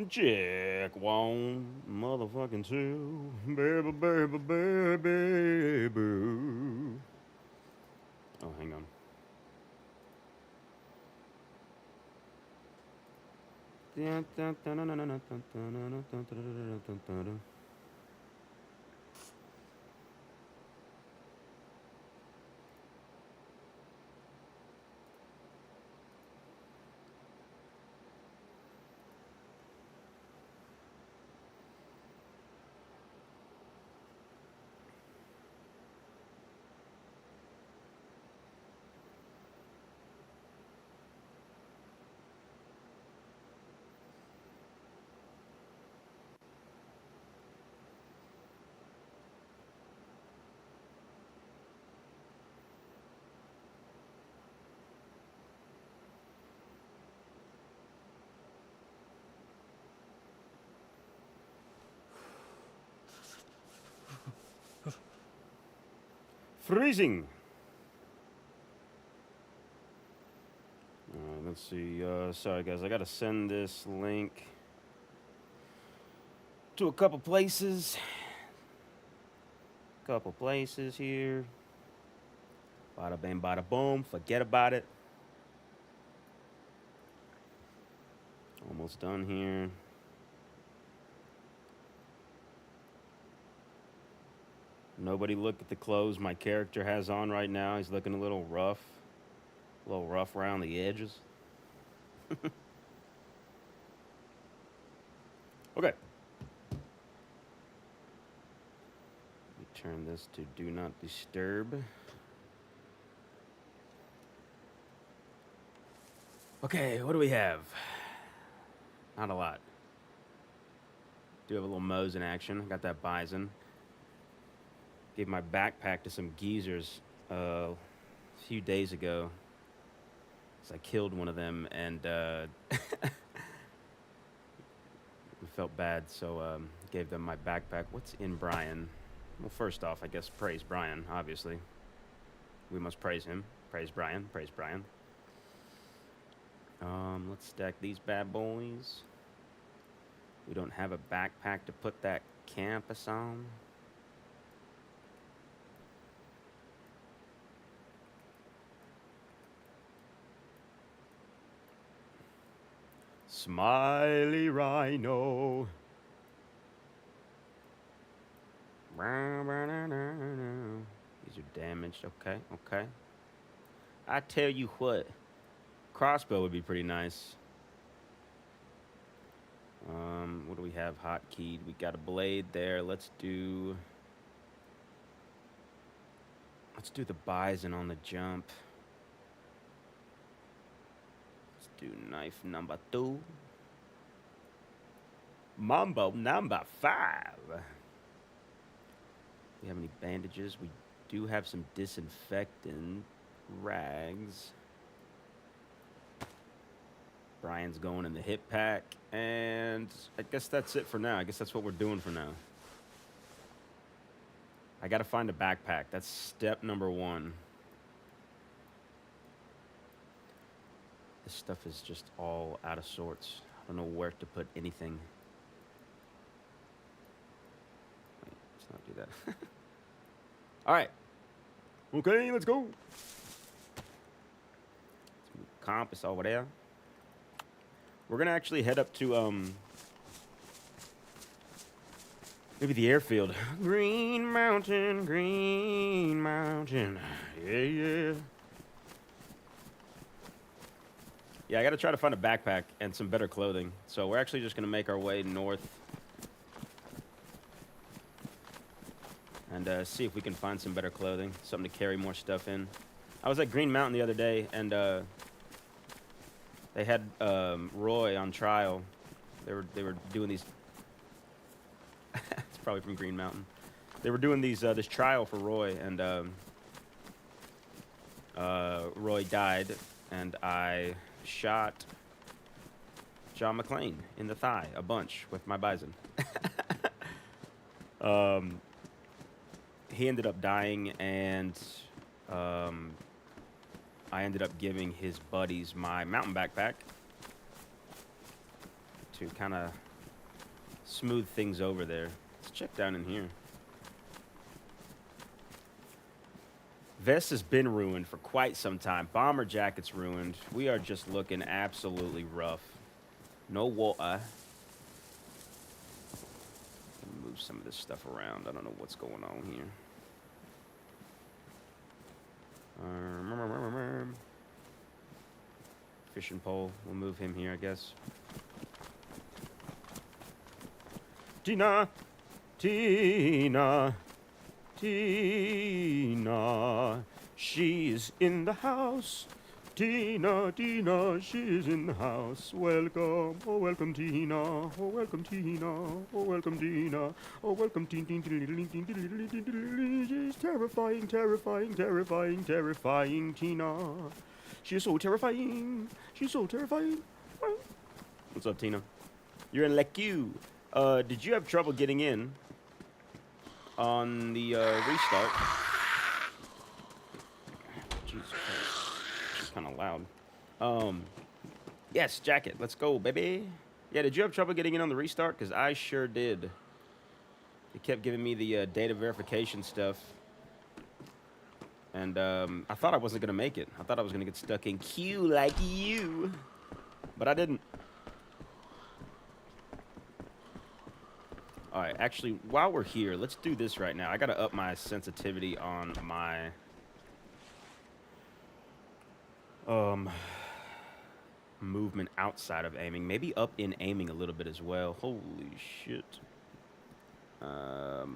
Check one, motherfucking two, baby, baby, baby, boo. Oh, hang on. Freezing. Let's see. Sorry, guys. I gotta send this link to a couple places. Couple places here. Bada bing, bada boom. Forget about it. Almost done here. Nobody look at the clothes my character has on right now. He's looking a little rough around the edges. Okay. Let me turn this to do not disturb. Okay, what do we have? Not a lot. Do have a little Moe's in action. Got that bison. Gave my backpack to some geezers a few days ago. So I killed one of them and felt bad, so gave them my backpack. What's in Brian? Well, first off, I guess praise Brian, obviously. We must praise him. Praise Brian. Praise Brian. Let's stack these bad boys. We don't have a backpack to put that campus on. Smiley Rhino. These are damaged. Okay, okay. I tell you what, crossbow would be pretty nice. What do we have hotkeyed? We got a blade there. Let's do the bison on the jump. Let's do knife number 2. Mambo number 5. We have any bandages? We do have some disinfectant rags. Brian's going in the hip pack, and I guess that's it for now. I guess that's what we're doing for now. I gotta find a backpack. That's step number 1. This stuff is just all out of sorts. I don't know where to put anything. Wait, let's not do that. All right. Okay, let's go. Let's move the compass over there. We're gonna actually head up to maybe the airfield. Green Mountain, Green Mountain. Yeah, yeah. Yeah, I gotta try to find a backpack and some better clothing. So we're actually just gonna make our way north and see if we can find some better clothing, something to carry more stuff in. I was at Green Mountain the other day, and they had Roy on trial. They were doing these. It's probably from Green Mountain. They were doing these this trial for Roy, and Roy died, and I shot John McClane in the thigh a bunch with my bison. He ended up dying, and I ended up giving his buddies my mountain backpack to kind of smooth things over there. Let's check down in here. Vest has been ruined for quite some time. Bomber jacket's ruined. We are just looking absolutely rough. No water. Move some of this stuff around. I don't know what's going on here. Fishing pole. We'll move him here, I guess. Tina! Tina! Tina! She's in the house. Tina, Tina, she's in the house. Welcome, oh welcome Tina, oh welcome Tina, oh welcome Tina, oh welcome Tina. She's terrifying, terrifying, terrifying, terrifying Tina. She's so terrifying. She's so terrifying. What's up, Tina? You're in LeQ. Did you have trouble getting in on the restart? Jesus Christ. It's kind of loud. Yes, jacket. Let's go, baby. Yeah, did you have trouble getting in on the restart? Because I sure did. It kept giving me the data verification stuff. And I thought I wasn't going to make it. I thought I was going to get stuck in queue like you. But I didn't. All right, actually, while we're here, let's do this right now. I got to up my sensitivity on my movement outside of aiming. Maybe up in aiming a little bit as well. Holy shit. Let's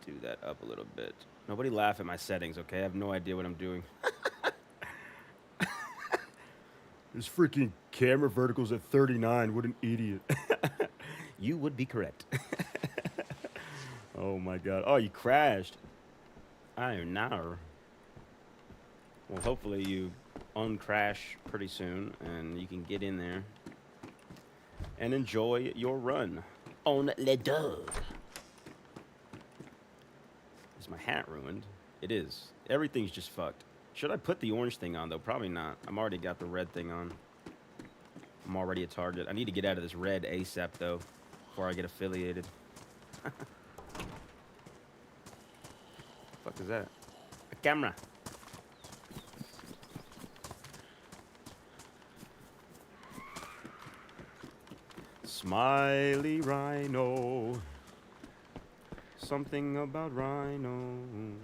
do that up a little bit. Nobody laugh at my settings, okay? I have no idea what I'm doing. This freaking camera vertical's at 39. What an idiot. You would be correct. Oh, my God. Oh, you crashed. I am now. Well, hopefully you uncrash pretty soon, and you can get in there and enjoy your run on Le Dog. Is my hat ruined? It is. Everything's just fucked. Should I put the orange thing on, though? Probably not. I'm already got the red thing on. I'm already a target. I need to get out of this red ASAP, though, before I get affiliated. Fuck is that? A camera. Smiley rhino. Something about rhinos.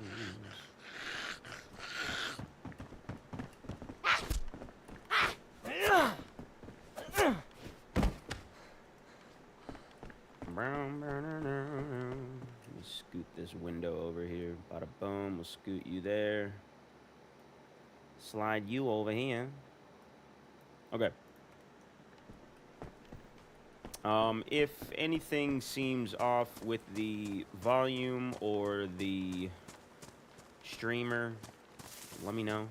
Let me scoot this window over here. Bada boom. We'll scoot you there. Slide you over here. Okay. If anything seems off with the volume or the streamer, let me know.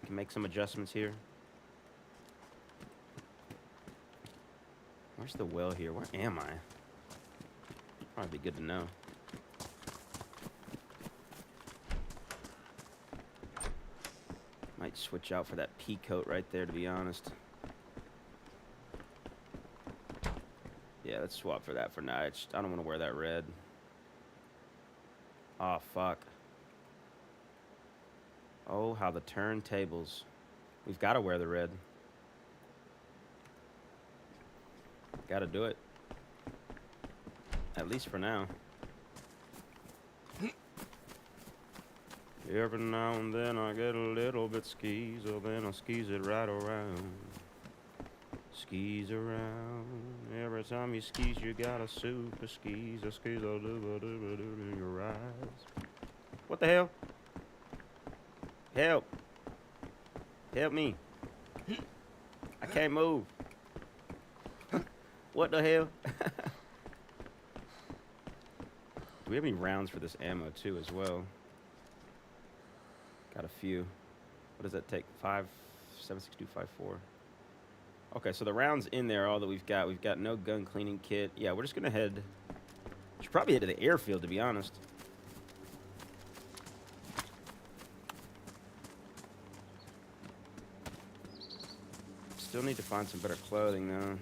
I can make some adjustments here. Where's the well here? Where am I? Probably be good to know. Might switch out for that pea coat right there, to be honest. Yeah, let's swap for that for now. I don't want to wear that red. Oh, fuck. Oh, how the turntables. We've got to wear the red. Got to do it. At least for now. Every now and then I get a little bit skeezer, then I skis it right around. Skis around. Every time you skis, you got a super skis. A skis a in your eyes. What the hell? Help. Help me. I can't move. What the hell? Do we have any rounds for this ammo too as well? Got a few. What does that take? 5, 7, 6, 2, 5, 4. Okay, so the rounds in there are all that we've got. We've got no gun cleaning kit. Yeah, we're just gonna head. Should probably head to the airfield, to be honest. Still need to find some better clothing though.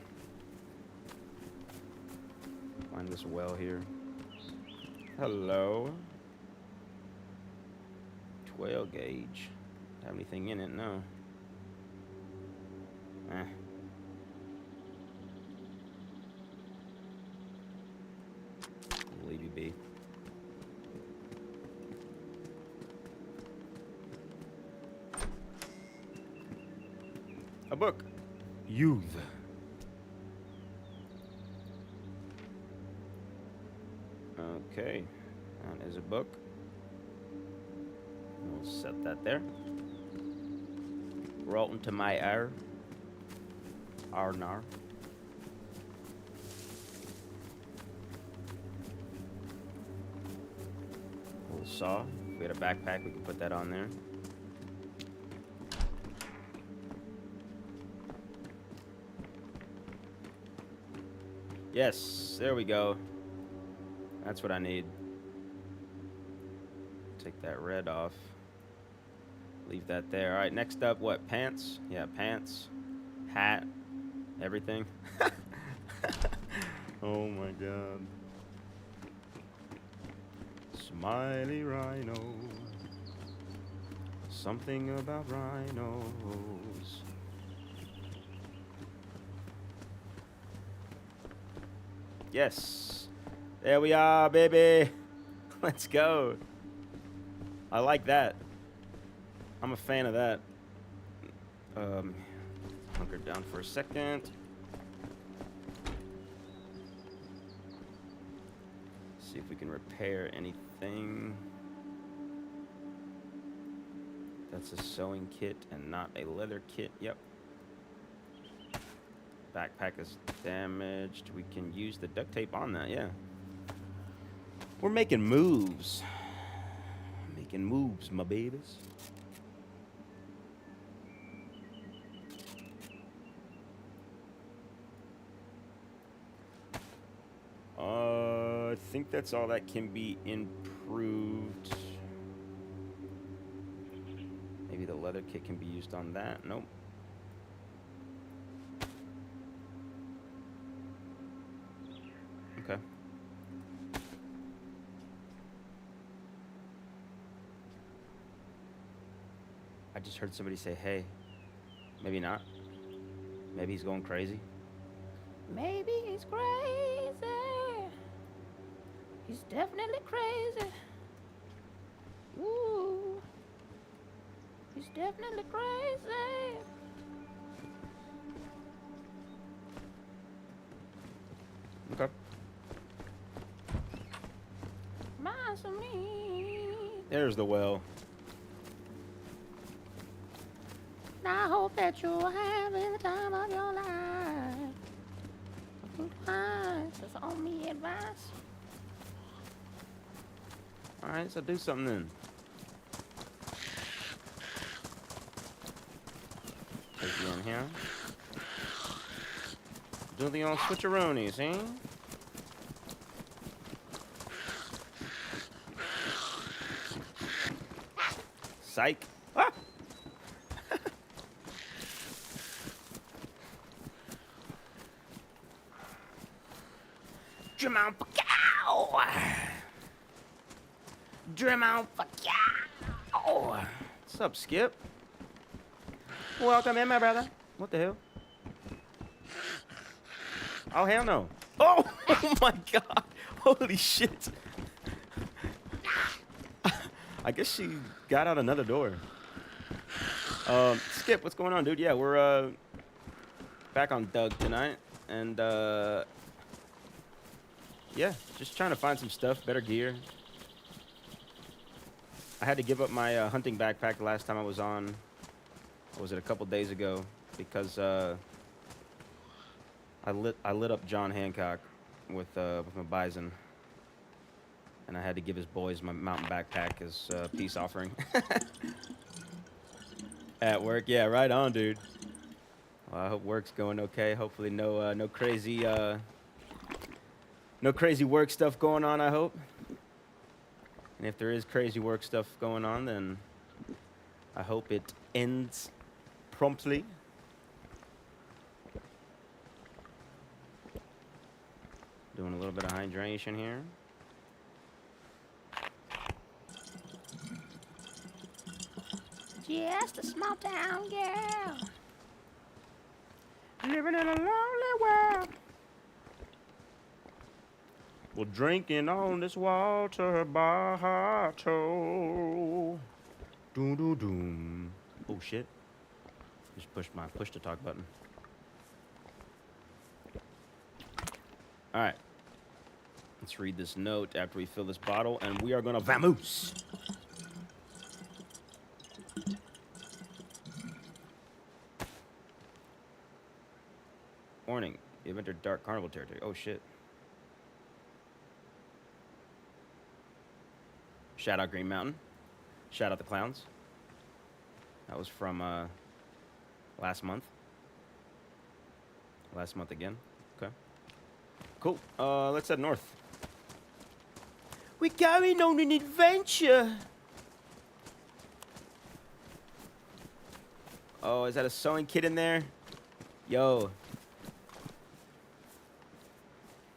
find this well here. Hello. 12 gauge. Have anything in it? No. Eh. Leave you be. A book. Youth. Okay. That is a book. We'll set that there. Roll into my R. R-nar. Little saw. If we had a backpack, we could put that on there. Yes, there we go. That's what I need. Take that red off. Leave that there. All right, next up, what? Pants? Yeah, pants. Hat. Everything. Oh my god. Smiley rhino. Something about rhinos. Yes. There we are, baby. Let's go. I like that. I'm a fan of that. Hunker down for a second. See if we can repair anything. That's a sewing kit and not a leather kit. Yep. Backpack is damaged. We can use the duct tape on that, yeah. We're making moves. Making moves, my babies. I think that's all that can be improved. Maybe the leather kit can be used on that. Nope. Okay. I just heard somebody say, hey. Maybe not. Maybe he's going crazy. Maybe he's crazy. He's definitely crazy. Ooh. He's definitely crazy. Okay. Mine's for me. There's the well. I hope that you're having the time of your life. Just on me advice. Alright, so do something then. Take you in here. Do the old switcheroonies, eh? Psych. Ah! Drum out for cow! Drum out for cow! What's up, Skip? Welcome in, my brother. What the hell? Oh, hell no. Oh, oh my god. Holy shit. I guess she got out another door. Skip, what's going on, dude? Yeah, we're back on Doug tonight. And, yeah, just trying to find some stuff, better gear. I had to give up my hunting backpack the last time I was on. What was it, a couple days ago? Because I lit up John Hancock with my bison, and I had to give his boys my mountain backpack as a peace offering. At work, yeah, right on, dude. Well, I hope work's going okay. Hopefully, no crazy work stuff going on. I hope. And if there is crazy work stuff going on, then I hope it ends promptly. Doing a little bit of hydration here. Just a small town girl. Living in a lonely world. Well, drinking on this water bottle. Doom, doom, doom. Oh, shit. Just pushed my push to talk button. All right. Let's read this note after we fill this bottle, and we are going to vamoose. Warning. You've entered Dark Carnival territory. Oh, shit. Shout out Green Mountain. Shout out the clowns. That was from last month. Last month again. Okay. Cool. Let's head north. We're going on an adventure. Oh, is that a sewing kit in there? Yo.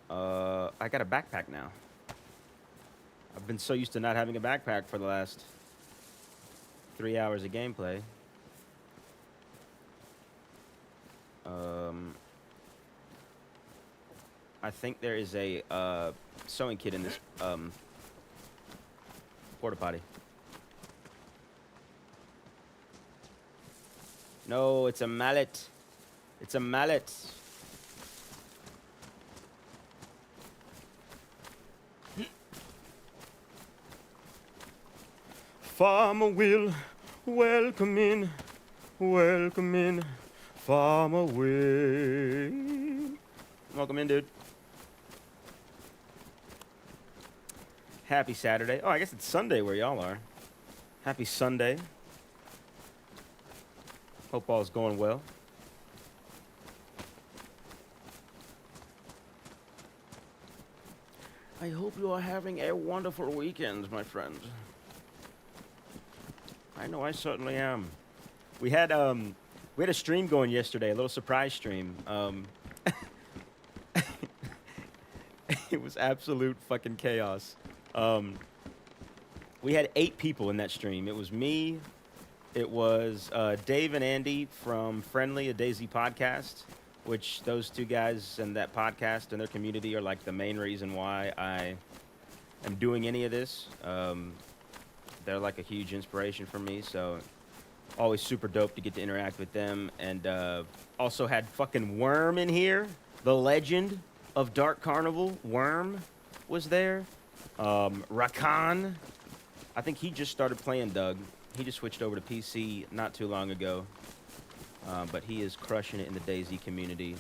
I got a backpack now. I've been so used to not having a backpack for the last 3 hours of gameplay. I think there is a sewing kit in this porta potty. No, it's a mallet. It's a mallet. Farmer Will, welcome in, Farmer Will. Welcome in, dude. Happy Saturday. Oh, I guess it's Sunday where y'all are. Happy Sunday. Hope all's going well. I hope you are having a wonderful weekend, my friend. I know I certainly am. We had a stream going yesterday, a little surprise stream. It was absolute fucking chaos. We had 8 people in that stream. It was me. It was Dave and Andy from Friendly, a Daisy podcast, which those two guys and that podcast and their community are like the main reason why I am doing any of this. They're like a huge inspiration for me, so always super dope to get to interact with them. And also had fucking Worm in here, the legend of Dark Carnival. Worm was there. Rakan, I think he just started playing, Doug. He just switched over to PC not too long ago, but he is crushing it in the Daisy community.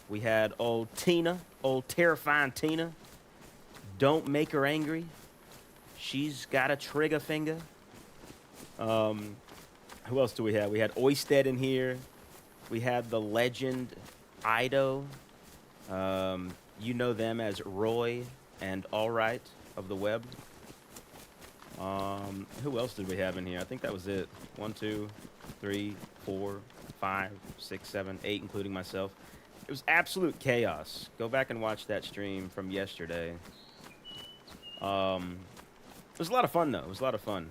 We had old Tina, old terrifying Tina. Don't make her angry. She's got a trigger finger. Who else do we have? We had Oisted in here. We had the legend Ido. You know them as Roy and Alright of the web. Who else did we have in here? I think that was it. 1, 2, 3, 4, 5, 6, 7, 8, including myself. It was absolute chaos. Go back and watch that stream from yesterday. It was a lot of fun, though. It was a lot of fun.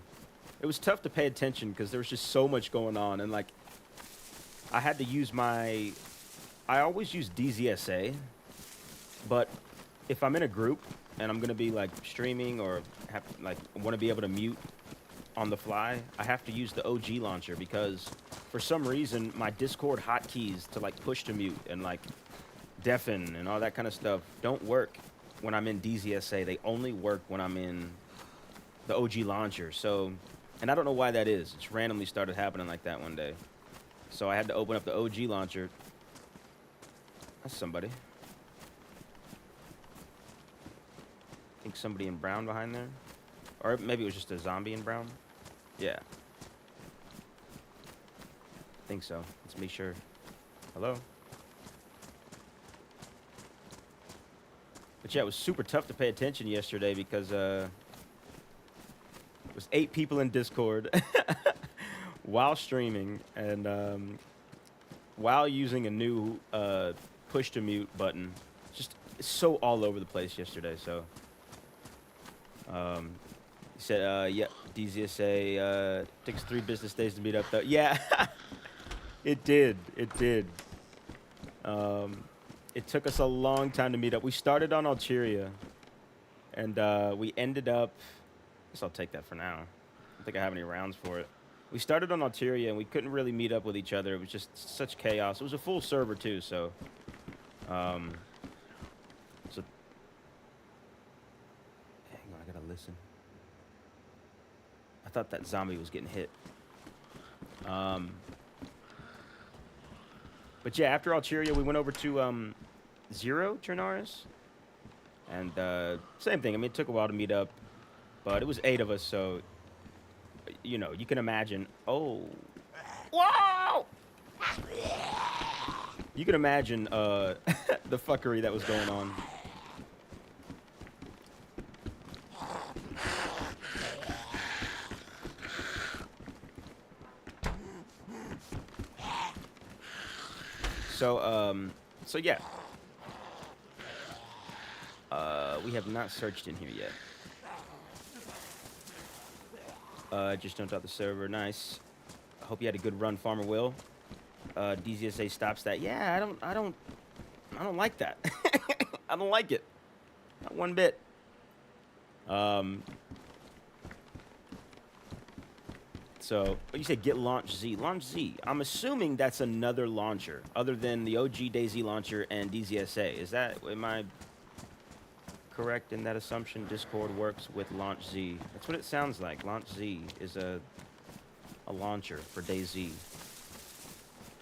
It was tough to pay attention because there was just so much going on. And, like, I had to use my... I always use DZSA. But if I'm in a group and I'm going to be, like, streaming or, want to be able to mute on the fly, I have to use the OG launcher because, for some reason, my Discord hotkeys to, like, push to mute and, like, deafen and all that kind of stuff don't work when I'm in DZSA. They only work when I'm in the OG launcher. So, and I don't know why that is. It's randomly started happening like that one day. So I had to open up the OG launcher. That's somebody. I think somebody in brown behind there. Or maybe it was just a zombie in brown. Yeah. I think so. Let's make sure. Hello? But yeah, it was super tough to pay attention yesterday because it was 8 people in Discord while streaming and while using a new push to mute button. Just so all over the place yesterday. So, he said, yeah, DZSA takes 3 business days to meet up. Though, yeah, it did. It did. It took us a long time to meet up. We started on Algeria, and we ended up. I guess I'll take that for now. I don't think I have any rounds for it. We started on Algeria, and we couldn't really meet up with each other. It was just such chaos. It was a full server too, so. So. Hang on, I gotta listen. I thought that zombie was getting hit. But yeah, after Algeria, we went over to Zero Trinaris, and same thing. I mean, it took a while to meet up, but it was 8 of us, so you know, you can imagine. Oh, whoa! You can imagine the fuckery that was going on. So yeah. We have not searched in here yet. Just jumped out the server. Nice. I hope you had a good run, Farmer Will. DZSA stops that. Yeah, I don't like that. I don't like it. Not one bit. So, you said get Launch Z. Launch Z. I'm assuming that's another launcher other than the OG DayZ launcher and DZSA. Am I correct in that assumption? Discord works with Launch Z. That's what it sounds like. Launch Z is a launcher for DayZ.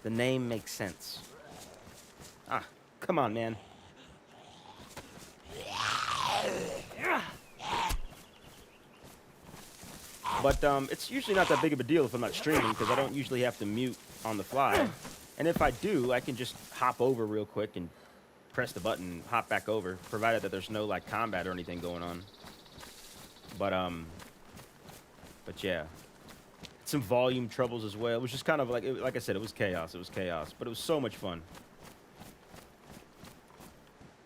The name makes sense. Ah, come on, man. But it's usually not that big of a deal if I'm not streaming, because I don't usually have to mute on the fly. And if I do, I can just hop over real quick and press the button and hop back over, provided that there's no like combat or anything going on. But yeah, some volume troubles as well. It was just kind of like I said, it was chaos. It was chaos, but it was so much fun.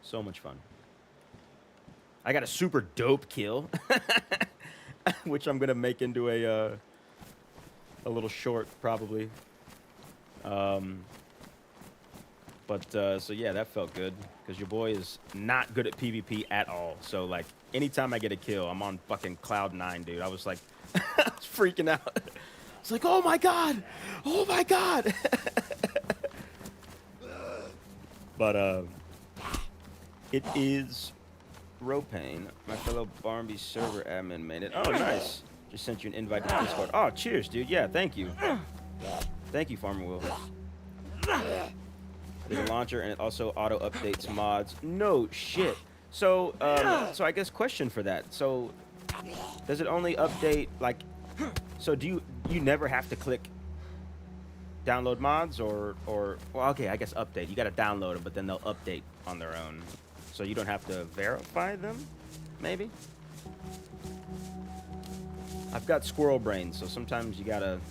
So much fun. I got a super dope kill. Which I'm gonna make into a little short, probably. So yeah, that felt good because your boy is not good at PvP at all. So like, anytime I get a kill, I'm on fucking cloud 9, dude. I was like, I was freaking out. It's like, oh my god, oh my god. But it is. Ropane, my fellow Barnby server admin made it. Oh, nice. Just sent you an invite to Discord. Oh, cheers, dude. Yeah, thank you. Thank you, Farmer Will. There's a launcher, and it also auto-updates mods. No shit. So, so I guess question for that. So, does it only update, like... So, do you never have to click download mods, or... Well, okay, I guess update. You gotta download them, but then they'll update on their own. So you don't have to verify them, maybe? I've got squirrel brain, so sometimes you gotta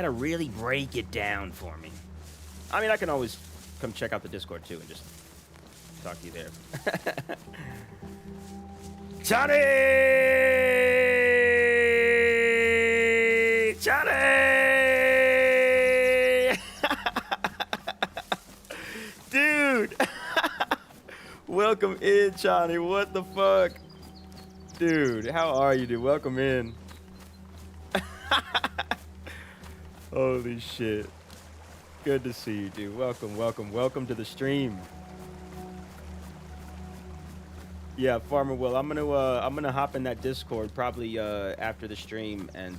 really break it down for me. I mean, I can always come check out the Discord too and just talk to you there. Johnny! Dude! Welcome in, Johnny. What the fuck? Dude, how are you, dude? Welcome in. Holy shit. Good to see you, dude. Welcome, welcome, welcome to the stream. Yeah, Farmer Will, I'm gonna hop in that Discord probably after the stream and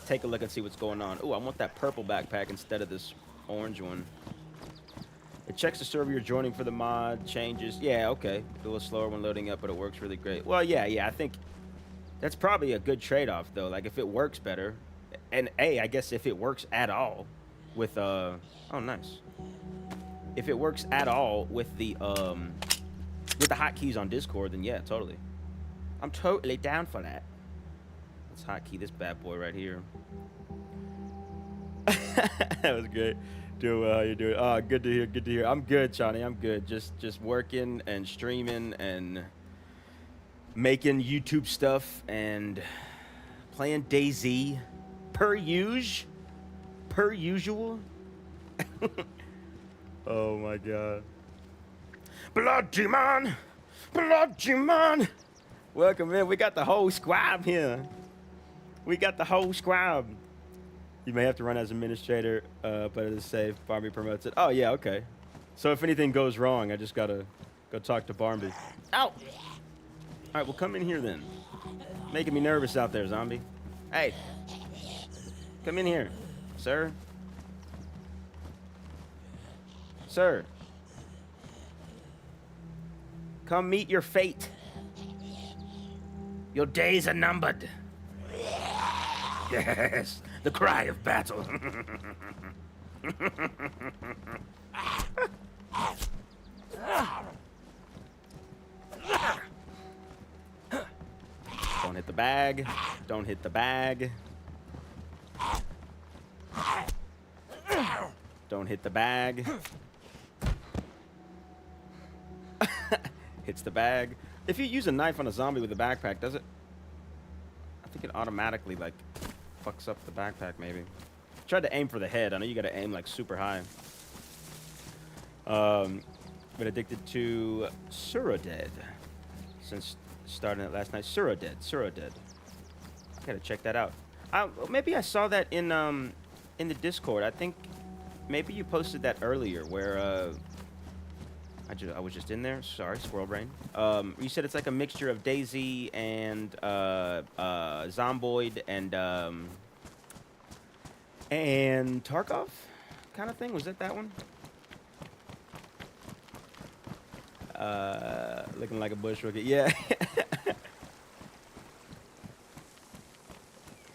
take a look and see what's going on. Oh, I want that purple backpack instead of this orange one. It checks the server you're joining for the mod changes. Yeah, okay. A little slower when loading up, but it works really great. Well, yeah. I think that's probably a good trade-off, though. Like, if it works better, and I guess if it works at all with oh, nice. If it works at all with the hotkeys on Discord, then yeah, totally. I'm totally down for that. Let's hotkey this bad boy right here. That was great. Doing well. How you doing? Oh, good to hear. Good to hear. I'm good, Johnny. I'm good. Just working and streaming and making YouTube stuff and playing DayZ per usual. Oh my god. Blood demon. Welcome in. We got the whole squad here. We got the whole squad. You may have to run as administrator, but it is safe. Barmby promotes it. Oh yeah, okay. So if anything goes wrong, I just gotta go talk to Barmby. Ow! All right, well come in here then. Making me nervous out there, zombie. Hey, come in here, sir. Sir. Come meet your fate. Your days are numbered. Yes, the cry of battle. Don't hit the bag. Don't hit the bag. Don't hit the bag. Hits the bag. If you use a knife on a zombie with a backpack, does it? I think it automatically, like, fucks up the backpack, maybe. Tried to aim for the head. I know you gotta aim, like, super high. Been addicted to Surodead since starting it last night. Surodead. I gotta check that out. Maybe I saw that in the Discord. I think maybe you posted that earlier where, I was just in there. Sorry, squirrel brain. You said it's like a mixture of DayZ and Zomboid and Tarkov kind of thing. Was it that one? Looking like a bush rookie. Yeah.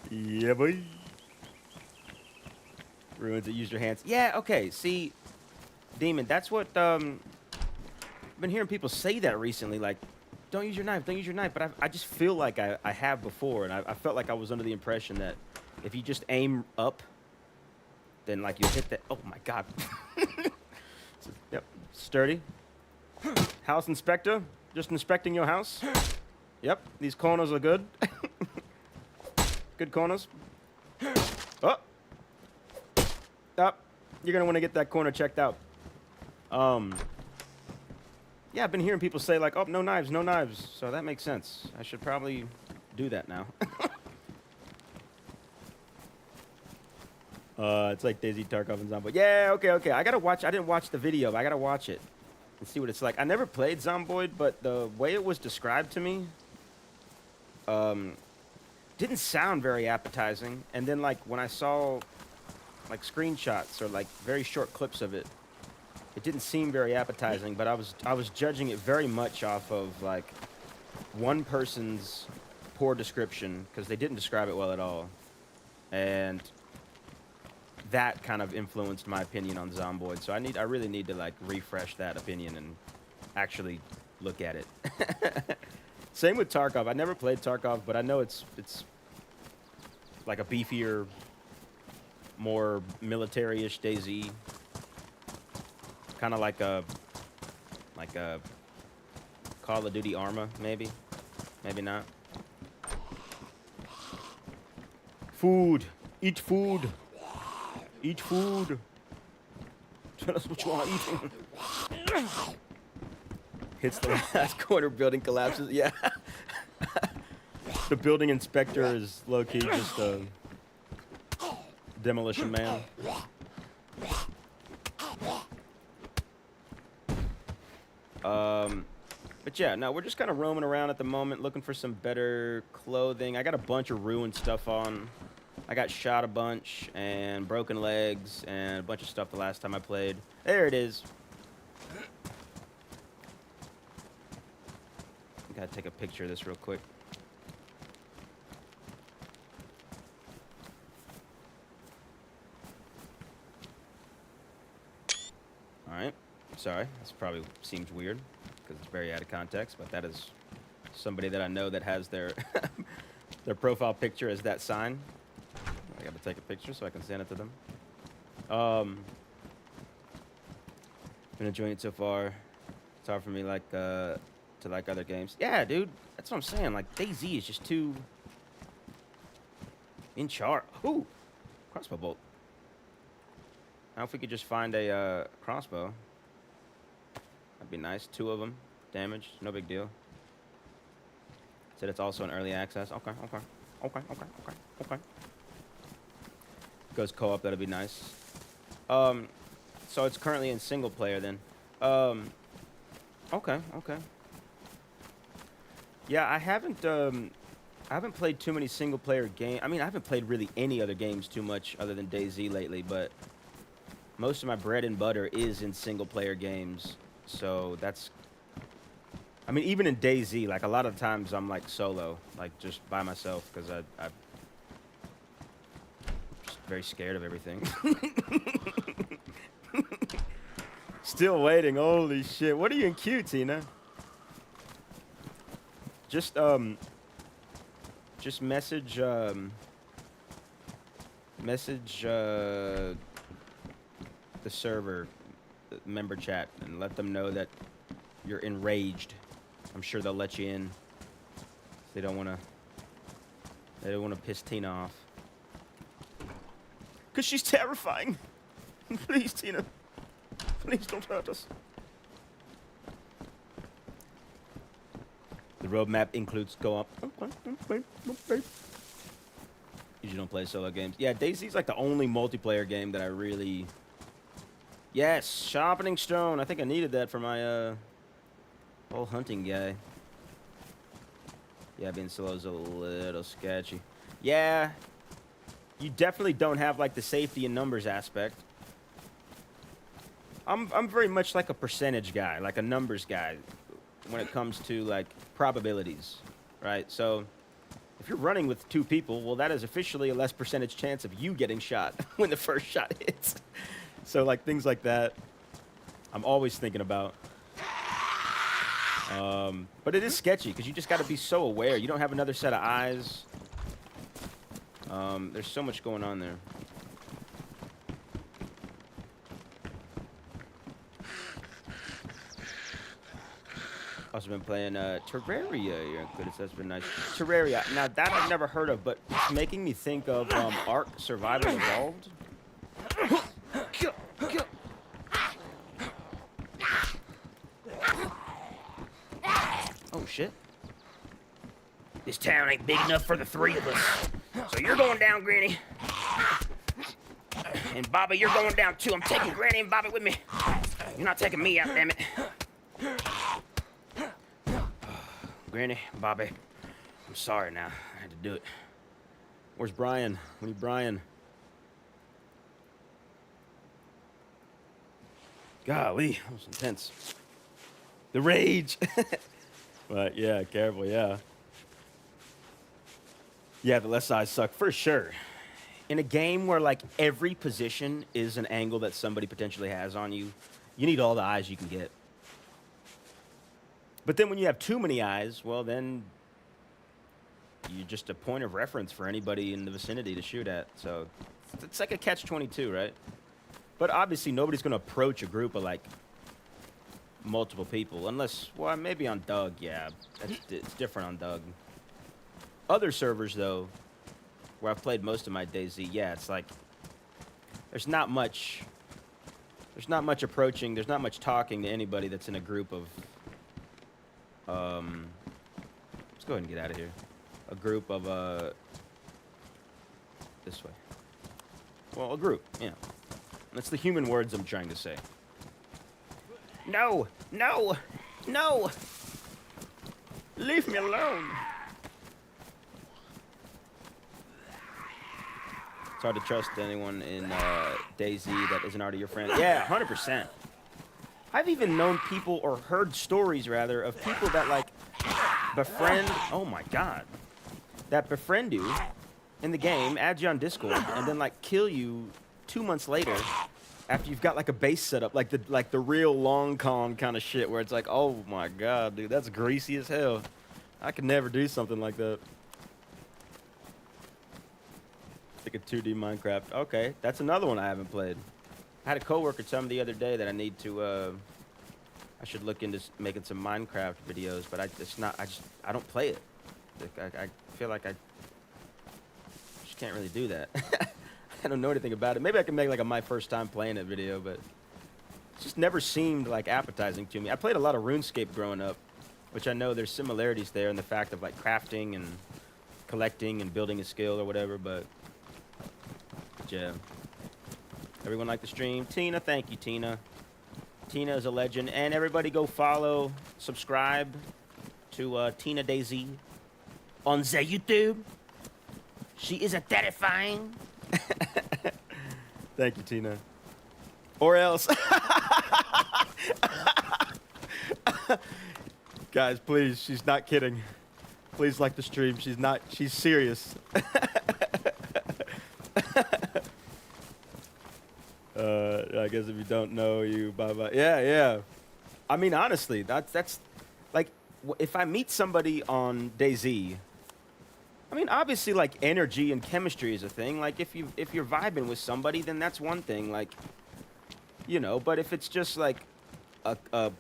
Yeah, boy. Ruins it. Use your hands. Yeah. Okay. See, Demon. That's what I've been hearing people say that recently, like, don't use your knife, don't use your knife. But I just feel like I have before, and I felt like I was under the impression that if you just aim up, then, like, you hit that. Oh, my God. So, yep, sturdy. House inspector, just inspecting your house. Yep, these corners are good. Good corners. Oh. Up. You're going to want to get that corner checked out. Yeah, I've been hearing people say, like, oh, no knives, no knives. So that makes sense. I should probably do that now. It's like DayZ, Tarkov, and Zomboid. Yeah, okay. I gotta watch. I didn't watch the video, but I gotta watch it and see what it's like. I never played Zomboid, but the way it was described to me, didn't sound very appetizing. And then, like, when I saw, like, screenshots or, like, very short clips of it, it didn't seem very appetizing, but I was judging it very much off of, like, one person's poor description, because they didn't describe it well at all. And that kind of influenced my opinion on Zomboid. So I really need to, like, refresh that opinion and actually look at it. Same with Tarkov. I never played Tarkov, but I know it's like a beefier, more military-ish DayZ. Kind of like a Call of Duty Arma, maybe not. Food, eat food, eat food. Tell us what you are eating. Hits the last corner, building collapses. Yeah. The building inspector is low-key just a demolition man. But yeah, no, we're just kind of roaming around at the moment, looking for some better clothing. I got a bunch of ruined stuff on. I got shot a bunch and broken legs and a bunch of stuff the last time I played. There it is. Gotta take a picture of this real quick. All right. Sorry, this probably seems weird because it's very out of context, but that is somebody that I know that has their their profile picture as that sign. I gotta take a picture so I can send it to them. Been enjoying it so far. It's hard for me to like other games. Yeah, dude. That's what I'm saying. Like DayZ is just too in charge. Ooh, crossbow bolt. Now if we could just find a crossbow, that'd be nice. 2 of them, damaged, no big deal. Said it's also an early access. Okay. Goes co-op, that'd be nice. So it's currently in single player then. Okay. Yeah, I haven't played too many single player games. I mean, I haven't played really any other games too much other than DayZ lately, but most of my bread and butter is in single player games. So that's, I mean, even in DayZ, like a lot of times I'm like solo, like just by myself, because I'm just very scared of everything. Still waiting. Holy shit. What are you in queue, Tina? Just message the server member chat and let them know that you're enraged. I'm sure they'll let you in. They don't want to piss Tina off. Cause she's terrifying. Please, Tina. Please don't hurt us. The roadmap includes co-op. Okay. You don't play solo games. Yeah, DayZ's like the only multiplayer game that I really... Yes, sharpening stone. I think I needed that for my whole hunting guy. Yeah, being solo is a little sketchy. Yeah, you definitely don't have like the safety in numbers aspect. I'm very much like a percentage guy, like a numbers guy, when it comes to like probabilities, right? So if you're running with 2 people, well, that is officially a less percentage chance of you getting shot when the first shot hits. So like things like that, I'm always thinking about. But it is sketchy because you just got to be so aware. You don't have another set of eyes. There's so much going on there. Also been playing Terraria. You're included, so that's been nice. Terraria. Now that I've never heard of, but it's making me think of Ark Survival Evolved. Oh shit! This town ain't big enough for the 3 of us. So you're going down, Granny. And Bobby, you're going down too. I'm taking Granny and Bobby with me. You're not taking me out, damn it. Granny, Bobby, I'm sorry now. I had to do it. Where's Brian? We need Brian. Golly, that was intense. The rage. But yeah, careful, yeah. Yeah, the less eyes suck for sure. In a game where like every position is an angle that somebody potentially has on you, you need all the eyes you can get. But then when you have too many eyes, well, then you're just a point of reference for anybody in the vicinity to shoot at. So it's like a catch-22, right? But obviously nobody's going to approach a group of like multiple people unless, well, maybe on Doug, yeah. It's different on Doug. Other servers, though, where I've played most of my DayZ, yeah, it's like there's not much approaching, there's not much talking to anybody that's in a group of let's go ahead and get out of here. A group of this way. Well, a group, yeah. That's the human words I'm trying to say. No, no, no. Leave me alone. It's hard to trust anyone in DayZ that isn't already your friend. Yeah, 100%. I've even known people, or heard stories, rather, of people that, like, befriend... Oh, my God. That befriend you in the game, add you on Discord, and then, like, kill you 2 months later after you've got, like, a base set up. Like the real long con kind of shit where it's like, oh, my God, dude, that's greasy as hell. I could never do something like that. Like a 2D Minecraft. Okay, that's another one I haven't played. I had a coworker tell me the other day that I need to, I should look into making some Minecraft videos, but I don't play it. Like, I feel like I just can't really do that. I don't know anything about it. Maybe I can make like a my first time playing it video, but it just never seemed like appetizing to me. I played a lot of RuneScape growing up, which I know there's similarities there in the fact of like crafting and collecting and building a skill or whatever, but yeah. Everyone like the stream? Tina, thank you, Tina. Tina is a legend. And everybody go follow, subscribe to Tina Daisy on the YouTube. She is a terrifying. Thank you, Tina. Or else. Guys, please, she's not kidding. Please like the stream. She's serious. I guess if you don't know, you bye-bye. Yeah. I mean, honestly, that's like, if I meet somebody on DayZ, I mean, obviously, like, energy and chemistry is a thing. Like, if you're vibing with somebody, then that's one thing. Like, you know, but if it's just like a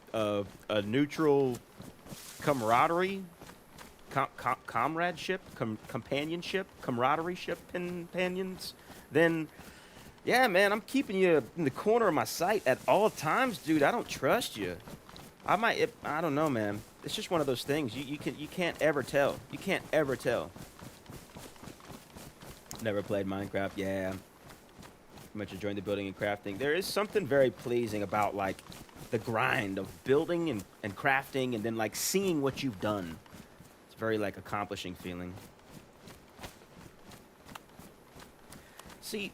neutral camaraderie, comradeship, companionship, companions, then yeah, man, I'm keeping you in the corner of my sight at all times, dude. I don't trust you. I don't know, man. It's just one of those things. You can't ever tell. You can't ever tell. Never played Minecraft. Yeah. Much enjoying the building and crafting. There is something very pleasing about like the grind of building and crafting and then like seeing what you've done. It's very like accomplishing feeling. See,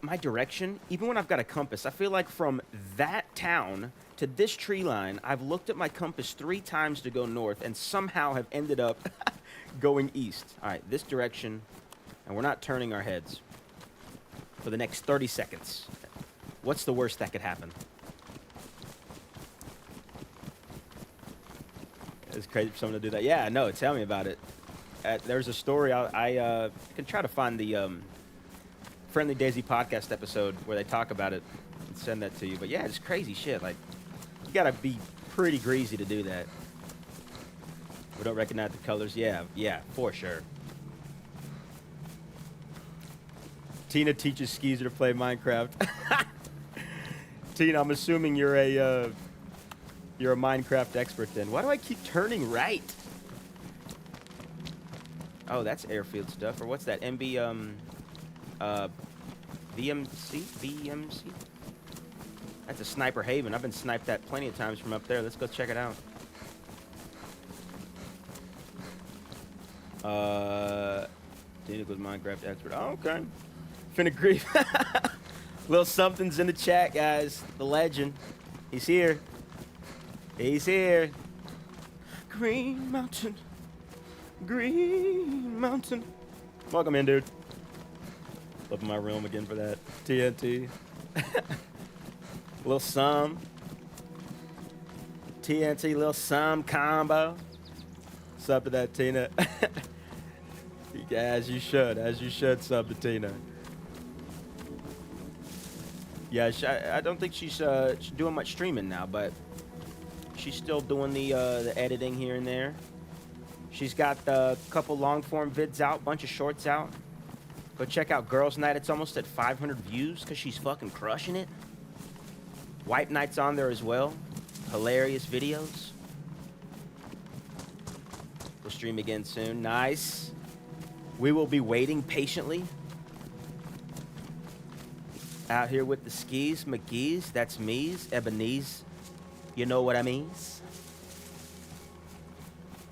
my direction, even when I've got a compass, I feel like from that town to this tree line, I've looked at my compass 3 times to go north and somehow have ended up going east. All right, this direction, and we're not turning our heads for the next 30 seconds. What's the worst that could happen? It's crazy for someone to do that. Yeah, I know. Tell me about it. There's a story. I can try to find the Friendly Daisy podcast episode where they talk about it and send that to you. But yeah, it's crazy shit. Like, you gotta be pretty greasy to do that. We don't recognize the colors. Yeah, for sure. Tina teaches Skeezer to play Minecraft. Tina, I'm assuming you're a Minecraft expert then. Why do I keep turning right? Oh, that's airfield stuff. Or what's that? VMC? That's a sniper haven. I've been sniped at plenty of times from up there. Let's go check it out. Tina goes Minecraft expert. Oh, okay. Finna grief. Little something's in the chat, guys. The legend. He's here. He's here. Green Mountain. Green Mountain. Welcome in, dude. Love my room again for that. TNT. Little some. TNT, little some combo. Sub to that, Tina. As you should sub to Tina. Yeah, I don't think she's doing much streaming now, but she's still doing the editing here and there. She's got a couple long form vids out, bunch of shorts out. Go check out Girls Night. It's almost at 500 views because she's fucking crushing it. Wipe Night's on there as well. Hilarious videos. We'll stream again soon. Nice. We will be waiting patiently. Out here with the skis, McGee's. That's me's, Ebeneeze. You know what I mean?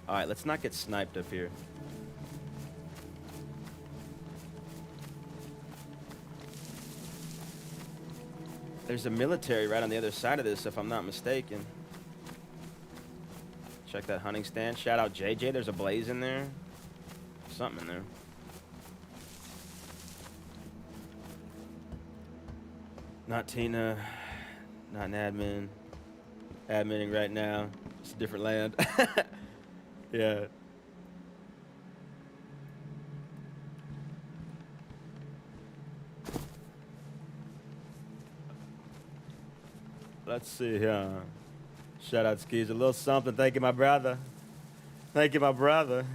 All right, let's not get sniped up here. There's a military right on the other side of this, if I'm not mistaken. Check that hunting stand. Shout out JJ. There's a blaze in there. Something in there. Not Tina. Not an admin. Adminning right now. It's a different land. Yeah. Let's see here. Shout out Skeezer. A little something. Thank you, my brother. Thank you, my brother.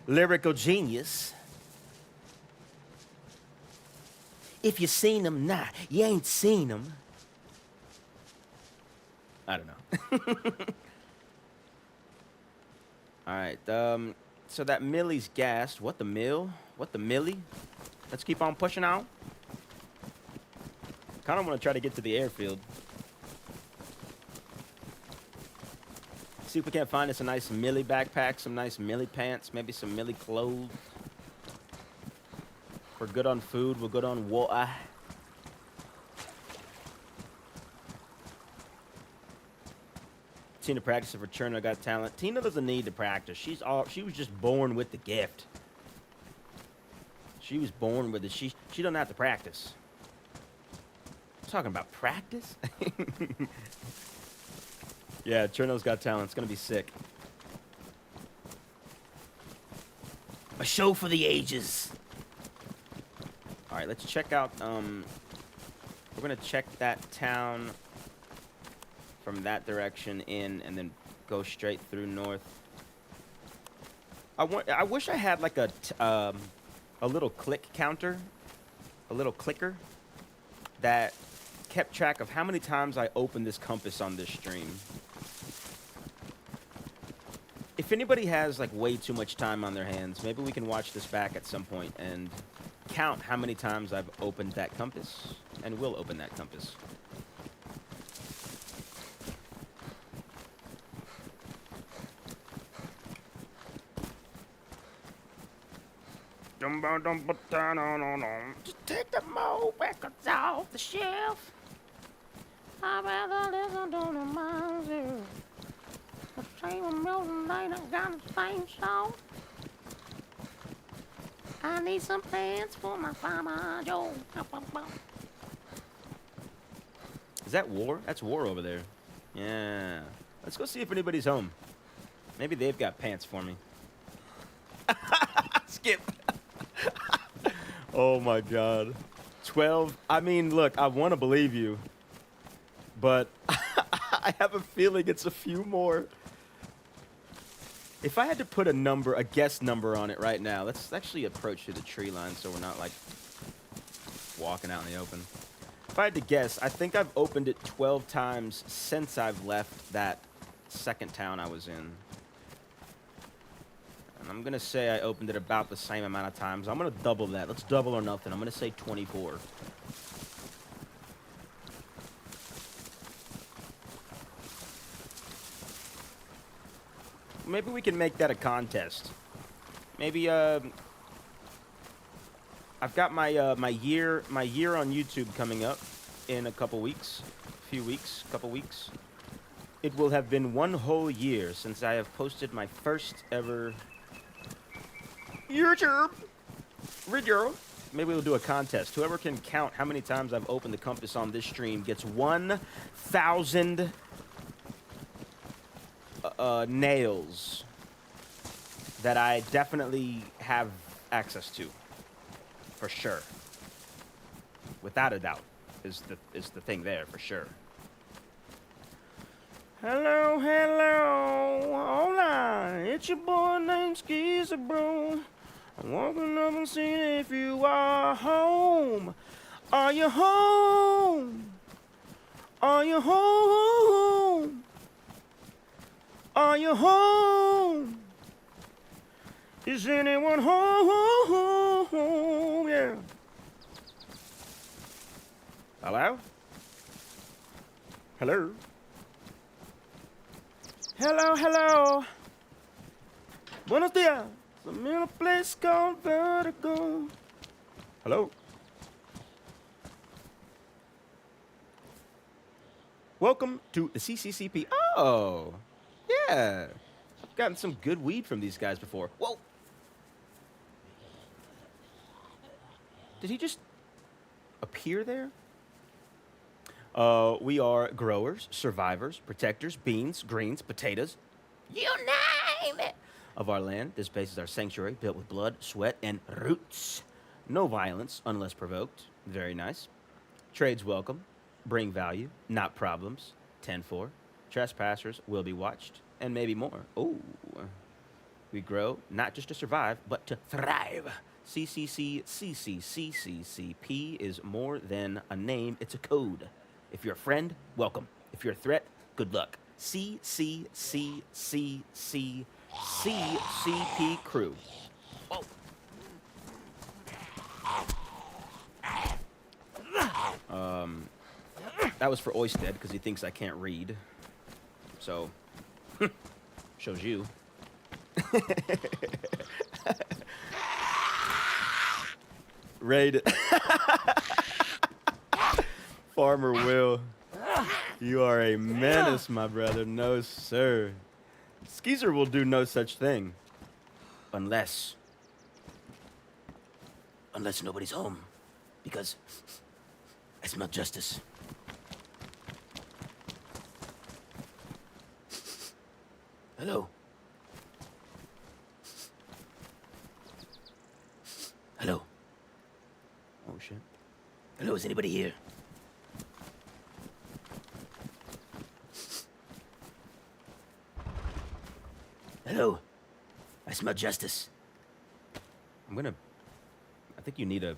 Lyrical genius. If you seen him, nah, you ain't seen him. I don't know. All right. So that Millie's gassed. What the mill? What the Millie? Let's keep on pushing out. Kind of want to try to get to the airfield. See if we can't find us a nice Millie backpack, some nice Millie pants, maybe some Millie clothes. We're good on food. We're good on water. Tina practicing for Cherno Got Talent. Tina doesn't need to practice. She was just born with the gift. She was born with it. She doesn't have to practice. I'm talking about practice? Yeah, Cherno's Got Talent. It's gonna be sick. A show for the ages. All right, let's check out. We're gonna check that town from that direction in, and then go straight through north. I wish I had like a little click counter, a little clicker that kept track of how many times I opened this compass on this stream. If anybody has like way too much time on their hands, maybe we can watch this back at some point and count how many times I've opened that compass, and will open that compass. Just take the mold records off the shelf. I'd rather listen to the music. The same music, they done got the same song. I need some pants for my Farmer Joe. Is that War? That's War over there. Yeah. Let's go see if anybody's home. Maybe they've got pants for me. Skip. Oh my God. 12. I mean, look, I want to believe you, but I have a feeling it's a few more. If I had to put a number, a guess number on it right now, let's actually approach to the tree line so we're not like walking out in the open. If I had to guess, I think I've opened it 12 times since I've left that second town I was in. And I'm going to say I opened it about the same amount of times. I'm going to double that. Let's double or nothing. I'm going to say 24. Maybe we can make that a contest. Maybe I've got my my year on YouTube coming up in a couple weeks, couple weeks. It will have been 1 whole year since I have posted my first ever YouTube video. Maybe we'll do a contest. Whoever can count how many times I've opened the compass on this stream gets 1,000 nails that I definitely have access to, for sure. Without a doubt, is the thing there for sure. Hello, hello, hola, it's your boy named Skeezer, bro. I'm walking up and seeing if you are home. Are you home? Are you home? Are you home? Is anyone home? Yeah. Hello? Hello? Hello, hello. Buenos dias. I'm in a place called Vertigo. Hello? Welcome to the CCCP. Oh, yeah. I've gotten some good weed from these guys before. Whoa. Did he just appear there? We are growers, survivors, protectors, beans, greens, potatoes, you name it, of our land. This base is our sanctuary, built with blood, sweat, and roots. No violence unless provoked. Very nice. Trades welcome. Bring value, not problems. 10-4. Trespassers will be watched, and maybe more. Ooh. We grow not just to survive, but to thrive. CCCCCCCCP is more than a name, it's a code. If you're a friend, welcome. If you're a threat, good luck. CCCCCCCP crew. Oh. That was for Oisted because he thinks I can't read. So, shows you. Raid. Farmer Will. You are a menace, my brother. No, sir. Skeezer will do no such thing. Unless nobody's home. Because I smell justice. Hello? Hello? Oh, shit. Hello, is anybody here? Hello? I smell justice. I think you need a...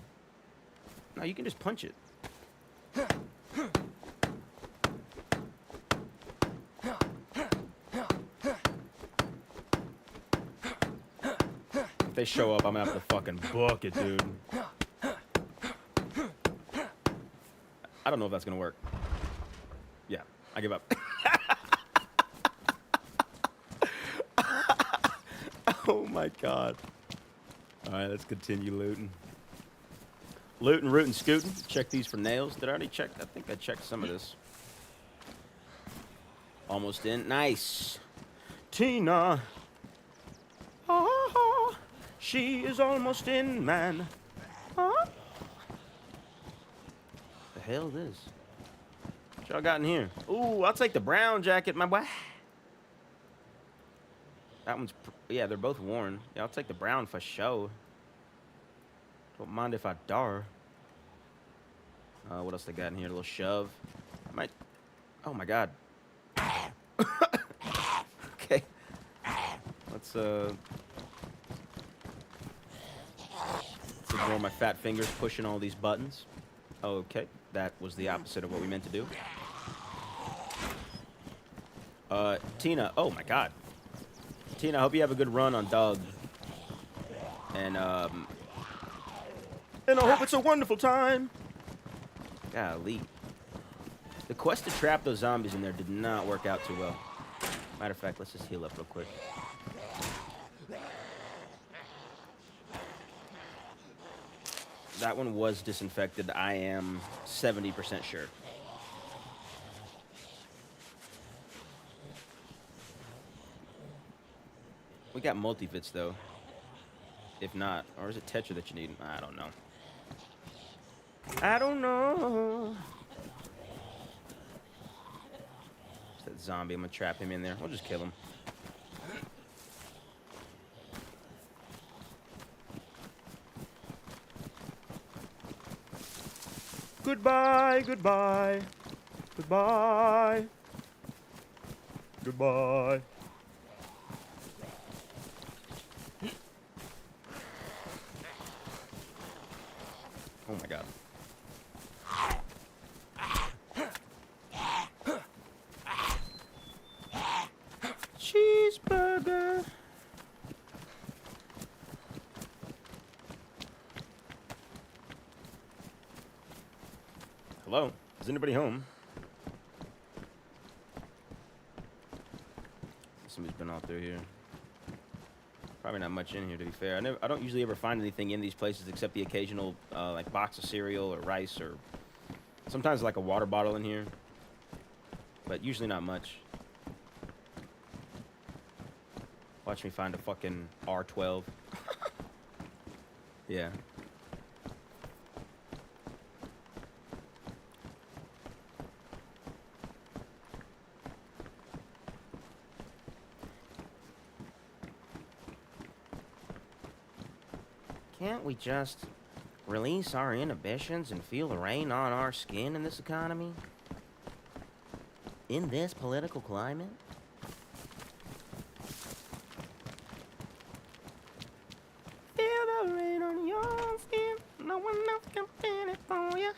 No, you can just punch it. If they show up, I'm gonna have to fucking book it, dude. I don't know if that's gonna work. Yeah, I give up. Oh my god. Alright, let's continue looting. Looting, rooting, scooting. Check these for nails. Did I already check? I think I checked some of this. Almost in. Nice. Tina. Ah, she is almost in, man. Ah. The hell is this? What y'all got in here? Ooh, I'll take the brown jacket, my boy. That one's... Yeah, they're both worn. Yeah, I'll take the brown for show. Don't mind if I dar. What else they got in here? A little shove. I might... Oh, my God. Okay. Let's ignore my fat fingers pushing all these buttons. Okay. That was the opposite of what we meant to do. Tina. Oh, my God. Tina, I hope you have a good run on Doug. And I hope it's a wonderful time. Golly. The quest to trap those zombies in there did not work out too well. Matter of fact, let's just heal up real quick. That one was disinfected, I am 70% sure. We got multivits, though. If not, or is it Tetra that you need? I don't know. I don't know. It's that zombie. I'm gonna trap him in there. We'll just kill him. Goodbye, goodbye. Goodbye. Goodbye. Oh my God. Cheeseburger. Hello? Is anybody home? Somebody's been out through here. Probably not much in here, to be fair. I don't usually ever find anything in these places except the occasional, like, box of cereal or rice or sometimes, like, a water bottle in here. But usually not much. Watch me find a fucking R12. Yeah. Can't we just release our inhibitions and feel the rain on our skin in this economy? In this political climate? Feel the rain on your skin. No one else can feel it for you.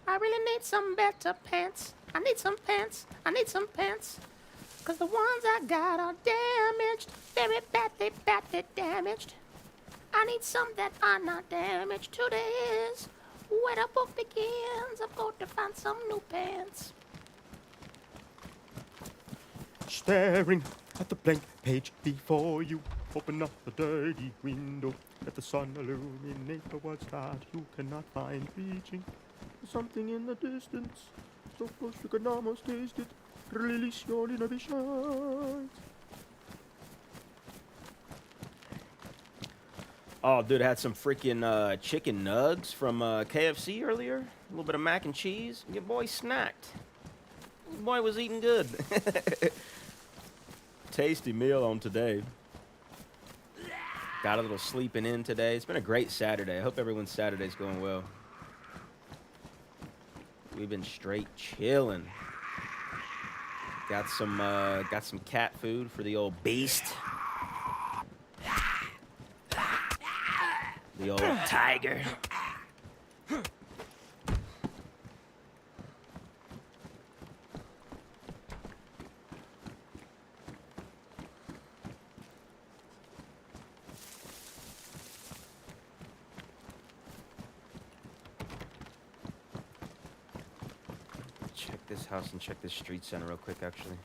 I really need some better pants. I need some pants. I need some pants. Cause the ones I got are damaged. Very badly damaged. I need some that are not damaged to this. Where the book begins, I'm going to find some new pants. Staring at the blank page before you. Open up the dirty window. Let the sun illuminate the words that you cannot find. Reaching for something in the distance. So close you can almost taste it. Release your inhibitions. Oh, dude, I had some freaking chicken nugs from KFC earlier. A little bit of mac and cheese. Your boy snacked. Your boy was eating good. Tasty meal on today. Got a little sleeping in today. It's been a great Saturday. I hope everyone's Saturday's going well. We've been straight chilling. Got some cat food for the old beast. The old tiger. Check this house and check this street center real quick, actually.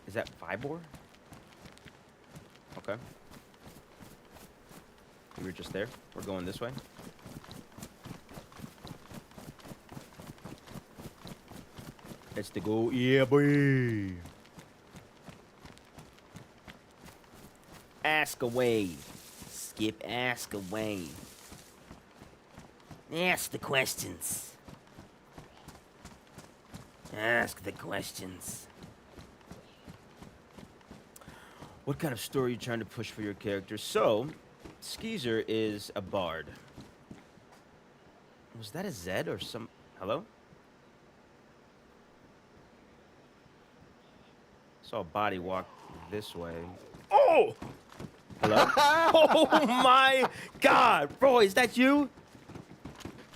Is that Vibor? Okay. We were just there. We're going this way. It's the go. Yeah, boy. Ask away. Skip, ask away. Ask the questions. Ask the questions. What kind of story are you trying to push for your character? So, Skeezer is a bard. Was that a Zed or some... Hello? Saw a body walk this way. Oh! Hello? Oh my God! Bro, is that you?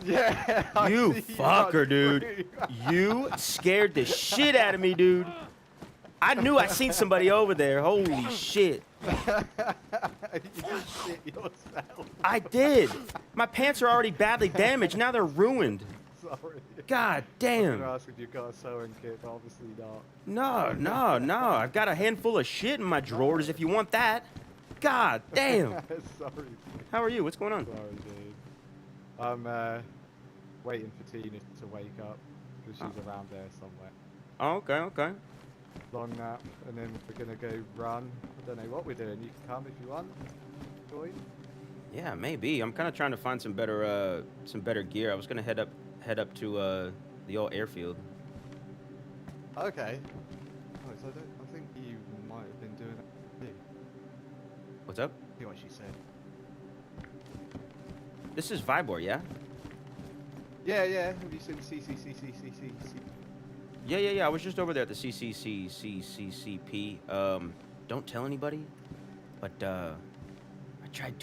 Yeah. You fucker, dude. You scared the shit out of me, dude. I knew I seen somebody over there. Holy shit. You just shit yourself. I did. My pants are already badly damaged. Now they're ruined. Sorry. God I damn. was ask if you got a sewing kit, but obviously not. No. I've got a handful of shit in my drawers if you want that. God damn. Sorry. How are you? What's going on? Sorry, dude. I'm waiting for Tina to wake up because she's around there somewhere. Oh, okay. Long nap, and then we're gonna go run. I don't know what we're doing. You can come if you want. Join. Yeah, maybe. I'm kind of trying to find some better gear. I was gonna head up to the old airfield. Okay. Oh, so I think you might have been doing that too. What's up? See what she said. This is Vibor, yeah? Yeah. Have you seen CCCCCCC? Yeah. I was just over there at the CCCCCCP. Don't tell anybody, but I tried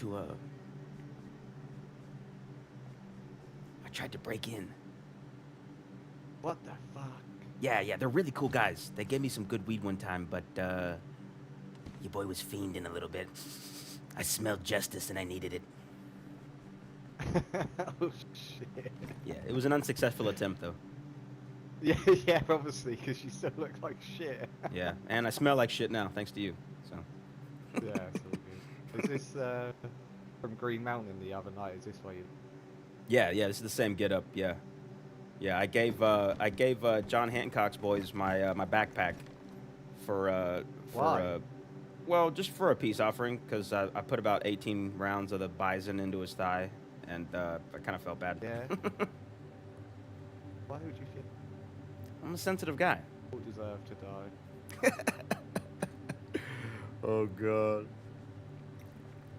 to break in. What the fuck? Yeah, they're really cool guys. They gave me some good weed one time, but your boy was fiending a little bit. I smelled justice and I needed it. Oh shit. Yeah, it was an unsuccessful attempt though. Yeah, obviously, because you still look like shit. Yeah, and I smell like shit now, thanks to you. So. Yeah, it's all good. Is this from Green Mountain the other night? Is this why you? Yeah, this is the same get up. Yeah. I gave John Hancock's boys my my backpack for Why? well, just for a peace offering, because I put about 18 rounds of the bison into his thigh, and I kind of felt bad. Yeah. Why would you feel? I'm a sensitive guy. All deserve to die. Oh God.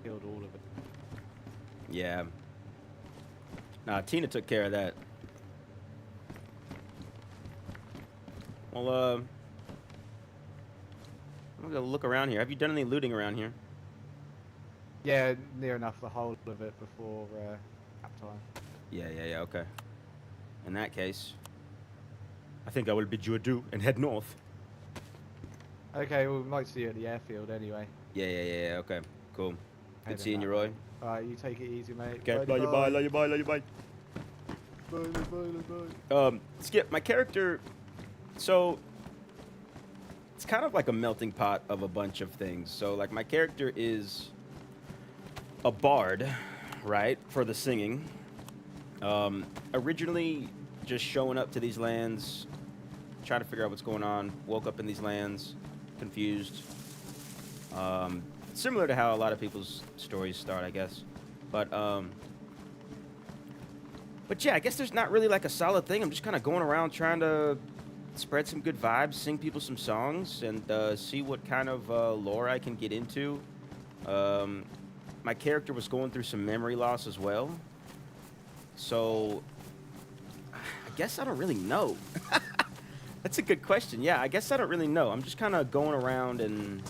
Killed all of it. Yeah. Nah, Tina took care of that. Well, I'm gonna go look around here. Have you done any looting around here? Yeah, near enough the whole of it before nap time. Yeah, okay. In that case, I think I will bid you adieu and head north. Okay, well, we might see you at the airfield anyway. Yeah, okay. Cool. Good Heading seeing that you, Roy. way. Alright, you take it easy, mate. Okay, Bye, love you, bye. bye. Skip, my character, so it's kind of like a melting pot of a bunch of things. So, like, my character is a bard, right, for the singing. Originally just showing up to these lands, trying to figure out what's going on, woke up in these lands, confused. Similar to how a lot of people's stories start, I guess. But yeah, I guess there's not really like a solid thing. I'm just kind of going around trying to spread some good vibes, sing people some songs, and see what kind of lore I can get into. My character was going through some memory loss as well. So, I guess I don't really know. That's a good question. Yeah, I guess I don't really know. I'm just kind of going around and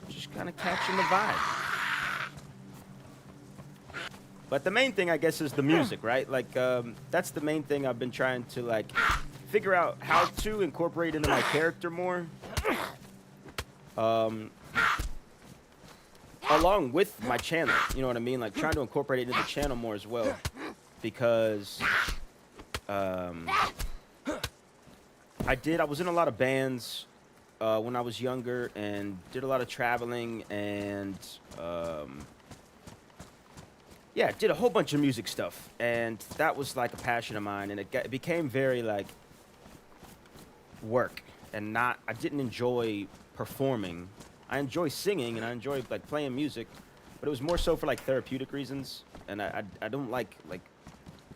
just kind of catching the vibe. But the main thing, I guess, is the music, right? Like, that's the main thing I've been trying to, like, figure out how to incorporate into my character more. Along with my channel, you know what I mean? Like, trying to incorporate it into the channel more as well. Because, I was in a lot of bands when I was younger and did a lot of traveling and, yeah, did a whole bunch of music stuff. And that was, like, a passion of mine. And it became very, like, work. And I didn't enjoy performing. I enjoy singing and I enjoy like playing music, but it was more so for like therapeutic reasons. And I don't like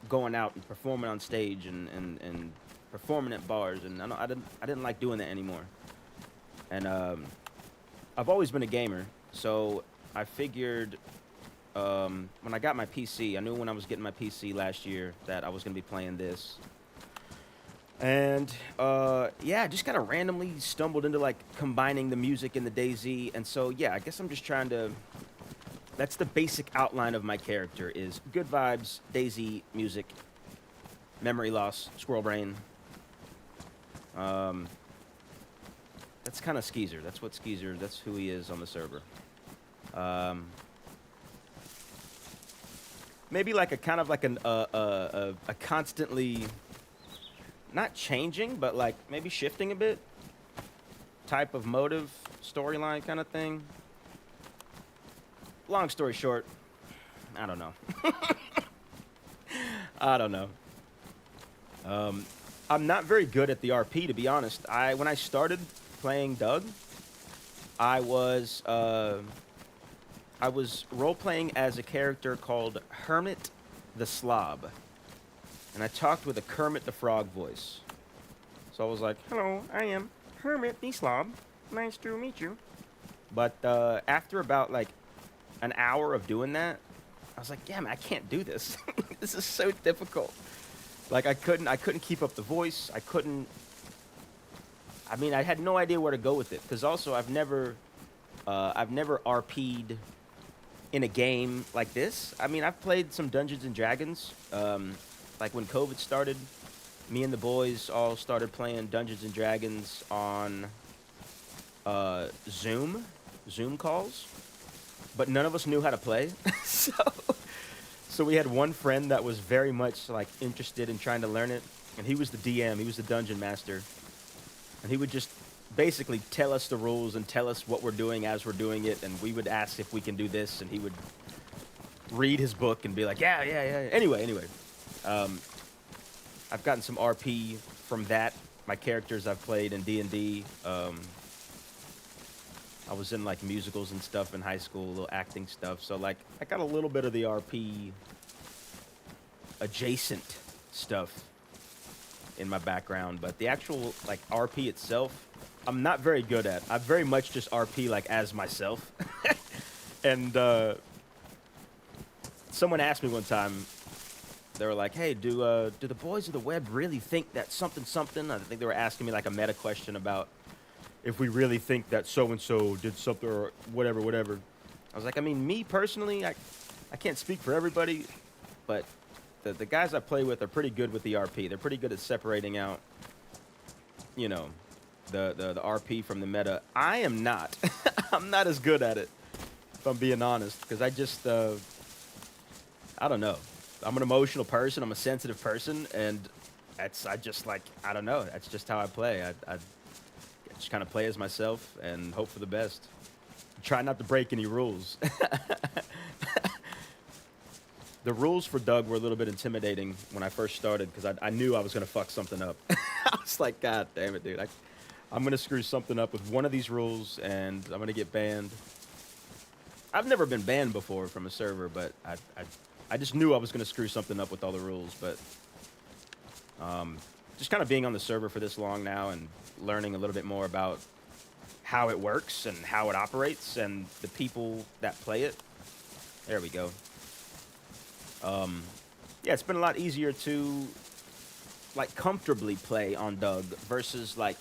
going out and performing on stage and performing at bars. And I didn't like doing that anymore. And I've always been a gamer, so I figured when I got my PC, I knew when I was getting my PC last year that I was gonna be playing this. And, yeah, just kind of randomly stumbled into, like, combining the music and the DayZ. And so, yeah, I guess I'm just trying to... That's the basic outline of my character is good vibes, DayZ, music, memory loss, squirrel brain. That's kind of Skeezer. That's what Skeezer... That's who he is on the server. Maybe, like, a kind of like a constantly... Not changing, but like maybe shifting a bit. Type of motive, storyline kind of thing. Long story short, I don't know. I don't know. I'm not very good at the RP, to be honest. When I started playing Doug, I was role-playing as a character called Hermit the Slob. And I talked with a Kermit the Frog voice. So I was like, hello, I am Hermit the Slob. Nice to meet you. But after about like an hour of doing that, I was like, yeah, man, I can't do this. This is so difficult. Like I couldn't keep up the voice. I had no idea where to go with it. Because also I've never RP'd in a game like this. I mean, I've played some Dungeons and Dragons. Like when COVID started, me and the boys all started playing Dungeons and Dragons on Zoom calls, but none of us knew how to play. So we had one friend that was very much like interested in trying to learn it, and he was the DM, he was the dungeon master, and he would just basically tell us the rules and tell us what we're doing as we're doing it, and we would ask if we can do this, and he would read his book and be like, yeah. Anyway. I've gotten some RP from that. My characters I've played in D&D. I was in like musicals and stuff in high school, little acting stuff. So like I got a little bit of the RP adjacent stuff in my background, but the actual like RP itself, I'm not very good at. I very much just RP like as myself. And someone asked me one time. They were like, "Hey, do the boys of the web really think that something?" I think they were asking me like a meta question about if we really think that so and so did something or whatever. I was like, I mean, me personally, I can't speak for everybody, but the guys I play with are pretty good with the RP. They're pretty good at separating out, you know, the RP from the meta. I am not. I'm not as good at it, if I'm being honest, because I just, I don't know. I'm an emotional person. I'm a sensitive person, and I just like, I don't know. That's just how I play. I just kind of play as myself and hope for the best. Try not to break any rules. The rules for Doug were a little bit intimidating when I first started because I knew I was going to fuck something up. I was like, God damn it, dude. I'm going to screw something up with one of these rules, and I'm going to get banned. I've never been banned before from a server, but I just knew I was going to screw something up with all the rules. But just kind of being on the server for this long now and learning a little bit more about how it works and how it operates and the people that play it. There we go. Yeah, it's been a lot easier to like comfortably play on Doug versus like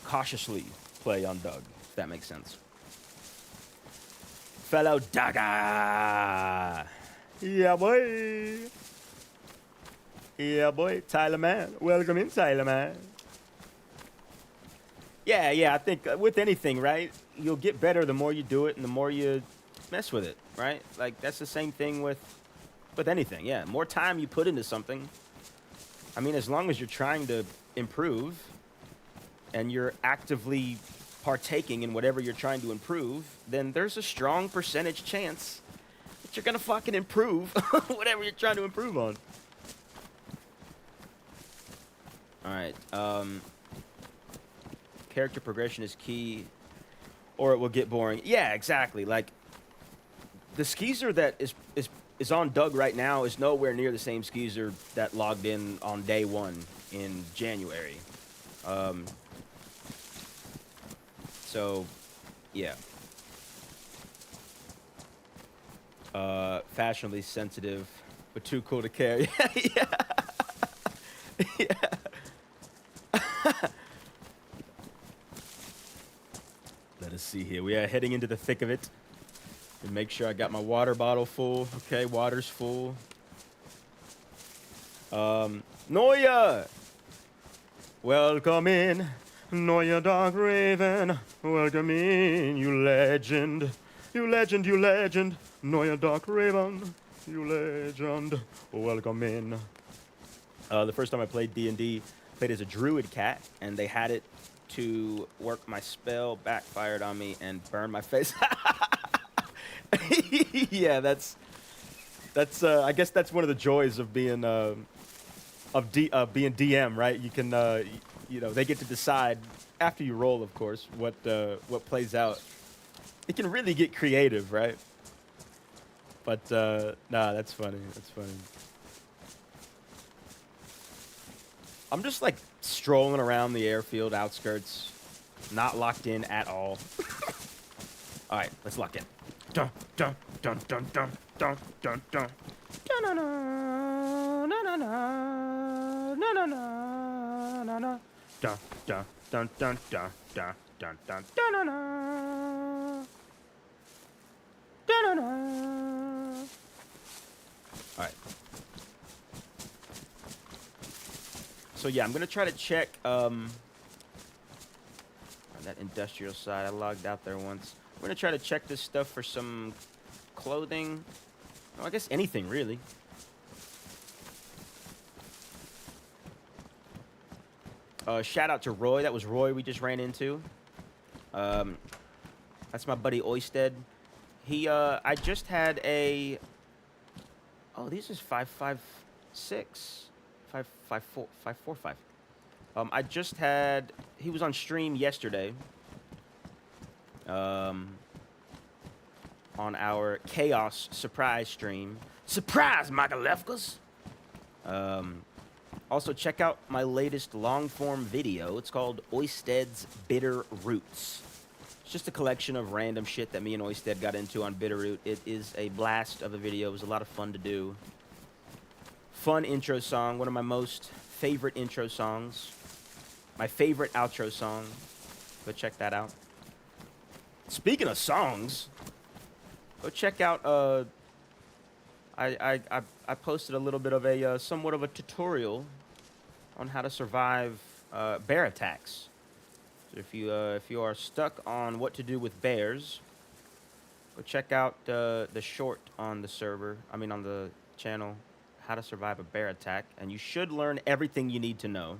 cautiously play on Doug, if that makes sense. Fellow Dugger! Yeah, boy! Yeah, boy, Tyler Man. Welcome in, Tyler Man. Yeah, I think with anything, right? You'll get better the more you do it and the more you mess with it, right? Like, that's the same thing with anything, yeah. More time you put into something, I mean, as long as you're trying to improve and you're actively partaking in whatever you're trying to improve, then there's a strong percentage chance that you're gonna fucking improve whatever you're trying to improve on. Alright, character progression is key, or it will get boring. Yeah, exactly. Like, the Skeezer that is on Doug right now is nowhere near the same Skeezer that logged in on day one in January. So, yeah. Fashionably sensitive, but too cool to care. Yeah. Yeah. Let us see here. We are heading into the thick of it. And make sure I got my water bottle full. Okay, water's full. Noya! Welcome in, Noya Dark Raven. Welcome in, you legend. You legend, you legend. Noya Dark Raven, you legend. Welcome in. The first time I played D&D, played as a druid cat, and they had it to work my spell, backfired on me, and burned my face. Yeah, that's. I guess that's one of the joys of being being DM, right? You can, you know, they get to decide after you roll, of course, what plays out. It can really get creative, right? But nah, that's funny. That's funny. I'm just like strolling around the airfield outskirts, not locked in at all. All right, let's lock in. Dun dun dun dun dun dun dun dun. Dun dun dun dun dun dun dun dun dun. All right. So yeah, I'm gonna try to check on that industrial side. I logged out there once. I'm gonna try to check this stuff for some clothing. Well, I guess anything really. Shout out to Roy. That was Roy we just ran into. That's my buddy Oysted. He I just had a. Oh, these is 556. 554 545. I just had. He was on stream yesterday. On our Chaos surprise stream. Surprise, Michael Lefkas! Also, check out my latest long-form video. It's called Oysted's Bitter Roots. It's just a collection of random shit that me and Oisted got into on Bitterroot. It is a blast of a video. It was a lot of fun to do. Fun intro song. One of my most favorite intro songs. My favorite outro song. Go check that out. Speaking of songs, go check out. I posted a little bit of a somewhat of a tutorial on how to survive bear attacks. So if you are stuck on what to do with bears, go check out the short on the server. I mean on the channel, how to survive a bear attack, and you should learn everything you need to know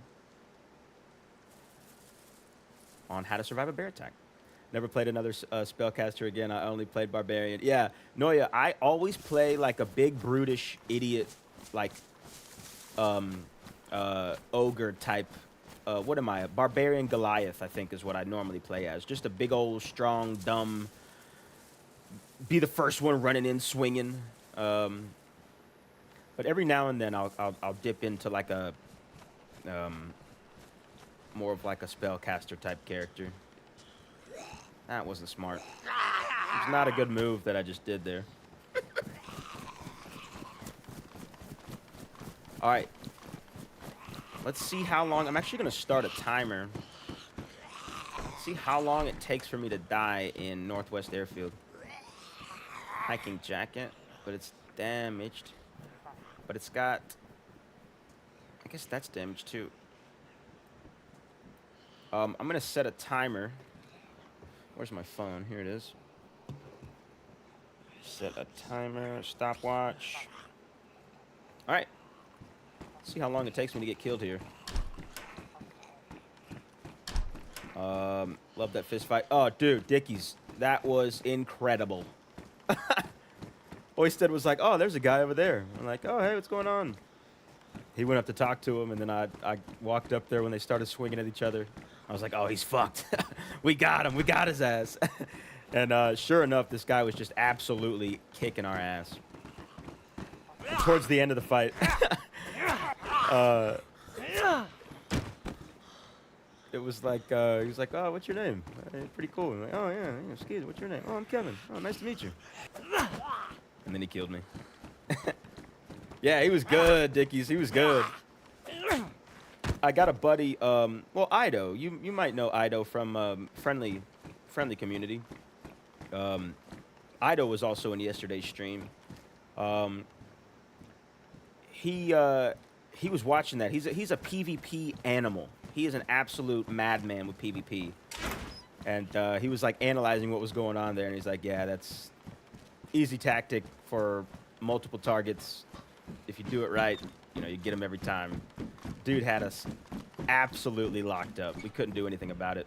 on how to survive a bear attack. Never played another spellcaster again. I only played barbarian. Yeah, Noya, I always play like a big brutish idiot, like ogre type. What am I? A barbarian Goliath, I think, is what I normally play as. Just a big old strong, dumb. Be the first one running in, swinging. But every now and then I'll dip into like a more of like a spellcaster type character. That wasn't smart. It's not a good move that I just did there. All right. Let's see how long. I'm actually going to start a timer. See how long it takes for me to die in Northwest Airfield. Hiking jacket, but it's damaged. But it's got... I guess that's damaged too. I'm going to set a timer. Where's my phone? Here it is. Set a timer, stopwatch. All right. See how long it takes me to get killed here. Love that fist fight. Oh, dude, Dickies, that was incredible. Oisted was like, oh, there's a guy over there. I'm like, oh, hey, what's going on? He went up to talk to him, and then I walked up there when they started swinging at each other. I was like, oh, he's fucked. We got him. We got his ass. And sure enough, this guy was just absolutely kicking our ass. And towards the end of the fight, it was like, he was like, oh, what's your name? Pretty cool. I'm like, oh, yeah, Skeezer, what's your name? Oh, I'm Kevin. Oh, nice to meet you. And then he killed me. Yeah, he was good, Dickies. He was good. I got a buddy, well, Ido. You might know Ido from friendly community. Ido was also in yesterday's stream. He was watching that. He's a PvP animal. He is an absolute madman with PvP. And he was like analyzing what was going on there, and he's like, yeah, that's easy tactic for multiple targets. If you do it right, you know, you get them every time. Dude had us absolutely locked up. We couldn't do anything about it.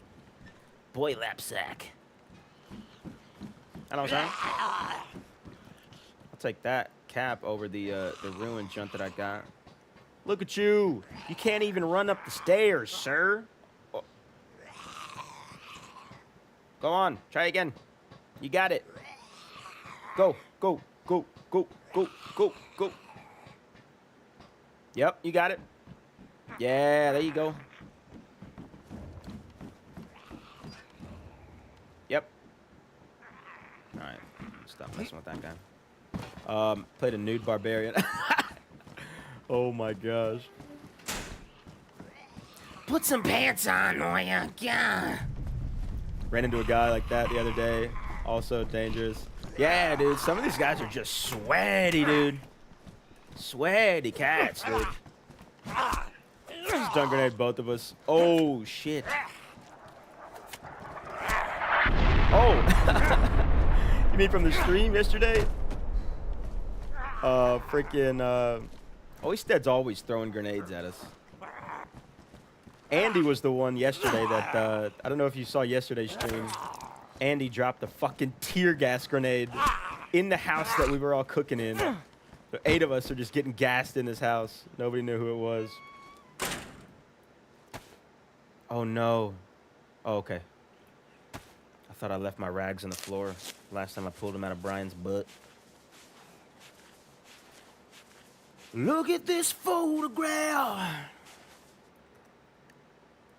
Boy lapsack. I know what I'm saying? I'll take that cap over the ruined junk that I got. Look at you. You can't even run up the stairs, sir. Oh. Go on. Try again. You got it. Go, go, go, go, go, go, go. Yep, you got it. Yeah, there you go. Yep. All right, stop messing with that guy. Played a nude barbarian. Oh my gosh. Put some pants on, Noya. Yeah. Ran into a guy like that the other day. Also dangerous. Yeah, dude. Some of these guys are just sweaty, dude. Sweaty cats, dude. Stun grenade both of us. Oh, shit. Oh. You mean from the stream yesterday? Freaking, Oisted's always throwing grenades at us. Andy was the one yesterday that, I don't know if you saw yesterday's stream. Andy dropped a fucking tear gas grenade in the house that we were all cooking in. So 8 of us are just getting gassed in this house. Nobody knew who it was. Oh, no. Oh, okay. I thought I left my rags on the floor last time I pulled them out of Brian's butt. Look at this photograph.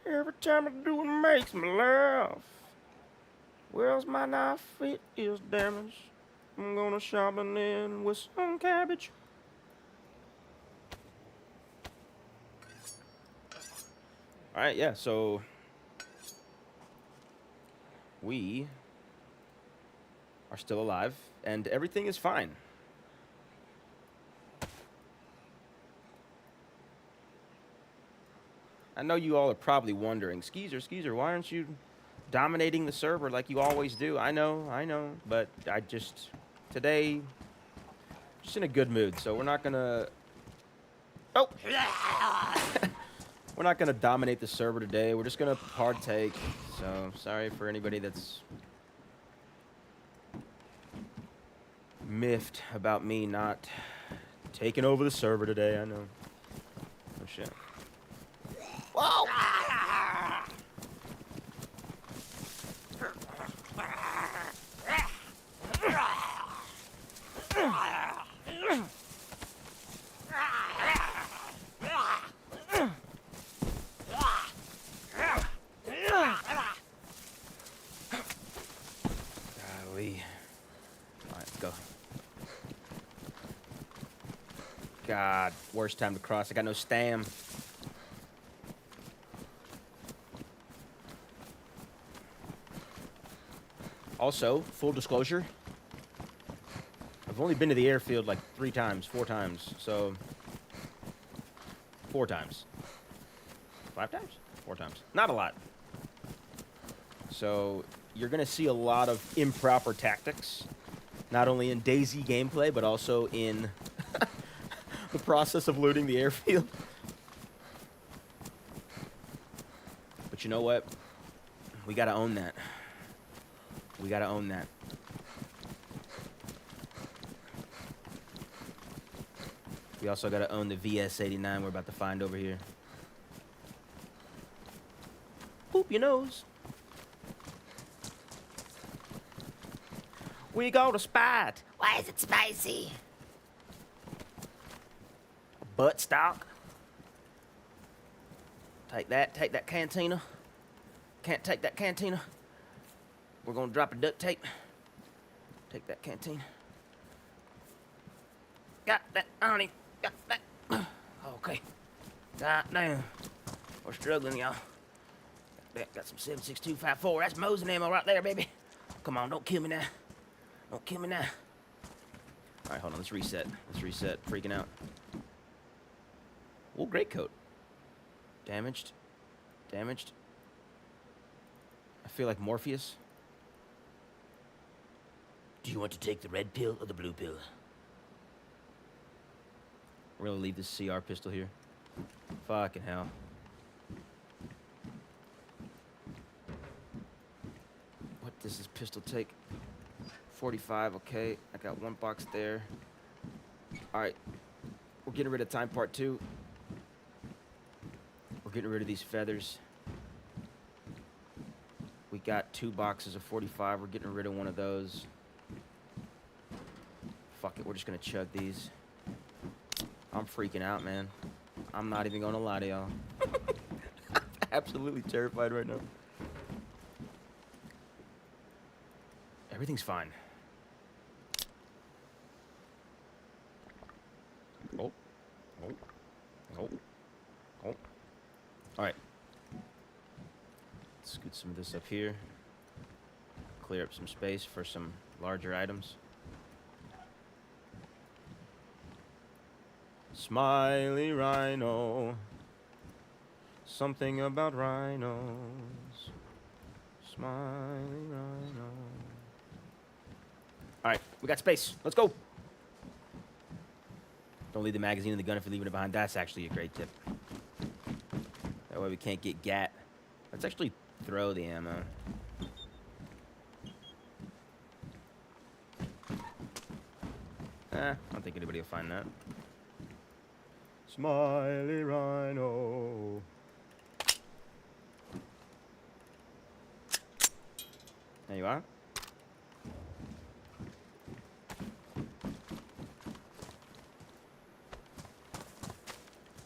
Every time I do it makes me laugh. Where's my knife? It is damaged. I'm gonna sharpen it with some cabbage. All right, yeah. So we are still alive, and everything is fine. I know you all are probably wondering, Skeezer, why aren't you dominating the server like you always do? I know, but I just, today, just in a good mood, so we're not gonna, oh! We're not gonna dominate the server today, we're just gonna partake, so sorry for anybody that's miffed about me not taking over the server today, I know. Oh shit. Whoa! Golly. Alright, let's go. God, worst time to cross. I got no stam. Also, full disclosure, I've only been to the airfield like 4 times, so 4 times. 5 times? 4 times. Not a lot. So you're gonna see a lot of improper tactics, not only in DayZ gameplay, but also in the process of looting the airfield. But you know what? We gotta own that. We gotta own that. We also gotta own the VS-89 we're about to find over here. Poop your nose. We go to spot. Why is it spicy? Butt stock. Take that cantina. Can't take that cantina. We're gonna drop a duct tape. Take that canteen. Got that, Arnie. Got that. Okay. God damn. We're struggling, y'all. Got some 7.6254. That's Mosin ammo right there, baby. Come on, don't kill me now. Don't kill me now. All right, hold on. Let's reset. Freaking out. Oh, great coat. Damaged. I feel like Morpheus. Do you want to take the red pill or the blue pill? We're gonna leave this CR pistol here. Fucking hell. What does this pistol take? 45, okay. I got 1 box there. Alright. We're getting rid of time part 2. We're getting rid of these feathers. We got 2 boxes of 45. We're getting rid of one of those. Fuck it, we're just gonna chug these. I'm freaking out, man. I'm not even gonna lie to y'all. I'm absolutely terrified right now. Everything's fine. Oh. Alright. Scoot some of this up here. Clear up some space for some larger items. Smiley rhino. Something about rhinos. Smiley rhino. Alright, we got space. Let's go. Don't leave the magazine in the gun if you're leaving it behind. That's actually a great tip. That way we can't get gat. Let's actually throw the ammo. I don't think anybody will find that. Smiley rhino. There you are.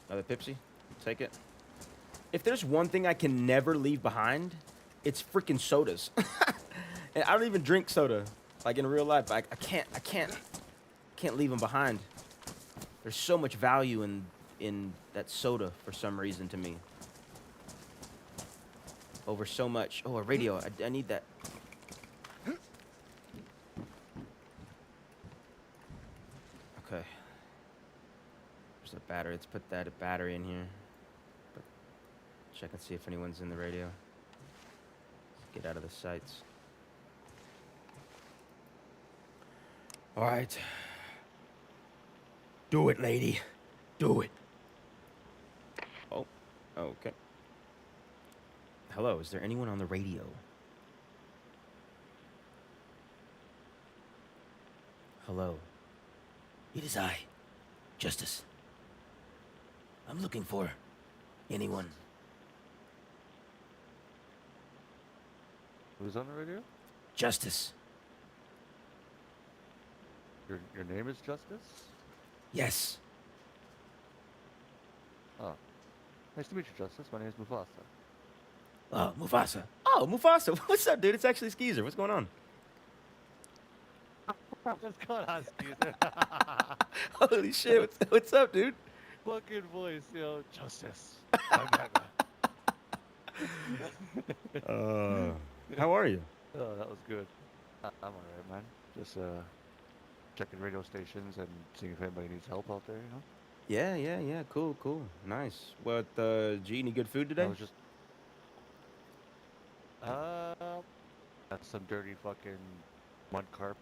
Another Pepsi. Take it. If there's one thing I can never leave behind, it's freaking sodas. And I don't even drink soda, like in real life. I can't leave them behind. There's so much value in that soda for some reason to me. Over so much. Oh, a radio. I need that. Okay. There's a battery. Let's put that battery in here. But check and see if anyone's in the radio. Get out of the sights. All right. Do it, lady. Do it. Oh, okay. Hello, is there anyone on the radio? Hello. It is I, Justice. I'm looking for anyone. Who's on the radio? Justice. Your name is Justice? Yes. Oh. Nice to meet you, Justice. My name is Mufasa. Mufasa. Oh, Mufasa. What's up, dude? It's actually Skeezer. What's going on? What's going on, Skeezer? Holy shit. What's up, dude? Fucking voice, yo. Justice. How are you? Oh, that was good. I'm alright, man. Just checking radio stations and seeing if anybody needs help out there, you know? Yeah. Cool. Nice. What, did you eat any good food today? I was just that's some dirty fucking mud carp.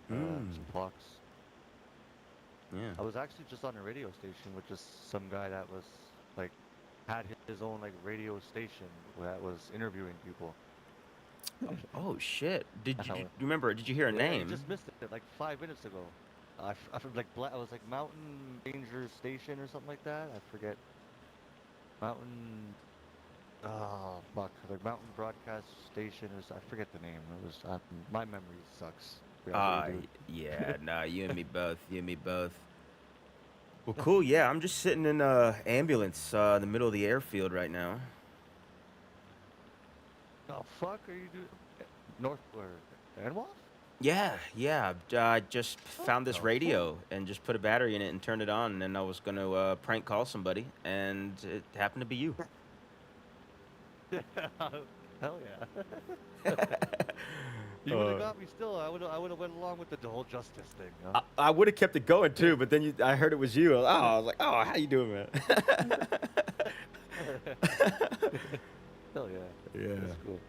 Some pox. Yeah. I was actually just on a radio station with just some guy that was like had his own like radio station that was interviewing people. Oh, shit. Did you How- remember? Did you hear a Yeah, name? I just missed it like 5 minutes ago. I was like Mountain Ranger Station or something like that. I forget. Mountain. Oh fuck! Like Mountain Broadcast Station or I forget the name. It was my memory sucks. to be honest with you, dude. Yeah. Nah, you and me both. Well, cool. Yeah, I'm just sitting in a ambulance in the middle of the airfield right now. Oh fuck! Are you doing North or Anwalf? Yeah. I just found this Oh, radio and just put a battery in it and turned it on, and then I was gonna prank call somebody, and it happened to be you. Hell yeah! You would have got me still. I would have went along with the whole justice thing. You know? I would have kept it going too, but then I heard it was you. Oh, I was like, oh, how you doing, man? Hell yeah! Yeah. That's cool.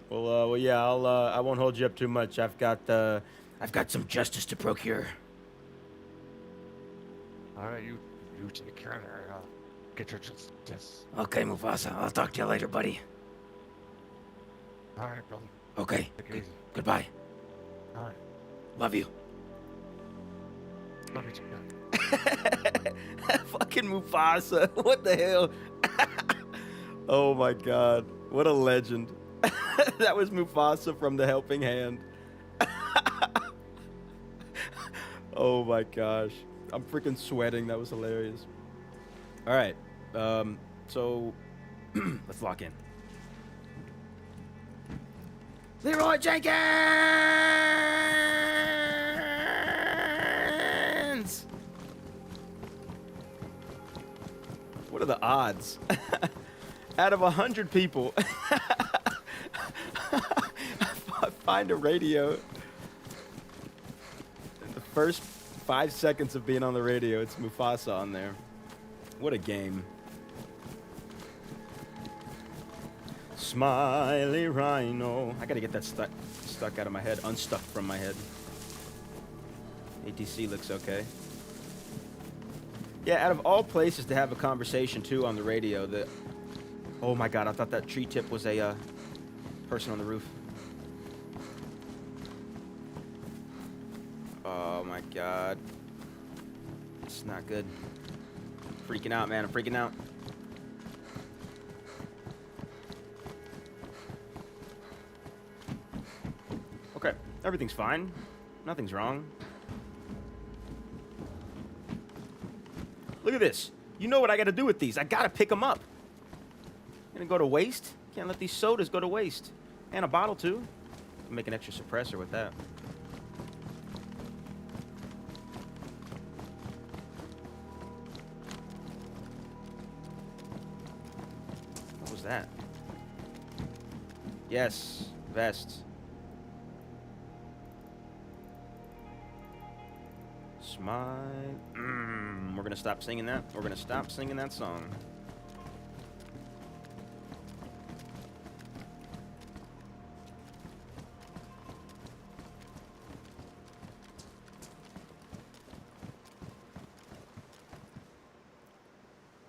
Well, yeah. I won't hold you up too much. I've got Some justice to procure. All right, you take care of her. Get your justice. Okay, Mufasa. I'll talk to you later, buddy. All right, brother. Okay. Take it easy. Goodbye. All right. Love you. Love you too. fucking Mufasa. What the hell? Oh my God. What a legend. That was Mufasa from The Helping Hand. Oh my gosh. I'm freaking sweating. That was hilarious. All right. So let's lock in. Leroy Jenkins! What are the odds? Out of 100 people, I find a radio. In the first 5 seconds of being on the radio, it's Mufasa on there. What a game. Smiley Rhino. I gotta get that stuck out of my head, unstuck from my head. ATC looks okay. Yeah, out of all places to have a conversation too on the radio, oh my God, I thought that tree tip was a person on the roof. Oh my God. It's not good. Freaking out, man. I'm freaking out. Okay, everything's fine. Nothing's wrong. Look at this. You know what I gotta do with these. I gotta pick them up. Gonna go to waste? Can't let these sodas go to waste. And a bottle too. Make an extra suppressor with that. What was that? Yes, vest. Smile. We're gonna stop singing that. We're gonna stop singing that song.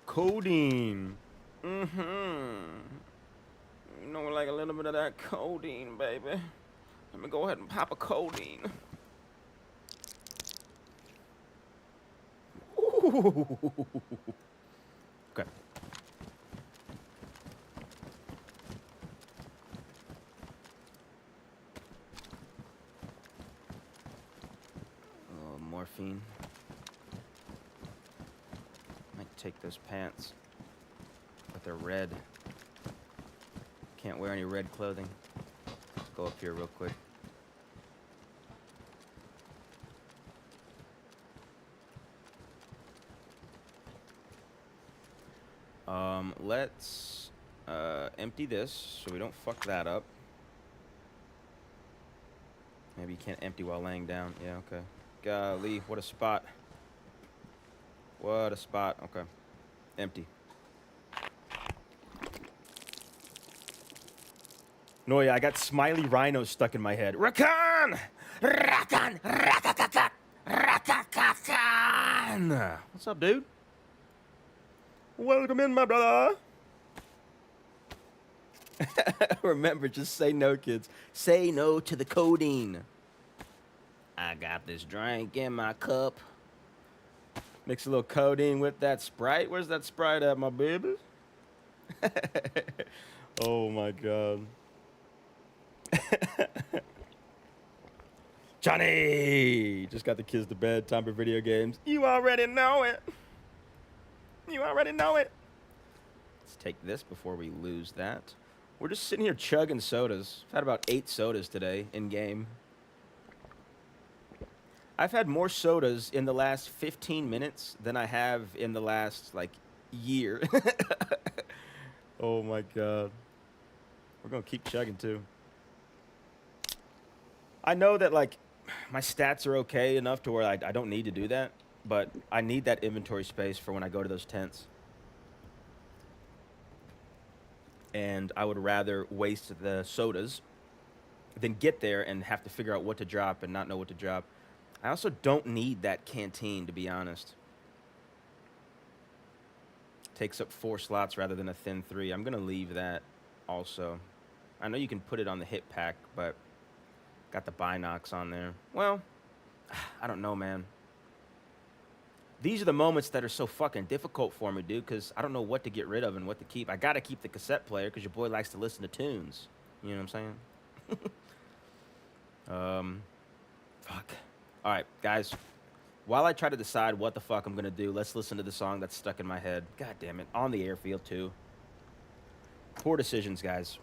Codeine. You know, like a little bit of that codeine, baby. Let me go ahead and pop a codeine. Ooh. Okay. Oh, morphine. Might take those pants, but they're red. Can't wear any red clothing. Let's go up here real quick. Let's empty this so we don't fuck that up. Maybe you can't empty while laying down. Yeah, okay. Golly, what a spot. What a spot. Okay. Empty. No, yeah, I got Smiley Rhino stuck in my head. Rakan! Rakan! Rakakakat! Rakakakan! What's up, dude? Welcome in, my brother. Remember, just say no, kids. Say no to the codeine. I got this drink in my cup. Mix a little codeine with that Sprite. Where's that Sprite at, my baby? Oh, my God. Johnny! Just got the kids to bed. Time for video games. You already know it. You already know it. Let's take this before we lose that. We're just sitting here chugging sodas. I've had about 8 sodas today in game. I've had more sodas in the last 15 minutes than I have in the last, like, year. Oh, my God. We're going to keep chugging, too. I know that, like, my stats are okay enough to where I don't need to do that. But I need that inventory space for when I go to those tents. And I would rather waste the sodas than get there and have to figure out what to drop and not know what to drop. I also don't need that canteen, to be honest. Takes up 4 slots rather than a thin 3. I'm going to leave that also. I know you can put it on the hit pack, but got the binocs on there. Well, I don't know, man. These are the moments that are so fucking difficult for me, dude, because I don't know what to get rid of and what to keep. I got to keep the cassette player because your boy likes to listen to tunes. You know what I'm saying? Fuck. All right, guys. While I try to decide what the fuck I'm going to do, let's listen to the song that's stuck in my head. God damn it. On the airfield, too. Poor decisions, guys.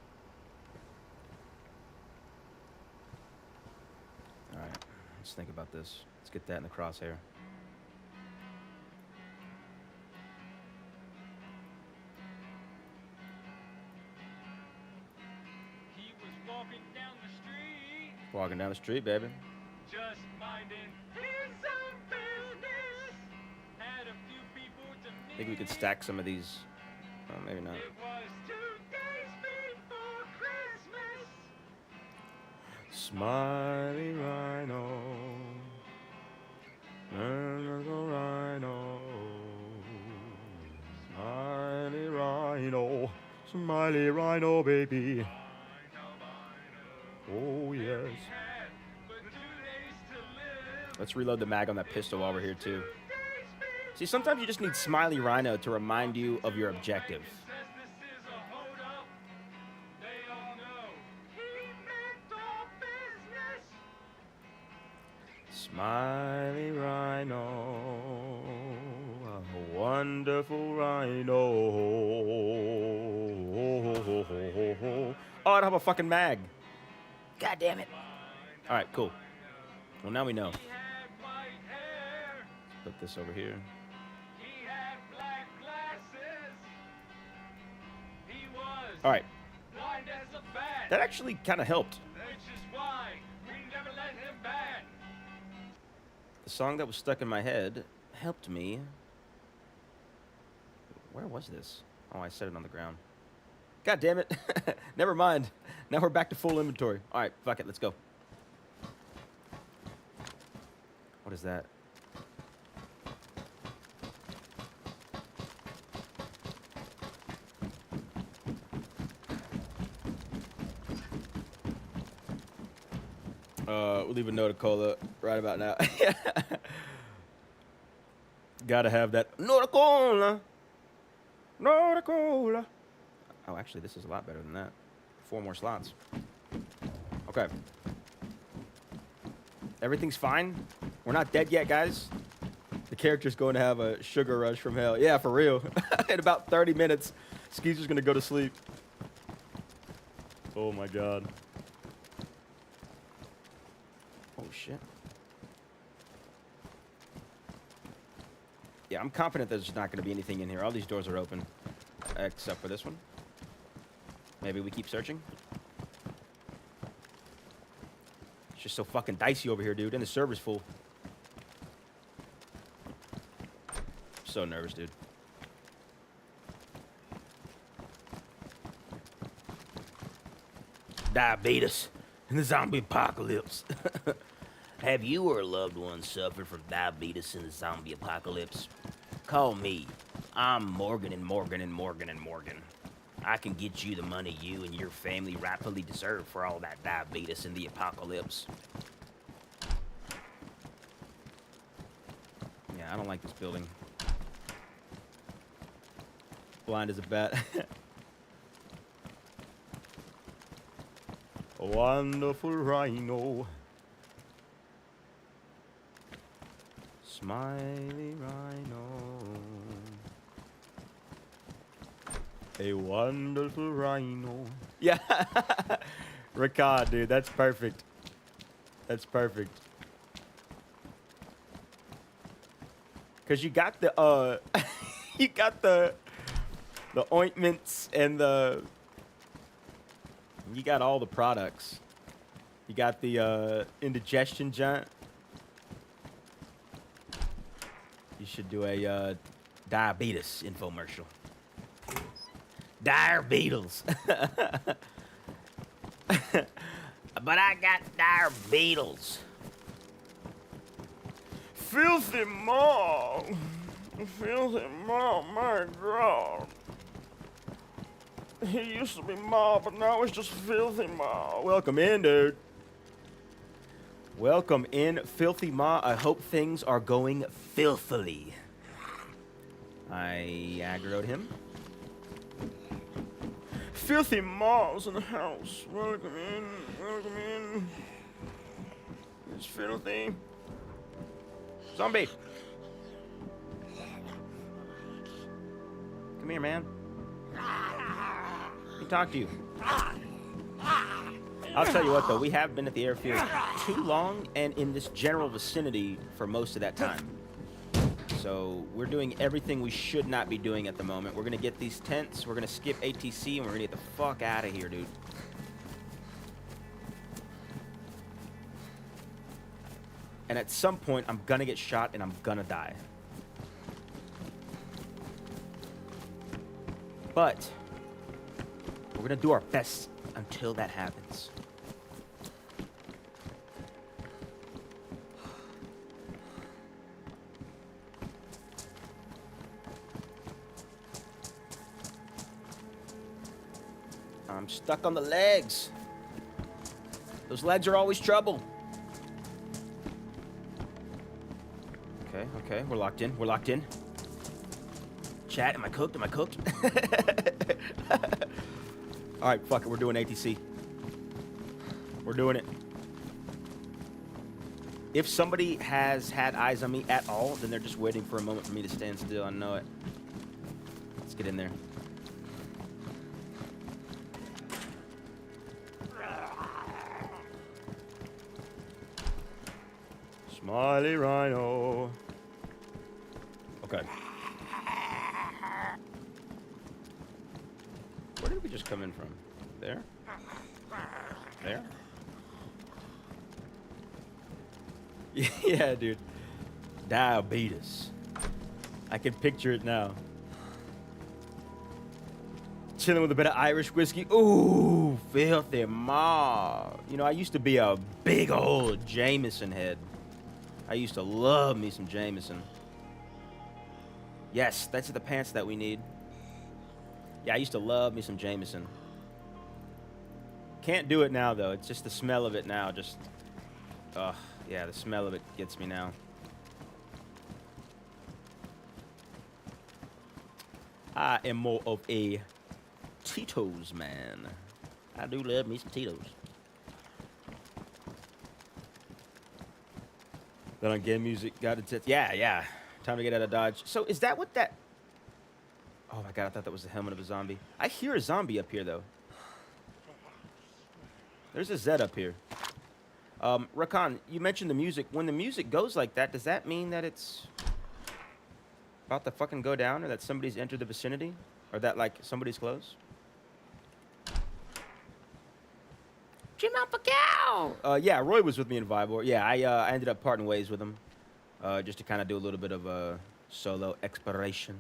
All right. Let's think about this. Let's get that in the crosshair. Walking down the street, baby. Just minding his own business. Had a few people to meet. I think we could stack some of these. Oh, maybe not. It was 2 days before Christmas. Smiley Rhino. Rhino. Smiley Rhino. Smiley Rhino, baby. Oh, yes. Let's reload the mag on that pistol while we're here, too. See, sometimes you just need Smiley Rhino to remind you of your objective. Smiley Rhino, a wonderful rhino. Oh, I don't have a fucking mag. God damn it. All right, cool. Well, now we know. He had white hair. Put this over here. He had black glasses. He was All right. blind as a bat. That actually kind of helped. That's just why we never let him back. The song that was stuck in my head helped me. Where was this? Oh, I set it on the ground. God damn it. Never mind. Now we're back to full inventory. All right, fuck it. Let's go. What is that? We'll leave a note of cola right about now. Gotta have that note of cola. Note of cola. Oh, actually, this is a lot better than that. 4 more slots. Okay. Everything's fine. We're not dead yet, guys. The character's going to have a sugar rush from hell. Yeah, for real. In about 30 minutes, Skeezer's going to go to sleep. Oh, my God. Oh, shit. Yeah, I'm confident there's not going to be anything in here. All these doors are open. Except for this one. Maybe we keep searching. It's just so fucking dicey over here, dude. And the server's full. So nervous, dude. Diabetes in the zombie apocalypse. Have you or a loved one suffered from diabetes in the zombie apocalypse? Call me. I'm Morgan and Morgan and Morgan and Morgan. I can get you the money you and your family rightfully deserve for all that diabetes in the apocalypse. Yeah, I don't like this building. Blind as a bat. A wonderful rhino. Smiley rhino. A wonderful rhino. Yeah. Ricard, dude, that's perfect. That's perfect. Cause you got the you got the ointments and you got all the products. You got the indigestion giant. You should do a diabetes infomercial. Dire beetles. But I got dire beetles. Filthy mom. Filthy mom, my God. He used to be Ma, but now it's just Filthy Ma. Welcome in, dude. Welcome in, Filthy Ma. I hope things are going filthily. I aggroed him. Filthy Ma's in the house. Welcome in. Welcome in. It's filthy. Zombie. Come here, man. Let me talk to you. I'll tell you what, though. We have been at the airfield too long and in this general vicinity for most of that time. So we're doing everything we should not be doing at the moment. We're going to get these tents. We're going to skip ATC, and we're going to get the fuck out of here, dude. And at some point, I'm going to get shot, and I'm going to die. But we're going to do our best until that happens. I'm stuck on the legs. Those legs are always trouble. Okay, we're locked in. We're locked in. Chat, am I cooked? Am I cooked? All right, fuck it. We're doing ATC. We're doing it. If somebody has had eyes on me at all, then they're just waiting for a moment for me to stand still. I know it. Let's get in there. Smiley Rhino. Okay. Where did we just come in from? There? There? Yeah, dude. Diabetes. I can picture it now. Chilling with a bit of Irish whiskey. Ooh, filthy ma. You know, I used to be a big old Jameson head. I used to love me some Jameson. Yes, that's the pants that we need. Yeah, I used to love me some Jameson. Can't do it now, though. It's just the smell of it now. Just, ugh, yeah, the smell of it gets me now. I am more of a Tito's man. I do love me some Tito's. Then on game music, got it. Yeah, yeah. Time to get out of Dodge. So is that what that... Oh my god, I thought that was the helmet of a zombie. I hear a zombie up here, though. There's a Zed up here. Rakan, you mentioned the music. When the music goes like that, does that mean that it's about to fucking go down, or that somebody's entered the vicinity? Or that, like, somebody's close? Jim Alpacow! Yeah, Roy was with me in Vibor. Yeah, I ended up parting ways with him. Just to kind of do a little bit of solo exploration.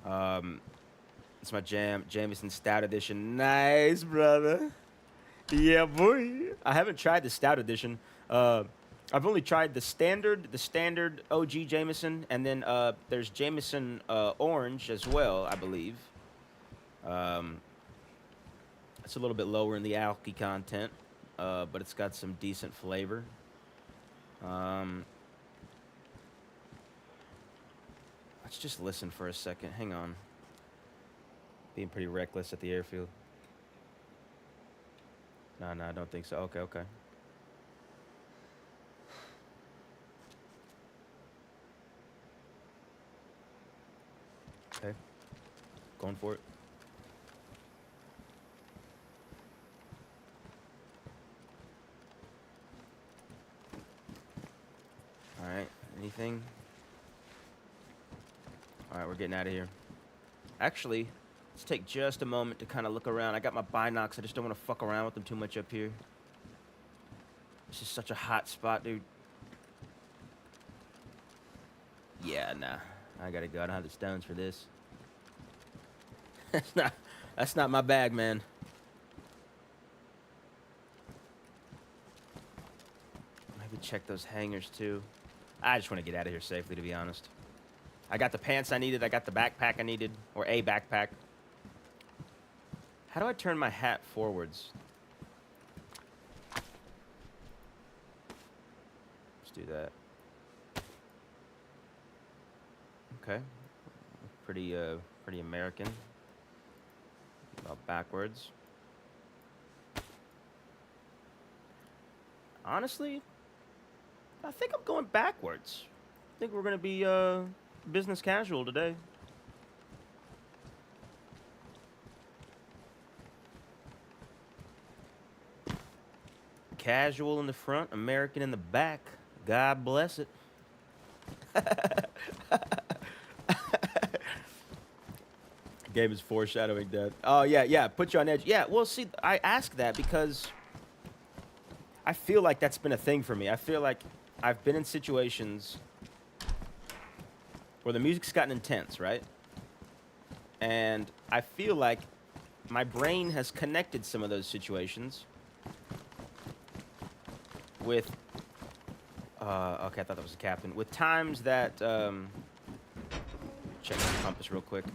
It's my jam, Jameson Stout Edition. Nice, brother. Yeah, boy. I haven't tried the Stout Edition. I've only tried the standard OG Jameson, and then there's Jameson Orange as well, I believe. It's a little bit lower in the alky content, but it's got some decent flavor. Let's just listen for a second. Hang on. Being pretty reckless at the airfield. No, I don't think so. Okay. Okay. Going for it. Alright, anything? Alright, we're getting out of here. Actually, let's take just a moment to kind of look around. I got my binocs. I just don't want to fuck around with them too much up here. This is such a hot spot, dude. Yeah, nah. I gotta go. I don't have the stones for this. That's not my bag, man. Maybe check those hangars, too. I just want to get out of here safely, to be honest. I got the pants I needed. I got the backpack I needed. Or a backpack. How do I turn my hat forwards? Let's do that. Okay. Pretty American. About backwards. Honestly, I think I'm going backwards. I think we're gonna be business casual today. Casual in the front, American in the back. God bless it. Game is foreshadowing that. Oh, yeah, put you on edge. Yeah, well, see, I ask that because I feel like that's been a thing for me. I feel like I've been in situations where the music's gotten intense, right? And I feel like my brain has connected some of those situations with... okay, I thought that was the captain. With times that... check the compass real quick.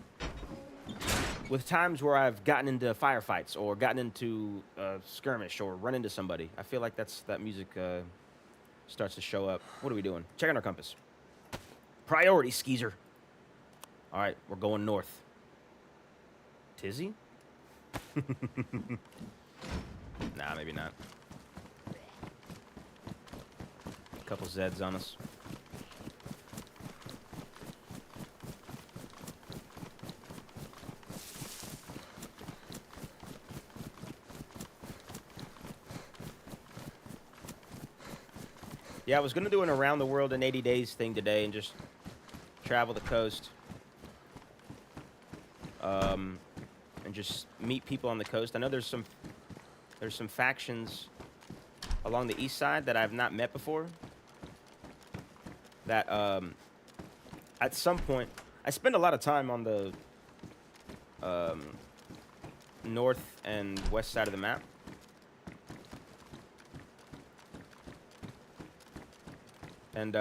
With times where I've gotten into firefights or gotten into skirmish or run into somebody. I feel like that music starts to show up. What are we doing? Checking our compass. Priority, Skeezer. All right, we're going north. Tizzy? Nah, maybe not. A couple Zeds on us. Yeah, I was gonna do an around the world in 80 days thing today and just travel the coast. And just meet people on the coast. I know there's some factions along the east side that I've not met before. That at some point, I spend a lot of time on the north and west side of the map. And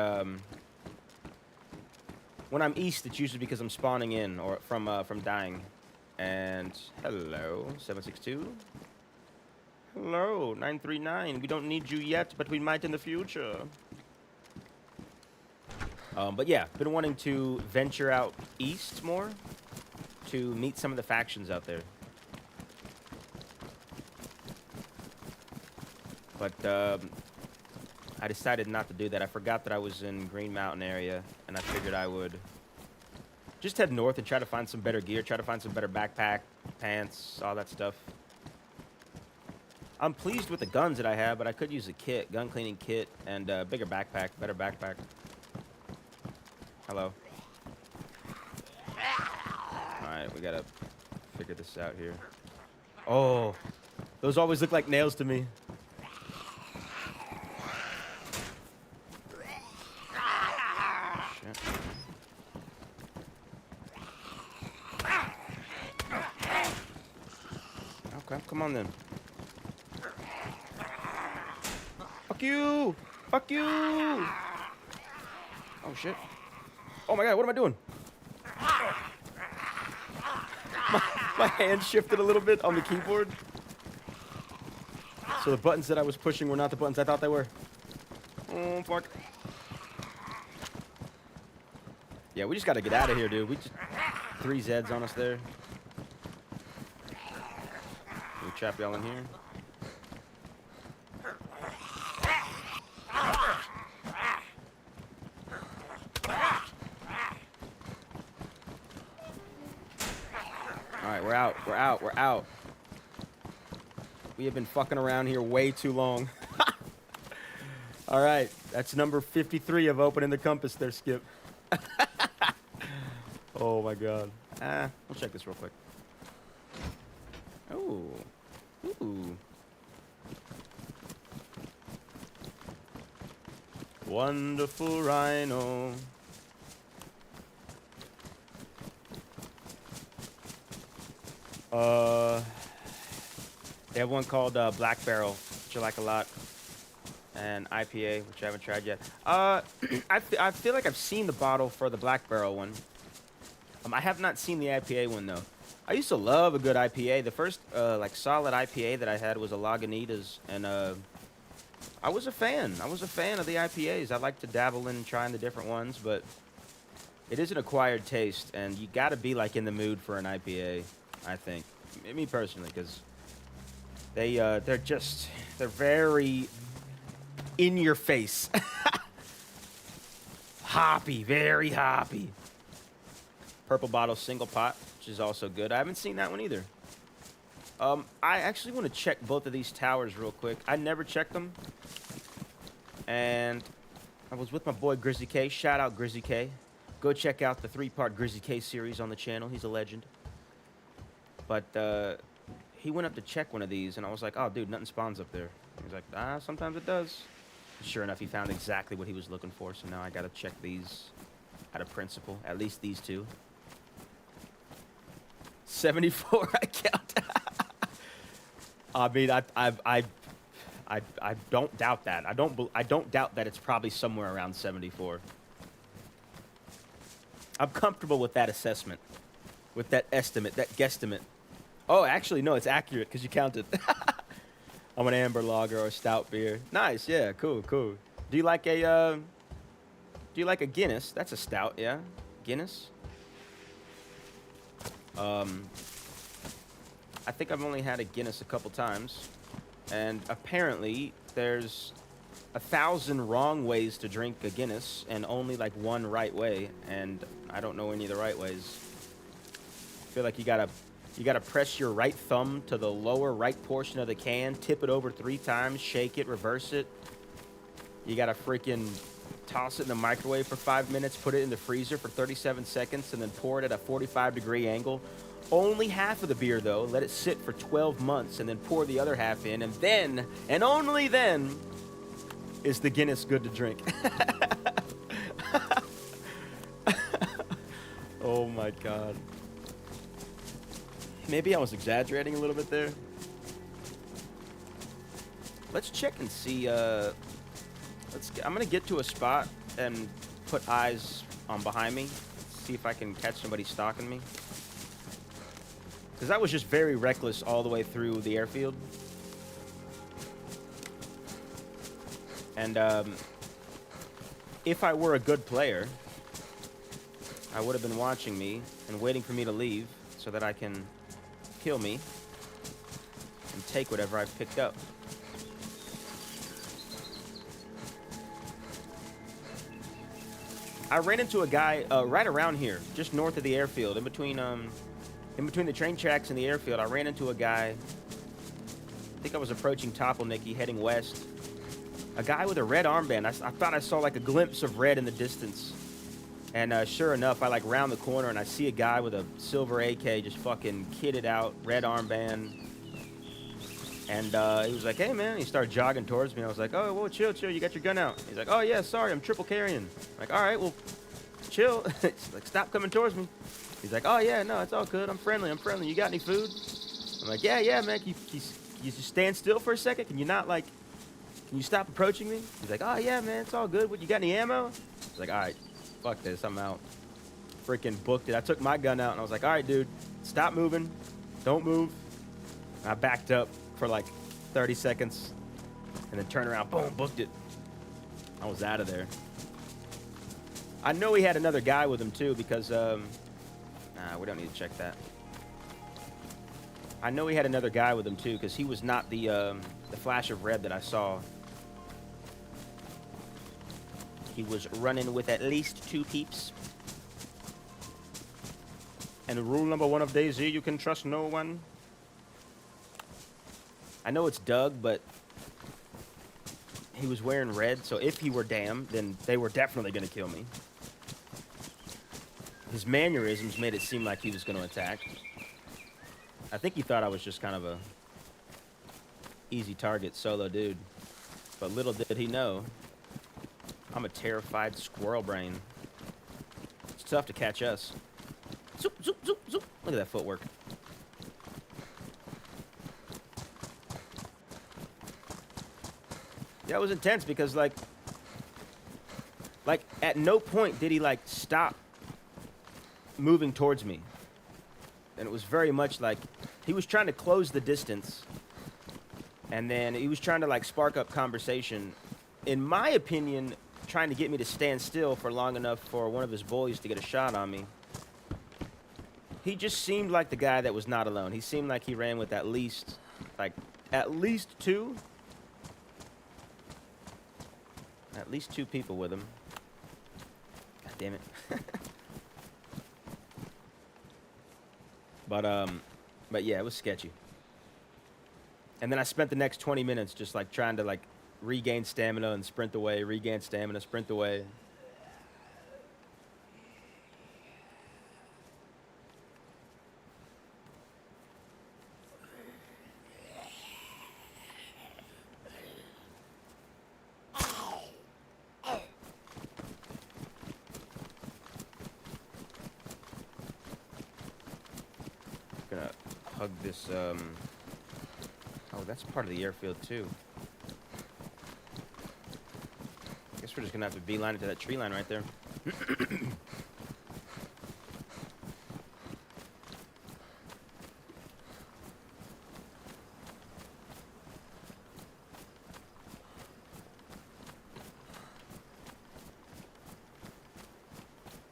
when I'm east, it's usually because I'm spawning in or from dying. And hello, 762. Hello, 939. We don't need you yet, but we might in the future. But yeah, been wanting to venture out east more to meet some of the factions out there. But I decided not to do that. I forgot that I was in Green Mountain area, and I figured I would just head north and try to find some better gear, try to find some better backpack, pants, all that stuff. I'm pleased with the guns that I have, but I could use a kit, gun cleaning kit, and a bigger backpack, better backpack. Hello. Alright, we gotta figure this out here. Oh, those always look like nails to me. Shit. Okay, come on then. Fuck you! Fuck you! Oh shit. Oh my god, what am I doing? My hand shifted a little bit on the keyboard. So the buttons that I was pushing were not the buttons I thought they were. Oh, fuck. Yeah, we just gotta get out of here, dude. We just... 3 Zeds on us there. Can we trap y'all in here? Alright, we're out. We're out. We're out. We have been fucking around here way too long. Alright, that's number 53 of opening the compass there, Skip. Oh my god. We'll check this real quick. Oh. Ooh. Wonderful rhino. They have one called Black Barrel, which I like a lot, and IPA, which I haven't tried yet. I feel like I've seen the bottle for the Black Barrel one. I have not seen the IPA one though. I used to love a good IPA. The first like solid IPA that I had was a Lagunitas, and I was a fan. I was a fan of the IPAs. I like to dabble in trying the different ones, but it is an acquired taste, and you got to be like in the mood for an IPA. I think, me personally, because they're very in your face, hoppy, very hoppy. Purple bottle single pot, which is also good. I haven't seen that one either. I actually want to check both of these towers real quick. I never checked them, and I was with my boy Grizzly K. Shout out Grizzly K. Go check out the 3-part Grizzly K series on the channel. He's a legend. But he went up to check one of these, and I was like, oh, dude, nothing spawns up there. He was like, sometimes it does. Sure enough, he found exactly what he was looking for, so now I got to check these out of principle, at least these two. 74, I count. I mean, I don't doubt that. I don't doubt that it's probably somewhere around 74. I'm comfortable with that assessment, with that estimate, that guesstimate. Oh, actually, no, it's accurate because you counted. I'm an amber lager or a stout beer. Nice, yeah, cool. Do you like a Guinness? That's a stout, yeah. Guinness. I think I've only had a Guinness a couple times, and apparently there's 1,000 wrong ways to drink a Guinness and only like one right way, and I don't know any of the right ways. I feel like you gotta press your right thumb to the lower right portion of the can, tip it over 3 times, shake it, reverse it, You gotta freaking toss it in the microwave for 5 minutes, put it in the freezer for 37 seconds, and then pour it at a 45-degree angle. Only half of the beer, though. Let it sit for 12 months, and then pour the other half in, and then, and only then, is the Guinness good to drink. Oh my God. Maybe I was exaggerating a little bit there. Let's check and see. I'm gonna get to a spot and put eyes on behind me. See if I can catch somebody stalking me. Because I was just very reckless all the way through the airfield. And if I were a good player, I would have been watching me and waiting for me to leave so that I can kill me and take whatever I've picked up. I ran into a guy right around here, just north of the airfield, in between the train tracks and the airfield. I ran into a guy. I think I was approaching Topolnicki, heading west. A guy with a red armband. I thought I saw like a glimpse of red in the distance. And sure enough, I like round the corner and I see a guy with a silver AK just fucking kitted out, red armband. And he was like, hey man, he started jogging towards me. I was like, oh, well, chill, you got your gun out. He's like, oh yeah, sorry, I'm triple carrying. I'm like, all right, well, chill. Like, stop coming towards me. He's like, oh yeah, no, it's all good, I'm friendly. You got any food? I'm like, yeah, man, can you just stand still for a second? Can you not, like, can you stop approaching me? He's like, oh yeah, man, it's all good. What, you got any ammo? I was like, all right, fuck this, I'm out. Freaking booked it. I took my gun out and I was like, all right, dude, stop moving. Don't move. And I backed up for like 30 seconds and then turned around, boom, booked it. I was out of there. I know he had another guy with him too because, nah, we don't need to check that. I know he had another guy with him too because he was not the flash of red that I saw. He was running with at least 2 peeps. And rule number 1 of DayZ, you can trust no one. I know it's Doug, but he was wearing red, so if he were damned, then they were definitely going to kill me. His mannerisms made it seem like he was going to attack. I think he thought I was just kind of a easy target solo dude. But little did he know, I'm a terrified squirrel brain. It's tough to catch us. Zoop, zoop, zoop, zoop. Look at that footwork. Yeah, it was intense because, like at no point did he, like, stop moving towards me. And it was very much like he was trying to close the distance. And then he was trying to, like, spark up conversation. In my opinion, trying to get me to stand still for long enough for one of his boys to get a shot on me. He just seemed like the guy that was not alone. He seemed like he ran with at least 2. At least 2 people with him. God damn it. But yeah, it was sketchy. And then I spent the next 20 minutes just like trying to like regain stamina and sprint away, regain stamina, sprint away. Gonna hug this, oh, that's part of the airfield too. Guess we're just gonna have to beeline it to that tree line right there.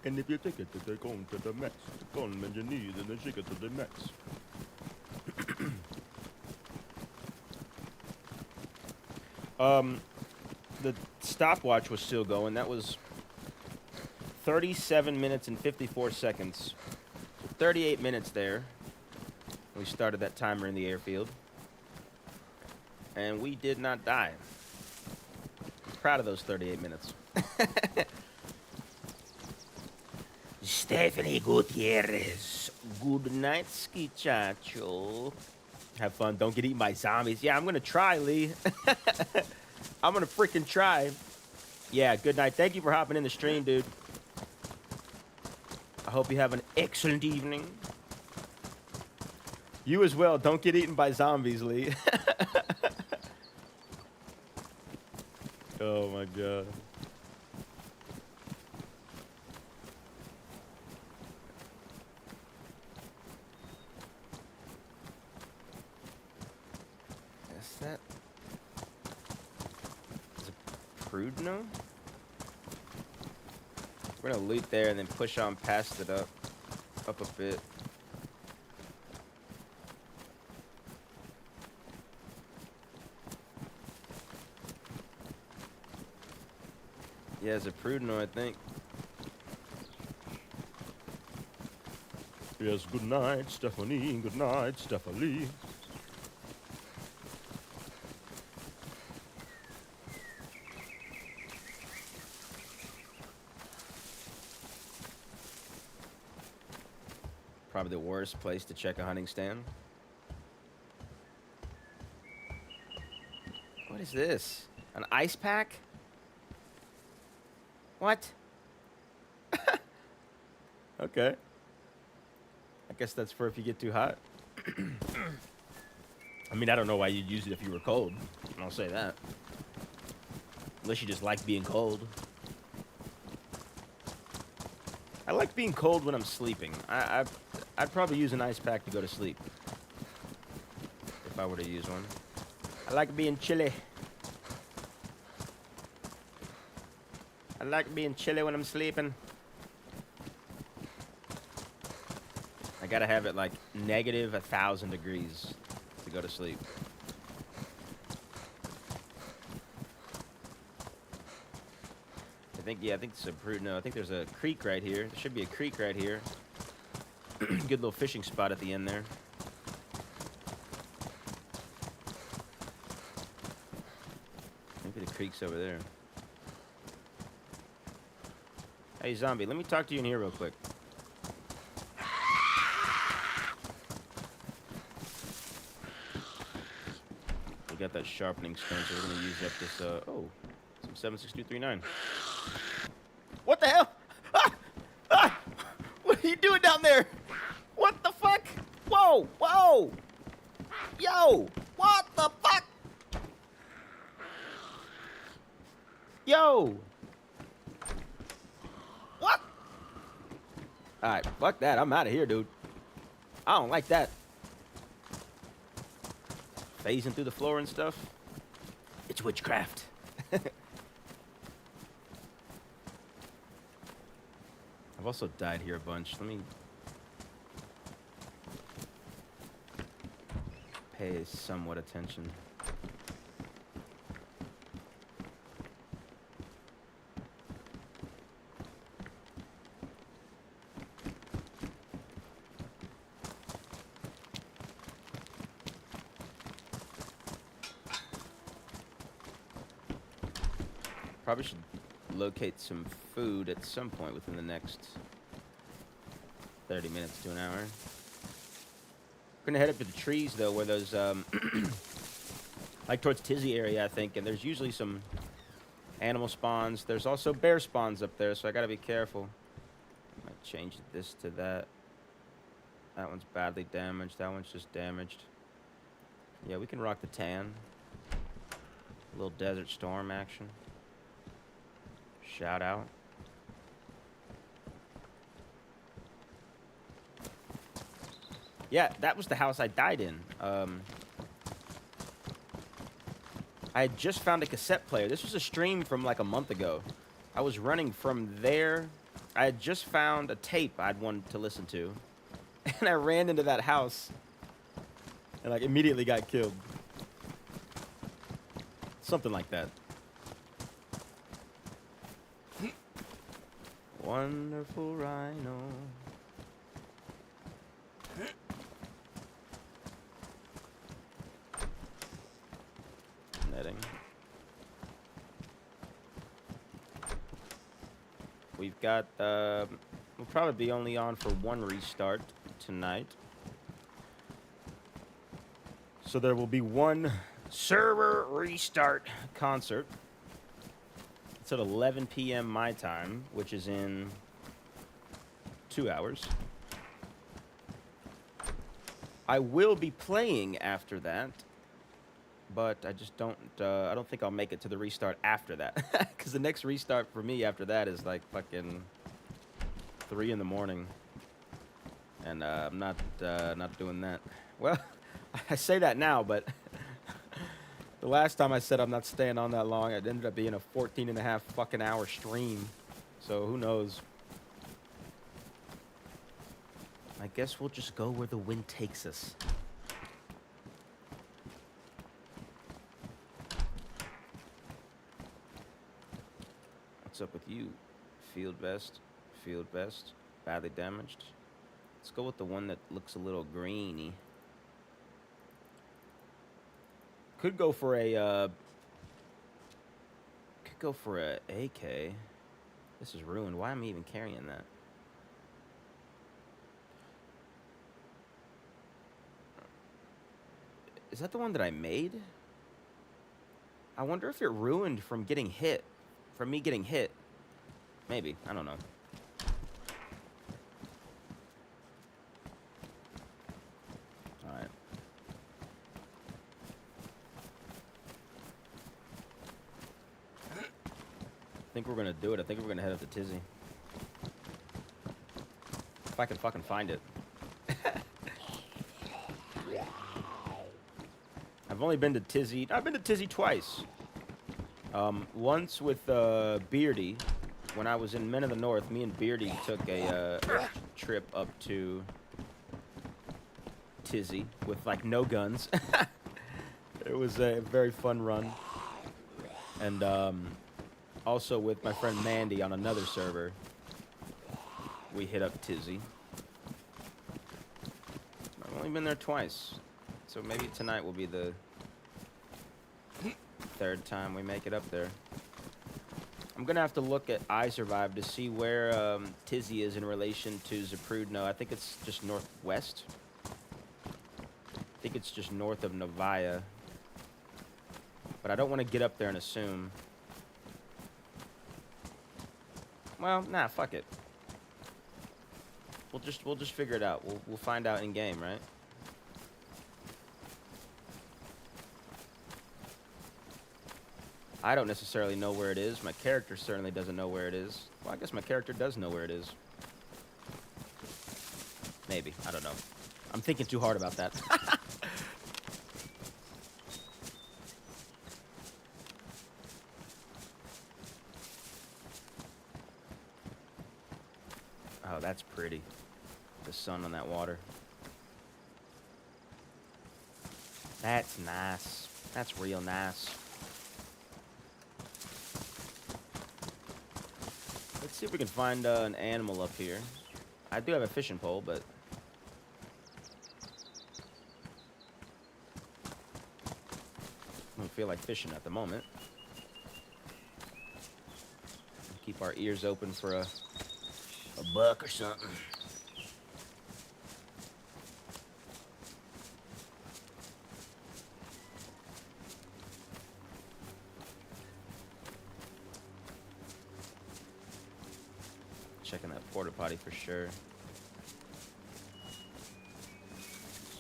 And if you take it, they're going to the max. Go on, bend your knees and then shake it to the max. The stopwatch was still going. That was 37 minutes and 54 seconds. So 38 minutes there. We started that timer in the airfield. And we did not die. proud of those 38 minutes. Stephanie Gutierrez. Good night, ski chacho. Have fun. Don't get eaten by zombies. Yeah, I'm gonna try, Lee. I'm gonna freaking try. Yeah, good night. Thank you for hopping in the stream, dude. I hope you have an excellent evening. You as well. Don't get eaten by zombies, Lee. Oh my god. Is that... Is it Prudno? We're gonna loot there and then push on past it up a bit. Yeah, it's a Prudno, I think. Yes, good night, Stephanie. Good night, Stephanie. Probably the worst place to check a hunting stand. What is this? An ice pack? What? Okay. I guess that's for if you get too hot. I mean, I don't know why you'd use it if you were cold. I'll say that. Unless you just like being cold. I like being cold when I'm sleeping. I'd probably use an ice pack to go to sleep. If I were to use one. I like being chilly. I like being chilly when I'm sleeping. I gotta have it like negative 1,000 degrees to go to sleep. I think it's a Prudno. I think there's a creek right here. There should be a creek right here. Good little fishing spot at the end there. Maybe the creek's over there. Hey, zombie, let me talk to you in here real quick. We got that sharpening stone, so we're gonna use up this, oh, some 76239. What the hell? Ah! Ah! What are you doing down there? What the fuck? Whoa! Whoa! Yo! What the fuck? Yo! What? Alright, fuck that. I'm out of here, dude. I don't like that. Phasing through the floor and stuff. It's witchcraft. I've also died here a bunch. Let me pay somewhat attention. Probably should locate some food at some point within the next 30 minutes to an hour. We're gonna head up to the trees though, where those like towards Tizzy area, I think, and there's usually some animal spawns. There's also bear spawns up there, so I gotta be careful. Might change this to that. That one's badly damaged. That one's just damaged. Yeah, we can rock the tan. A little Desert Storm action. Shout out. Yeah, that was the house I died in. I had just found a cassette player. This was a stream from like a month ago. I was running from there. I had just found a tape I'd wanted to listen to. And I ran into that house. And like immediately got killed. Something like that. Wonderful rhino. Netting. We've got, we'll probably be only on for one restart tonight. So there will be one server restart concert. It's at 11 p.m. my time, which is in 2 hours. I will be playing after that, but I just don't, I don't think I'll make it to the restart after that. Because the next restart for me after that is like fucking 3 in the morning. And I'm not doing that. Well, I say that now, but the last time I said I'm not staying on that long, it ended up being a 14.5 fucking hour stream. So who knows? I guess we'll just go where the wind takes us. What's up with you? Field vest, badly damaged. Let's go with the one that looks a little greeny. Could go for a AK. This is ruined. Why am I even carrying that? Is that the one that I made? I wonder if it ruined from getting hit. From me getting hit. Maybe. I don't know. Alright. I think we're gonna do it. I think we're gonna head up to Tizzy. If I can fucking find it. I've only been to Tizzy. I've been to Tizzy twice. Once with Beardy. When I was in Men of the North, me and Beardy took a trip up to Tizzy with like no guns. It was a very fun run. And also with my friend Mandy on another server, we hit up Tizzy. I've only been there twice. So maybe tonight will be the 3rd time we make it up there. I'm gonna have to look at iSurvive to see where Tizzy is in relation to Zaprudno. I think it's just northwest. I think it's just north of Novaya. But I don't want to get up there and assume. Well, nah, fuck it. We'll just figure it out. We'll find out in game, right? I don't necessarily know where it is. My character certainly doesn't know where it is. Well, I guess my character does know where it is. Maybe. I don't know. I'm thinking too hard about that. Oh, that's pretty. The sun on that water. That's nice. That's real nice. Let's see if we can find an animal up here. I do have a fishing pole, but I don't feel like fishing at the moment. Keep our ears open for a buck or something. Checking that porta potty for sure.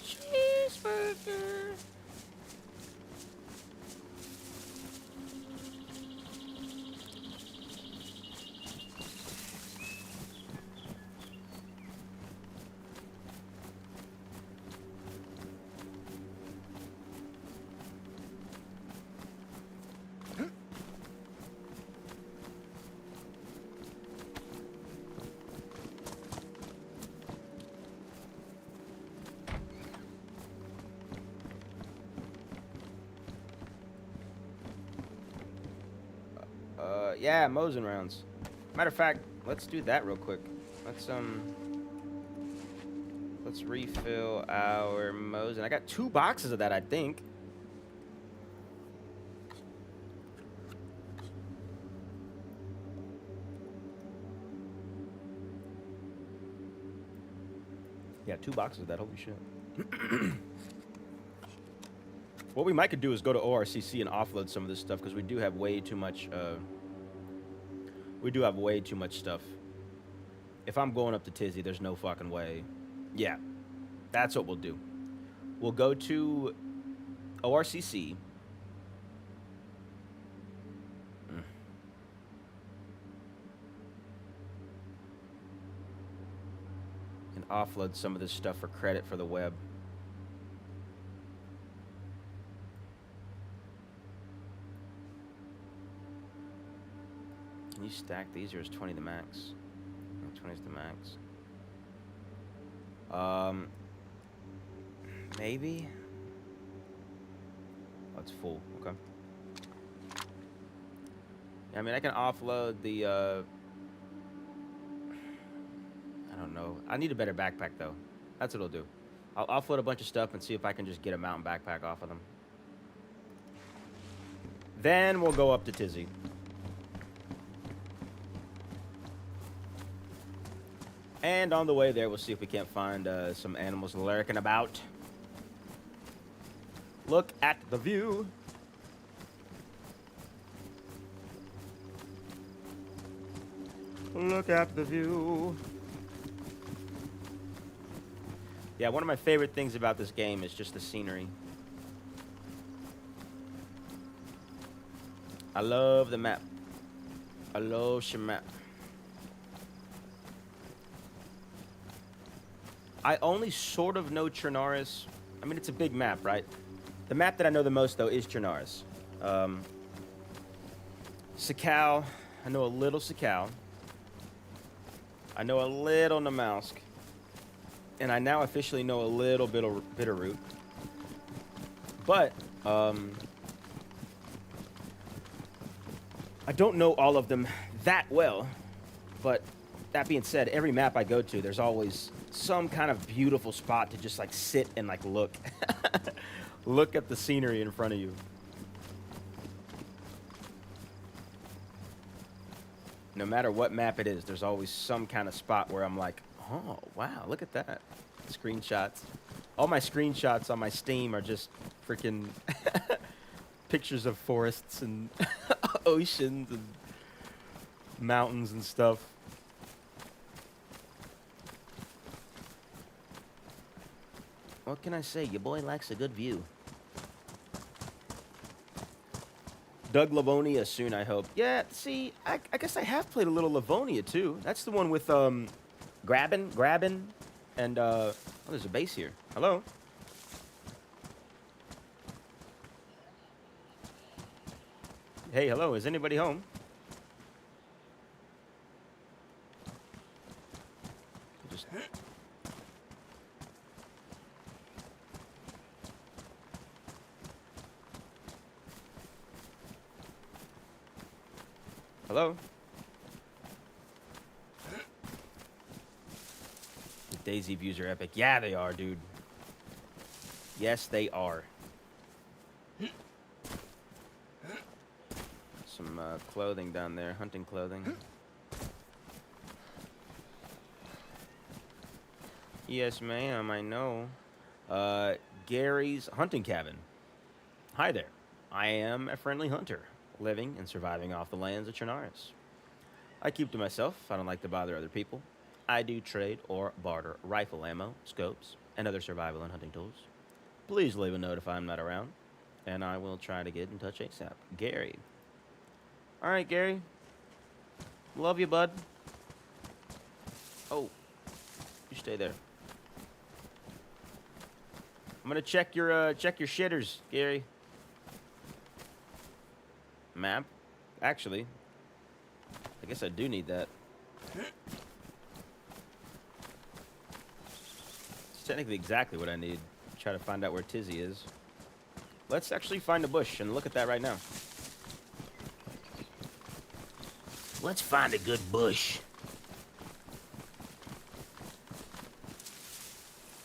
Cheeseburger. Yeah, Mosin rounds. Matter of fact, let's do that real quick. Let's refill our Mosin. I got 2 boxes of that, I think. Yeah, 2 boxes of that. Holy shit. What we might could do is go to ORCC and offload some of this stuff because we do have way too much. We do have way too much stuff. If I'm going up to Tizzy, there's no fucking way. Yeah, that's what we'll do. We'll go to ORCC. And offload some of this stuff for credit for the web. Can you stack these, or is 20 the max? 20 is the max. Maybe. Oh, it's full. Okay. Yeah, I mean, I can offload the. I don't know. I need a better backpack though. That's what I'll do. I'll offload a bunch of stuff and see if I can just get a mountain backpack off of them. Then we'll go up to Tizzy. And on the way there, we'll see if we can't find some animals lurking about. Look at the view. Look at the view. Yeah, one of my favorite things about this game is just the scenery. I love the map. I love the map. I only sort of know Chernarus. I mean, it's a big map, right? The map that I know the most, though, is Chernarus. Sakal. I know a little Sakal. I know a little Namalsk. And I now officially know a little bit of Bitterroot. But, I don't know all of them that well. But that being said, every map I go to, there's always some kind of beautiful spot to just like sit and like look. Look at the scenery in front of you. No matter what map it is, there's always some kind of spot where I'm like, oh, wow, look at that. Screenshots. All my screenshots on my Steam are just freaking pictures of forests and oceans and mountains and stuff. What can I say? Your boy likes a good view. Doug Livonia soon, I hope. Yeah, see, I guess I have played a little Livonia, too. That's the one with, grabbing, and, oh, there's a base here. Hello? Hey, hello, is anybody home? Just... Hello? The Daisy views are epic. Yeah, they are, dude. Yes, they are. Some clothing down there, hunting clothing. Yes, ma'am, I know. Gary's hunting cabin. Hi there. I am a friendly hunter, living and surviving off the lands of Chernarus. I keep to myself. I don't like to bother other people. I do trade or barter rifle ammo, scopes, and other survival and hunting tools. Please leave a note if I'm not around, and I will try to get in touch ASAP. Gary. All right, Gary. Love you, bud. Oh, you stay there. I'm gonna check your shitters, Gary. Map? Actually, I guess I do need that. It's technically exactly what I need. Try to find out where Tizzy is. Let's actually find a bush and look at that right now. Let's find a good bush.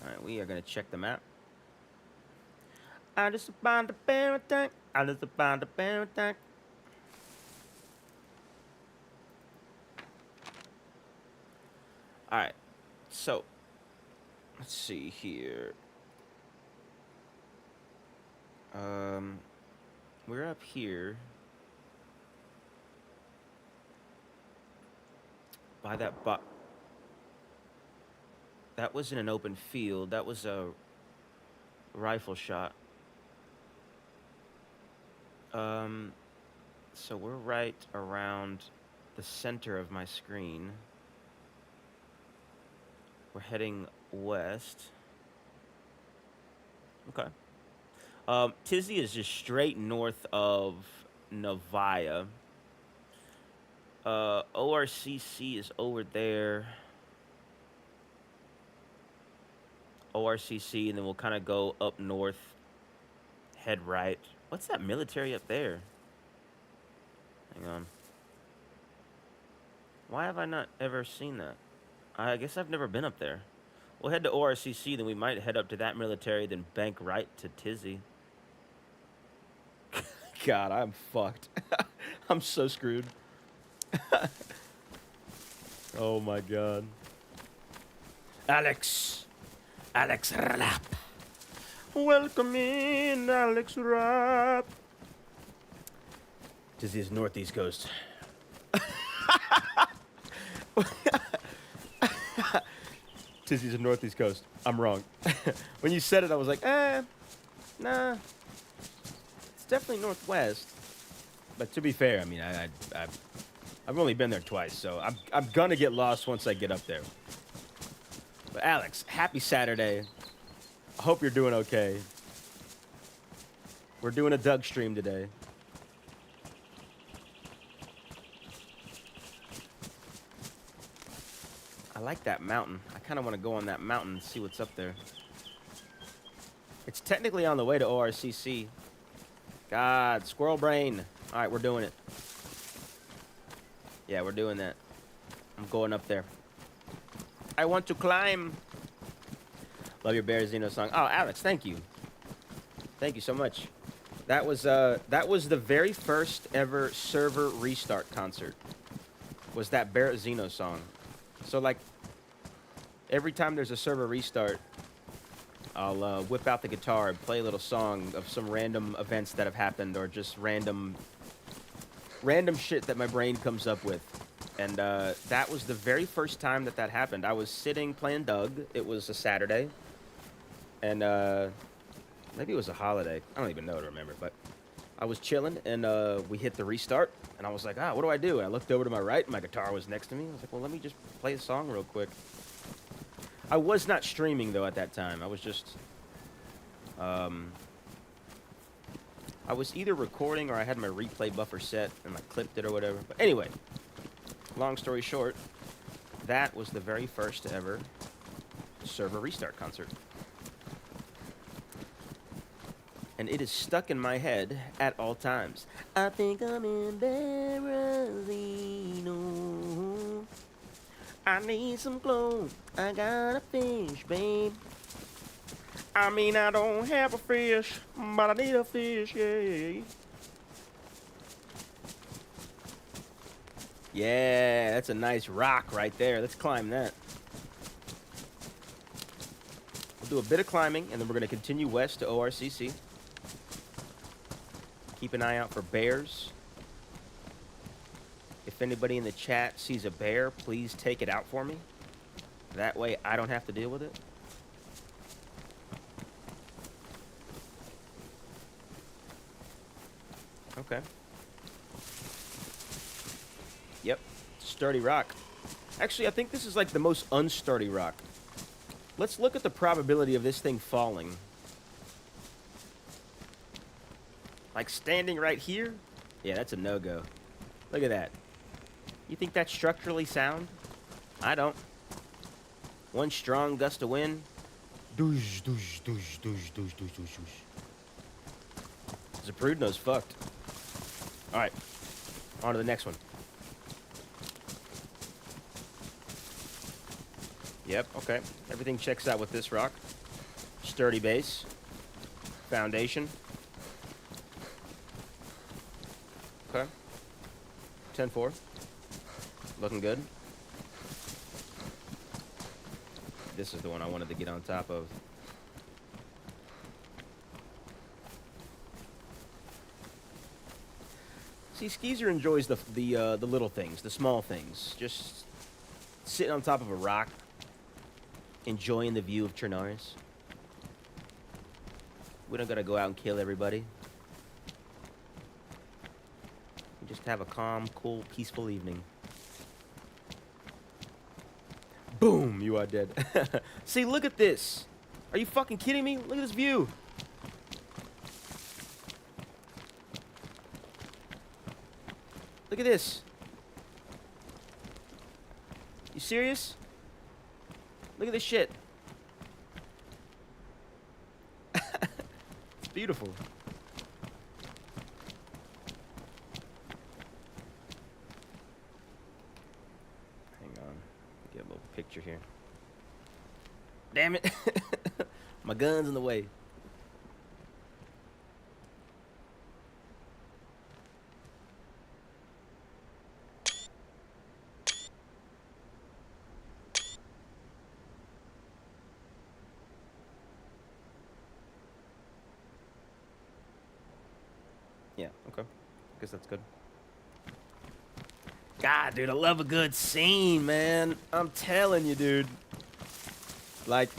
Alright, we are gonna check the map. I just found a bear attack. I just found a bear attack. Alright, so Let's see here. We're up here by that that wasn't an open field. That was a rifle shot. So we're right around the center of my screen. We're heading west. Okay. Tizzy is just straight north of Novaya. ORCC is over there. ORCC, and then we'll kind of go up north, head right. What's that military up there? Hang on. Why have I not ever seen that? I guess I've never been up there. We'll head to ORCC, then we might head up to that military, then bank right to Tizzy. God, I'm fucked. I'm so screwed. Oh my god. Alex Rapp. Welcome in, Alex Rapp. Tizzy is northeast coast. Tizzy's a northeast coast. I'm wrong. When you said it, I was like, nah. It's definitely northwest. But to be fair, I mean, I've only been there twice, so I'm gonna get lost once I get up there. But Alex, happy Saturday. I hope you're doing okay. We're doing a Doug stream today. I like that mountain. I kind of want to go on that mountain and see what's up there. It's technically on the way to ORCC. God, squirrel brain. All right, we're doing it. Yeah, we're doing that. I'm going up there. I want to climb. Love your Bear Zeno song. Oh, Alex, thank you. Thank you so much. That was the very first ever server restart concert. Was that Barrett Zeno song. So like every time there's a server restart, I'll whip out the guitar and play a little song of some random events that have happened or just random shit that my brain comes up with. And that was the very first time that happened. I was sitting playing Doug. It was a Saturday. And maybe it was a holiday. I don't even know to remember. But I was chilling, and we hit the restart. And I was like, what do I do? And I looked over to my right, and my guitar was next to me. I was like, well, let me just play a song real quick. I was not streaming, though, at that time. I was just... I was either recording or I had my replay buffer set and I clipped it or whatever. But anyway, long story short, that was the very first ever server restart concert. And it is stuck in my head at all times. I think I'm in Berezino. I need some clothes. I got a fish, babe. I mean, I don't have a fish, but I need a fish, yeah. Yeah, that's a nice rock right there. Let's climb that. We'll do a bit of climbing, and then we're going to continue west to ORCC. Keep an eye out for bears. If anybody in the chat sees a bear, please take it out for me. That way I don't have to deal with it. Okay. Yep. Sturdy rock. Actually, I think this is like the most unsturdy rock. Let's look at the probability of this thing falling. Like standing right here? Yeah, that's a no-go. Look at that. You think that's structurally sound? I don't. One strong gust of wind. Doosh, doosh, doosh, doosh, doosh, doosh, doosh, doosh. Zaprudno's fucked. Alright. On to the next one. Yep, okay. Everything checks out with this rock. Sturdy base. Foundation. Okay. 10-4. Looking good. This is the one I wanted to get on top of. See, Skeezer enjoys the little things, the small things. Just sitting on top of a rock, enjoying the view of Chernarus. We don't gotta go out and kill everybody. We just have a calm, cool, peaceful evening. Boom, you are dead. See, look at this. Are you fucking kidding me? Look at this view. Look at this. You serious? Look at this shit. It's beautiful. Hang on. Get a little picture here. Damn it. My gun's in the way. Yeah, okay. Guess that's good. God, dude, I love a good scene, man. I'm telling you, dude. Like,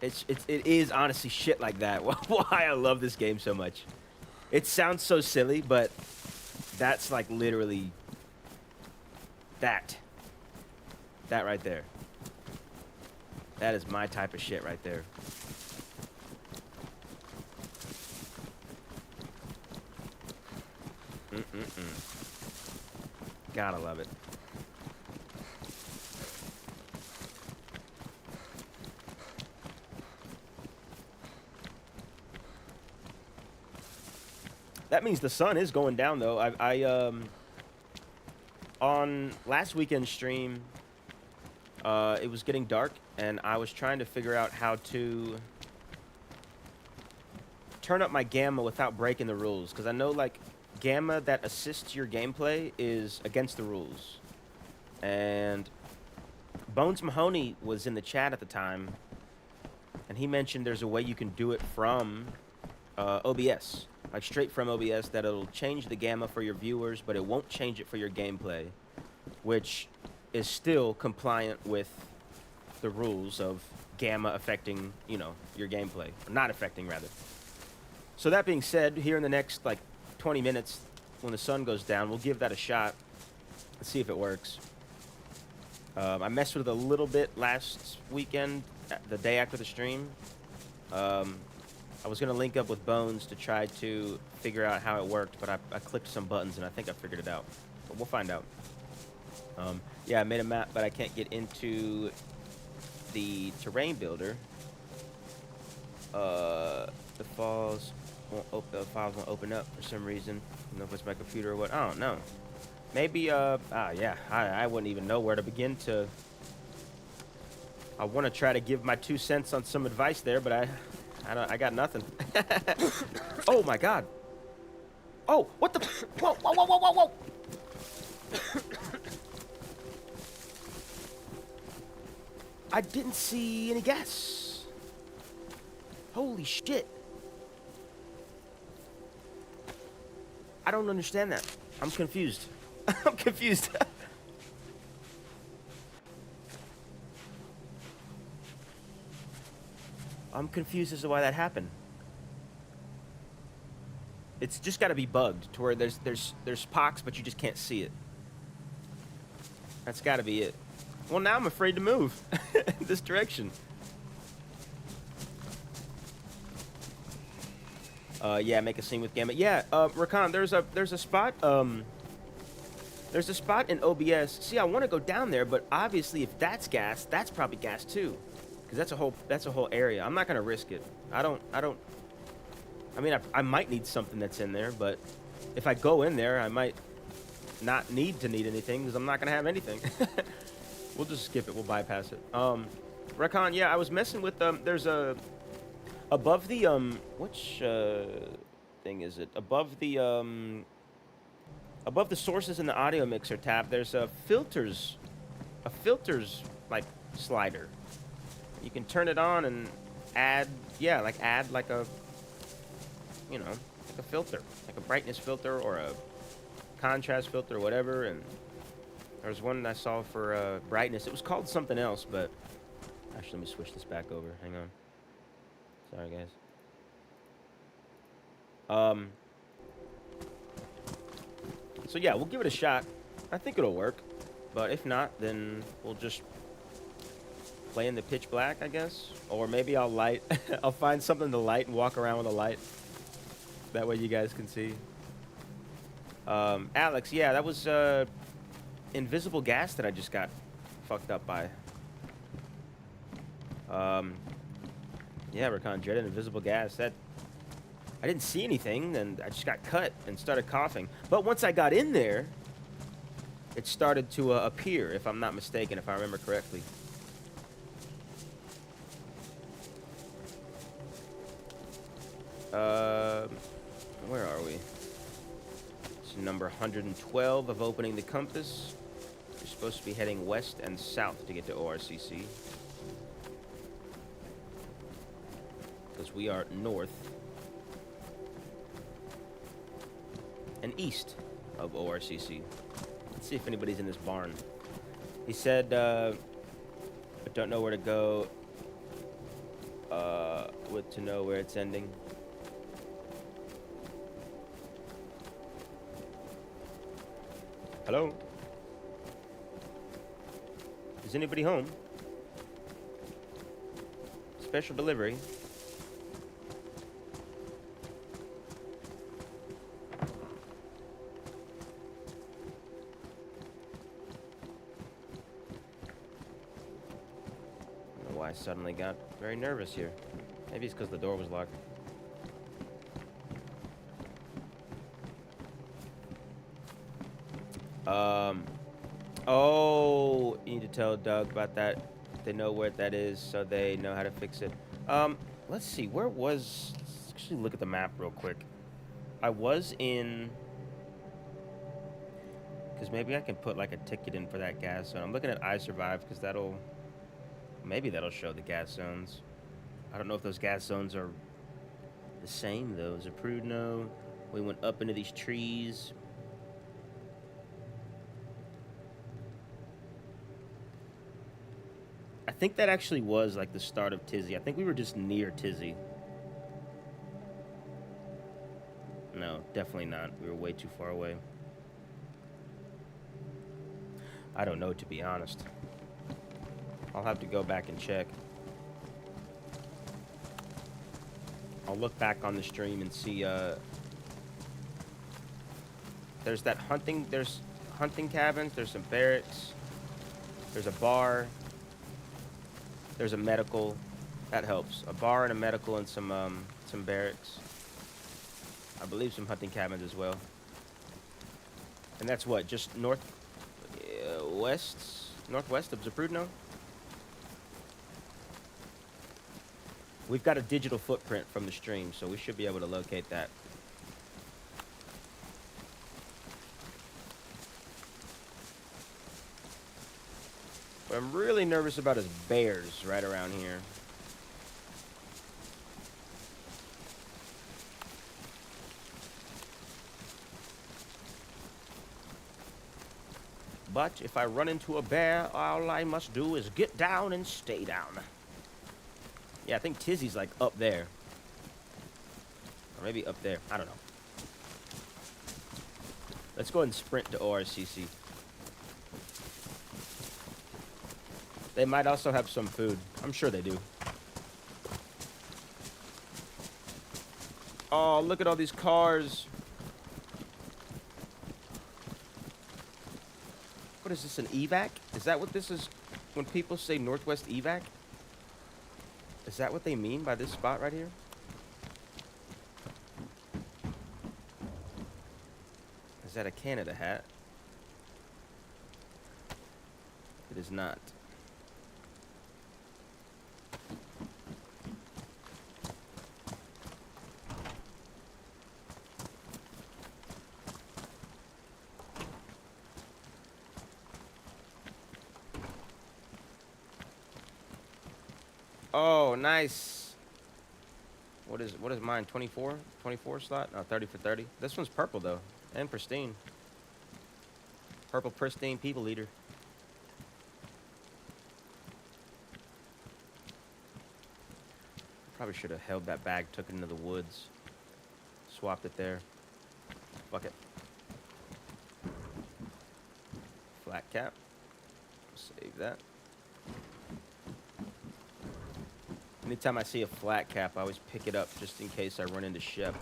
it is honestly shit like that. Why I love this game so much. It sounds so silly, but that's like literally that right there. That is my type of shit right there. Gotta love it. That means the sun is going down, though. On last weekend's stream, it was getting dark, and I was trying to figure out how to turn up my gamma without breaking the rules, because I know, like, gamma that assists your gameplay is against the rules. And Bones Mahoney was in the chat at the time, and he mentioned there's a way you can do it from OBS, like straight from OBS, that it'll change the gamma for your viewers, but it won't change it for your gameplay, which is still compliant with the rules of gamma affecting, you know, your gameplay, or not affecting, rather. So that being said, here in the next, like, 20 minutes, when the sun goes down, we'll give that a shot. Let's see if it works. I messed with it a little bit last weekend, the day after the stream. I was going to link up with Bones to try to figure out how it worked, but I clicked some buttons, and I think I figured it out. But we'll find out. Yeah, I made a map, but I can't get into the terrain builder. The files won't open up for some reason. I don't know if it's my computer or what. I don't know. Maybe, yeah, I wouldn't even know where to begin to. I want to try to give my 2 cents on some advice there, but I got nothing. Oh my God. Oh, what the? Whoa, whoa, whoa, whoa, whoa, whoa. I didn't see any gas. Holy shit. I don't understand that. I'm confused. I'm confused. I'm confused as to why that happened. It's just got to be bugged to where there's pox, but you just can't see it. That's got to be it. Well, now I'm afraid to move this direction. Yeah, make a scene with Gamma. Yeah, Rakan, there's a spot. There's a spot in OBS. See, I want to go down there, but obviously, if that's gas, that's probably gas too, because that's a whole area. I'm not gonna risk it. I mean, I might need something that's in there, but if I go in there, I might not need anything because I'm not gonna have anything. We'll just skip it. We'll bypass it. Rakan, yeah, I was messing with there's a above the which thing is it? Above the Above the sources in the audio mixer tab, there's a filters like slider. You can turn it on and add, yeah, like add like a, you know, like a filter, like a brightness filter or a contrast filter or whatever. And there was one I saw for brightness. It was called something else, but actually, let me switch this back over. Hang on. Sorry, guys. So yeah, we'll give it a shot. I think it'll work, but if not, then we'll just play in the pitch black, I guess. Or maybe I'll light. I'll find something to light and walk around with a light. That way you guys can see. Alex, yeah, that was invisible gas that I just got fucked up by. Yeah, Rakan, dreaded invisible gas. That I didn't see anything, and I just got cut and started coughing. But once I got in there, it started to appear, if I'm not mistaken, if I remember correctly. Where are we? It's number 112 of Opening the Compass. You're supposed to be heading west and south to get to ORCC. Because we are north and east of ORCC. Let's see if anybody's in this barn. He said, I don't know where to go to know where it's ending. Hello? Is anybody home? Special delivery. I suddenly got very nervous here. Maybe it's because the door was locked. Oh, you need to tell Doug about that. They know where that is, so they know how to fix it. Let's see. Where was... Let's actually look at the map real quick. I was in... Because maybe I can put, like, a ticket in for that gas zone. I'm looking at I Survive, because that'll... Maybe that'll show the gas zones. I don't know if those gas zones are the same, though. Is it Prude? No. We went up into these trees. I think that actually was, like, the start of Tizzy. I think we were just near Tizzy. No, definitely not. We were way too far away. I don't know, to be honest. I'll have to go back and check. I'll look back on the stream and see, there's that hunting, there's hunting cabins, there's some barracks, there's a bar, there's a medical, that helps. A bar and a medical and some barracks. I believe some hunting cabins as well. And that's what, just northwest of Zaprudno? We've got a digital footprint from the stream, so we should be able to locate that. What I'm really nervous about is bears right around here. But if I run into a bear, all I must do is get down and stay down. Yeah, I think Tizzy's like up there. Or maybe up there. I don't know. Let's go ahead and sprint to ORCC. They might also have some food. I'm sure they do. Oh, look at all these cars. What is this, an evac? Is that what this is when people say Northwest evac? Is that what they mean by this spot right here? Is that a Canada hat? It is not. Oh, nice. What is mine? 24? 24 slot? No, 30 for 30. This one's purple though, and pristine. Purple pristine people eater. Probably should have held that bag, took it into the woods, swapped it there. Fuck it. Flat cap. Save that. Anytime I see a flat cap, I always pick it up just in case I run into Shep.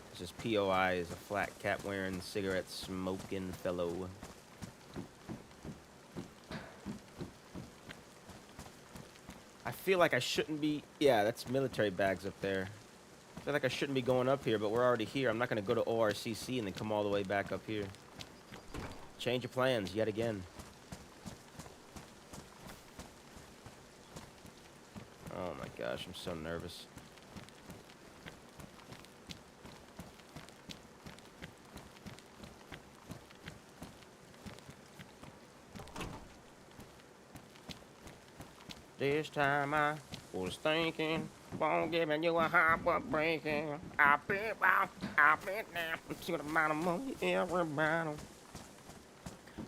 It's just POI is a flat cap wearing, cigarette smoking fellow. I feel like I shouldn't be... Yeah, that's military bags up there. I feel like I shouldn't be going up here, but we're already here. I'm not going to go to ORCC and then come all the way back up here. Change your plans yet again. Oh my gosh, I'm so nervous. This time I was thinking, won't giving you a heartbreaking. I'll be down to the amount of money everybody.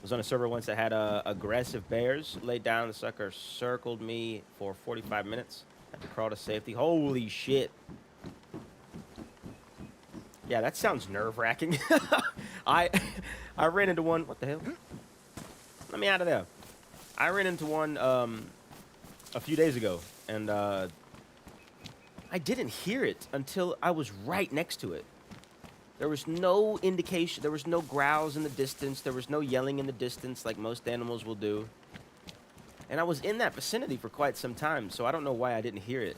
Was on a server once that had aggressive bears laid down. The sucker circled me for 45 minutes. Had to crawl to safety. Holy shit. Yeah, that sounds nerve-wracking. I ran into one. What the hell? Let me out of there. I ran into one a few days ago, and I didn't hear it until I was right next to it. There was no indication, there was no growls in the distance, there was no yelling in the distance like most animals will do. And I was in that vicinity for quite some time, so I don't know why I didn't hear it.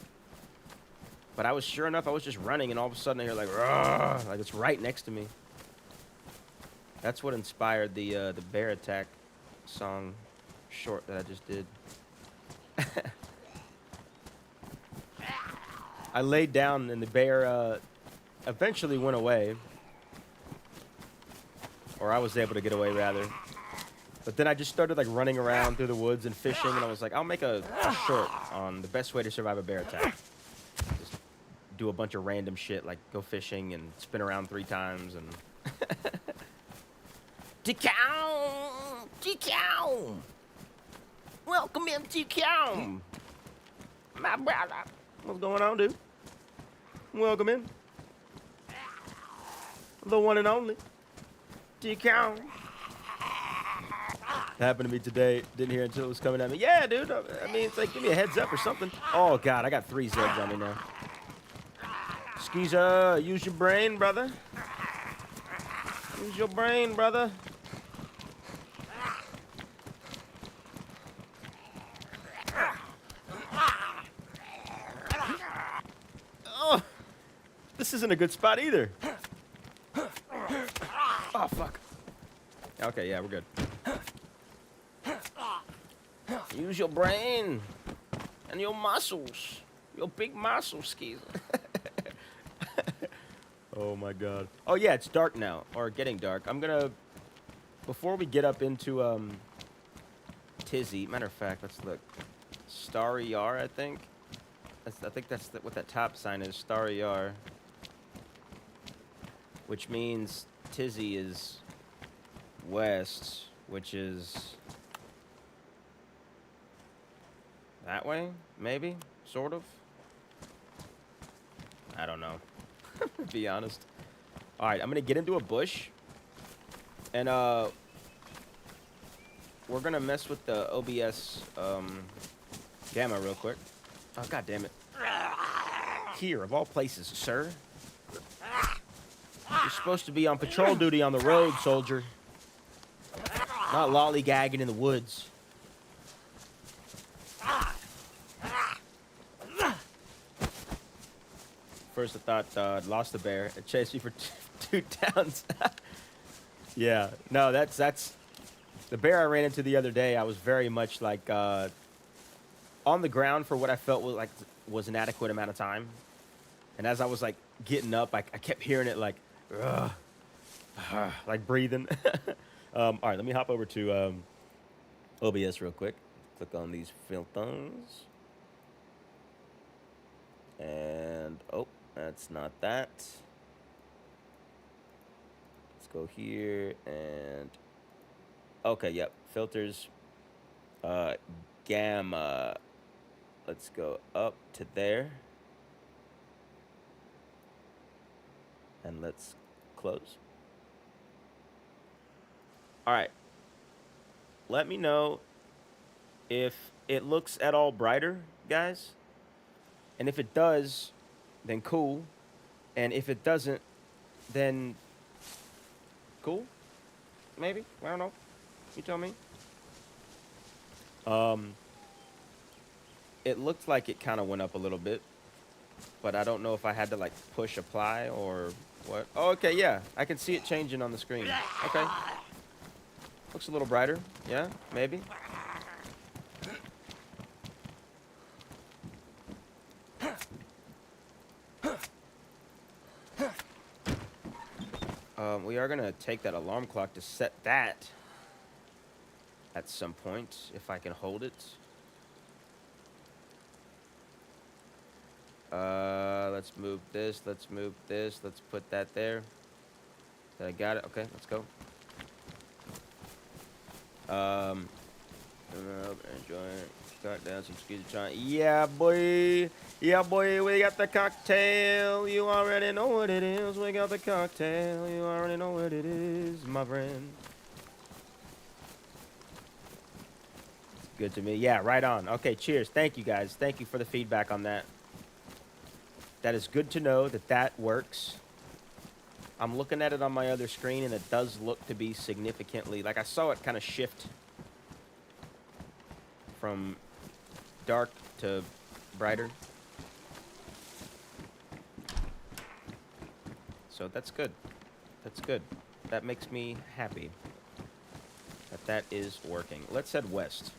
But I was, sure enough, I was just running, and all of a sudden I hear like, "Rah!" Like it's right next to me. That's what inspired the bear attack song short that I just did. I laid down, and the bear eventually went away. Or I was able to get away, rather. But then I just started like running around through the woods and fishing, and I was like, I'll make a short on the best way to survive a bear attack. Just do a bunch of random shit, like go fishing and spin around 3 times and... Decow! Decow! Welcome in, Decow! My brother. What's going on, dude? Welcome in. The one and only. Decow. Happened to me today. Didn't hear it until it was coming at me. Yeah, dude. I mean, it's like, give me a heads up or something. Oh, God. I got 3 Zeds on me now. Skeezer, use your brain, brother. Use your brain, brother. Oh, this isn't a good spot either. Oh, fuck. Okay, yeah, we're good. Use your brain and your muscles. Your big muscles, Skeezer. Oh, my God. Oh, yeah, it's dark now, or getting dark. I'm going to, before we get up into Tizzy, matter of fact, let's look. Starry Yar, I think. I think that's what that top sign is, Starry Yar. Which means Tizzy is west, which is that way, maybe, sort of. I don't know, to be honest. All right, I'm gonna get into a bush, and we're gonna mess with the OBS gamma real quick. Oh, God damn it! Here, of all places, sir. You're supposed to be on patrol duty on the road, soldier. Not lollygagging in the woods. First I thought I'd lost the bear. It chased me for 2 downs. Yeah, no, that's the bear I ran into the other day. I was very much like on the ground for what I felt was an adequate amount of time. And as I was like getting up, I kept hearing it like, like breathing. All right, let me hop over to OBS real quick. Click on these filters. And, oh, that's not that. Let's go here and, okay, yep, filters, gamma. Let's go up to there. And let's close. All right. Let me know if it looks at all brighter, guys. And if it does, then cool. And if it doesn't, then cool. Maybe. I don't know. You tell me. It looked like it kind of went up a little bit, but I don't know if I had to like push apply or what. Oh, okay, yeah. I can see it changing on the screen. Okay. Looks a little brighter. Yeah, maybe. We are gonna take that alarm clock to set that at some point, if I can hold it. Let's move this, let's move this, let's put that there. Did I got it? Okay, let's go. Enjoy. Got down some Skeezer trying. Yeah, boy. Yeah, boy. We got the cocktail. You already know what it is. We got the cocktail. You already know what it is, my friend. It's good to me. Yeah, right on. Okay, cheers. Thank you, guys. Thank you for the feedback on that. That is good to know that that works. I'm looking at it on my other screen, and it does look to be significantly... Like, I saw it kind of shift from dark to brighter. So that's good. That's good. That makes me happy that that is working. Let's head west.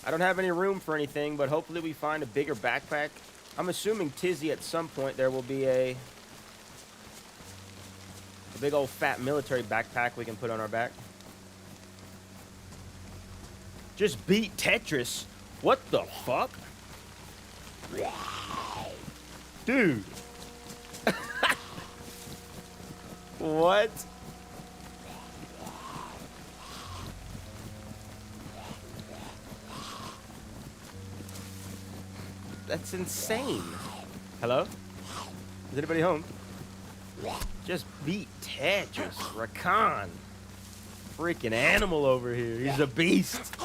I don't have any room for anything, but hopefully we find a bigger backpack. I'm assuming Tizzy at some point there will be a big old fat military backpack we can put on our back. Just beat Tetris? What the fuck? Dude. What? That's insane. Hello? Is anybody home? Just beat Tetris. Rakan. Freaking animal over here. He's a beast.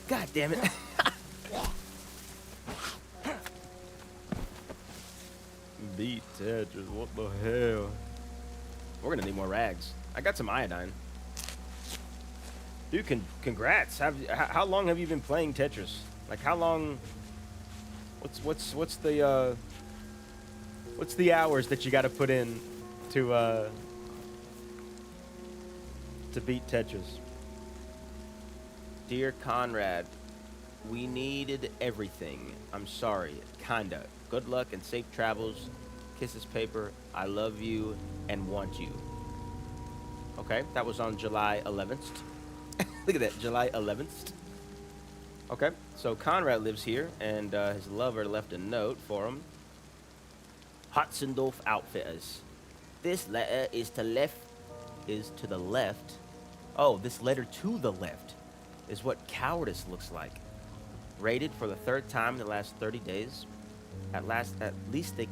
God damn it. Beat Tetris. What the hell? We're gonna need more rags. I got some iodine. Dude, congrats. How long have you been playing Tetris? Like, how long? What's the hours that you got to put in to beat Tetris? Dear Conrad, we needed everything. I'm sorry. Kinda. Good luck and safe travels. Kisses, paper. I love you and want you. Okay, that was on July 11th. Look at that, July 11th. Okay, so Conrad lives here, and his lover left a note for him. Hotzendorf Outfitters. This letter is to the left. Oh, this letter to the left is what cowardice looks like. Raided for the third time in the last 30 days. At least they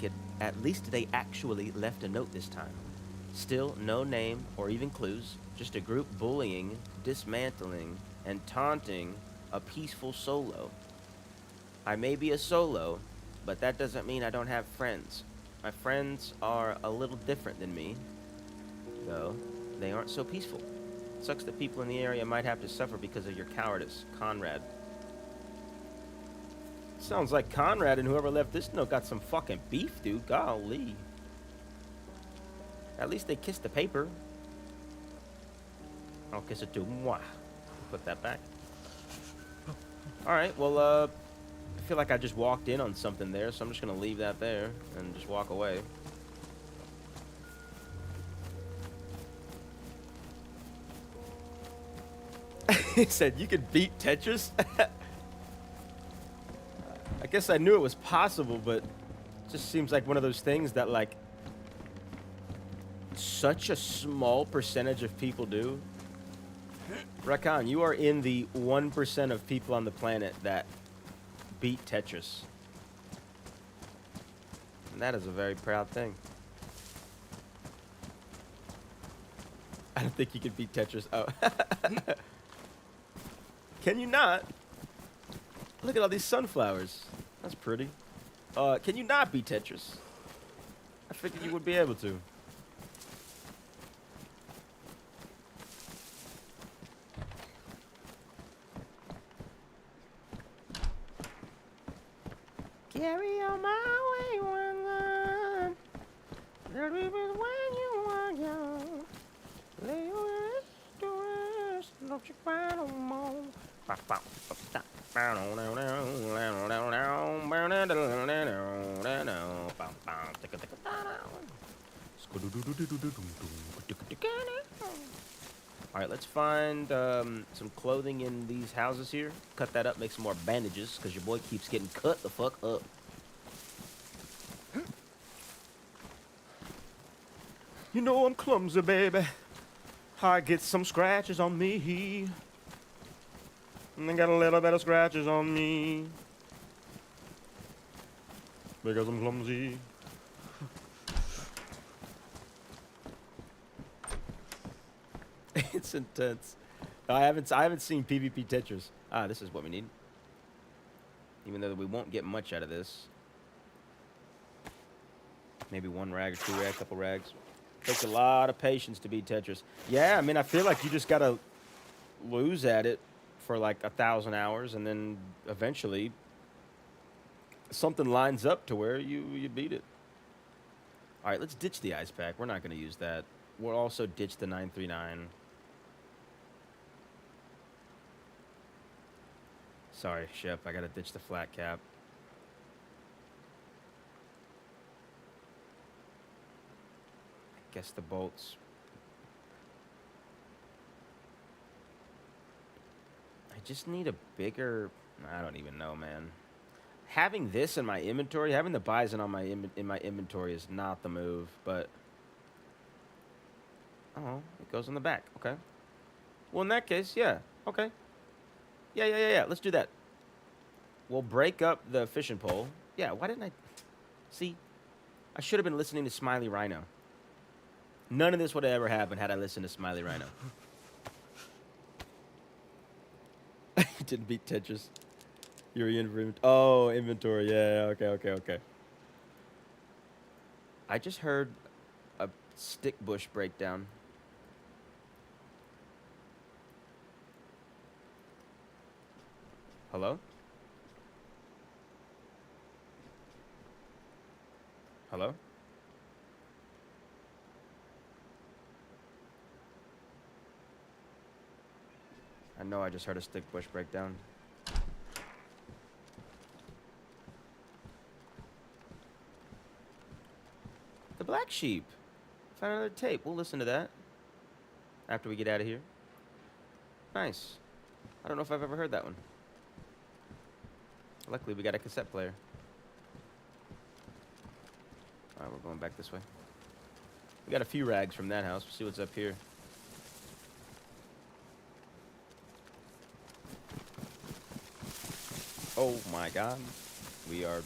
actually left a note this time. Still no name or even clues. Just a group bullying, dismantling, and taunting a peaceful solo. I may be a solo, but that doesn't mean I don't have friends. My friends are a little different than me, though they aren't so peaceful. Sucks that people in the area might have to suffer because of your cowardice, Conrad. Sounds like Conrad and whoever left this note got some fucking beef, dude. Golly. At least they kissed the paper. I'll kiss it too. Mwah. Put that back. Alright, well, I feel like I just walked in on something there, so I'm just gonna leave that there and just walk away. He said, you could beat Tetris? guess I knew it was possible, but it just seems like one of those things that, like, such a small percentage of people do. Rakan, you are in the 1% of people on the planet that beat Tetris. And that is a very proud thing. I don't think you can beat Tetris. Oh. Can you not? Look at all these sunflowers. That's pretty. Can you not beat Tetris? I figured you would be able to. Carry on my way one line. That it was when you were young. Lay your head to rest. Don't you cry no more. All right, let's find some clothing in these houses here. Cut that up, make some more bandages, because your boy keeps getting cut the fuck up. You know I'm clumsy, baby. I get some scratches on me. And I got a little bit of scratches on me. Because I'm clumsy. It's intense. I haven't seen PvP Tetris. Ah, this is what we need. Even though we won't get much out of this. Maybe one rag or two rags, couple rags. Takes a lot of patience to beat Tetris. Yeah, I mean, I feel like you just gotta lose at it for like 1,000 hours, and then eventually something lines up to where you beat it. All right, let's ditch the ice pack. We're not gonna use that. We'll also ditch the 939. Sorry, Shep. I gotta ditch the flat cap. I guess the bolts. I just need a bigger. I don't even know, man. Having this in my inventory, having the bison on my in my inventory is not the move. But oh, it goes in the back. Okay. Well, in that case, yeah. Okay. Yeah. Let's do that. We'll break up the fishing pole. Yeah, why didn't I... See? I should have been listening to Smiley Rhino. None of this would have ever happened had I listened to Smiley Rhino. You didn't beat Tetris. You're in... Oh, inventory. Yeah, okay. I just heard a stick bush breakdown. Hello? Hello? I know I just heard a stick bush breakdown. The Black Sheep. Found another tape. We'll listen to that after we get out of here. Nice. I don't know if I've ever heard that one. Luckily, we got a cassette player. All right, we're going back this way. We got a few rags from that house. We'll see what's up here. Oh my God. We are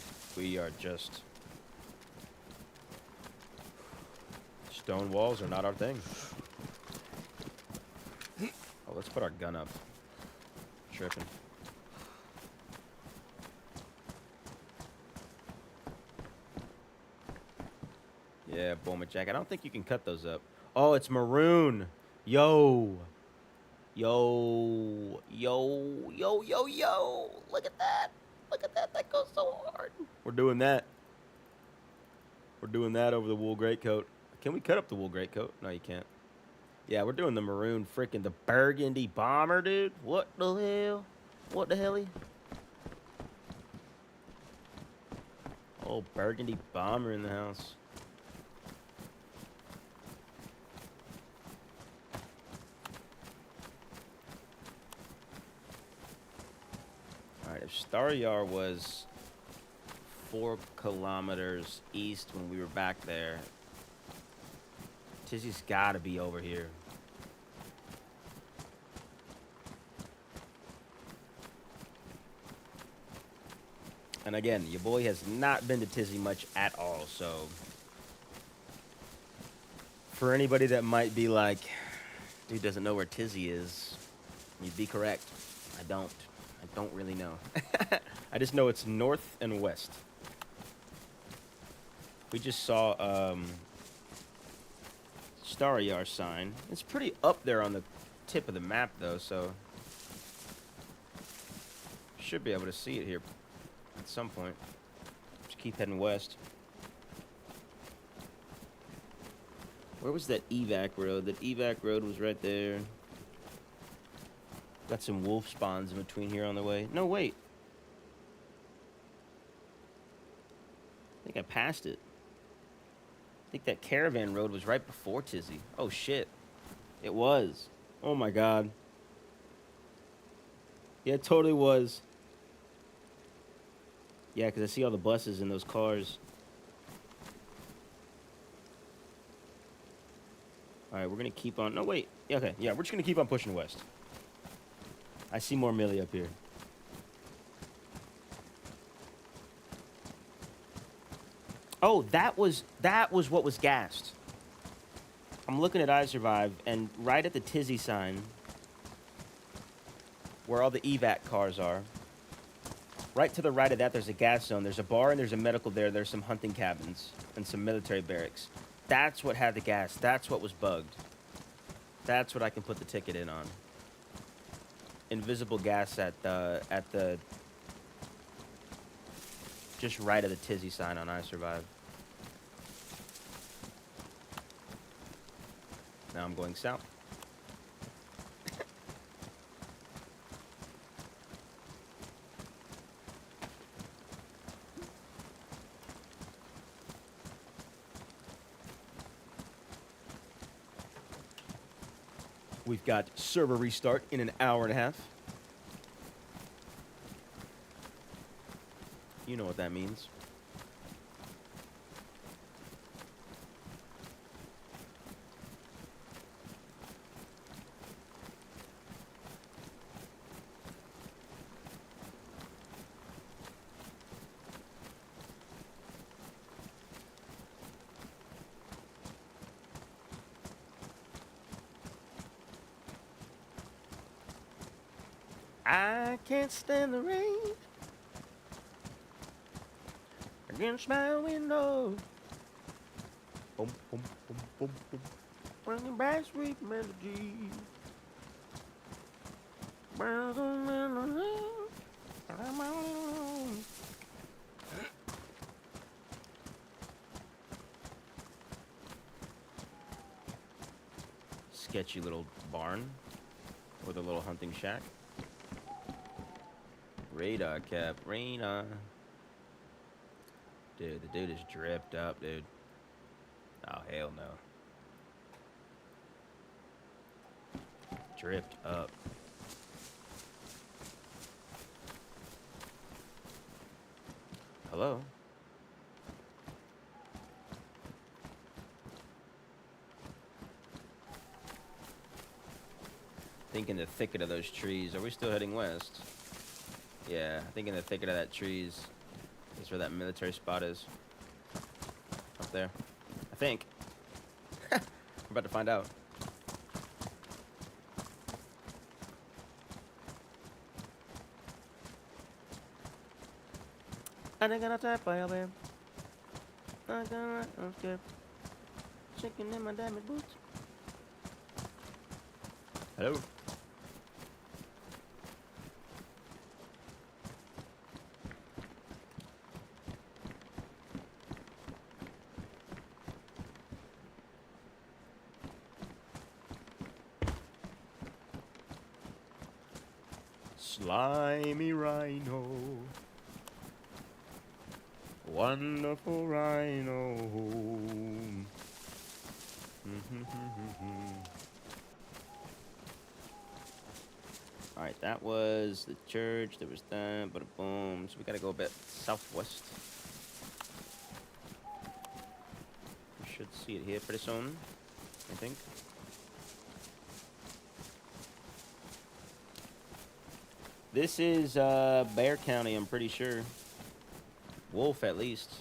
just... Stone walls are not our thing. Oh, let's put our gun up. Tripping. Yeah, Bowman Jack. I don't think you can cut those up. Oh, it's maroon. Yo. Look at that. Look at that. That goes so hard. We're doing that. We're doing that over the wool greatcoat. Can we cut up the wool greatcoat? No, you can't. Yeah, we're doing the maroon freaking the burgundy bomber, dude. What the hell? What the helly? Oh, burgundy bomber in the house. All right, if Staryar was 4 kilometers east when we were back there. Tizzy's gotta be over here. And again, your boy has not been to Tizzy much at all, so for anybody that might be like, dude doesn't know where Tizzy is, you'd be correct. I don't really know. I just know it's north and west. We just saw Star Yar sign. It's pretty up there on the tip of the map though, so should be able to see it here at some point. Just keep heading west. Where was that evac road? That evac road was right there. Got some wolf spawns in between here on the way. No, wait. I think I passed it. I think that caravan road was right before Tizzy. Oh, shit. It was. Oh, my God. Yeah, it totally was. Yeah, because I see all the buses in those cars. All right, we're going to keep on... No, wait. Yeah, okay. Yeah, we're just going to keep on pushing west. I see more Millie up here. Oh, that was what was gassed. I'm looking at I Survive, and right at the Tizzy sign, where all the evac cars are, right to the right of that, there's a gas zone. There's a bar and there's a medical there. There's some hunting cabins and some military barracks. That's what had the gas. That's what was bugged. That's what I can put the ticket in on. Invisible gas at the just right of the Tizzy sign on I Survive. Now I'm going south. We've got server restart in an hour and a half. You know what that means. I can't stand the rain against my window. Boom, boom, boom, boom, boom. Bringing back sweet melody. Sketchy little barn with a little hunting shack. Radar cap, radar. Dude, the dude is dripped up, dude. Oh, hell no. Dripped up. Hello? I think in the thicket of those trees. Are we still heading west? Yeah, I think in the thicket of that trees is where that military spot is. Up there. I think. We're about to find out. I ain't gonna type by man. I got okay. Shaking in my diamond boots. Hello. Slimy rhino, wonderful rhino. All right, that was the church. There was that, but boom. So we gotta go a bit southwest. Should see it here pretty soon, I think. This is Bear County, I'm pretty sure. Wolf, at least.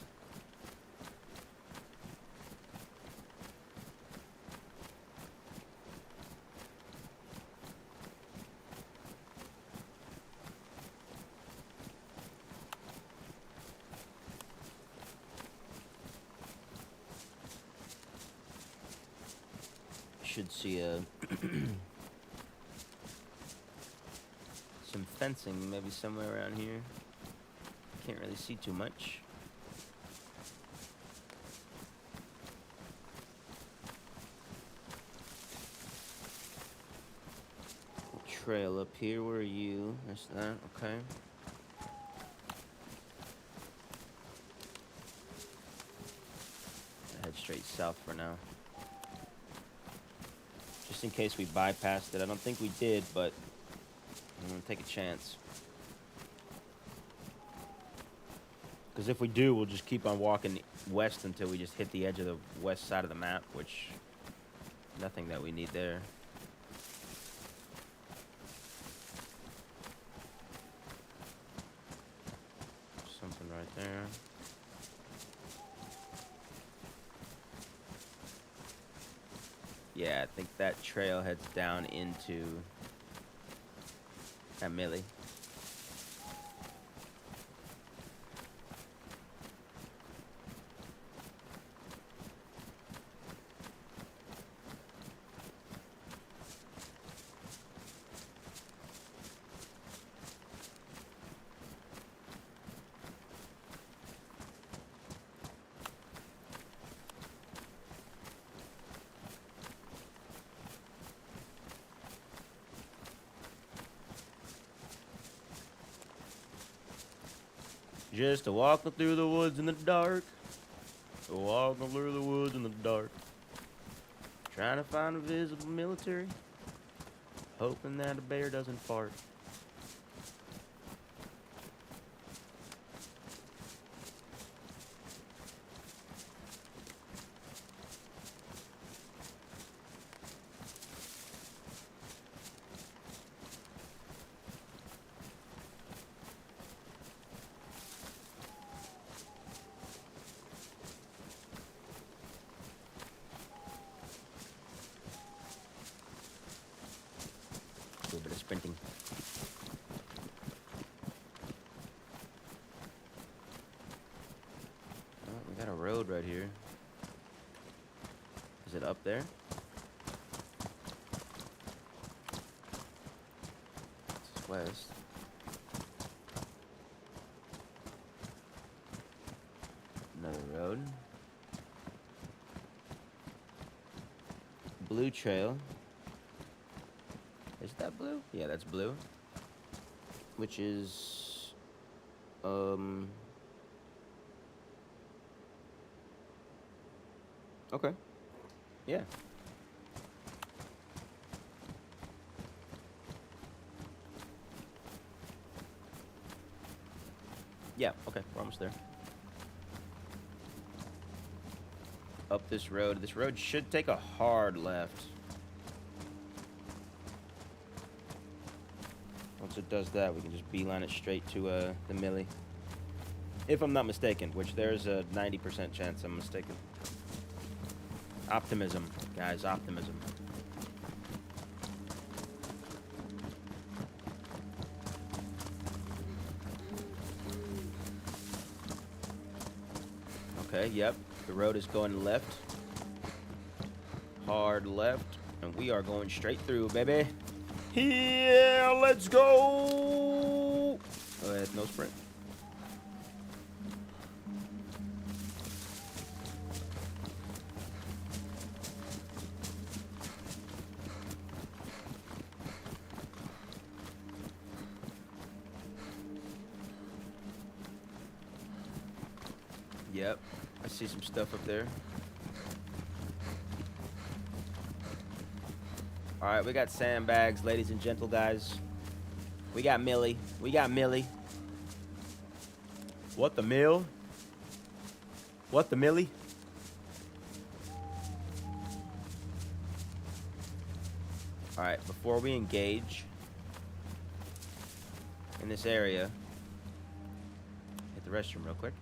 Should see a some fencing maybe somewhere around here. Can't really see too much. Trail up here. Where are you? There's that. Okay. Head straight south for now. Just in case we bypassed it. I don't think we did, but I'm gonna take a chance. Because if we do, we'll just keep on walking west until we just hit the edge of the west side of the map, which nothing that we need there. Something right there. Yeah, I think that trail heads down into Millie. Just a walking through the woods in the dark. Walking through the woods in the dark. Trying to find a visible military. Hoping that a bear doesn't fart. A little bit of sprinting. Oh, we got a road right here. Is it up there? It's west. Another road. Blue trail. Is that blue? Yeah, that's blue. Which is okay. Yeah. Yeah, okay, we're almost there. Up this road. This road should take a hard left. Once it does that, we can just beeline it straight to the Millie. If I'm not mistaken, which there's a 90% chance I'm mistaken. Optimism, guys, optimism. Okay, yep, the road is going left. Hard left, and we are going straight through, baby. Yeah, let's go! Go ahead, no sprint. Yep, I see some stuff up there. All right, we got sandbags, ladies and gentle guys. We got Millie. We got Millie. What the mill? What the Millie? All right, before we engage in this area, hit the restroom real quick.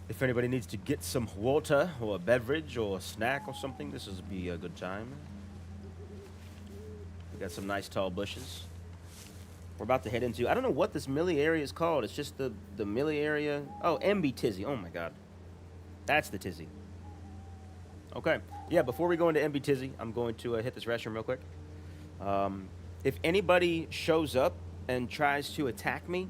If anybody needs to get some water or a beverage or a snack or something, this would be a good time. We got some nice tall bushes. We're about to head into, I don't know what this Millie area is called. It's just the Millie area. Oh, MB Tizzy. Oh my God. That's the Tizzy. Okay. Yeah, before we go into MB Tizzy, I'm going to hit this restroom real quick. If anybody shows up and tries to attack me,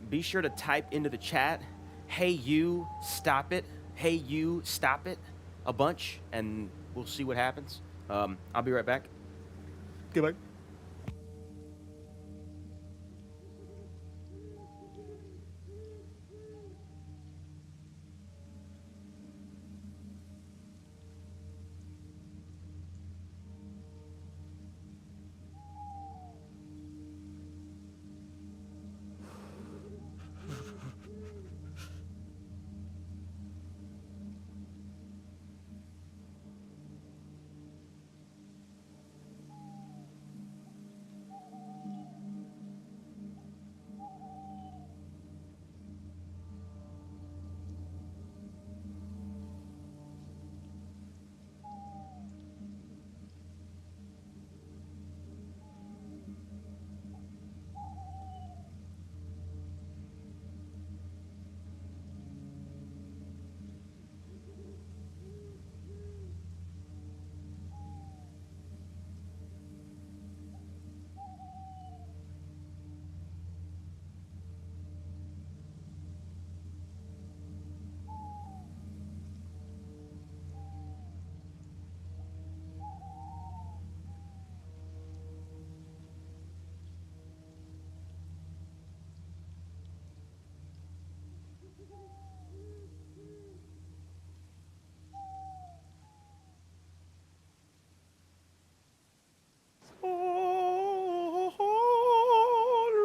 be sure to type into the chat, "Hey you, stop it. Hey you, stop it," a bunch, and we'll see what happens. I'll be right back. Goodbye.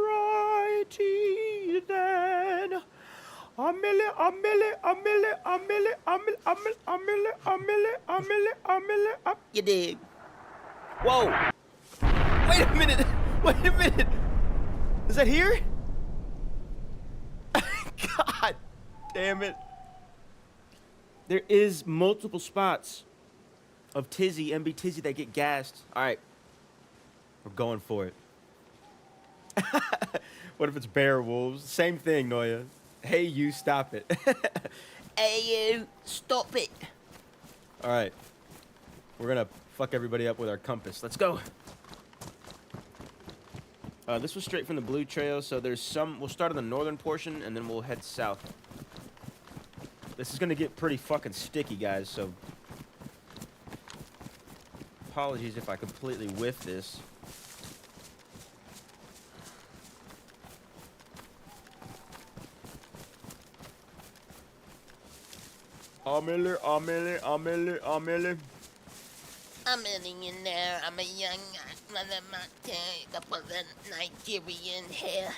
Alrighty then. You dig? Whoa! Wait a minute! Wait a minute! Is that here? God damn it. There is multiple spots of Tizzy, MB Tizzy, that get gassed. Alright. We're going for it. What if it's bear wolves? Same thing, Noya. Hey, you, stop it. Hey, you, stop it. Alright. We're gonna fuck everybody up with our compass. Let's go. This was straight from the blue trail, so there's some... We'll start on the northern portion, and then we'll head south. This is gonna get pretty fucking sticky, guys, so... Apologies if I completely whiff this. Amele. I'm in there. I'm a young couple of Nigerian hair.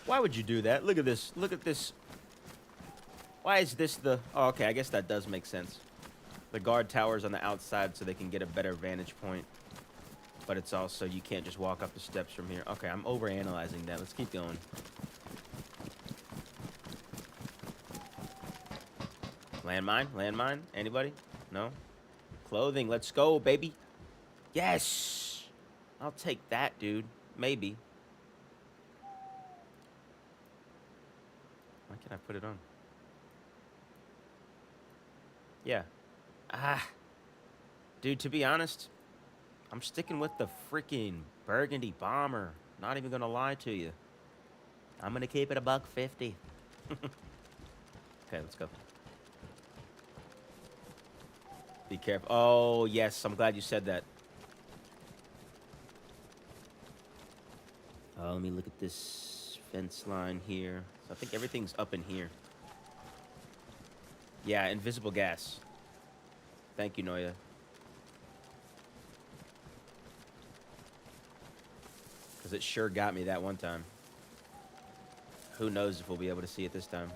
Why would you do that? Look at this. Look at this. Why is this the... Oh, okay, I guess that does make sense. The guard tower's on the outside so they can get a better vantage point. But it's also, you can't just walk up the steps from here. Okay, I'm overanalyzing that. Let's keep going. Landmine? Landmine? Anybody? No? Clothing. Let's go, baby. Yes! I'll take that, dude. Maybe. Why can't I put it on? Yeah. Dude, to be honest, I'm sticking with the freaking burgundy bomber. Not even gonna lie to you. I'm gonna keep it $150. Okay, let's go. Be careful. Oh, yes, I'm glad you said that. Let me look at this fence line here. So I think everything's up in here. Yeah, invisible gas. Thank you, Noya. Because it sure got me that one time. Who knows if we'll be able to see it this time.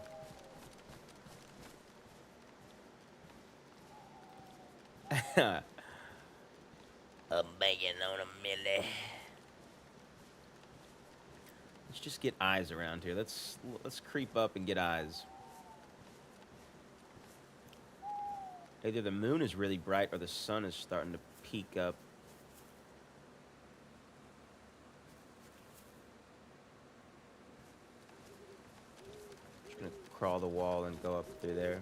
I'm banging on a milli. Let's just get eyes around here. Let's creep up and get eyes. Either the moon is really bright or the sun is starting to peak up. Just gonna crawl the wall and go up through there.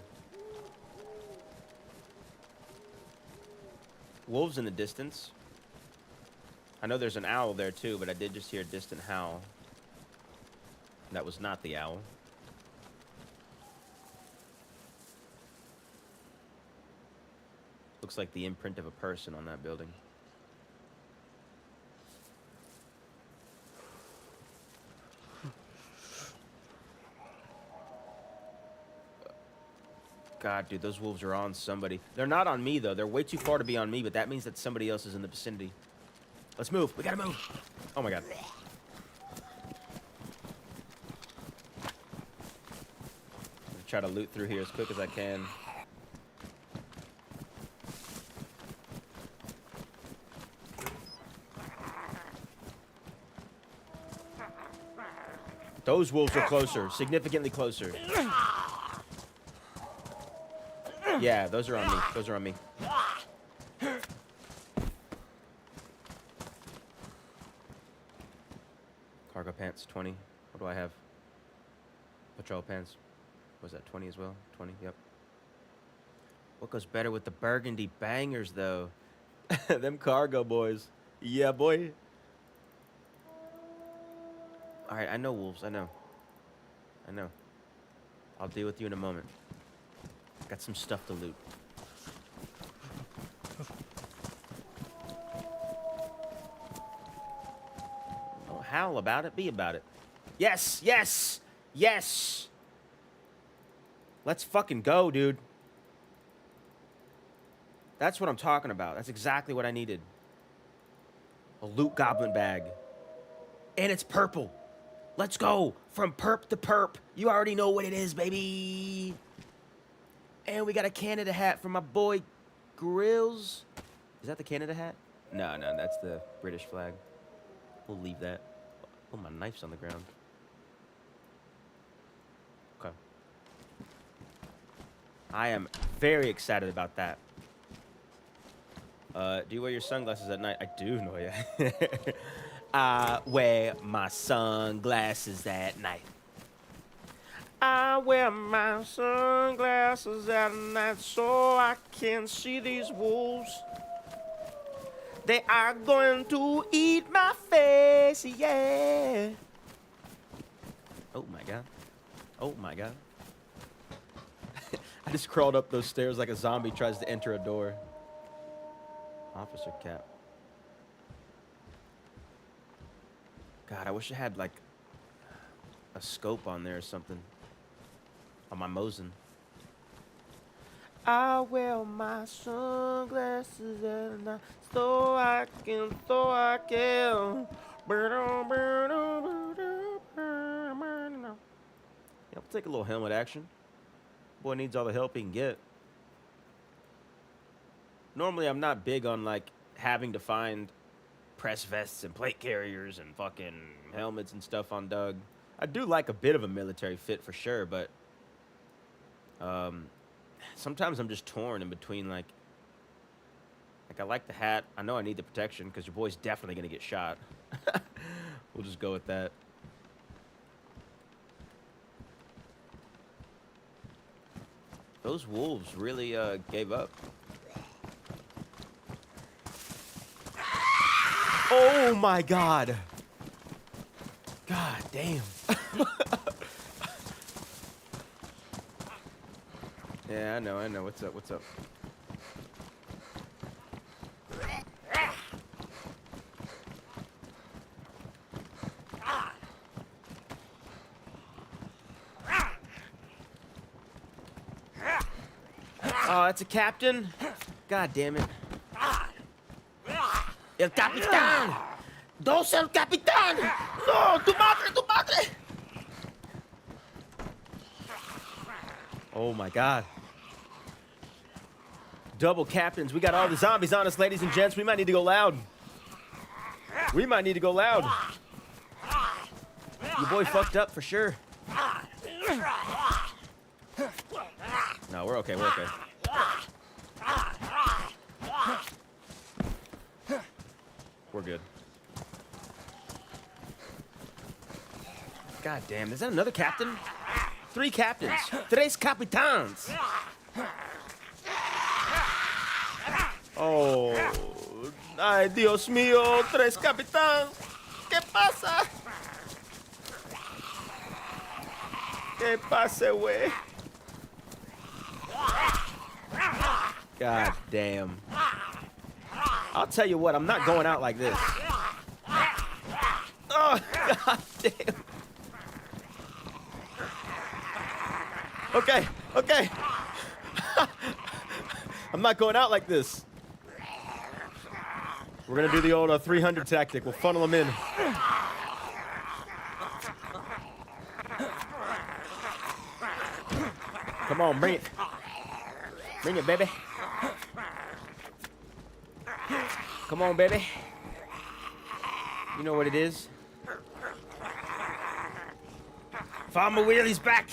Wolves in the distance. I know there's an owl there too, but I did just hear a distant howl. That was not the owl. Looks like the imprint of a person on that building. God, dude, those wolves are on somebody. They're not on me, though. They're way too far to be on me, but that means that somebody else is in the vicinity. Let's move. We gotta move. Oh, my God. I'm gonna try to loot through here as quick as I can. Those wolves are closer. Significantly closer. Yeah, those are on me. Those are on me. Cargo pants, 20. What do I have? Patrol pants. Was that 20 as well? 20, yep. What goes better with the burgundy bangers, though? Them cargo boys. Yeah, boy. Alright, I know wolves. I know. I know. I'll deal with you in a moment. Got some stuff to loot. Oh, howl about it. Be about it. Yes! Yes! Yes! Let's fucking go, dude. That's what I'm talking about. That's exactly what I needed. A loot goblin bag. And it's purple. Let's go. From perp to perp. You already know what it is, baby. And we got a Canada hat from my boy Grills. Is that the Canada hat? No, that's the British flag. We'll leave that. Oh, my knife's on the ground. Okay. I am very excited about that. Do you wear your sunglasses at night? I do, Noya. I wear my sunglasses at night. I wear my sunglasses at night so I can see these wolves. They are going to eat my face, yeah. Oh my God. Oh my God. I just crawled up those stairs like a zombie tries to enter a door. Officer cap. God, I wish I had like a scope on there or something. On my Mosin. I wear my sunglasses at night so I can. Yeah, I'll take a little helmet action. Boy needs all the help he can get. Normally, I'm not big on like having to find press vests and plate carriers and fucking helmets and stuff on Doug. I do like a bit of a military fit for sure, but sometimes I'm just torn in between like I like the hat. I know I need the protection because your boy's definitely gonna get shot. We'll just go with that. Those wolves really gave up. Oh my God. God damn. Yeah, I know. What's up? Oh, that's a captain? God damn it. El capitán! ¡Dos el capitán! ¡No! ¡Tu madre! ¡Tu madre! Oh my God. Double captains. We got all the zombies on us, ladies and gents. We might need to go loud. We might need to go loud. Your boy fucked up for sure. No, we're okay. We're okay. We're good. God damn, is that another captain? 3 captains. 3 capitans. Oh, ay, Dios mío, 3 capitans. ¿Qué pasa? ¿Qué pasa, güey? God damn. I'll tell you what, I'm not going out like this. Oh, god damn. Okay, okay. I'm not going out like this. We're gonna do the old 300 tactic. We'll funnel them in. Come on, bring it. Bring it, baby. Come on, baby. You know what it is. Farmer Wheelie's back.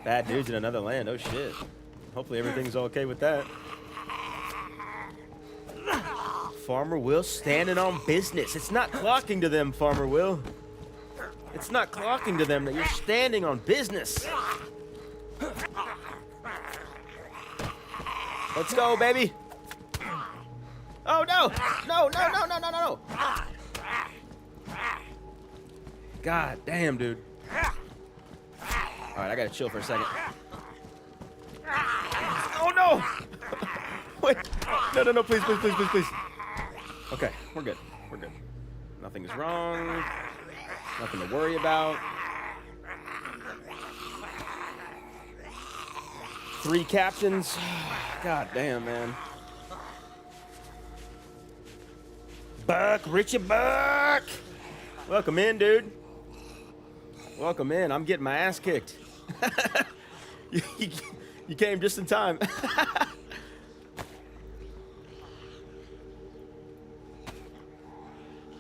Bad news in another land. Oh, shit. Hopefully everything's okay with that. Farmer Will standing on business. It's not clocking to them, Farmer Will. It's not clocking to them that you're standing on business. Let's go, baby. Oh, no. No, no, no, no, no, no, no. God damn, dude. All right, I gotta chill for a second. Oh, no. Wait. No, no, no, please, please, please, please, please. Okay, we're good. We're good. Nothing is wrong. Nothing to worry about. 3 captains. God damn, man. Buck, Richie Buck. Welcome in, dude. Welcome in. I'm getting my ass kicked. you came just in time.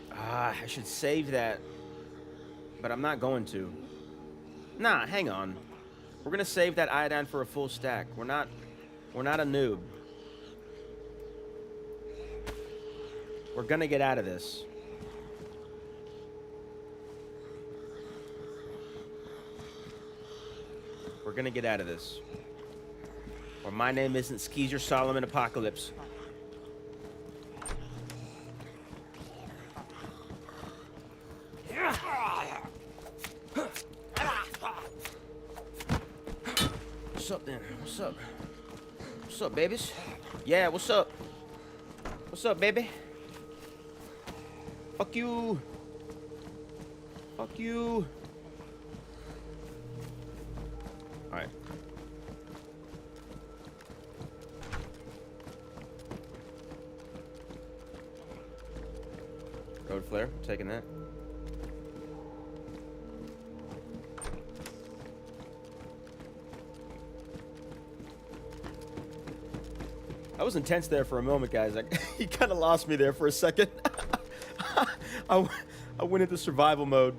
I should save that, but I'm not going to. Nah, hang on. We're gonna save that iodine for a full stack. We're not a noob. We're gonna get out of this. We're gonna get out of this. Or my name isn't Skeezer Solomon Apocalypse. What's up then? What's up? What's up, babies? Yeah, what's up? What's up, baby? Fuck you. Fuck you. Alright. Road flare, taking that. I was intense there for a moment, guys. He kind of lost me there for a second. I went into survival mode.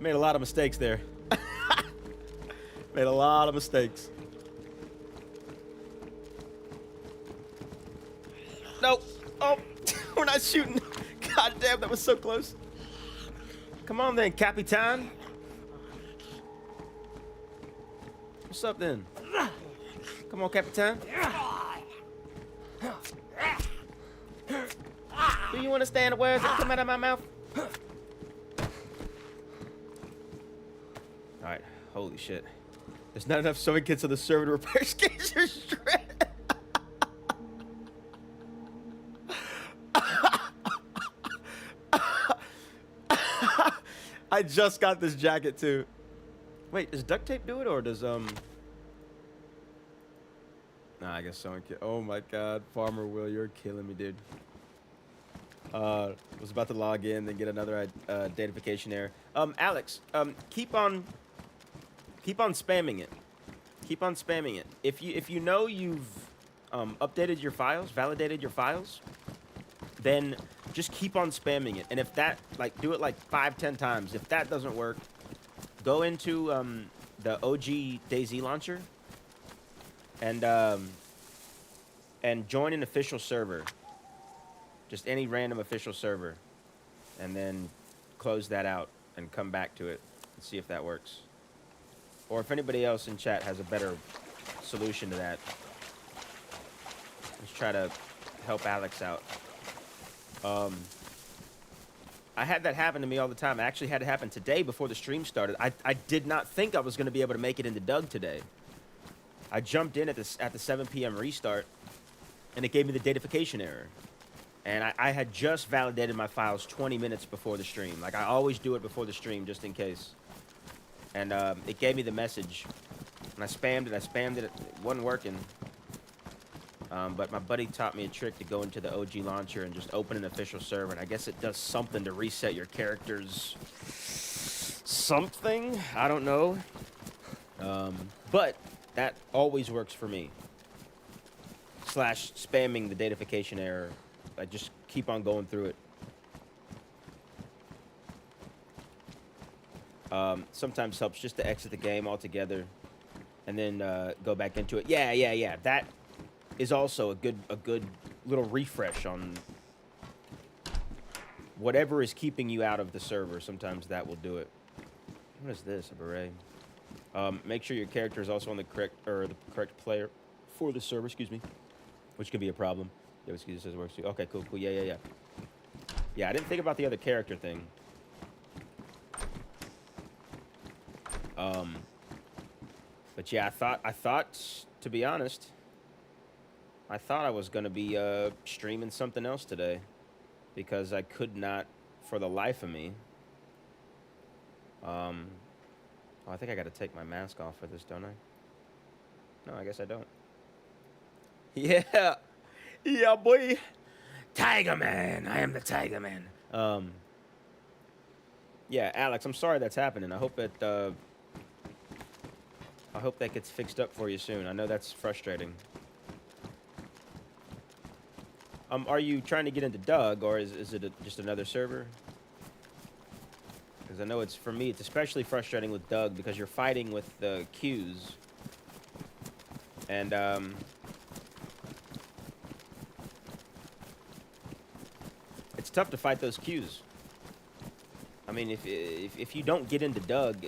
Made a lot of mistakes there. Made a lot of mistakes. Nope. Oh, we're not shooting. God damn, that was so close. Come on then, Capitan. What's up then? Come on, Capitan. Do you understand the words that come out of my mouth? Alright, holy shit. There's not enough sewing kits on the server to repair Skeezer's shred. I just got this jacket too. Wait, does duct tape do it or does Nah, I guess sewing kit. Oh my god, Farmer Will, you're killing me, dude. Was about to log in, then get another datafication error. Alex, keep on keep on spamming it. Keep on spamming it. If you know you've updated your files, validated your files, then just keep on spamming it. And if that, like, do it like 5-10 times. If that doesn't work, go into the OG DayZ launcher and join an official server. Just any random official server, and then close that out and come back to it and see if that works. Or if anybody else in chat has a better solution to that, let's try to help Alex out. I had that happen to me all the time. I actually had it happen today before the stream started. I did not think I was going to be able to make it into Doug today. I jumped in at the 7 p.m. restart, and it gave me the datafication error. And I had just validated my files 20 minutes before the stream. Like, I always do it before the stream, just in case. And it gave me the message. And I spammed it, it wasn't working. But my buddy taught me a trick to go into the OG launcher and just open an official server. And I guess it does something to reset your characters. Something? I don't know. But that always works for me. / spamming the datafication error. I just keep on going through it. Sometimes helps just to exit the game altogether and then go back into it. Yeah. That is also a good little refresh on whatever is keeping you out of the server. Sometimes that will do it. What is this? A beret. Make sure your character is also on the correct player for the server. Excuse me, which could be a problem. Yeah, Skeezer says it works too. Okay, cool. Yeah. Yeah, I didn't think about the other character thing. But yeah, I thought, to be honest, I thought I was gonna be streaming something else today, because I could not, for the life of me. Oh, I think I got to take my mask off for this, don't I? No, I guess I don't. Yeah. Yeah, boy. Tiger Man. I am the Tiger Man. Yeah, Alex, I'm sorry that's happening. I hope that gets fixed up for you soon. I know that's frustrating. Are you trying to get into Doug, or is it just another server? Because I know it's, for me, it's especially frustrating with Doug because you're fighting with the queues. And, it's tough to fight those queues. I mean, if you don't get into Doug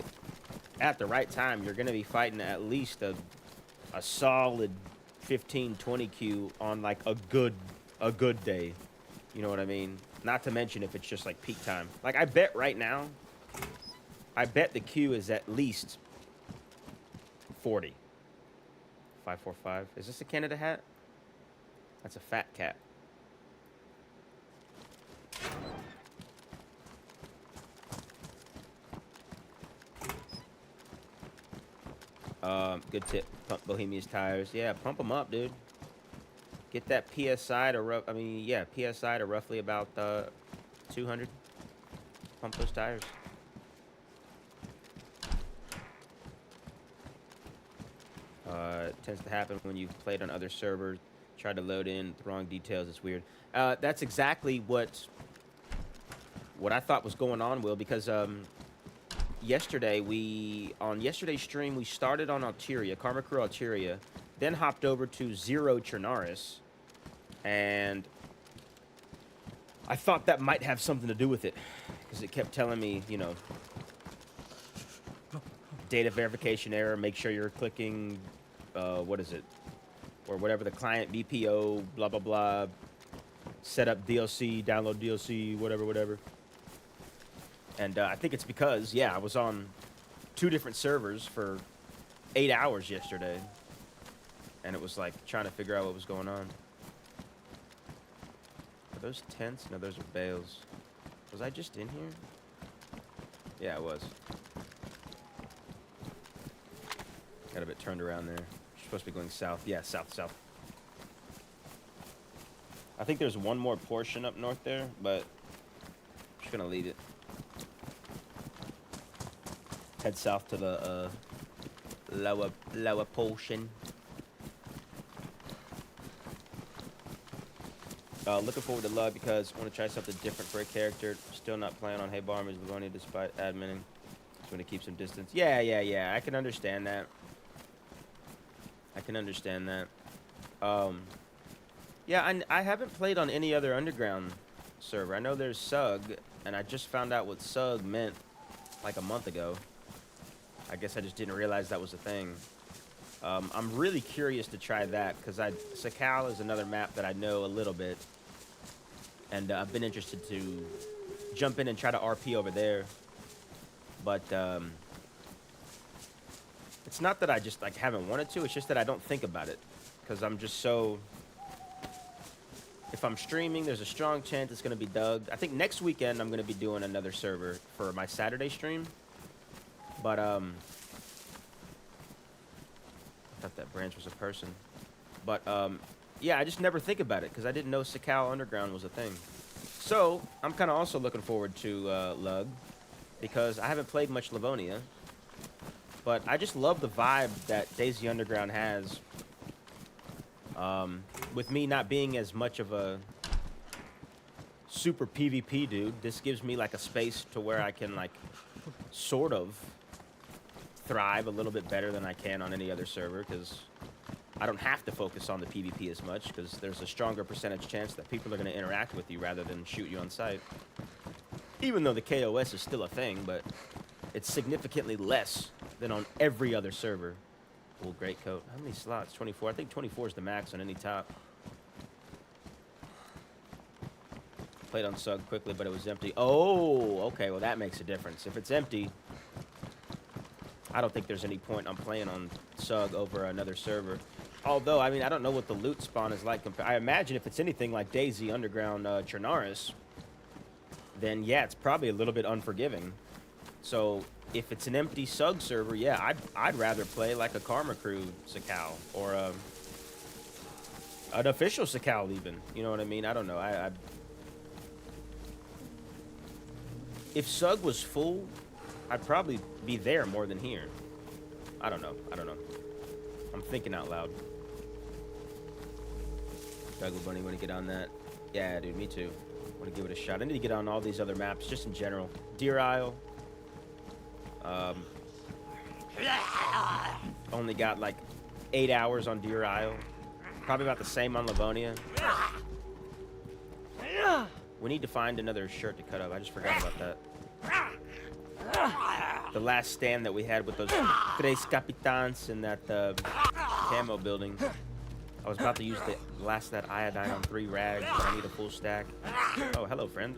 at the right time, you're going to be fighting at least a solid 15-20 queue on like a good day. You know what I mean? Not to mention if it's just like peak time. Like, I bet right now, the queue is at least 40. 545. Is this a Canada hat? That's a fat cat. Good tip. Pump Bohemia's tires. Yeah, pump them up, dude. Get that PSI to PSI to roughly about 200. Pump those tires. It tends to happen when you've played on other servers, tried to load in the wrong details. It's weird. That's exactly what I thought was going on, Will, because on yesterday's stream, we started on Alteria, Karma Crew Alteria, then hopped over to Zero Chernaris, and I thought that might have something to do with it, because it kept telling me, you know, data verification error, make sure you're clicking, what is it, or whatever the client BPO, blah, blah, blah, set up DLC, download DLC, whatever. And I think it's because, yeah, I was on 2 different servers for 8 hours yesterday. And it was like trying to figure out what was going on. Are those tents? No, those are bales. Was I just in here? Yeah, I was. Got a bit turned around there. You're supposed to be going south. Yeah, south. I think there's one more portion up north there, but I'm just gonna leave it. Head south to the lower portion. Looking forward to Lug because I want to try something different for a character. Still not playing on Hey Barmers Livonia despite adminning. Just want to keep some distance. Yeah. I can understand that. Yeah, I haven't played on any other underground server. I know there's Sug, and I just found out what Sug meant like a month ago. I guess I just didn't realize that was a thing. I'm really curious to try that because Sakal is another map that I know a little bit, and I've been interested to jump in and try to RP over there. But it's not that I just like haven't wanted to. It's just that I don't think about it because I'm just so. If I'm streaming, there's a strong chance it's going to be Doug. I think next weekend I'm going to be doing another server for my Saturday stream. But I thought that branch was a person. But yeah, I just never think about it because I didn't know Sakal Underground was a thing. So I'm kind of also looking forward to Lug because I haven't played much Livonia. But I just love the vibe that Daisy Underground has. With me not being as much of a super PvP dude, this gives me like a space to where I can like sort of thrive a little bit better than I can on any other server because I don't have to focus on the PvP as much because there's a stronger percentage chance that people are going to interact with you rather than shoot you on sight. Even though the KOS is still a thing, but it's significantly less than on every other server. Cool, great coat. How many slots? 24. I think 24 is the max on any top. Played on Sug quickly, but it was empty. Oh, okay. Well, that makes a difference. If it's empty, I don't think there's any point I'm playing on Sug over another server. Although, I mean, I don't know what the loot spawn is like. I imagine if it's anything like Daisy Underground Chernaris, then yeah, it's probably a little bit unforgiving. So if it's an empty Sug server, yeah, I'd rather play like a Karma Crew Sakal or an official Sakal even. You know what I mean? I don't know. If Sug was full, I'd probably be there more than here. I don't know. I'm thinking out loud. Doug Bunny, want to get on that? Yeah, dude, me too. Want to give it a shot. I need to get on all these other maps, just in general. Deer Isle. Only got like 8 hours on Deer Isle. Probably about the same on Livonia. We need to find another shirt to cut up. I just forgot about that. The last stand that we had with those Tres Capitans in that camo building. I was about to use the last of that iodine on 3 rags, but I need a full stack. Oh, hello, friend.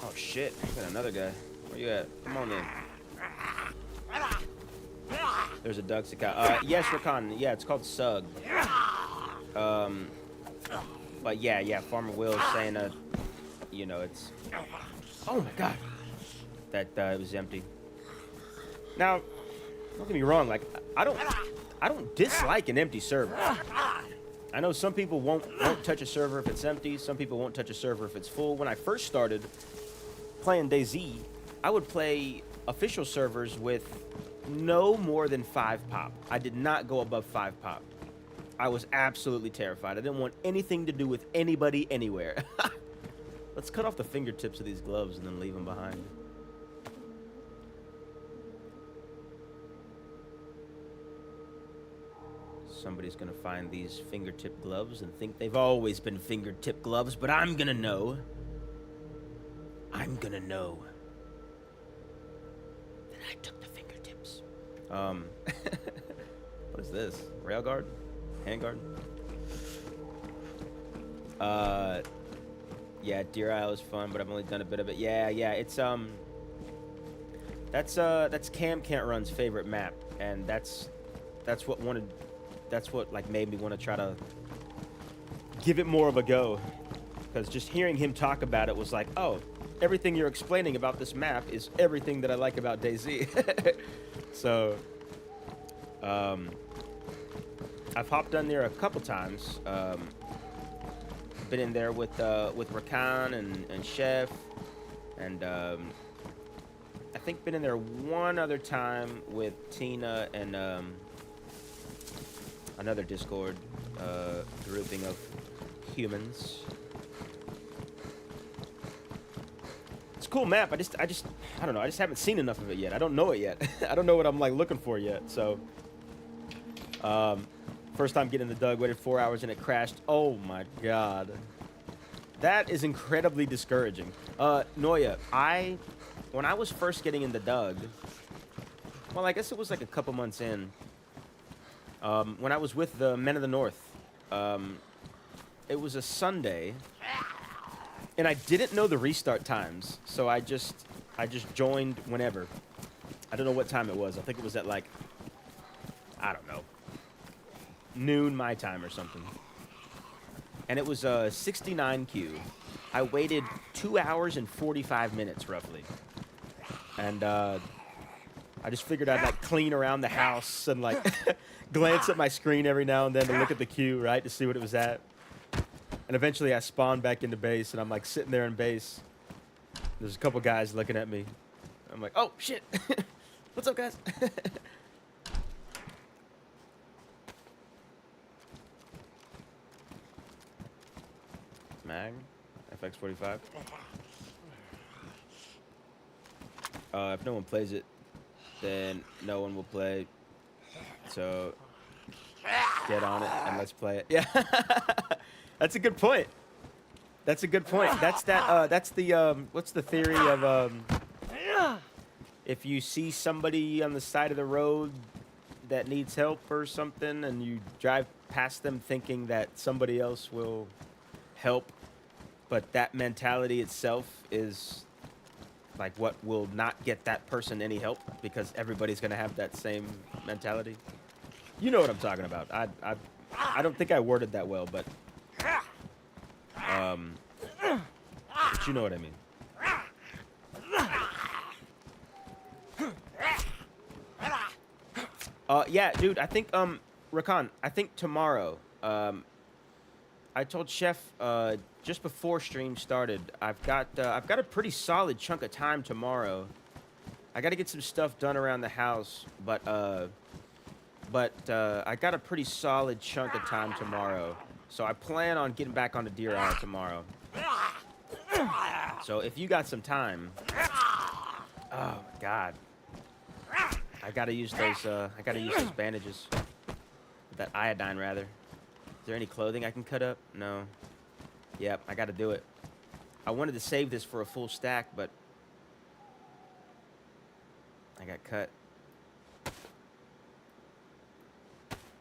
Oh shit, got another guy. Where you at? Come on in. There's a Doug Sakal. Yes, Rakan. Yeah, it's called Sug. But yeah, Farmer Will's saying, you know, it's... Oh my god. That it was empty. Now, don't get me wrong, like, I don't dislike an empty server. I know some people won't touch a server if it's empty. Some people won't touch a server if it's full. When I first started playing DayZ, I would play official servers with no more than 5 pop. I did not go above 5 pop. I was absolutely terrified. I didn't want anything to do with anybody anywhere. Let's cut off the fingertips of these gloves and then leave them behind. Somebody's gonna find these fingertip gloves and think they've always been fingertip gloves, but I'm gonna know. I'm gonna know that I took the fingertips. What is this? Railguard? Handguard? Yeah, Deer Isle is fun, but I've only done a bit of it. Yeah, it's that's Cam Can't Run's favorite map, and that's what like made me want to try to give it more of a go, because just hearing him talk about it was like, oh, everything you're explaining about this map is everything that I like about DayZ. So I've hopped on there a couple times. Been in there with Rakan and Chef, and I think been in there one other time with Tina and another Discord grouping of humans. It's a cool map. I don't know. I just haven't seen enough of it yet. I don't know it yet. I don't know what I'm like looking for yet. So, first time getting the Doug, waited 4 hours and it crashed. Oh my god, that is incredibly discouraging. Noya, when I was first getting in the Doug, well, I guess it was like a couple months in. When I was with the Men of the North, it was a Sunday. And I didn't know the restart times, so I just joined whenever. I don't know what time it was. I think it was at like, I don't know, noon my time or something. And it was a 69 queue. I waited 2 hours and 45 minutes roughly. And I just figured I'd like clean around the house and like glance at my screen every now and then to look at the queue, right, to see what it was at. And eventually I spawned back into base, and I'm like sitting there in base. There's a couple guys looking at me. I'm like, oh, shit. What's up, guys? Mag, FX45. If no one plays it, then no one will play. So get on it and let's play it. Yeah. That's a good point. That's a good point. That's the what's the theory of if you see somebody on the side of the road that needs help or something and you drive past them thinking that somebody else will help, but that mentality itself is like what will not get that person any help because everybody's going to have that same mentality. You know what I'm talking about. I don't think I worded that well, but you know what I mean. Yeah, dude, I think, Rakan, I think tomorrow, I told Chef, just before stream started, I've got a pretty solid chunk of time tomorrow. I got to get some stuff done around the house, but I got a pretty solid chunk of time tomorrow. So I plan on getting back on the Deer Isle tomorrow. So if you got some time, oh my god, I gotta use those bandages, that iodine rather. Is there any clothing I can cut up? No. Yep, I gotta do it. I wanted to save this for a full stack, but I got cut.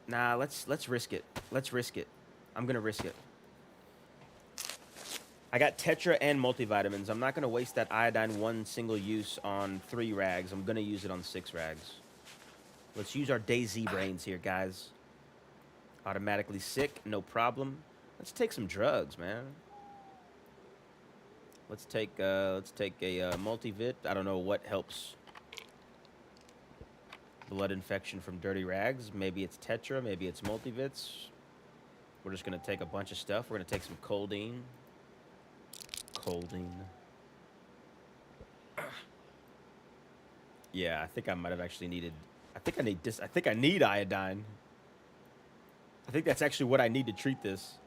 Nah, let's risk it. Let's risk it. I'm gonna risk it. I got Tetra and multivitamins. I'm not gonna waste that iodine one single use on 3 rags. I'm gonna use it on 6 rags. Let's use our DayZ brains here, guys. Automatically sick, no problem. Let's take some drugs, man. Let's take a multivit. I don't know what helps blood infection from dirty rags. Maybe it's Tetra, maybe it's multivits. We're just gonna take a bunch of stuff. We're gonna take some codeine. Yeah, I think I might have actually needed. I think I need iodine. I think that's actually what I need to treat this.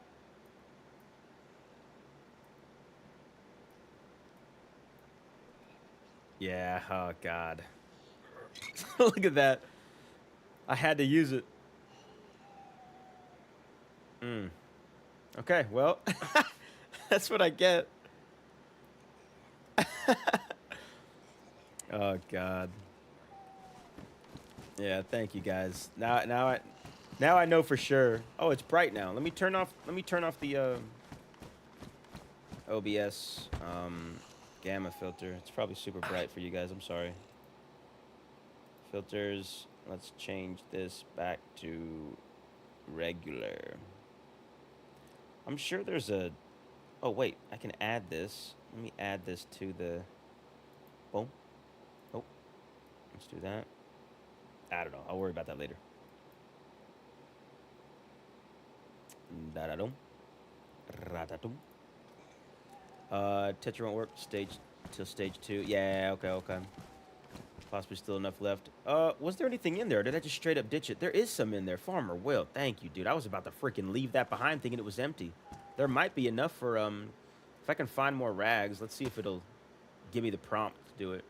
Yeah. Oh god. Look at that. I had to use it. Okay, well, that's what I get. Oh god. Yeah, thank you guys. Now I know for sure. Oh, it's bright now. Let me turn off the OBS gamma filter. It's probably super bright for you guys. I'm sorry. Filters. Let's change this back to regular. I'm sure there's a... Oh, wait. I can add this. Let me add this to the... Boom. Oh. Let's do that. I don't know. I'll worry about that later. Da-da-dum. Ra-da-dum. Tetra won't work stage till stage 2. Yeah, okay. Possibly still enough left. Was there anything in there? Or did I just straight up ditch it? There is some in there. Farmer Will, thank you, dude. I was about to freaking leave that behind thinking it was empty. There might be enough for, if I can find more rags, let's see if it'll give me the prompt to do it.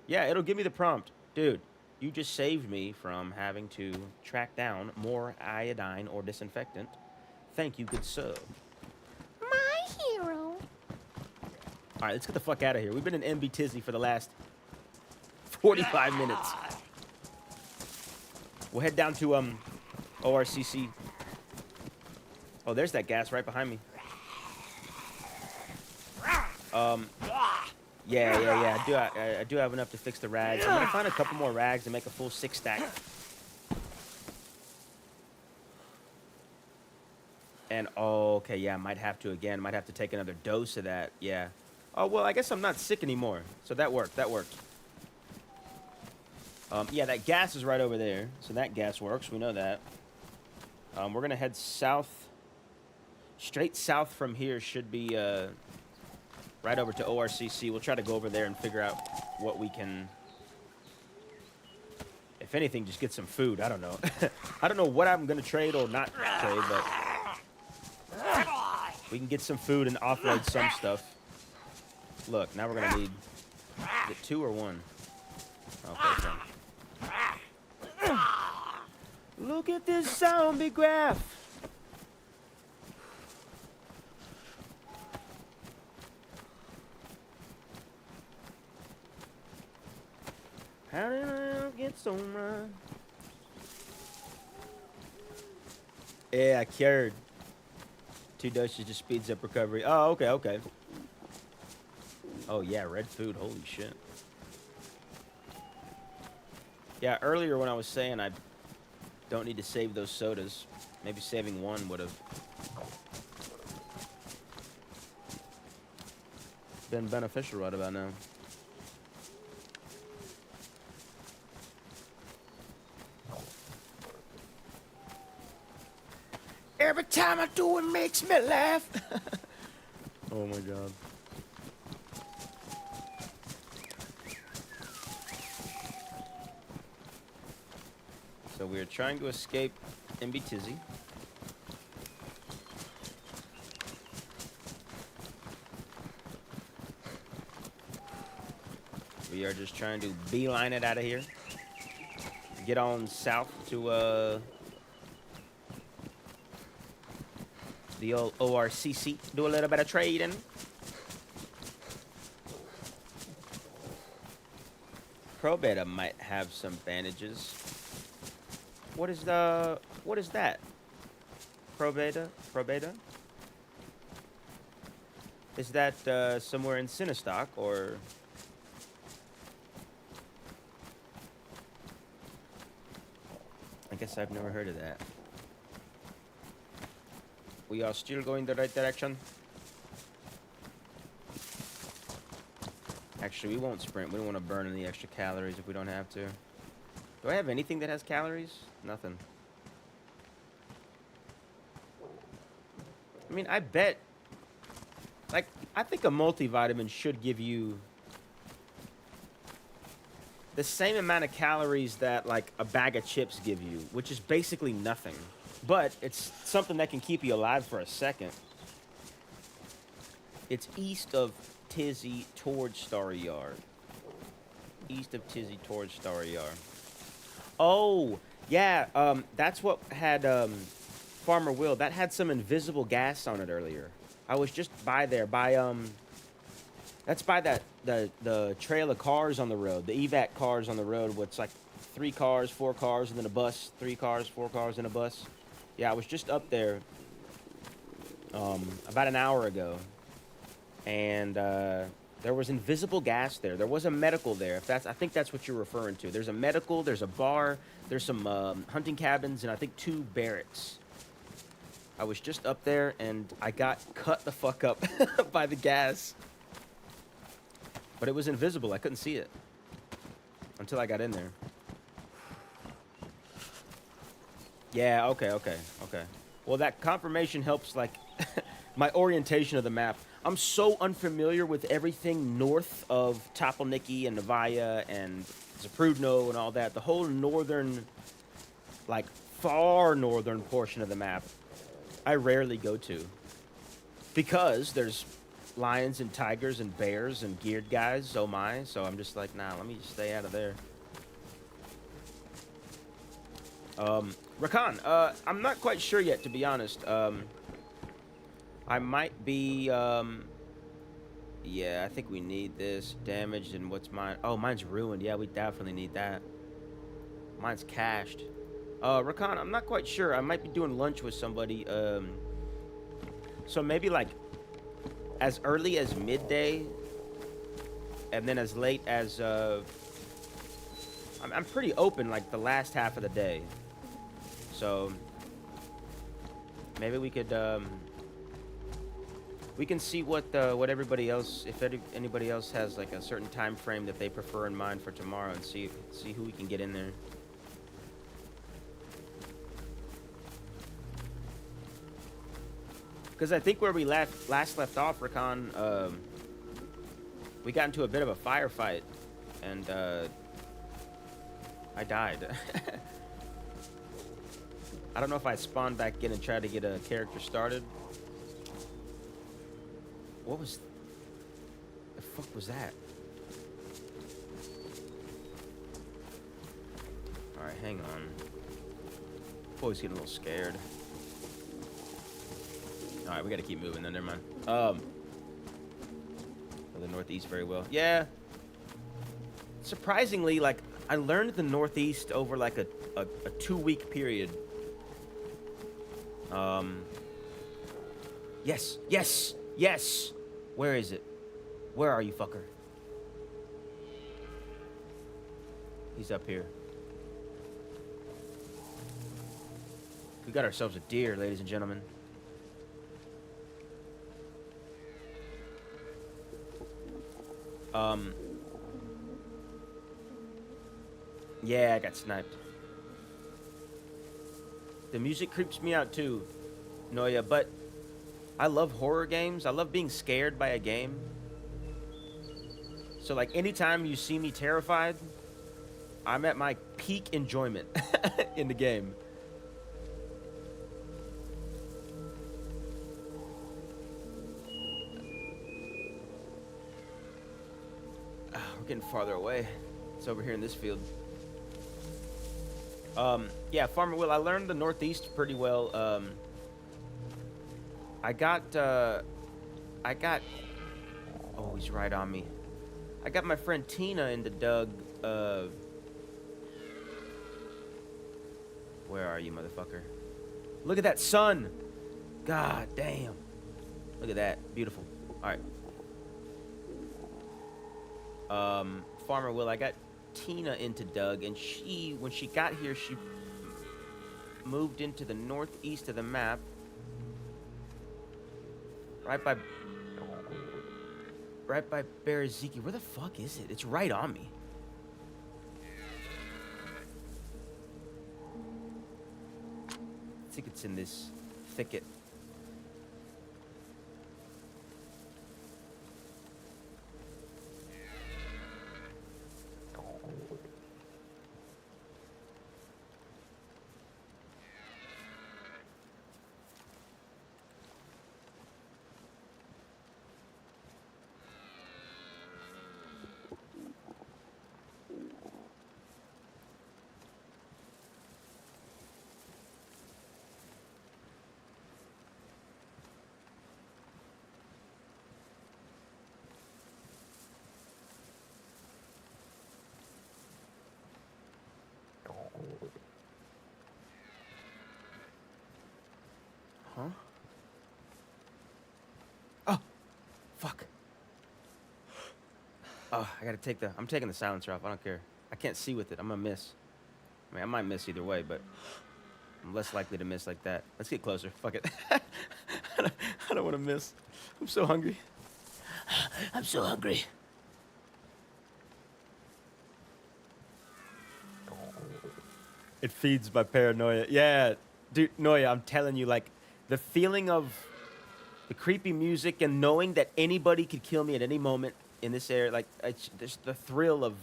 Yeah, it'll give me the prompt. Dude, you just saved me from having to track down more iodine or disinfectant. Thank you, good sir. My hero. All right, let's get the fuck out of here. We've been in MB Tizzy for the last 45 minutes. We'll head down to ORCC. Oh, there's that gas right behind me. Yeah. I do have enough to fix the rags. I'm gonna find a couple more rags and make a full 6 stack. And okay, yeah, might have to again. Might have to take another dose of that. Yeah. Oh well, I guess I'm not sick anymore. So that worked. Yeah, that gas is right over there. So that gas works. We know that. We're gonna head south. Straight south from here should be right over to ORCC. We'll try to go over there and figure out what we can. If anything, just get some food. I don't know. I don't know what I'm gonna trade or not trade, but we can get some food and offload some stuff. Look, now we're gonna need. Is it 2 or 1? Okay. Look at this zombie graph. How did I get so much? Yeah, I cured. 2 doses just speeds up recovery. Oh, okay. Oh yeah, red food. Holy shit. Yeah, earlier when I was saying I don't need to save those sodas, maybe saving 1 would have been beneficial right about now. Every time I do it makes me laugh. Oh my god. So we are trying to escape MB Tizzy. We are just trying to beeline it out of here. Get on south to the old ORCC. Do a little bit of trading. Probeta might have some bandages. What is that? Probeta? Is that somewhere in Sinistock or? I guess I've never heard of that. We are still going the right direction. Actually, we won't sprint. We don't want to burn any extra calories if we don't have to. Do I have anything that has calories? Nothing. I mean, I bet... Like, I think a multivitamin should give you the same amount of calories that, like, a bag of chips give you, which is basically nothing. But it's something that can keep you alive for a second. It's east of Tizzy towards Starry Yard. East of Tizzy towards Starry Yard. Oh, yeah, that's what had Farmer Will. That had some invisible gas on it earlier. I was just by there, that's by that the trail of cars on the road, the evac cars on the road, where it's like 3 cars, 4 cars, and then a bus, 3 cars, 4 cars, and a bus. Yeah, I was just up there about an hour ago, and there was invisible gas there. There was a medical there. I think that's what you're referring to. There's a medical, there's a bar, there's some hunting cabins, and I think 2 barracks. I was just up there, and I got cut the fuck up by the gas. But it was invisible. I couldn't see it until I got in there. Yeah, okay. Well, that confirmation helps, like, my orientation of the map. I'm so unfamiliar with everything north of Topolniki and Novaya and Zaprudno and all that. The whole northern, like, far northern portion of the map, I rarely go to. Because there's lions and tigers and bears and geared guys, oh my. So I'm just like, nah, let me just stay out of there. Rakan, I'm not quite sure yet, to be honest. I might be, yeah, I think we need this. Damaged, and what's mine? Oh, mine's ruined. Yeah, we definitely need that. Mine's cached. Rakan, I'm not quite sure. I might be doing lunch with somebody, so maybe, like, as early as midday, and then as late as, I'm pretty open, like, the last half of the day. So, maybe we could, we can see what everybody else, if anybody else has, like, a certain time frame that they prefer in mind for tomorrow, and see who we can get in there. Because I think where we last left off, Rakan, we got into a bit of a firefight, and I died. I don't know if I spawned back in and tried to get a character started. What was... the fuck was that? Alright, hang on. Always getting a little scared. Alright, we gotta keep moving then, never mind. Know the Northeast very well. Yeah. Surprisingly, like, I learned the Northeast over, like, a 2-week period. Yes, yes, yes! Where is it? Where are you, fucker? He's up here. We got ourselves a deer, ladies and gentlemen. Yeah, I got sniped. The music creeps me out too, Noya, but I love horror games. I love being scared by a game. So, like, anytime you see me terrified, I'm at my peak enjoyment in the game. We're getting farther away. It's over here in this field. Yeah, Farmer Will, I learned the Northeast pretty well. I got, oh, he's right on me. I got my friend Tina into Doug, where are you, motherfucker? Look at that sun! God damn. Look at that. Beautiful. Alright. Farmer Will, I got Tina into Doug, and she, when she got here, she moved into the northeast of the map. Right by Beriziki. Where the fuck is it? It's right on me. I think it's in this thicket. Huh? Oh, fuck. Oh, I gotta take I'm taking the silencer off. I don't care. I can't see with it. I'm gonna miss. I mean, I might miss either way, but I'm less likely to miss like that. Let's get closer. Fuck it. I don't want to miss. I'm so hungry. I'm so hungry. It feeds my paranoia. Yeah, dude, Noya, I'm telling you, like, the feeling of the creepy music and knowing that anybody could kill me at any moment in this area, like it's just the thrill of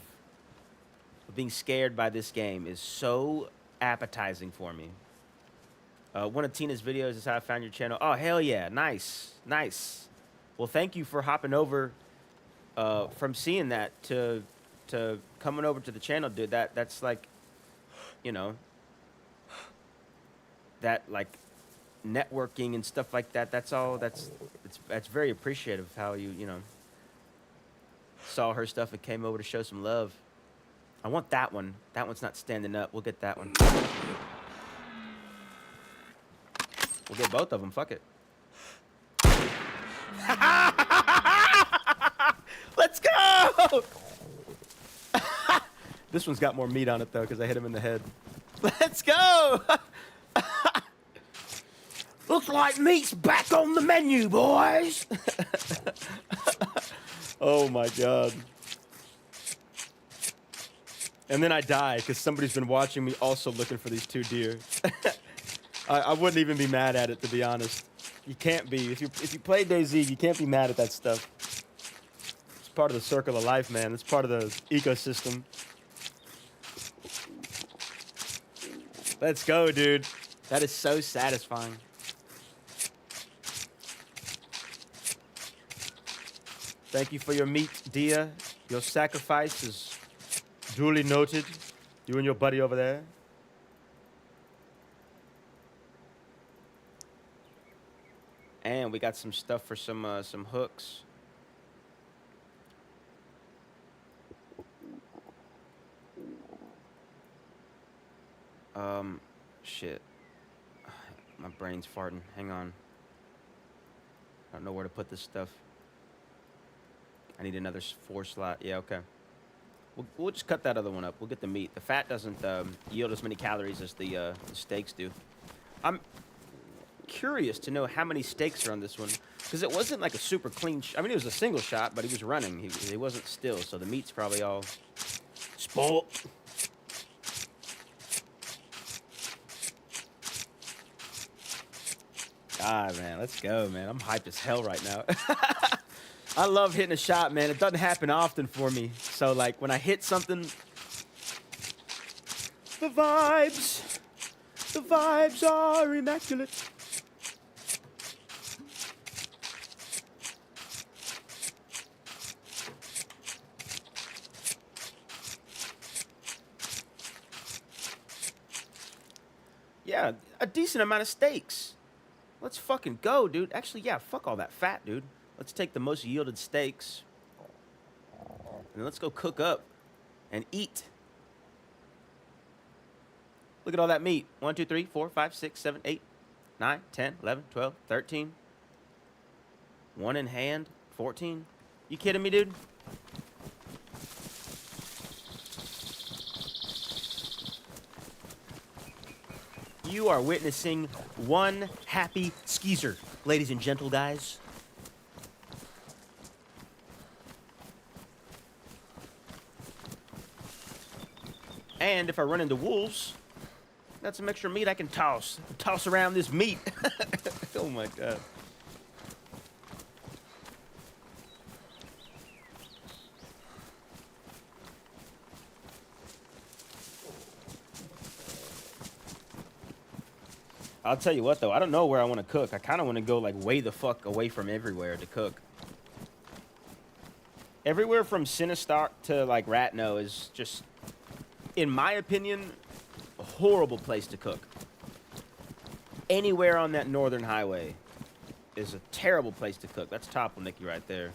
being scared by this game is so appetizing for me. One of Tina's videos is how I found your channel. Oh, hell yeah. Nice. Nice. Well, thank you for hopping over from seeing that to coming over to the channel, dude. That's like, you know, that like networking and stuff like that. That's very appreciative how you know, saw her stuff and came over to show some love. I want that one. That one's not standing up. We'll get that one. We'll get both of them. Fuck it. Let's go! This one's got more meat on it, though, because I hit him in the head. Let's go! Looks like meat's back on the menu, boys! Oh, my God. And then I die, because somebody's been watching me also looking for these 2 deer. I wouldn't even be mad at it, to be honest. You can't be. If you play DayZ, you can't be mad at that stuff. It's part of the circle of life, man. It's part of the ecosystem. Let's go, dude. That is so satisfying. Thank you for your meat, Dia. Your sacrifice is duly noted. You and your buddy over there. And we got some stuff for some hooks. Shit. My brain's farting. Hang on. I don't know where to put this stuff. I need another 4 slot. Yeah, okay. We'll just cut that other one up. We'll get the meat. The fat doesn't yield as many calories as the steaks do. I'm curious to know how many steaks are on this one, because it wasn't like a super clean I mean, it was a single shot, but he was running. He wasn't still, so the meat's probably all spoiled. God, man, let's go, man. I'm hyped as hell right now. I love hitting a shot, man. It doesn't happen often for me, so like when I hit something, the vibes are immaculate. Yeah, a decent amount of steaks. Let's fucking go, dude. Actually, yeah, fuck all that fat, dude. Let's take the most yielded steaks. And let's go cook up and eat. Look at all that meat. 1, 2, 3, 4, 5, 6, 7, 8, 9, 10, 11, 12, 13. 1 in hand, 14. You kidding me, dude? You are witnessing one happy Skeezer, ladies and gentle guys. And if I run into wolves, got some extra meat I can toss around this meat. Oh my God. I'll tell you what, though. I don't know where I want to cook. I kind of want to go, like, way the fuck away from everywhere to cook. Everywhere from Sinistark to, like, Ratno is just, in my opinion, a horrible place to cook. Anywhere on that northern highway is a terrible place to cook. That's Topple Nicky right there.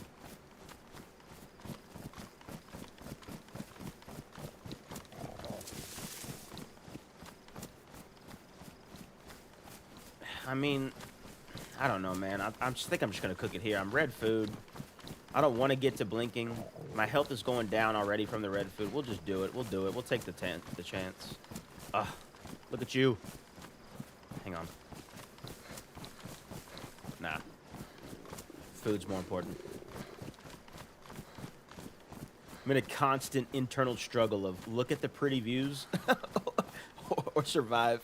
I mean, I don't know, man. I think I'm just going to cook it here. I'm red food. I don't want to get to blinking. My health is going down already from the red food. We'll just do it. We'll do it. We'll take the chance. Look at you. Hang on. Nah. Food's more important. I'm in a constant internal struggle of look at the pretty views or survive.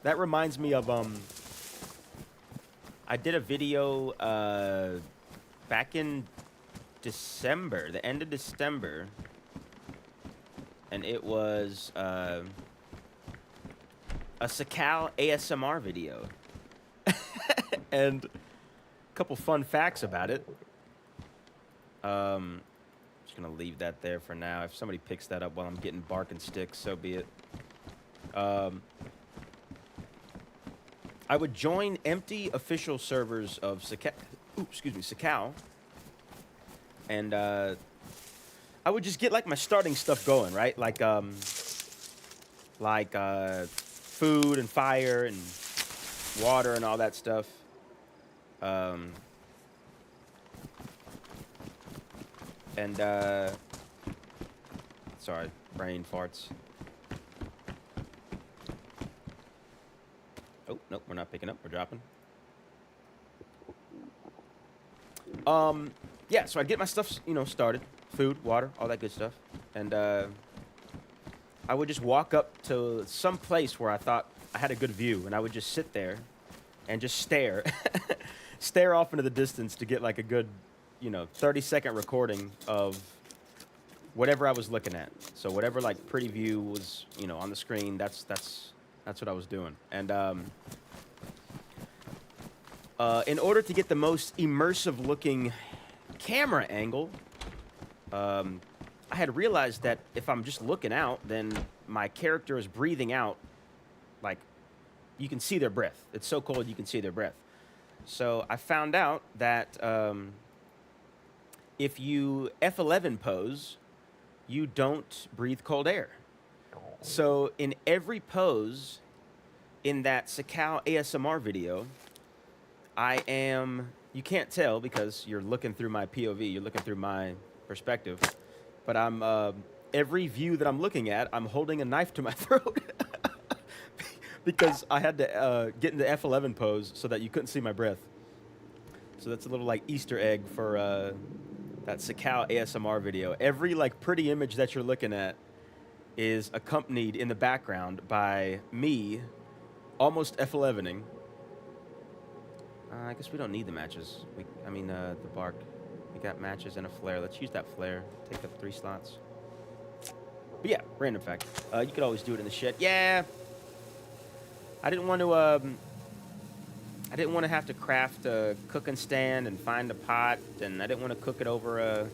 That reminds me of I did a video back in December, the end of December, and it was a Sakal ASMR video. And a couple fun facts about it. Just gonna leave that there for now. If somebody picks that up while I'm getting bark and sticks, so be it. I would join empty official servers of Sakal, and I would just get like my starting stuff going, right? Like food and fire and water and all that stuff. Sorry, brain farts. Oh, nope, we're not picking up, we're dropping. Yeah, so I'd get my stuff, started. Food, water, all that good stuff. And I would just walk up to some place where I thought I had a good view, and I would just sit there and just stare. Stare off into the distance to get like a good, 30-second recording of whatever I was looking at. So whatever like pretty view was, on the screen, that's what I was doing. And in order to get the most immersive looking camera angle, I had realized that if I'm just looking out, then my character is breathing out, like, you can see their breath. It's so cold you can see their breath. So I found out that if you F11 pose, you don't breathe cold air. So in every pose in that Sakal ASMR video, you can't tell because you're looking through my POV, you're looking through my perspective, but every view that I'm looking at, I'm holding a knife to my throat because I had to get into F11 pose so that you couldn't see my breath. So that's a little like Easter egg for that Sakal ASMR video. Every like pretty image that you're looking at is accompanied in the background by me almost F11ing. I guess we don't need the matches. The bark. We got matches and a flare. Let's use that flare. Take up 3 slots. But yeah, random fact. You could always do it in the shed. Yeah. I didn't want to have to craft a cooking stand and find a pot, and I didn't want to cook it over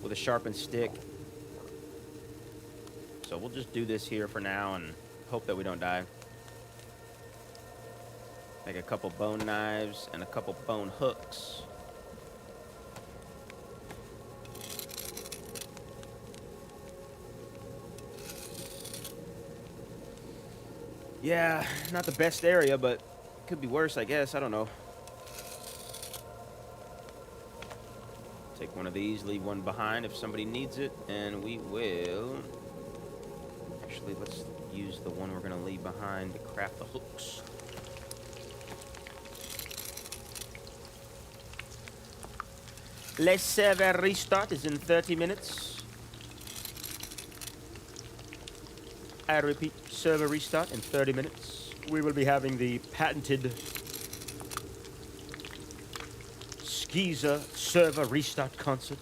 with a sharpened stick. So we'll just do this here for now and hope that we don't die. Make a couple bone knives and a couple bone hooks. Yeah, not the best area, but could be worse, I guess. I don't know. Take one of these, leave one behind if somebody needs it, and we will... Actually, let's use the one we're going to leave behind to craft the hooks. Le server restart is in 30 minutes. I repeat, server restart in 30 minutes. We will be having the patented Skeezer server restart concert.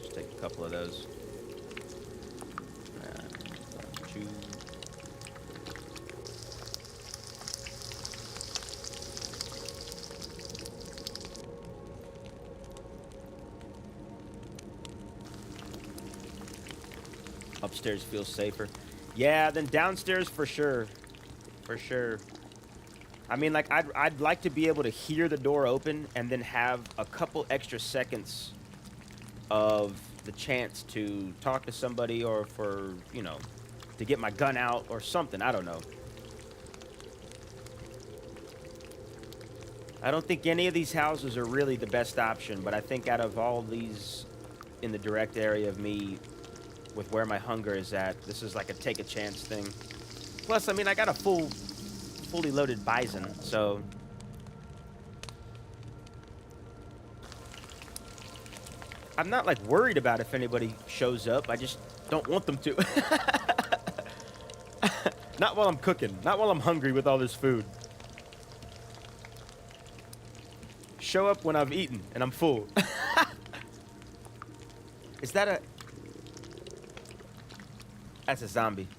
Just take a couple of those. Two. Upstairs feels safer. Yeah, then downstairs for sure. For sure. I mean, like, I'd like to be able to hear the door open and then have a couple extra seconds of the chance to talk to somebody or for, to get my gun out or something. I don't know. I don't think any of these houses are really the best option, but I think out of all these in the direct area of me, with where my hunger is at, this is like a take a chance thing. Plus, I mean, I got a fully loaded bison, so... I'm not like worried about if anybody shows up. I just don't want them to. Not while I'm cooking. Not while I'm hungry with all this food. Show up when I've eaten and I'm full. Is that a... That's a zombie.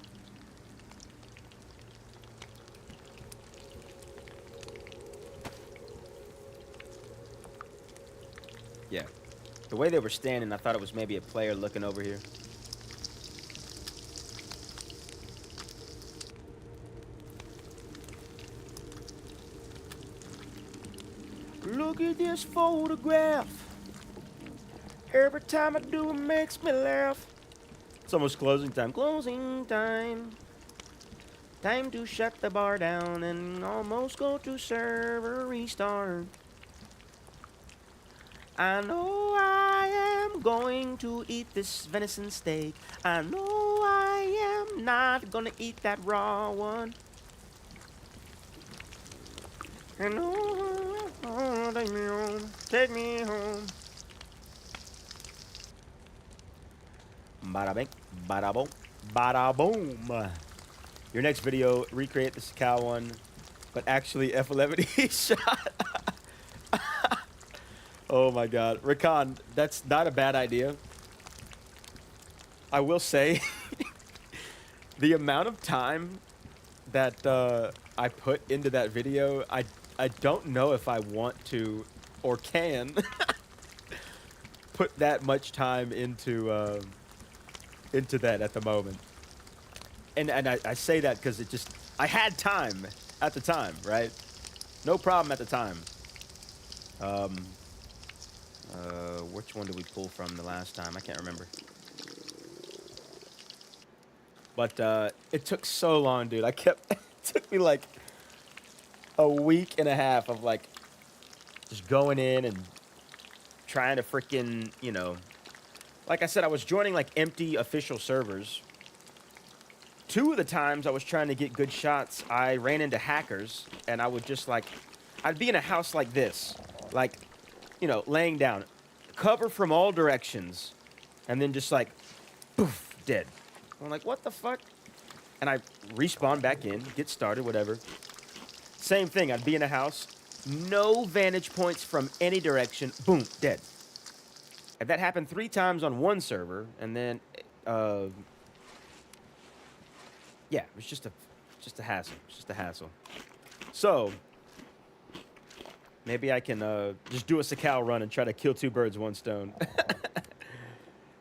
Yeah. The way they were standing, I thought it was maybe a player looking over here. Look at this photograph. Every time I do, it makes me laugh. It's almost closing time. Closing time. Time to shut the bar down and almost go to server restart. I know I am going to eat this venison steak. I know I am not gonna eat that raw one. I know, oh, take me home, take me home. Bada bing, bada boom, bada boom. Your next video, recreate the cow one, but actually F11E shot. Oh my god. Rakan, that's not a bad idea. I will say, the amount of time that I put into that video, I don't know if I want to or can put that much time into that at the moment. And I say that because it just, I had time at the time, right? No problem at the time. Which one did we pull from the last time? I can't remember. But it took so long, dude. It took me like a week and a half of like just going in and trying to freaking, you know, like I said, I was joining like empty official servers. 2 of the times I was trying to get good shots, I ran into hackers, and I would just like, I'd be in a house like this, like, you know, laying down, cover from all directions, and then just like, poof, dead. I'm like, what the fuck? And I respawn back in, get started, whatever. Same thing, I'd be in a house, no vantage points from any direction, boom, dead. And that happened 3 times on one server, and then, yeah, it was just a hassle. It's just a hassle. So, maybe I can just do a Sakal run and try to kill 2 birds, 1 stone.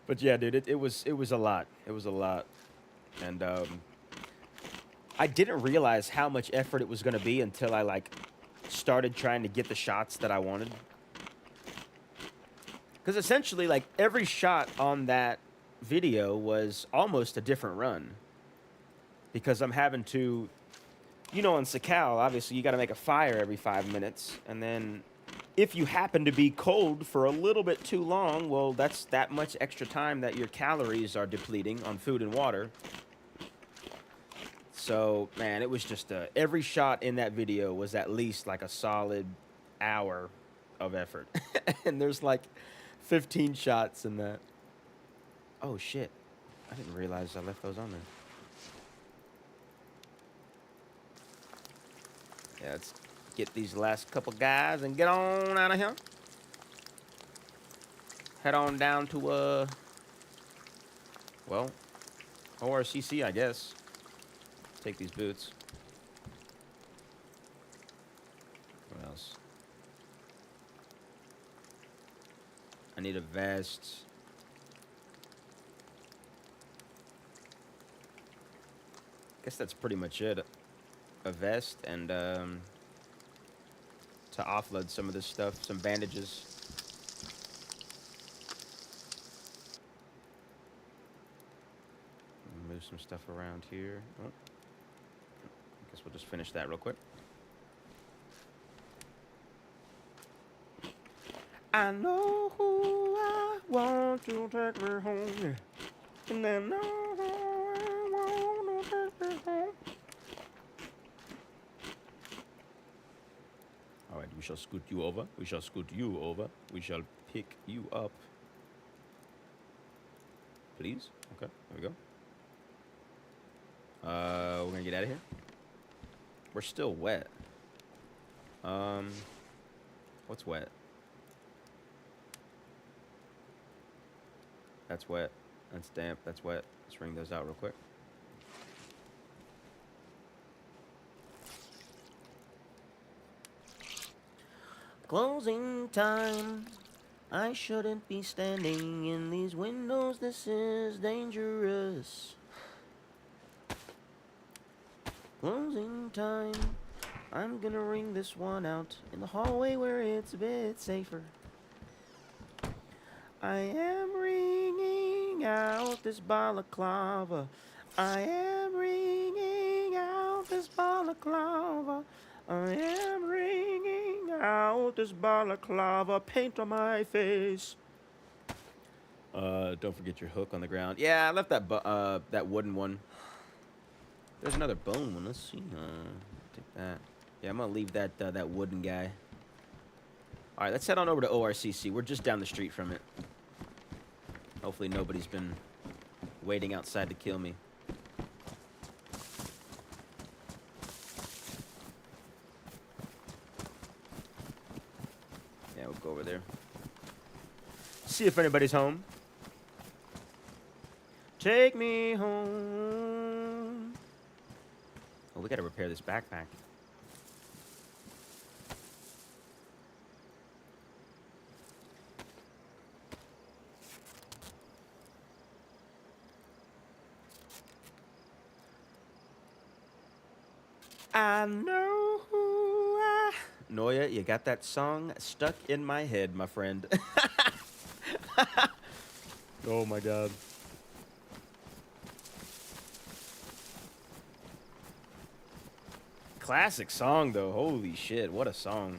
But yeah, dude, it was a lot. It was a lot. And I didn't realize how much effort it was going to be until I, like, started trying to get the shots that I wanted. Because essentially, like, every shot on that video was almost a different run. Because I'm having to, you know, on Sakal, obviously, you got to make a fire every 5 minutes. And then if you happen to be cold for a little bit too long, well, that's that much extra time that your calories are depleting on food and water. So, man, it was just, every shot in that video was at least like a solid hour of effort. And there's like 15 shots in that. Oh, shit. I didn't realize I left those on there. Yeah, let's get these last couple guys and get on out of here. Head on down to, well, ORCC, I guess. Take these boots. What else? I need a vest. Guess that's pretty much it. A vest and to offload some of this stuff, some bandages. Move some stuff around here. Oh. I guess we'll just finish that real quick. I know who I want to take me home, and I know who I want to take me home. All right, we shall scoot you over. We shall scoot you over. We shall pick you up. Please. Okay, there we go. We're gonna get out of here. We're still wet. What's wet? That's wet. That's damp. That's wet. Let's wring those out real quick. Closing time. I shouldn't be standing in these windows. This is dangerous. Closing time. I'm gonna ring this one out in the hallway where it's a bit safer. I am ringing out this balaclava. I am ringing out this balaclava. I am ringing out this balaclava. Paint on my face. Don't forget your hook on the ground. Yeah, I left that that wooden one. There's another bone one. Let's see. Take that. Yeah, I'm gonna leave that that wooden guy. All right, let's head on over to ORCC. We're just down the street from it. Hopefully nobody's been waiting outside to kill me. Yeah, we'll go over there. See if anybody's home. Take me home. Oh, we gotta repair this backpack. I know who I... Noya, you got that song stuck in my head, my friend. Oh my god. Classic song though. Holy shit, what a song.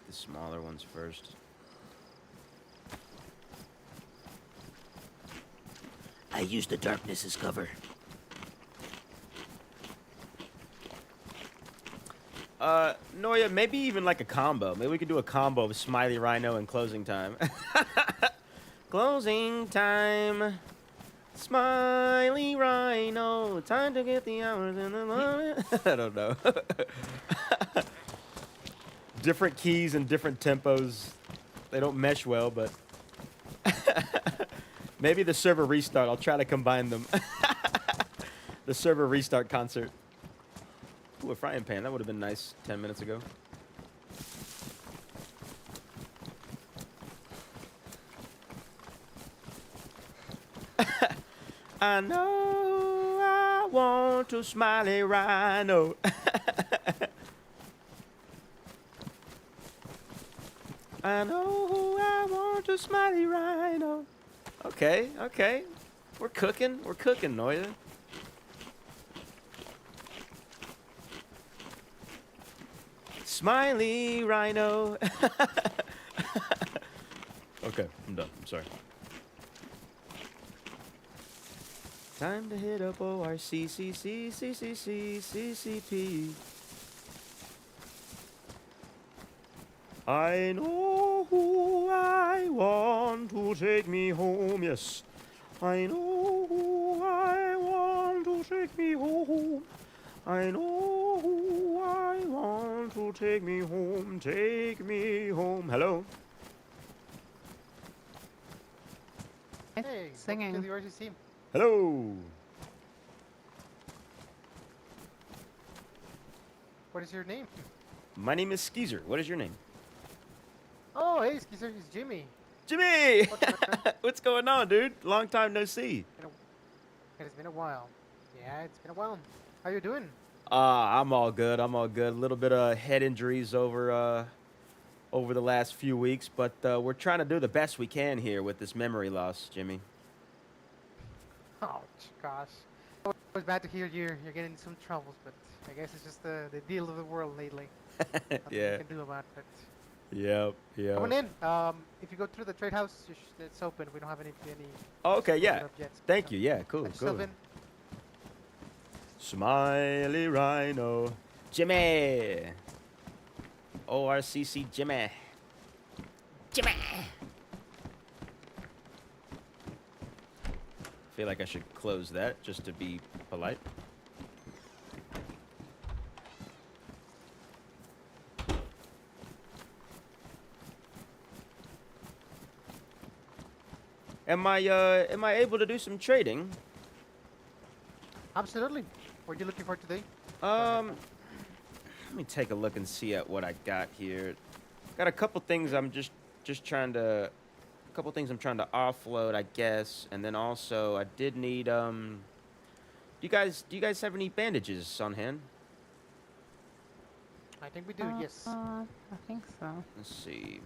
The smaller ones first. I used the darkness as cover. Noya, maybe even like a combo. Maybe we could do a combo of Smiley Rhino and Closing Time. Closing time. Smiley Rhino. Time to get the hours in the morning. I don't know. Different keys and different tempos. They don't mesh well, but... Maybe the server restart. I'll try to combine them. The server restart concert. Ooh, a frying pan. That would have been nice 10 minutes ago. I know I want to Smiley Rhino. I know I want to Smiley Rhino. Okay, okay. We're cooking, Noya. Smiley Rhino. Okay, I'm done. I'm sorry. Time to hit up ORCCCCCCCCP. I know who I want to take me home, yes. I know who I want to take me home. I know who I want to take me home. Take me home. Hello? Hey, Singing. welcome to the RCC. Hello? What is your name? My name is Skeezer. What is your name? Oh, hey, Skeezer, it's Jimmy. Jimmy! What's up, man? What's going on, dude? Long time no see. It's been a while. Yeah, it's been a while. How you doing? I'm all good. I'm all good. A little bit of head injuries over the last few weeks, but we're trying to do the best we can here with this memory loss, Jimmy. Oh, gosh. It was bad to hear you're getting in some troubles, but I guess it's just the deal of the world lately. Nothing Yeah. you can do about it. Yep. Coming in. If you go through the trade house, it's open. We don't have any Oh, okay, loaded yeah. up yet, Thank so you. Yeah, cool, let yourself cool. in. Smiley Rhino. Jimmy. ORCC Jimmy. Jimmy. Feel like I should close that just to be polite. Am I able to do some trading? Absolutely. What are you looking for today? Let me take a look and see at what I got here. Got a couple things I'm just trying to, a couple things I'm trying to offload, I guess, and then also I did need do you guys have any bandages on hand? I think we do. Yes. I think so. Let's see.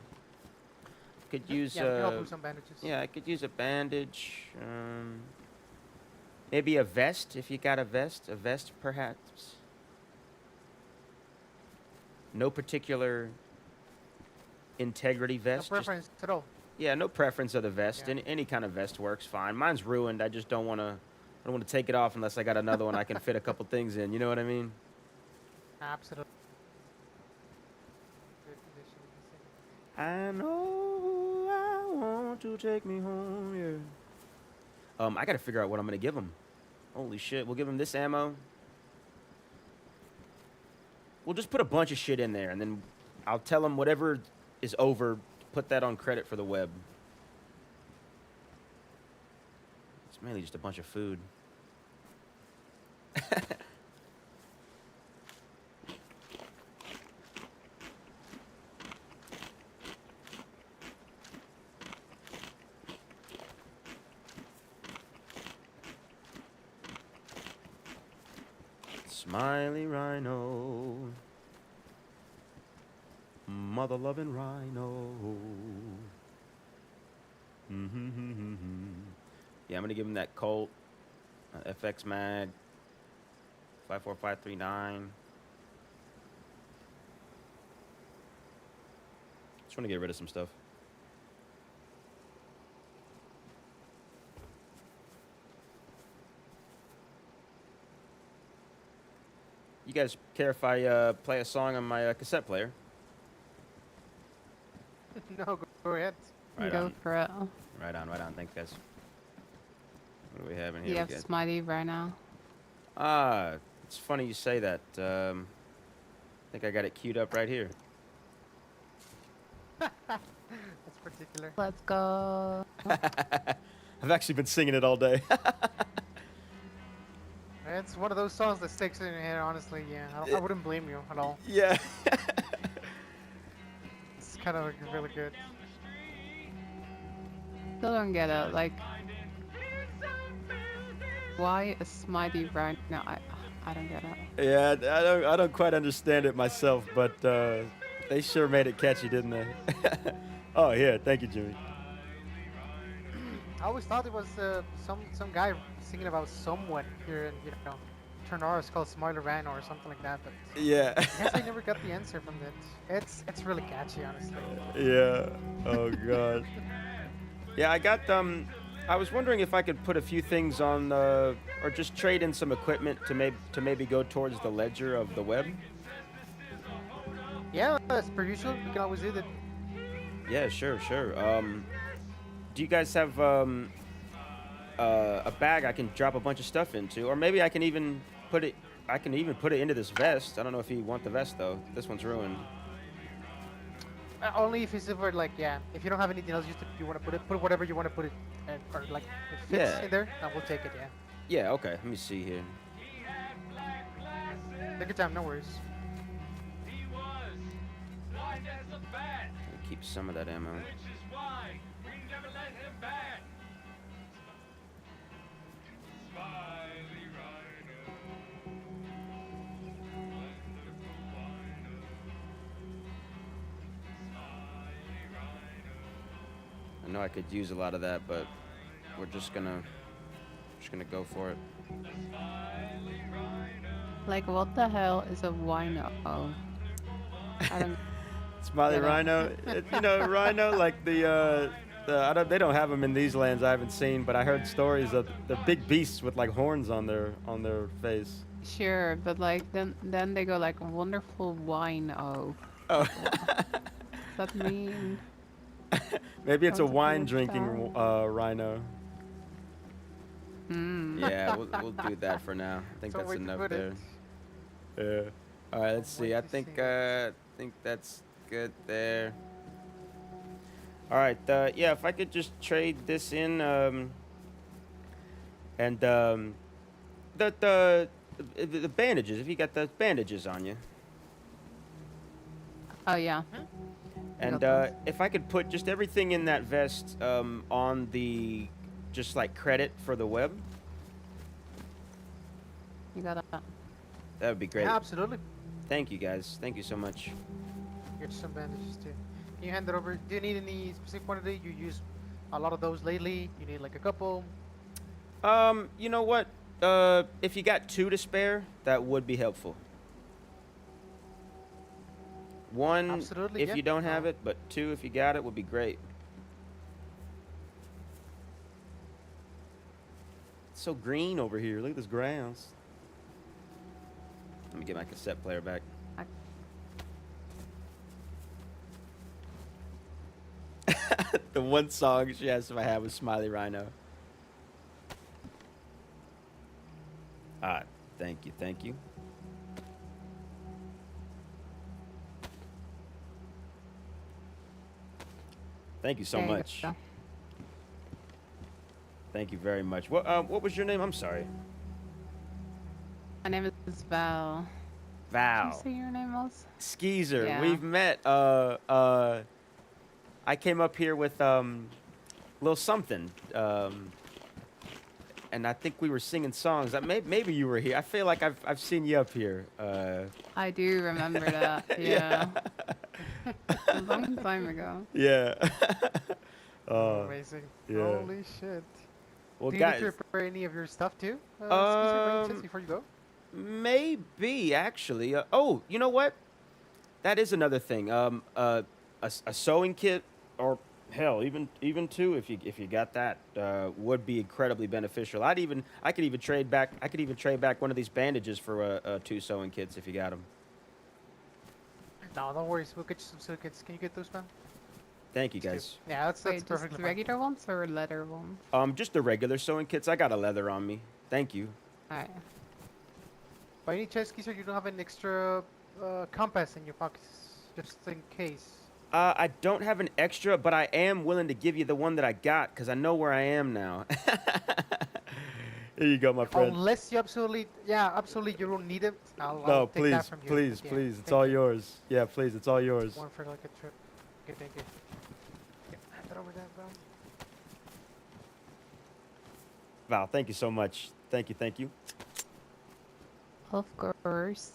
Could use Yeah, we can help with some bandages. yeah, I could use a bandage. Maybe a vest if you got a vest perhaps. No particular integrity No vest. preference at all. Yeah, no preference of the vest. Yeah. Any kind of vest works fine. Mine's ruined. I just don't want to. I don't want to take it off unless I got another one I can fit a couple things in. You know what I mean? Absolutely. I know I want to take me home. Yeah. I gotta figure out what I'm gonna give him. Holy shit! We'll give him this ammo. We'll just put a bunch of shit in there, and then I'll tell him whatever is over. Put that on credit for the web. It's mainly just a bunch of food. Smiley Rhino. Mother loving Rhino. Yeah, I'm gonna give him that Colt FX Mag 54539. Just want to get rid of some stuff. You guys care if I play a song on my cassette player? No, go ahead. Right Go on. for it. Right on. Thanks, guys. What do we have in here? You We have got- Smiley right now. Ah, it's funny you say that. I think I got it queued up right here. That's particular. Let's go. I've actually been singing it all day. It's one of those songs that sticks in your head, honestly. Yeah, I wouldn't blame you at all. Yeah. It's kind of really good. Still don't get it. Like, why a Smiley right now? I don't get it. Yeah, I don't quite understand it myself, but they sure made it catchy, didn't they? Oh, here, thank you, Jimmy. I always thought it was some guy singing about someone here in Ternara. It's called Smiley Rhino or something like that. But Yeah. I guess I never got the answer from that. It's really catchy, honestly. Yeah. Oh god. Yeah, I got I was wondering if I could put a few things on or just trade in some equipment to maybe go towards the ledger of the web. Yeah, as per usual, we can always do that. Yeah, sure. Do you guys have a bag I can drop a bunch of stuff into, or maybe I can even put it into this vest. I don't know if you want the vest though. This one's ruined. Only if it's ever like, yeah, if you don't have anything else, just if you want to put whatever you want to put it, or like it fits Yeah. in there, and we'll take it. Yeah, Yeah. Okay. Let me see here. take your time, no worries. He was white as a bat, Let me keep some of that ammo. which is why we never let him bat. Smiley Rhino, wonderful wino. Smiley Rhino, I know I could use a lot of that, but we're just gonna go for it. Smiley Rhino. Like, what the hell is a wino? I don't. Smiley Get out. rhino. You know, rhino like they don't have them in these lands I haven't seen, but I heard stories of the big beasts with like horns on their face. Sure, but like then they go like wonderful wine. Oh, Oh, does that mean? maybe it's a Sounds a wine bit drinking bad. rhino. Hmm. Yeah, we'll do that for now. I think So that's way to enough put there. it. Yeah. All right, let's Way see. I to think say I think that's good there. All right. Yeah, if I could just trade this in, and the bandages. If you got those bandages on you, Oh yeah. and those. if I could put just everything in that vest on the just like credit for the web, You got that. that would be great. Yeah, absolutely. Thank you guys. Thank you so much. Here's some bandages too. Can you hand it over? Do you need any specific quantity? You use a lot of those lately. You need like a couple. You know what? If you got 2 to spare, that would be helpful. 1 Absolutely, if yeah. you don't have it, but 2 if you got it would be great. It's so green over here. Look at this grass. Let me get my cassette player back. The one song she asked if I had was Smiley Rhino. Thank you, thank you. Thank you so There you much. go. Thank you very much. What was your name? I'm sorry. My name is Val. Did Val. you say your name was? Skeezer. Yeah. We've met. I came up here with little something. And I think we were singing songs. Maybe you were here. I feel like I've seen you up here. I do remember that. Yeah. A long time ago. Yeah. Amazing. yeah. Holy shit. Well, Do you need guys, to repair any of your stuff too? Skeezer, by any chance, Um, before you go? maybe actually. Oh, you know what? That is another thing. A sewing kit, or hell, even 2 if you got that, would be incredibly beneficial. I could even trade back. I could even trade back one of these bandages for 2 sewing kits if you got them. No, don't worry. We'll get you some silicons. Can you get those, man? Thank you, Let's guys. do- Yeah, that's Wait, just perfectly fine. regular ones or leather ones? Just the regular sewing kits. I got a leather on me. Thank you. Alright. By any chance, Skeezer, you don't have an extra compass in your pockets, just in case. I don't have an extra, but I am willing to give you the one that I got because I know where I am now. Here you go, my friend. Unless you absolutely, you don't need it. I'll No, take that please, from you. please, Yeah, please. It's thank all you. yours. Yeah, please. It's all yours. One for like a trip. Okay, thank you. Yeah, hand it over there, bro. Val, thank you so much. Thank you, thank you. Of course.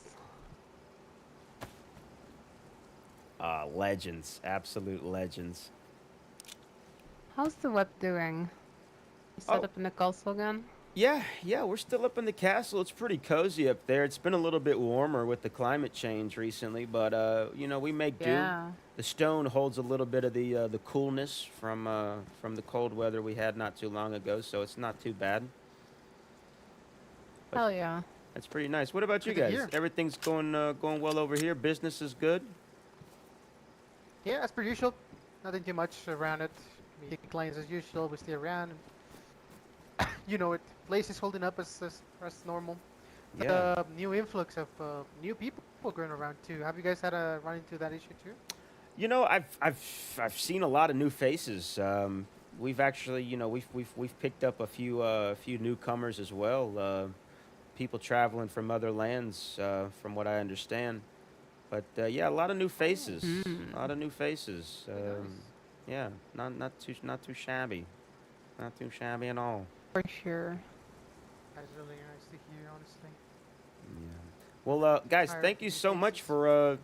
Legends. Absolute legends. How's the web doing? You set Oh. up in the castle again? Yeah, we're still up in the castle. It's pretty cozy up there. It's been a little bit warmer with the climate change recently, but we make do. Yeah. The stone holds a little bit of the coolness from the cold weather we had not too long ago, so it's not too bad. Hell yeah. That's pretty nice. What about you Good to guys? hear. Everything's going well over here. Business is good. Yeah, as per usual. Nothing too much around it. We take clients as usual. We stay around. You know it. Place is holding up as normal. Yeah. The new influx of new people going around too. Have you guys had a run into that issue too? You know, I've seen a lot of new faces. We've actually, we've picked up a few newcomers as well. People traveling from other lands, from what I understand. But yeah, a lot of new faces. A lot of new faces. Yeah, not too shabby. Not too shabby at all. For sure. That's really nice to hear, honestly. Yeah. Well, guys, Higher thank you so much communications.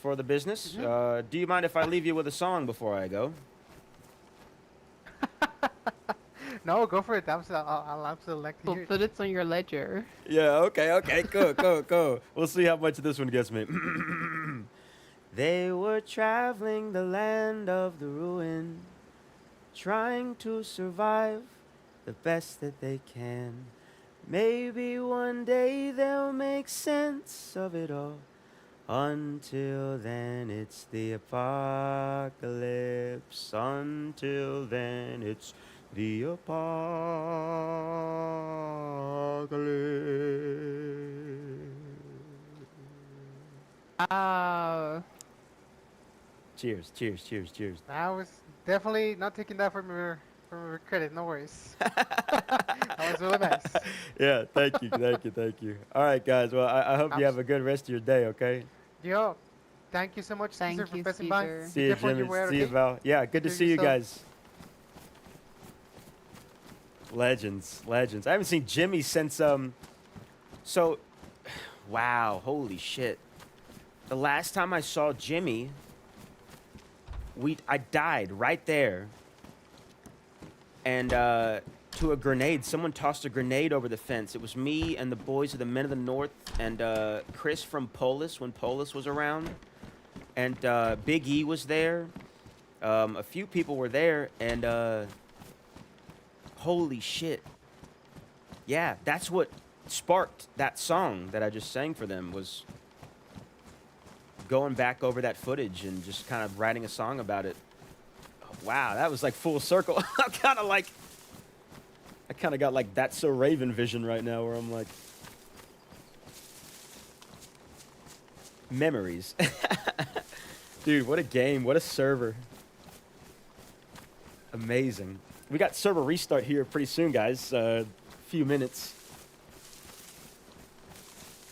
for the business. Mhm. Do you mind if I leave you with a song before I go? No, go for it. I'll absolutely like to We'll hear it. put it on your ledger. Yeah, okay, cool. We'll see how much this one gets me. They were traveling the land of the ruin, trying to survive the best that they can. Maybe one day they'll make sense of it all. Until then, it's the apocalypse. Until then, it's the apocalypse. Oh. Cheers, cheers, cheers, cheers. I was definitely not taking that from your credit. No worries. That was really nice. Yeah, thank you, thank you, thank you. All right, guys. Well, I hope you have a good rest of your day, okay? Yo, thank you so much, Thank Skeezer, for you, passing by. Skeezer. See you, careful on your Jimmy. way out, See you, okay? Val. Yeah, good to Take care of see you yourself. guys. Legends, legends. I haven't seen Jimmy since so wow, holy shit. The last time I saw Jimmy, I died right there. And to a grenade. Someone tossed a grenade over the fence. It was me and the boys of the Men of the North and Chris from Polis when Polis was around. And Big E was there. A few people were there, and holy shit. Yeah, that's what sparked that song that I just sang for them, was going back over that footage and just kind of writing a song about it. Oh, wow, that was like full circle. I kind of got like That's So Raven vision right now, where I'm like, memories. Dude, what a game, what a server. Amazing. We got server restart here pretty soon, guys. Few minutes.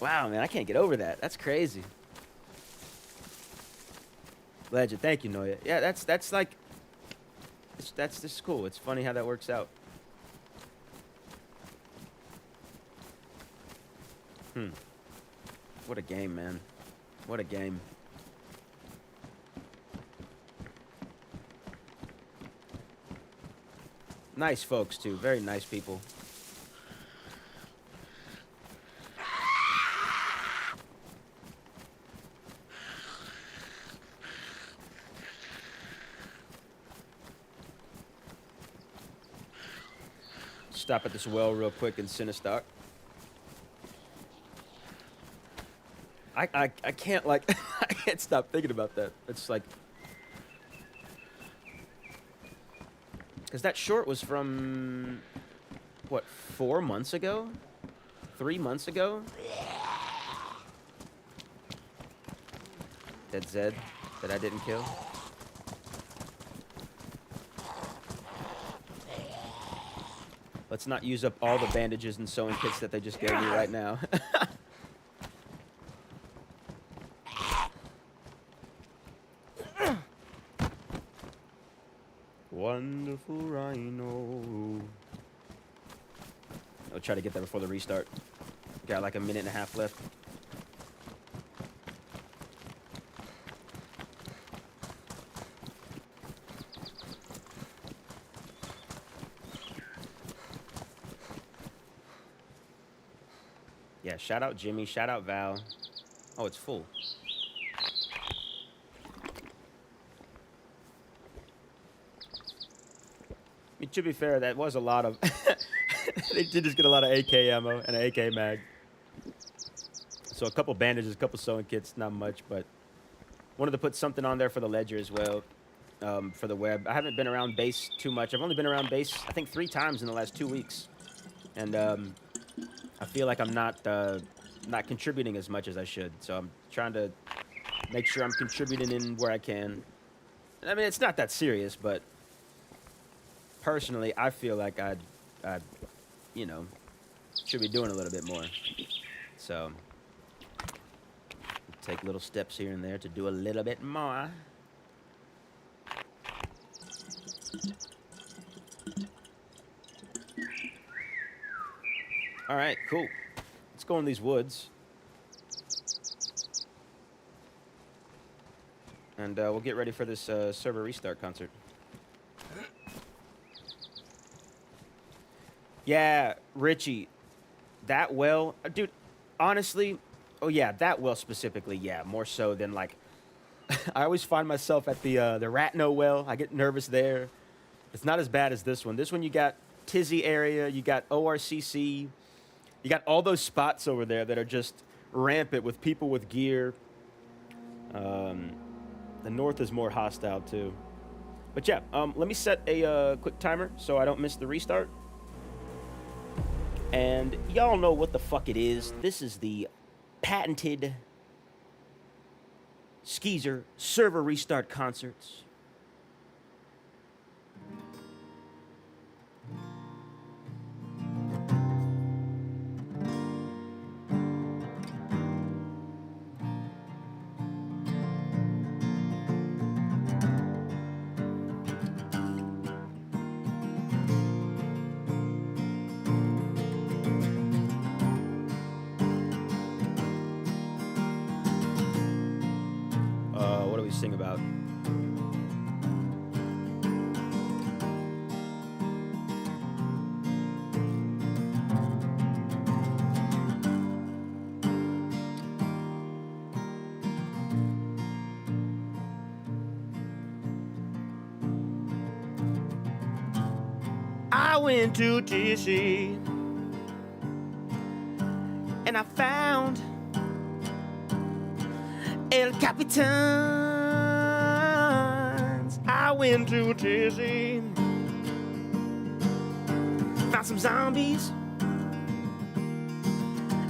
Wow, man, I can't get over that. That's crazy. Legend, thank you, Noya. Yeah, that's like, that's just cool. It's funny how that works out. What a game, man. What a game. Nice folks, too. Very nice people. Stop at this well real quick in Sinistock. I can't, like, I can't stop thinking about that. It's like, because that short was from, what, 4 months ago? 3 months ago? That Zed that I didn't kill. Let's not use up all the bandages and sewing kits that they just gave me right now. Wonderful rhino. I'll try to get there before the restart. Got like a minute and a half left. Yeah, shout out Jimmy, shout out Val. Oh, it's full. I mean, to be fair, that was a lot of... They did just get a lot of AK ammo and an AK mag. So a couple bandages, a couple sewing kits, not much, but... Wanted to put something on there for the ledger as well, for the web. I haven't been around base too much. I've only been around base, I think, 3 times in the last 2 weeks. And I feel like I'm not contributing as much as I should. So I'm trying to make sure I'm contributing in where I can. I mean, it's not that serious, but personally, I feel like I you know, should be doing a little bit more. So take little steps here and there to do a little bit more. All right, cool. Let's go in these woods. And we'll get ready for this server restart concert. Yeah, Richie, that well, dude, honestly, oh yeah, that well specifically, yeah, more so than like I always find myself at the Ratno well. I get nervous there. It's not as bad as this one. This one you got Tizzy area, you got ORCC, you got all those spots over there that are just rampant with people with gear. The north is more hostile too. But yeah, let me set a quick timer so I don't miss the restart. And y'all know what the fuck it is. This is the patented Skeezer server restart concerts. What do we sing about? I went to TC and I found El Capitan's. I went to TC, found some zombies.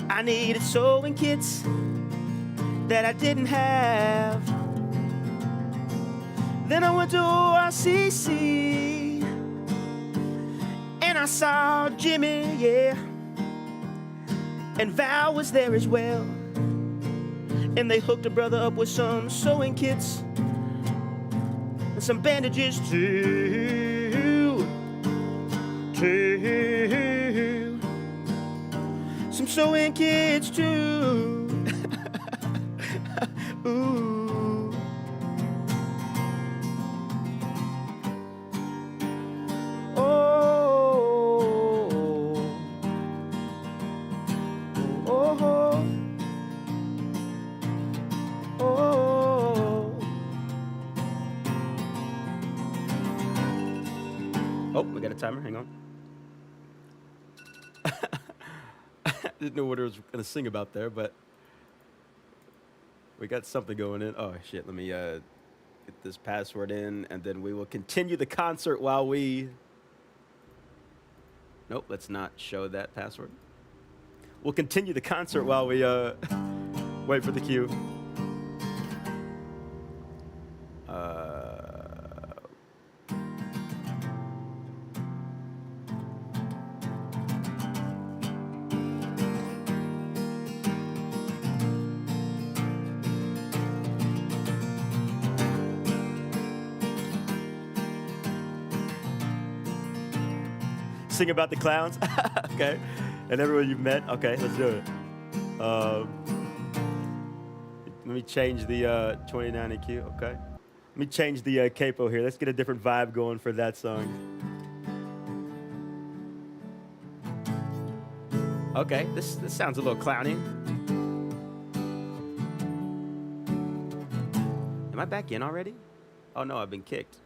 I needed sewing kits that I didn't have. Then I went to ORCC and I saw Jimmy, yeah, and Val was there as well. And they hooked a brother up with some sewing kits and some bandages too. Some sewing kits too. Ooh. Oh. Oh. Oh, we got a timer. Hang on. Didn't know what I was going to sing about there, but we got something going in. Oh, shit. Let me get this password in, and then we will continue the concert while we... Nope, let's not show that password. We'll continue the concert while we wait for the cue. Sing about the clowns. Okay. And everyone you've met. Okay, let's do it. Let me change the 29 EQ. Okay. Let me change the capo here. Let's get a different vibe going for that song. Okay, this sounds a little clowny. Am I back in already? Oh no, I've been kicked.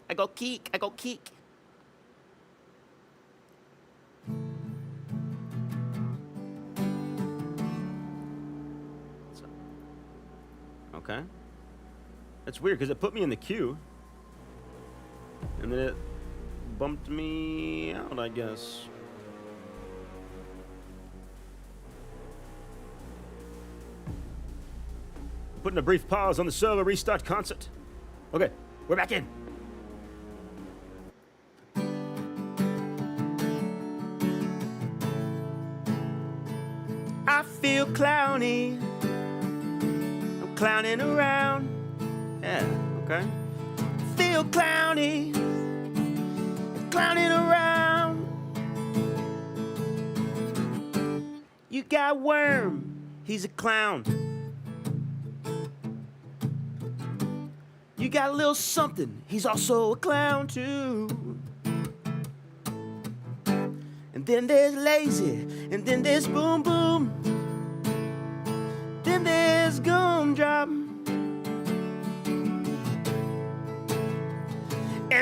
I go keek. Okay. That's weird because it put me in the queue. And then it bumped me out, I guess. Putting a brief pause on the server restart concert. Okay, we're back in. I feel clowny. I'm clowning around. Yeah, okay. Feel clowny. Clowning around. You got Worm. He's a clown. You got a little something. He's also a clown too. And then there's Lazy. And then there's Boom Boom. Then there's Gumdrop.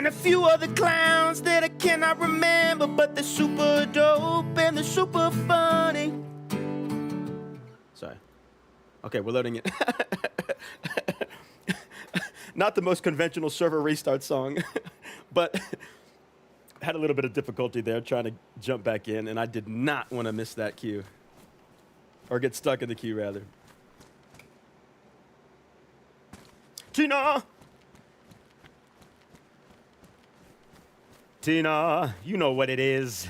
And a few other clowns that I cannot remember, but they're super dope and they're super funny. Sorry. Okay, we're loading it. Not the most conventional server restart song, but had a little bit of difficulty there trying to jump back in, and I did not want to miss that queue. Or get stuck in the queue, rather. Tina! Tina, you know what it is.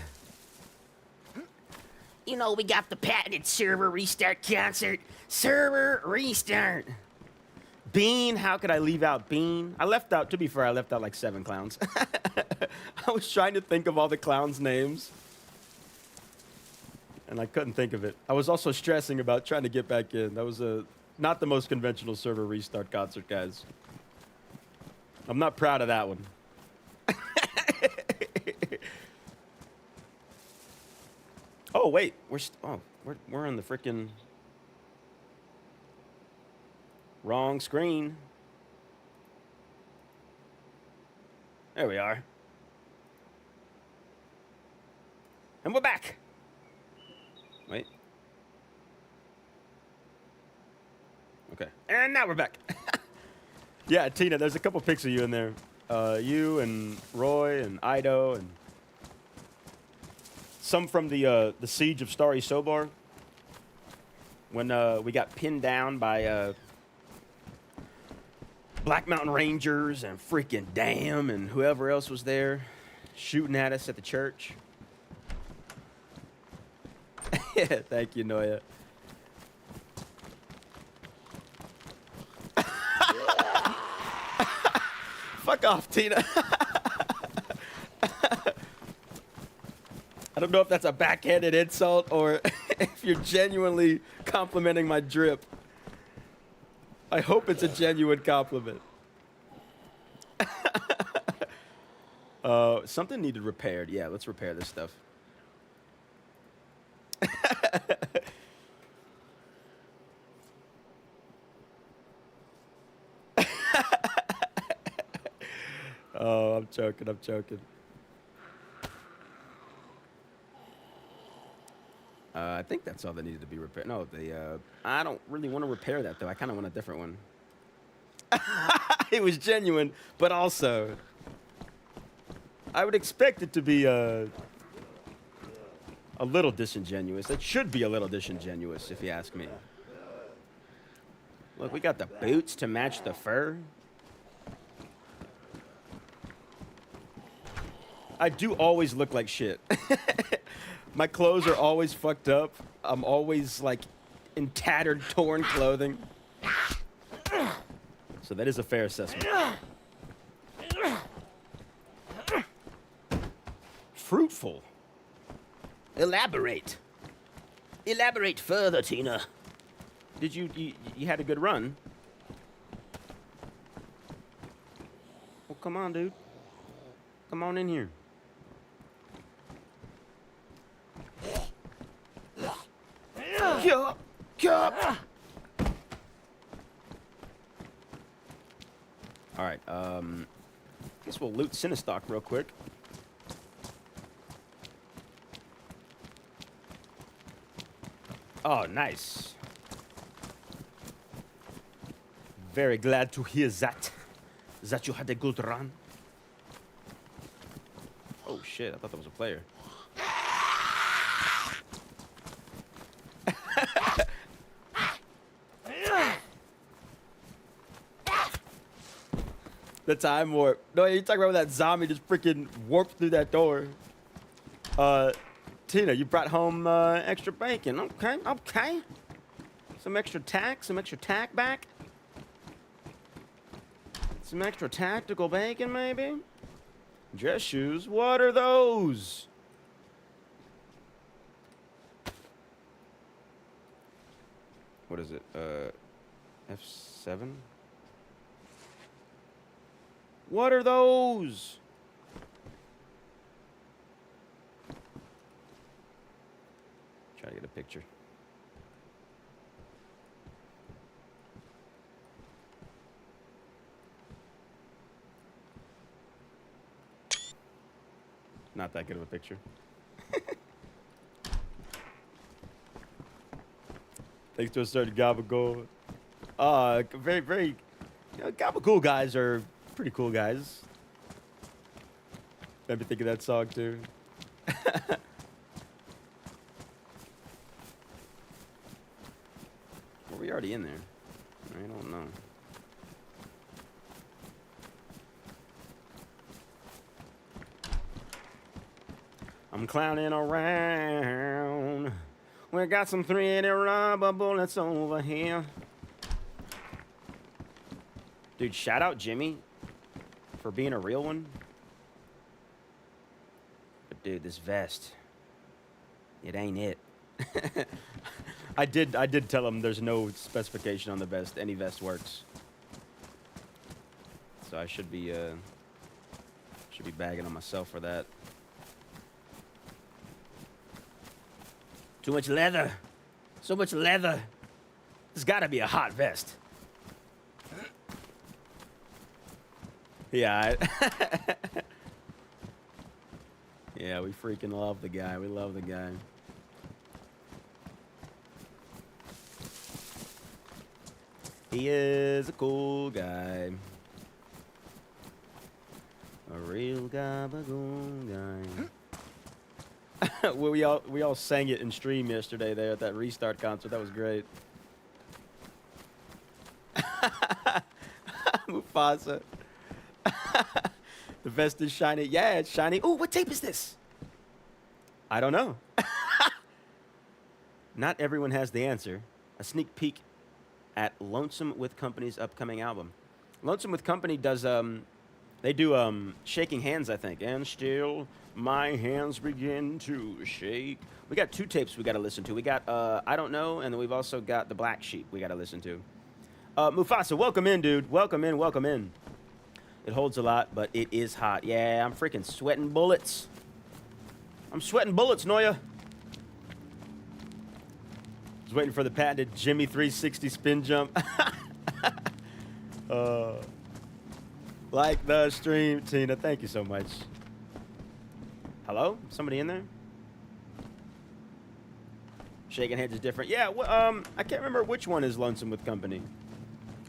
You know, we got the patented server restart concert. Server restart. Bean, how could I leave out Bean? I left out, to be fair, I left out like 7 clowns. I was trying to think of all the clowns' names. And I couldn't think of it. I was also stressing about trying to get back in. That was not the most conventional server restart concert, guys. I'm not proud of that one. Oh, wait. We're on the frickin' wrong screen. There we are. And we're back. Wait. Okay. And now we're back. Yeah, Tina, there's a couple pics of you in there. You and Roy and Ido and some from the Siege of Starry Sobar. When we got pinned down by Black Mountain Rangers and freaking Dam and whoever else was there shooting at us at the church. Thank you, Noya. Fuck off, Tina. I don't know if that's a backhanded insult or if you're genuinely complimenting my drip. I hope it's a genuine compliment. Something needed repaired. Yeah, let's repair this stuff. Oh, I'm joking. I'm joking. I think that's all that needed to be repaired. No, I don't really want to repair that, though. I kind of want a different one. It was genuine, but also, I would expect it to be a little disingenuous. It should be a little disingenuous, if you ask me. Look, we got the boots to match the fur. I do always look like shit. My clothes are always fucked up. I'm always, like, in tattered, torn clothing. So that is a fair assessment. Fruitful. Elaborate. Elaborate further, Tina. Did you had a good run? Well, come on, dude. Come on in here. All right, guess we'll loot Cinestock real quick. Oh, nice. Very glad to hear that you had a good run. Oh shit, I thought that was a player. The time warp. No, you talking about that zombie just freaking warped through that door. Tina, you brought home extra bacon. Okay, okay. Some extra tack back. Some extra tactical bacon, maybe? Dress shoes? What are those? What is it? F7? What are those? Try to get a picture. Not that good of a picture. Thanks to a certain Gabagool. Very, Gabagool guys are pretty cool guys. Made me think of that song too. Were we already in there? I don't know. I'm clowning around. We got some 380 rubber bullets over here. Dude, shout out Jimmy for being a real one. But dude, this vest, it ain't it. I did tell him there's no specification on the vest. Any vest works. So I should be bagging on myself for that. Too much leather. So much leather. There's gotta be a hot vest. Yeah. Yeah, we freaking love the guy. We love the guy. He is a cool guy. A real gabagool guy. we all sang it in stream yesterday there at that Restart concert. That was great. Mufasa. The vest is shiny. Yeah, it's shiny. Ooh, what tape is this? I don't know. Not everyone has the answer. A sneak peek at Lonesome with Company's upcoming album. Lonesome with Company does they do Shaking Hands, I think. And still my hands begin to shake. We got 2 tapes we got to listen to. We got I Don't Know, and then we've also got The Black Sheep we got to listen to. Mufasa, welcome in, dude. Welcome in, welcome in. It holds a lot, but it is hot. Yeah, I'm freaking sweating bullets. I'm sweating bullets, Noya. Was waiting for the patented Jimmy 360 spin jump. Like the stream, Tina. Thank you so much. Hello? Somebody in there? Shaking hands is different. Yeah, I can't remember which one is Lonesome with Company.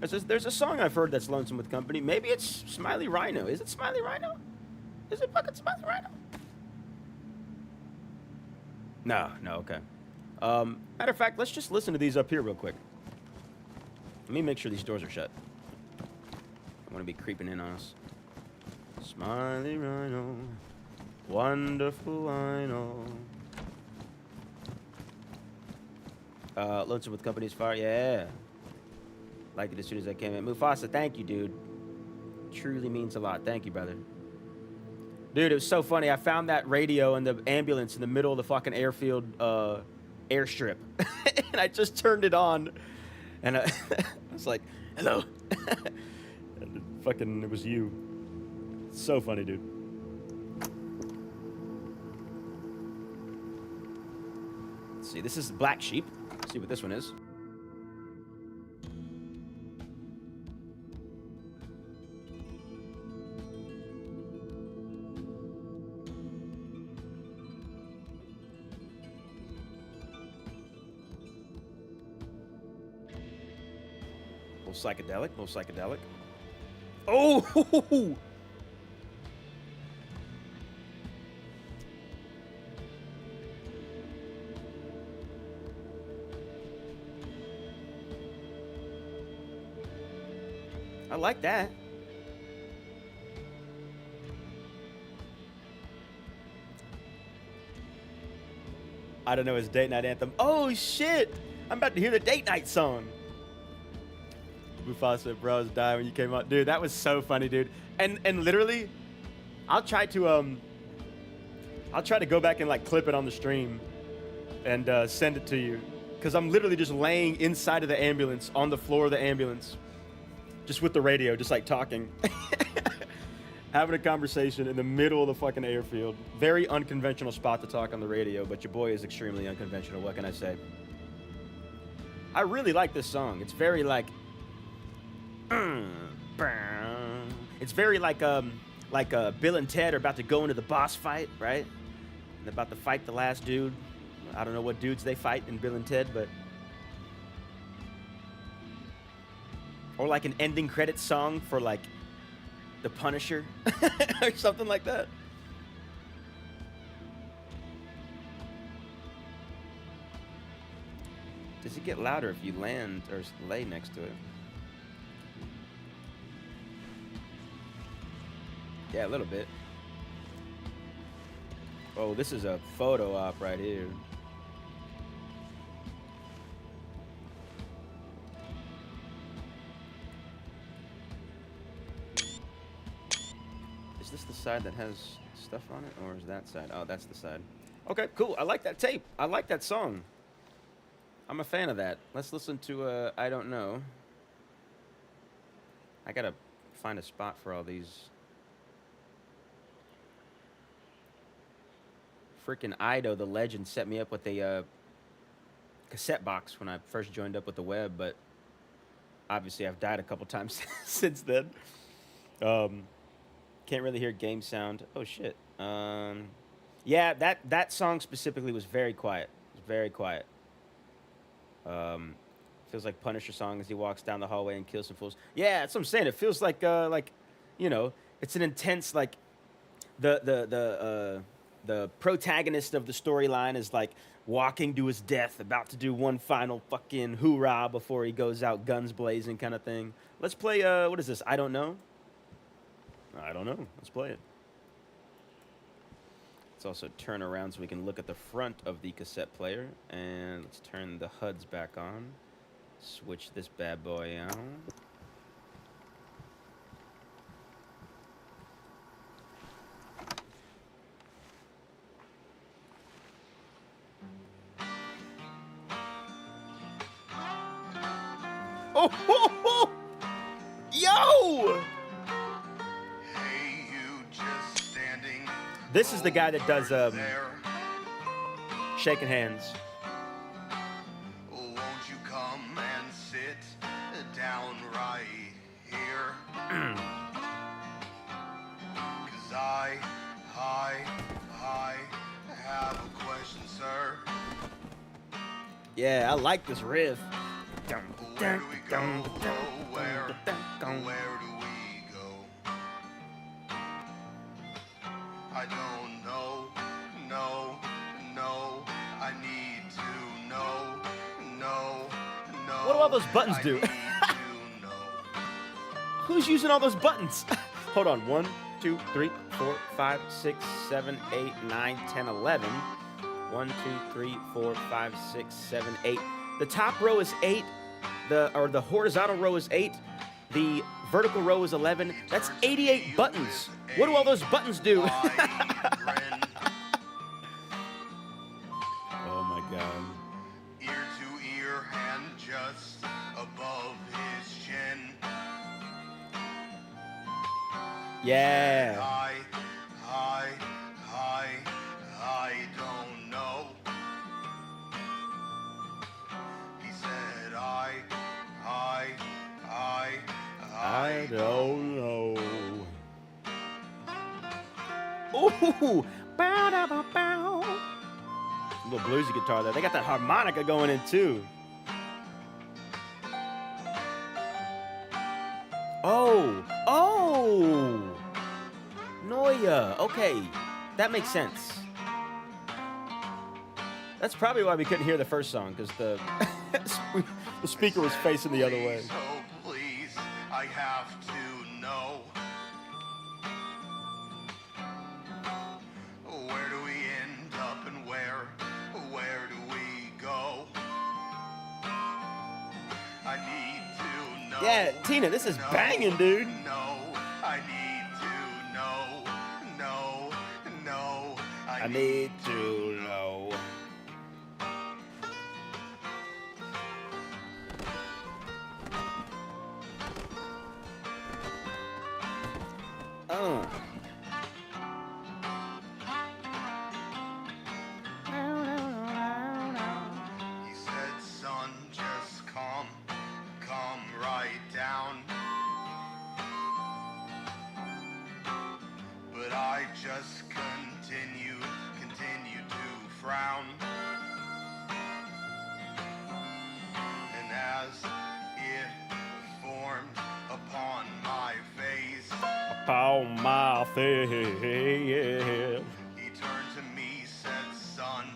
There's a song I've heard that's Lonesome with Company. Maybe it's Smiley Rhino. Is it Smiley Rhino? Is it fucking Smiley Rhino? No, okay. Matter of fact, let's just listen to these up here real quick. Let me make sure these doors are shut. I want to be creeping in on us. Smiley Rhino, wonderful I know. Lonesome with Company's fire, yeah. Liked it as soon as I came in. Mufasa, thank you, dude. Truly means a lot. Thank you, brother. Dude, it was so funny. I found that radio in the ambulance in the middle of the fucking airfield airstrip. And I just turned it on. And I was like, hello. And it was you. So funny, dude. Let's see, this is Black Sheep. Let's see what this one is. Little psychedelic. Oh! I like that. I don't know his date night anthem. Oh shit! I'm about to hear the date night song. Mufasa, bro, I was dying when you came out. Dude, that was so funny, dude. And literally, I'll try to go back and like clip it on the stream and send it to you. Cause I'm literally just laying inside of the ambulance, on the floor of the ambulance, just with the radio, just like talking. Having a conversation in the middle of the fucking airfield. Very unconventional spot to talk on the radio, but your boy is extremely unconventional. What can I say? I really like this song. It's very like, it's very like like Bill and Ted are about to go into the boss fight, right? And they're about to fight the last dude. I don't know what dudes they fight in Bill and Ted, but or like an ending credits song for like The Punisher or something like that. Does it get louder if you land or lay next to it? Yeah, a little bit. Oh, this is a photo op right here. Is this the side that has stuff on it, or is that side? Oh, that's the side. Okay, cool. I like that tape. I like that song. I'm a fan of that. Let's listen to I Don't Know. I gotta find a spot for all these. Freaking Ido, the legend, set me up with a cassette box when I first joined up with the web, but obviously I've died a couple times since then. Can't really hear game sound. Oh shit. Yeah, that song specifically was very quiet. It was very quiet. Feels like Punisher song as he walks down the hallway and kills some fools. Yeah, that's what I'm saying. It feels like you know, it's an intense like the protagonist of the storyline is like walking to his death, about to do one final fucking hoorah before he goes out guns blazing kind of thing. Let's play what is this? I Don't Know. I don't know. Let's play it. Let's also turn around so we can look at the front of the cassette player. And let's turn the HUDs back on. Switch this bad boy on. Oh, ho, ho! Yo! Hey, you just standing. This is the guy that does there. shaking hands. Won't you come and sit down right here? 'Cause I have a question, sir. Yeah, I like this riff. Where do we go? Where do we go? I don't know. No, I need to know. No. What do all those buttons do? I need to know. Who's using all those buttons? Hold on. 1, 2, 3, 4, 5, 6, 7, 8, 9, 10, 11. 1, 2, 3, 4, 5, 6, 7, 8. The top row is 8. The horizontal row is 8. The vertical row is 11. That's 88 buttons. What do all those buttons do? Oh my god. Ear to ear and just above his chin. Yeah. I don't know. He said I don't know. Ooh. Bow, da, bow, bow. A little bluesy guitar there. They got that harmonica going in too. Oh. Noya. Okay. That makes sense. That's probably why we couldn't hear the first song, because the speaker was facing the other way. So please, I have to know. Where do we end up and where do we go? I need to know. Yeah, Tina, this is banging, dude. No, I need to know. No, I need to know. He said, son, just calm right down. call myself. He turned to me, said, son,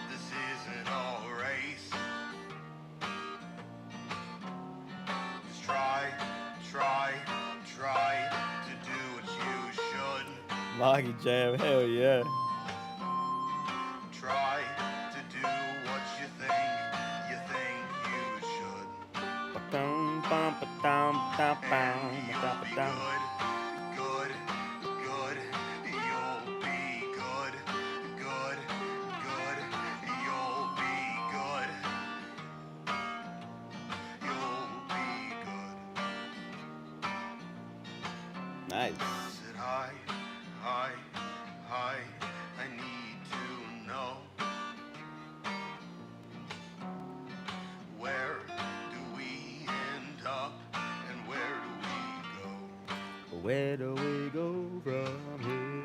this isn't a race. Just try to do what you should. Loggy Jam, hell yeah. Try to do what you think you should. Ba-dum, bum, ba-dum, ba-dum, And bum, you'll ba-dum, be ba-dum. good. You'll be good. You'll be good. You'll be good. Nice. Said I need to know, where do we end up and where do we go? Where do we go from here?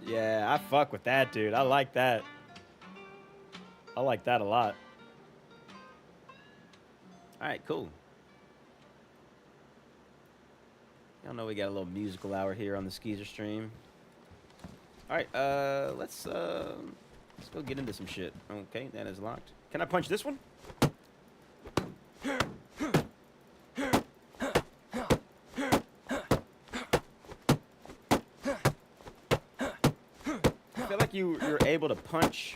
Yeah, I fuck with that, dude. I like that. I like that a lot. All right, cool. Y'all know we got a little musical hour here on the Skeezer stream. All right, let's go get into some shit. Okay, that is locked. Can I punch this one? I feel like you're able to punch.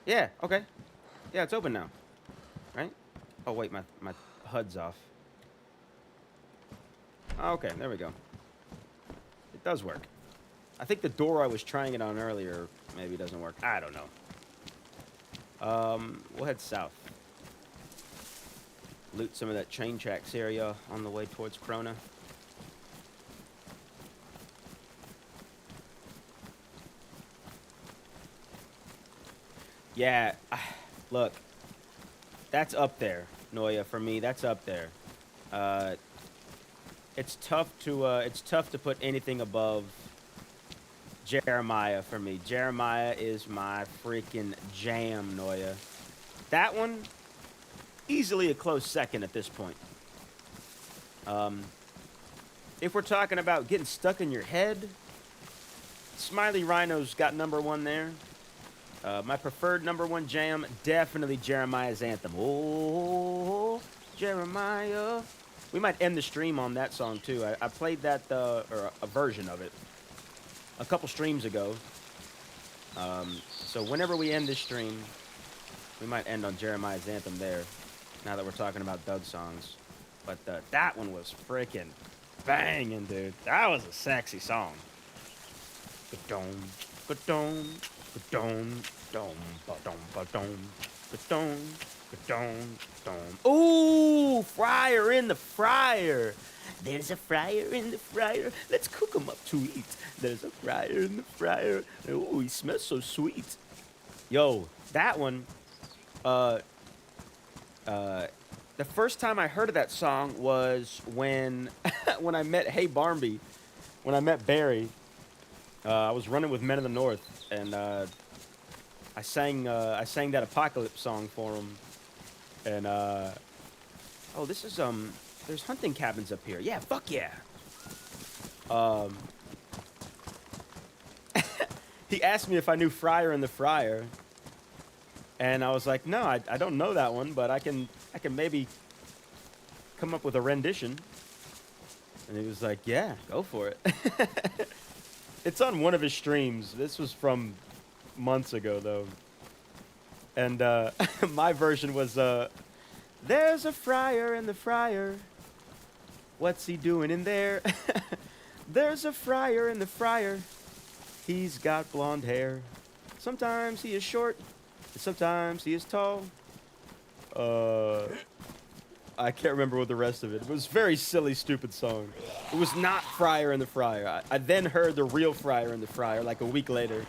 Yeah. Okay. Yeah, it's open now. Right? Oh wait, my HUD's off. Okay, there we go. It does work. I think the door I was trying it on earlier maybe doesn't work. I don't know. We'll head south. Loot some of that train tracks area on the way towards Krona. Yeah, look. That's up there, Noya, for me. That's up there. It's tough to put anything above Jeremiah for me. Jeremiah is my freaking jam, Noya. That one, easily a close second at this point. If we're talking about getting stuck in your head, Smiley Rhino's got #1 there. My preferred #1 jam, definitely Jeremiah's Anthem. Oh, Jeremiah. We might end the stream on that song, too. I played that, or a version of it, a couple streams ago. So whenever we end this stream, we might end on Jeremiah's Anthem there, now that we're talking about Doug songs. But that one was freaking banging, dude. That was a sexy song. Ga-dong, ga-dong, ga-dong, dong, ba-dong, ba-dong, ga-dong, ga-dong, dong. Ooh, fryer in the fryer. There's a fryer in the fryer. Let's cook 'em up to eat. There's a fryer in the fryer. Oh, he smells so sweet. Yo, that one, the first time I heard of that song was when when I met Hey Barmby, when I met Barry. I was running with Men of the North, and I sang that Apocalypse song for him. And oh, this is there's hunting cabins up here. Yeah, fuck yeah. He asked me if I knew Fryer in the Fryer, and I was like, no, I don't know that one, but I can maybe come up with a rendition. And he was like, yeah, go for it. It's on one of his streams. This was from months ago, though. And my version was, there's a fryer in the fryer. What's he doing in there? There's a fryer in the fryer. He's got blonde hair. Sometimes he is short, and sometimes he is tall. I can't remember what the rest of it. It was a very silly, stupid song. It was not Fryer in the Fryer. I then heard the real Fryer in the Fryer like a week later.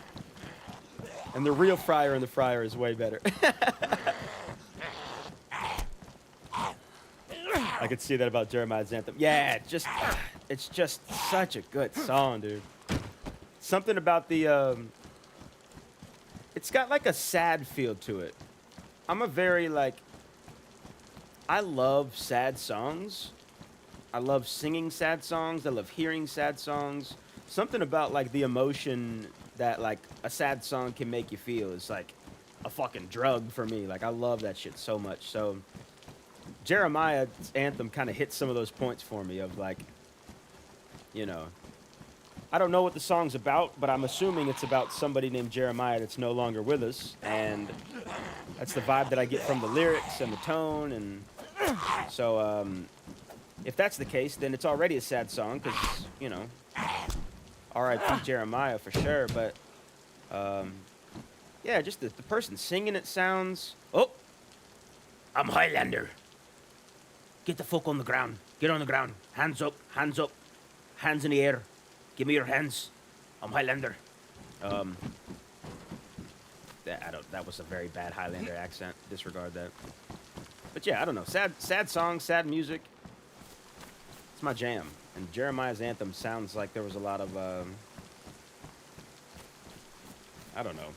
And the real Fryer in the Fryer is way better. I could see that about Jeremiah's Anthem. Yeah, it's just such a good song, dude. Something about the, it's got like a sad feel to it. I'm a very, like, I love sad songs. I love singing sad songs. I love hearing sad songs. Something about like the emotion that like a sad song can make you feel is like a fucking drug for me. Like I love that shit so much. So Jeremiah's anthem kind of hits some of those points for me of like, you know, I don't know what the song's about, but I'm assuming it's about somebody named Jeremiah that's no longer with us, and that's the vibe that I get from the lyrics and the tone. And so if that's the case, then it's already a sad song because, you know, R.I.P. Jeremiah for sure. But yeah, just the person singing it sounds. Oh, I'm Highlander. Get the fuck on the ground. Get on the ground. Hands up. Hands up. Hands in the air. Give me your hands. I'm Highlander. That was a very bad Highlander accent. Disregard that. But yeah, I don't know. Sad song, sad music. It's my jam. And Jeremiah's anthem sounds like there was a lot of I don't know.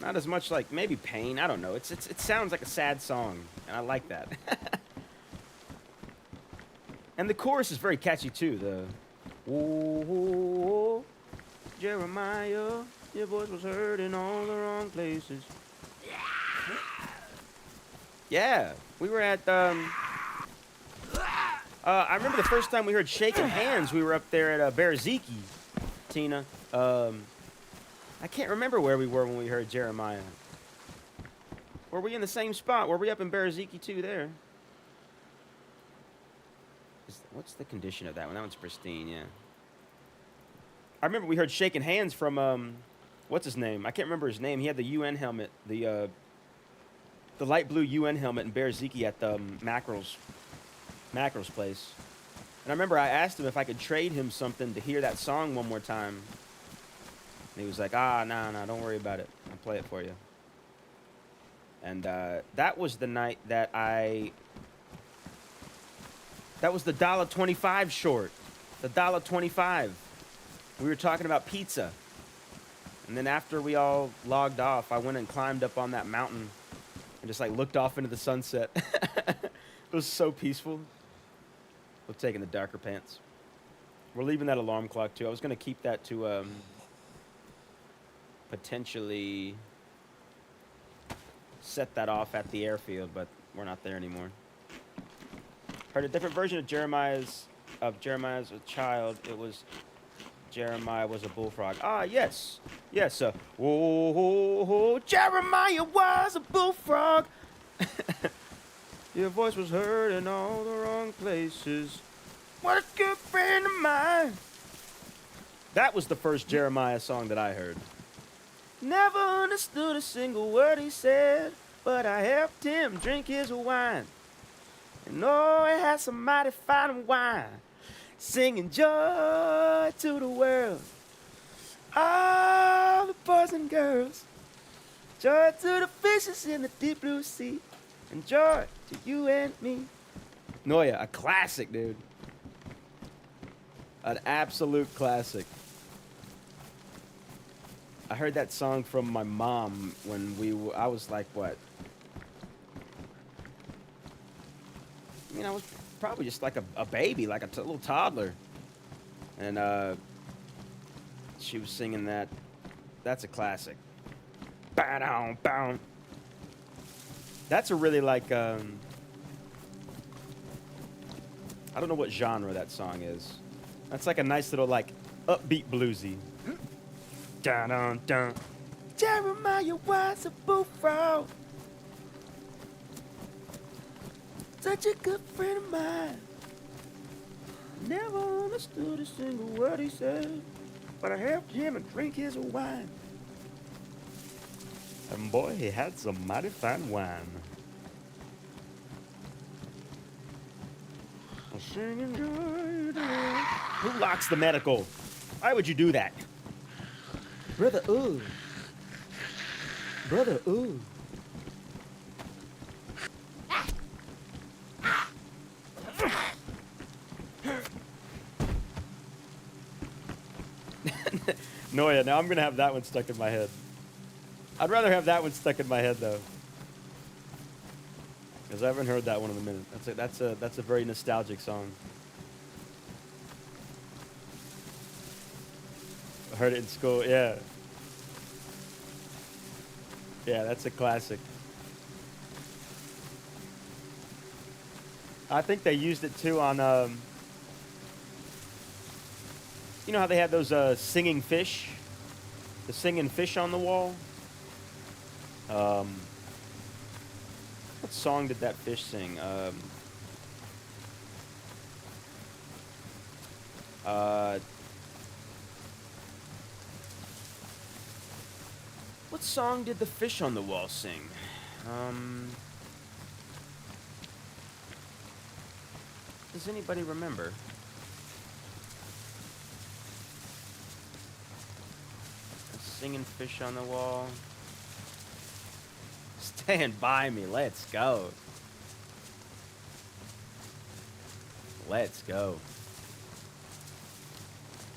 Not as much like maybe pain. I don't know. It sounds like a sad song, and I like that. And the chorus is very catchy too. The oh, Jeremiah, your voice was heard in all the wrong places. Yeah, we were at I remember the first time we heard Shaking Hands, we were up there at Berziki, Tina. I can't remember where we were when we heard Jeremiah. Were we in the same spot? Were we up in Berziki too there? What's the condition of that one? That one's pristine, yeah. I remember we heard Shaking Hands from, what's his name? I can't remember his name. He had the UN helmet, the light blue UN helmet in Berziki at the Mackerel's place. And I remember I asked him if I could trade him something to hear that song one more time. And he was like, nah, don't worry about it. I'll play it for you. And that was the night that that was the $1.25 short. The $1.25. We were talking about pizza. And then after we all logged off, I went and climbed up on that mountain and just like looked off into the sunset. It was so peaceful. We're taking the darker pants. We're leaving that alarm clock too. I was going to keep that to potentially set that off at the airfield, but we're not there anymore. Heard a different version of Jeremiah's a child. It was Jeremiah was a bullfrog. Ah, yes. Yes, oh, Jeremiah was a bullfrog. Your voice was heard in all the wrong places. What a good friend of mine. That was the first Jeremiah song that I heard. Never understood a single word he said, but I helped him drink his wine. And oh, he had some mighty fine wine, singing joy to the world. All the boys and girls, joy to the fishes in the deep blue sea, and joy to you and me. No, yeah, a classic, dude. An absolute classic. I heard that song from my mom when I was like, what? I mean, I was probably just like a baby, like a little toddler. And she was singing that. That's a classic. Bow, bow. That's a really like, I don't know what genre that song is. That's like a nice little like upbeat bluesy. Dun dun dun. Jeremiah was a bullfrog. Such a good friend of mine. Never understood a single word he said, but I helped him and drink his wine. And boy, he had some mighty fine wine. Singing joy. Who locks the medical? Why would you do that? Brother, ooh. Brother, ooh. No, yeah, now I'm going to have that one stuck in my head. I'd rather have that one stuck in my head, though. Because I haven't heard that one in a minute. That's a very nostalgic song. I heard it in school. Yeah. Yeah, that's a classic. I think they used it too on you know how they had those singing fish? The singing fish on the wall? What song did that fish sing? What song did the fish on the wall sing? Does anybody remember? A singing fish on the wall. Stand by me. Let's go. Let's go.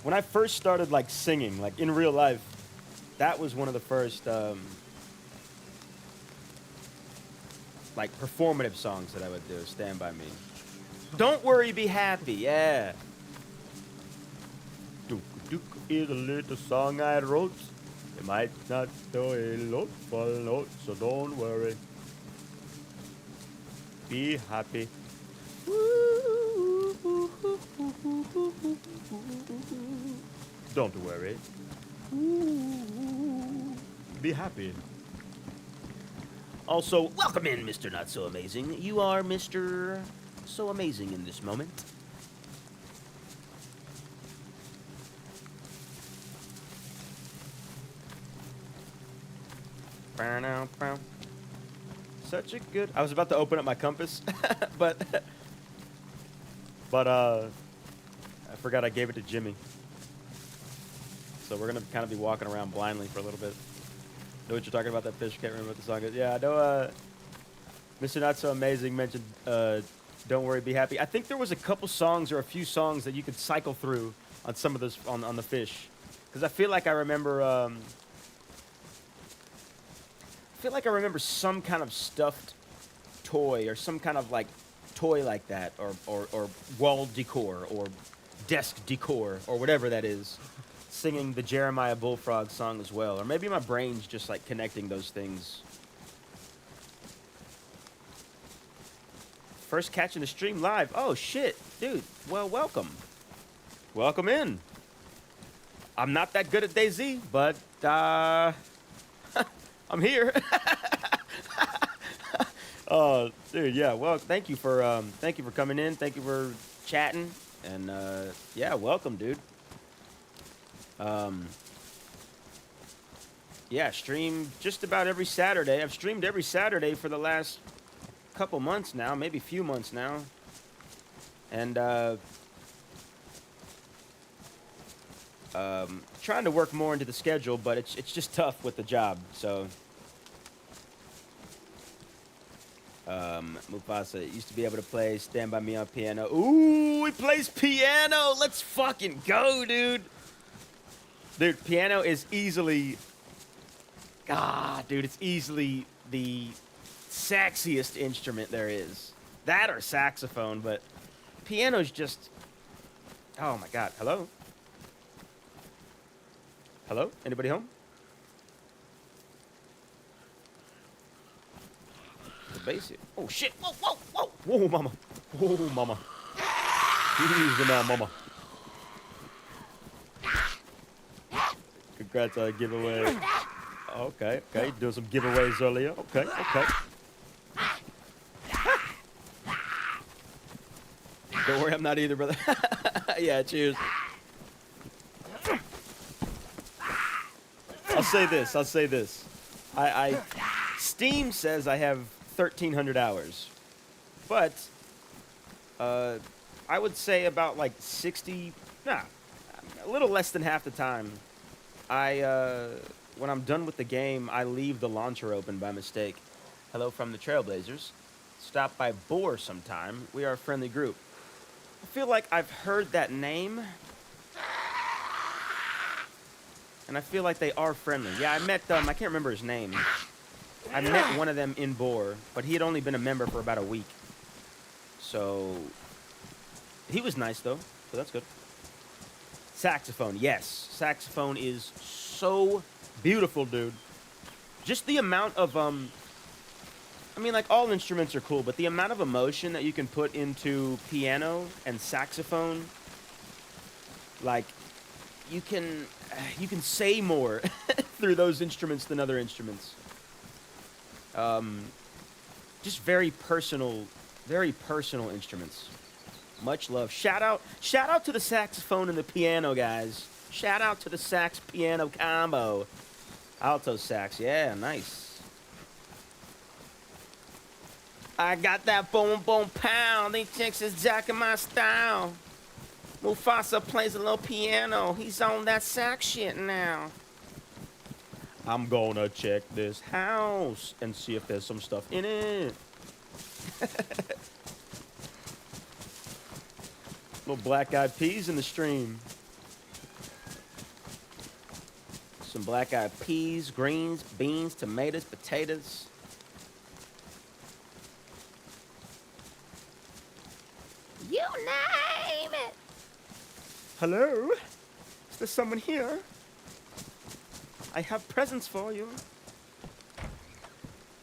When I first started like singing, like in real life, that was one of the first like performative songs that I would do. Stand by me. Don't worry, be happy. Yeah. Duk Duk is a little song I wrote. It might not do a lot for a lot, so don't worry. Be happy. Don't worry. Be happy. Also, welcome in, Mr. Not So Amazing. You are Mr. So Amazing in this moment. Such a good. I was about to open up my compass, but I forgot I gave it to Jimmy. So we're gonna kind of be walking around blindly for a little bit. Know what you're talking about? That fish. Can't remember what the song is. Yeah, I know. Mr. Not So Amazing mentioned "Don't Worry, Be Happy." I think there was a couple songs or a few songs that you could cycle through on some of those on the fish, because I feel like I remember. I feel like I remember some kind of stuffed toy or some kind of like toy like that, or wall decor or desk decor or whatever that is, singing the Jeremiah Bullfrog song as well. Or maybe my brain's just like connecting those things. First catching the stream live. Oh shit, dude. Well, welcome. Welcome in. I'm not that good at DayZ, but I'm here. Oh, dude, yeah. Well, thank you for coming in. Thank you for chatting, and yeah, welcome, dude. Yeah, stream just about every Saturday. I've streamed every Saturday for the last couple months now, maybe a few months now, and trying to work more into the schedule, but it's just tough with the job. So Mufasa used to be able to play Stand By Me on piano. Ooh, he plays piano. Let's fucking go, dude. Dude, piano is easily, dude, it's easily the sexiest instrument there is. That or saxophone, but piano's just, oh my God. Hello? Hello? Anybody home? The bass here. Oh shit! Whoa, whoa, whoa! Whoa, mama! Whoa, mama! Easy now, mama. Congrats on a giveaway. Okay, okay. Doing some giveaways earlier. Okay, okay. Don't worry, I'm not either, brother. Yeah, cheers. I'll say this. Steam says I have 1,300 hours, but I would say about like 60, a little less than half the time, when I'm done with the game, I leave the launcher open by mistake. Hello from the Trailblazers. Stop by Boar sometime. We are a friendly group. I feel like I've heard that name. And I feel like they are friendly. Yeah, I met I can't remember his name. I met one of them in Boar, but he had only been a member for about a week. So he was nice though, so that's good. Saxophone, yes. Saxophone is so beautiful, dude. Just the amount of I mean, like, all instruments are cool, but the amount of emotion that you can put into piano and saxophone, like, you can say more through those instruments than other instruments. Just very personal instruments. Much love. Shout out to the saxophone and the piano, guys. Shout out to the sax piano combo. Alto sax, yeah, nice. I got that boom boom pound. These chicks is jacking my style. Mufasa plays a little piano. He's on that sax shit now. I'm gonna check this house and see if there's some stuff in it. Little black-eyed peas in the stream. Some black-eyed peas, greens, beans, tomatoes, potatoes. You name it. Hello? Is there someone here? I have presents for you.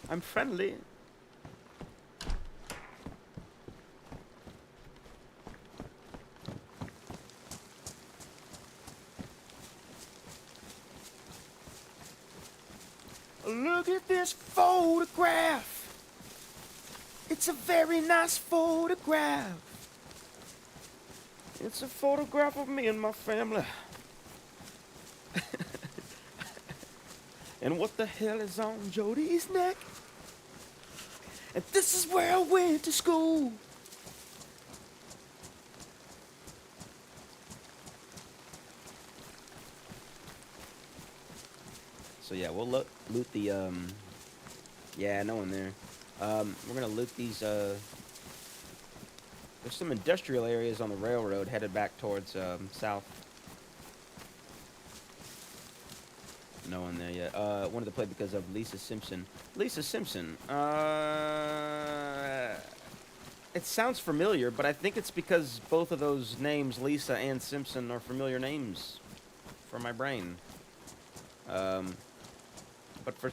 I'm friendly. Look at this photograph. It's a very nice photograph. It's a photograph of me and my family. And what the hell is on Jody's neck? And this is where I went to school. So yeah, we'll loot the yeah, no one there. We're gonna loot these there's some industrial areas on the railroad headed back towards south. No one there yet. Wanted to play because of Lisa Simpson. Lisa Simpson. It sounds familiar, but I think it's because both of those names, Lisa and Simpson, are familiar names for my brain. But for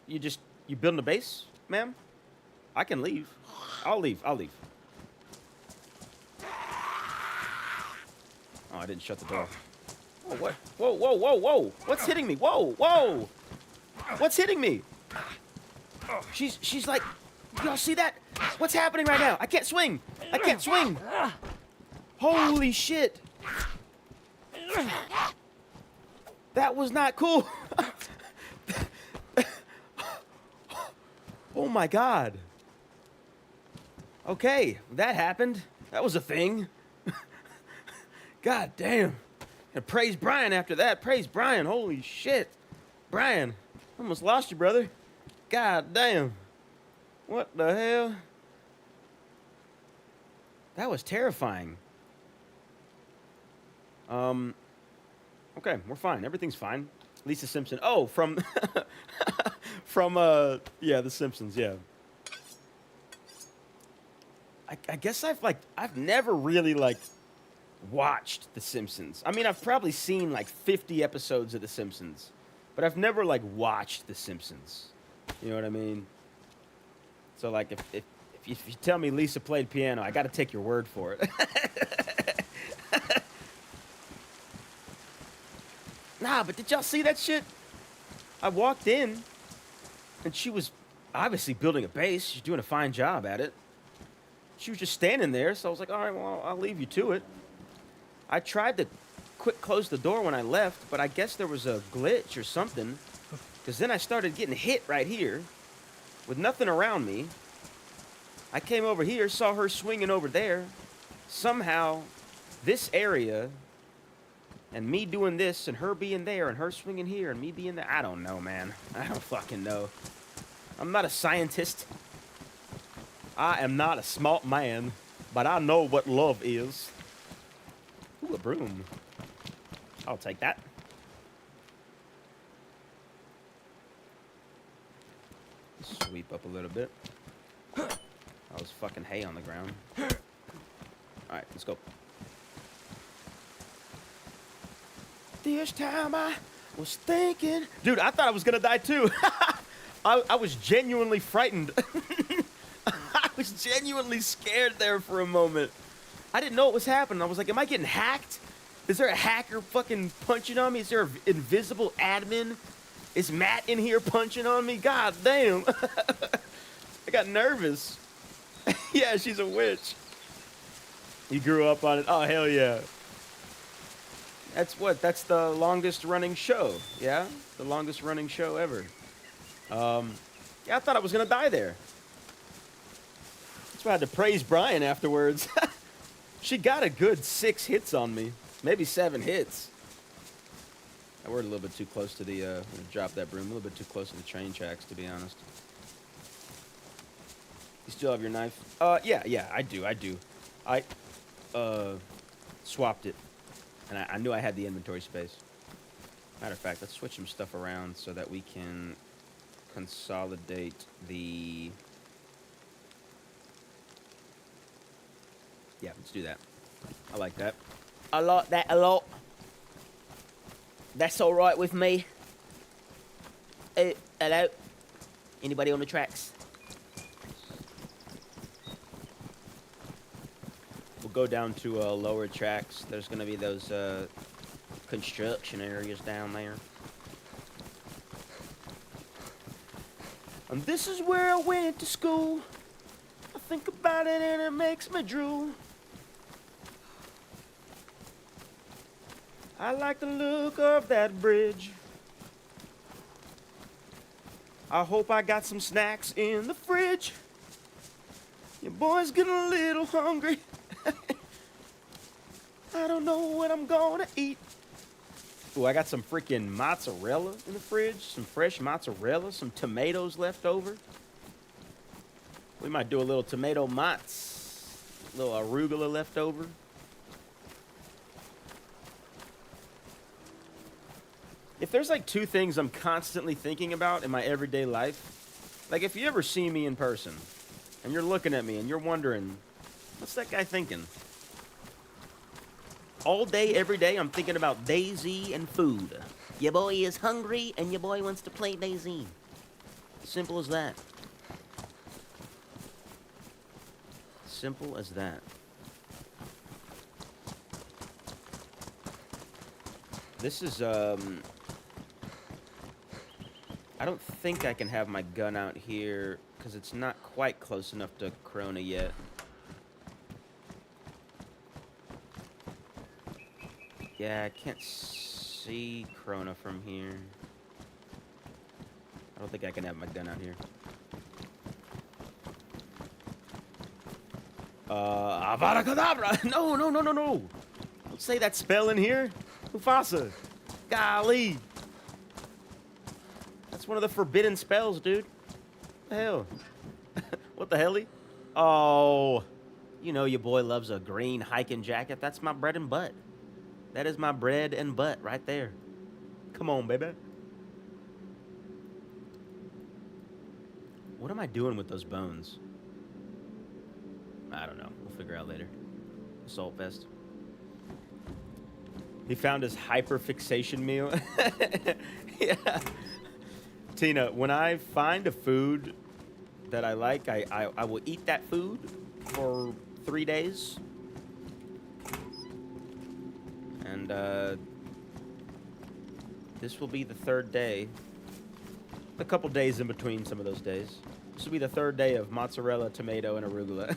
you building a base, ma'am? I can leave. I'll leave. Oh, I didn't shut the door. Oh, what? Whoa. What's hitting me? Whoa. What's hitting me? She's like, y'all see that? What's happening right now? I can't swing. Holy shit. That was not cool. Oh my God. Okay, that happened. That was a thing. God damn. And praise Brian after that. Praise Brian. Holy shit. Brian, almost lost you, brother. God damn. What the hell? That was terrifying. Okay, we're fine. Everything's fine. Lisa Simpson. Oh, from yeah, The Simpsons, yeah. I guess I've never really watched The Simpsons. I mean, I've probably seen 50 episodes of The Simpsons, but I've never watched The Simpsons. You know what I mean? So if you tell me Lisa played piano, I got to take your word for it. Nah, but did y'all see that shit? I walked in, and she was obviously building a base. She's doing a fine job at it. She was just standing there, so I was like, all right, well, I'll leave you to it. I tried to close the door when I left, but I guess there was a glitch or something, because then I started getting hit right here with nothing around me. I came over here, saw her swinging over there. Somehow, this area, and me doing this, and her being there, and her swinging here, and me being there. I don't know, man. I don't fucking know. I'm not a scientist. I am not a smart man, but I know what love is. Ooh, a broom. I'll take that. Sweep up a little bit. I was fucking hay on the ground. Alright, let's go. This time I was thinking... Dude, I thought I was gonna die too. I was genuinely frightened. I was genuinely scared there for a moment. I didn't know what was happening. I was like, am I getting hacked? Is there a hacker fucking punching on me? Is there an invisible admin? Is Matt in here punching on me? God damn. I got nervous. Yeah, she's a witch. You grew up on it? Oh, hell yeah. That's what? That's the longest running show. Yeah? The longest running show ever. Yeah, I thought I was going to die there. That's why I had to praise Brian afterwards. She got a good 6 hits on me. Maybe 7 hits. I were a little bit too close to the, I'm gonna drop that broom, a little bit too close to the train tracks, to be honest. You still have your knife? Yeah, I do. I, swapped it. And I knew I had the inventory space. Matter of fact, let's switch some stuff around so that we can consolidate the... Yeah, let's do that. I like that. I like that a lot. That's all right with me. Hello? Anybody on the tracks? We'll go down to lower tracks. There's going to be those construction areas down there. And this is where I went to school. I think about it and it makes me drool. I like the look of that bridge. I hope I got some snacks in the fridge. Your boy's getting a little hungry. I don't know what I'm gonna eat. Ooh, I got some freaking mozzarella in the fridge. Some fresh mozzarella. Some tomatoes left over. We might do a little tomato mozz. A little arugula left over. If there's like 2 things I'm constantly thinking about in my everyday life, like if you ever see me in person and you're looking at me and you're wondering, what's that guy thinking? All day, every day, I'm thinking about DayZ and food. Your boy is hungry and your boy wants to play DayZ. Simple as that. Simple as that. This is, I don't think I can have my gun out here because it's not quite close enough to Corona yet. Yeah, I can't see Corona from here. I don't think I can have my gun out here. Avada Kedavra! No! Don't say that spell in here. Mufasa. Golly. That's one of the forbidden spells, dude. What the hell? What the helly? Oh. You know your boy loves a green hiking jacket. That's my bread and butt. That is my bread and butt right there. Come on, baby. What am I doing with those bones? I don't know. We'll figure out later. Assault vest. He found his hyperfixation meal. Yeah. Tina, when I find a food that I like, I will eat that food for 3 days. And this will be the 3rd day. A couple days in between some of those days. This will be the 3rd day of mozzarella, tomato, and arugula.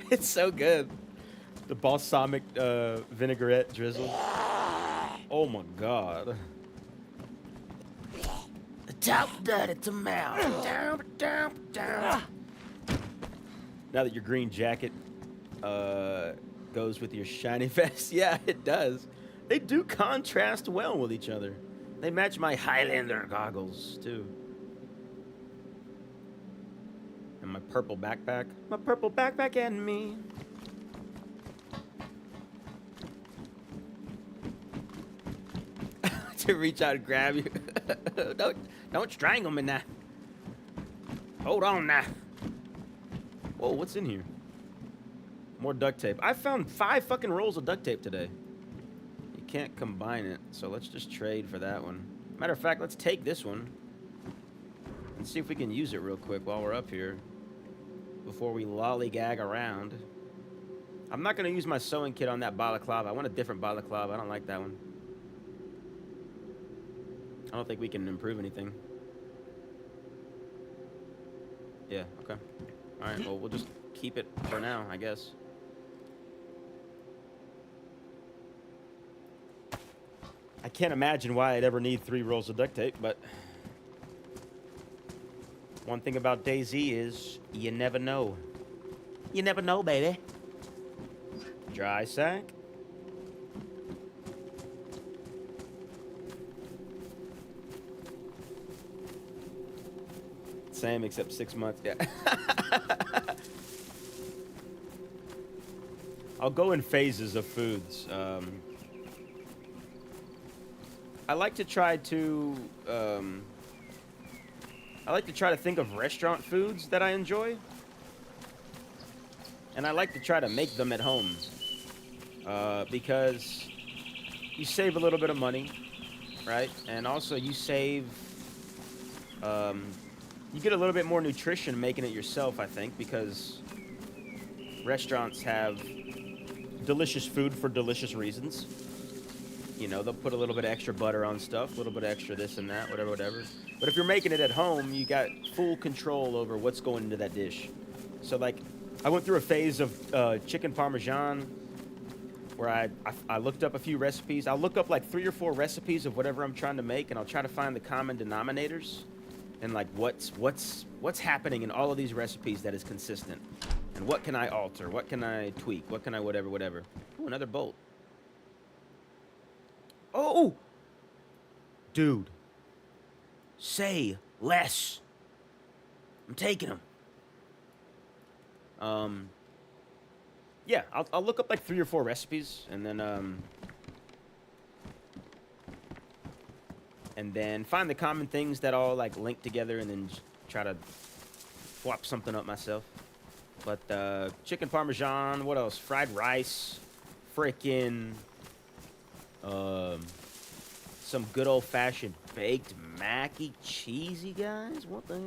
It's so good. The balsamic vinaigrette drizzle. Oh my god. Top dirty tomato. Now that your green jacket goes with your shiny vest, yeah, it does. They do contrast well with each other. They match my Highlander goggles, too. And my purple backpack. My purple backpack and me. To reach out and grab you. Don't strangle me now. Hold on now. Whoa, what's in here? More duct tape. I found 5 fucking rolls of duct tape today. You can't combine it, so let's just trade for that one. Matter of fact, let's take this one and see if we can use it real quick while we're up here before we lollygag around. I'm not going to use my sewing kit on that balaclava. I want a different balaclava. I don't like that one. I don't think we can improve anything. Yeah, okay. Alright, well, we'll just keep it for now, I guess. I can't imagine why I'd ever need 3 rolls of duct tape, but one thing about DayZ is you never know. You never know, baby. Dry sack. Same, except 6 months. Yeah. I'll go in phases of foods. I like to try to think of restaurant foods that I enjoy, and I like to try to make them at home because you save a little bit of money, right? And also you save, you get a little bit more nutrition making it yourself, I think, because restaurants have delicious food for delicious reasons. You know, they'll put a little bit of extra butter on stuff, a little bit of extra this and that, whatever, whatever. But if you're making it at home, you got full control over what's going into that dish. So, like, I went through a phase of chicken parmesan where I looked up a few recipes. I'll look up, like, 3 or 4 recipes of whatever I'm trying to make, and I'll try to find the common denominators and, like, what's happening in all of these recipes that is consistent. And what can I alter? What can I tweak? What can I whatever, whatever. Ooh, another bolt. Oh! Dude. Say less. I'm taking them. Yeah, I'll look up like 3 or 4 recipes and then find the common things that all like link together and then try to swap something up myself. But chicken parmesan, what else? Fried rice, frickin' some good old-fashioned baked mac-y cheesy, guys. What the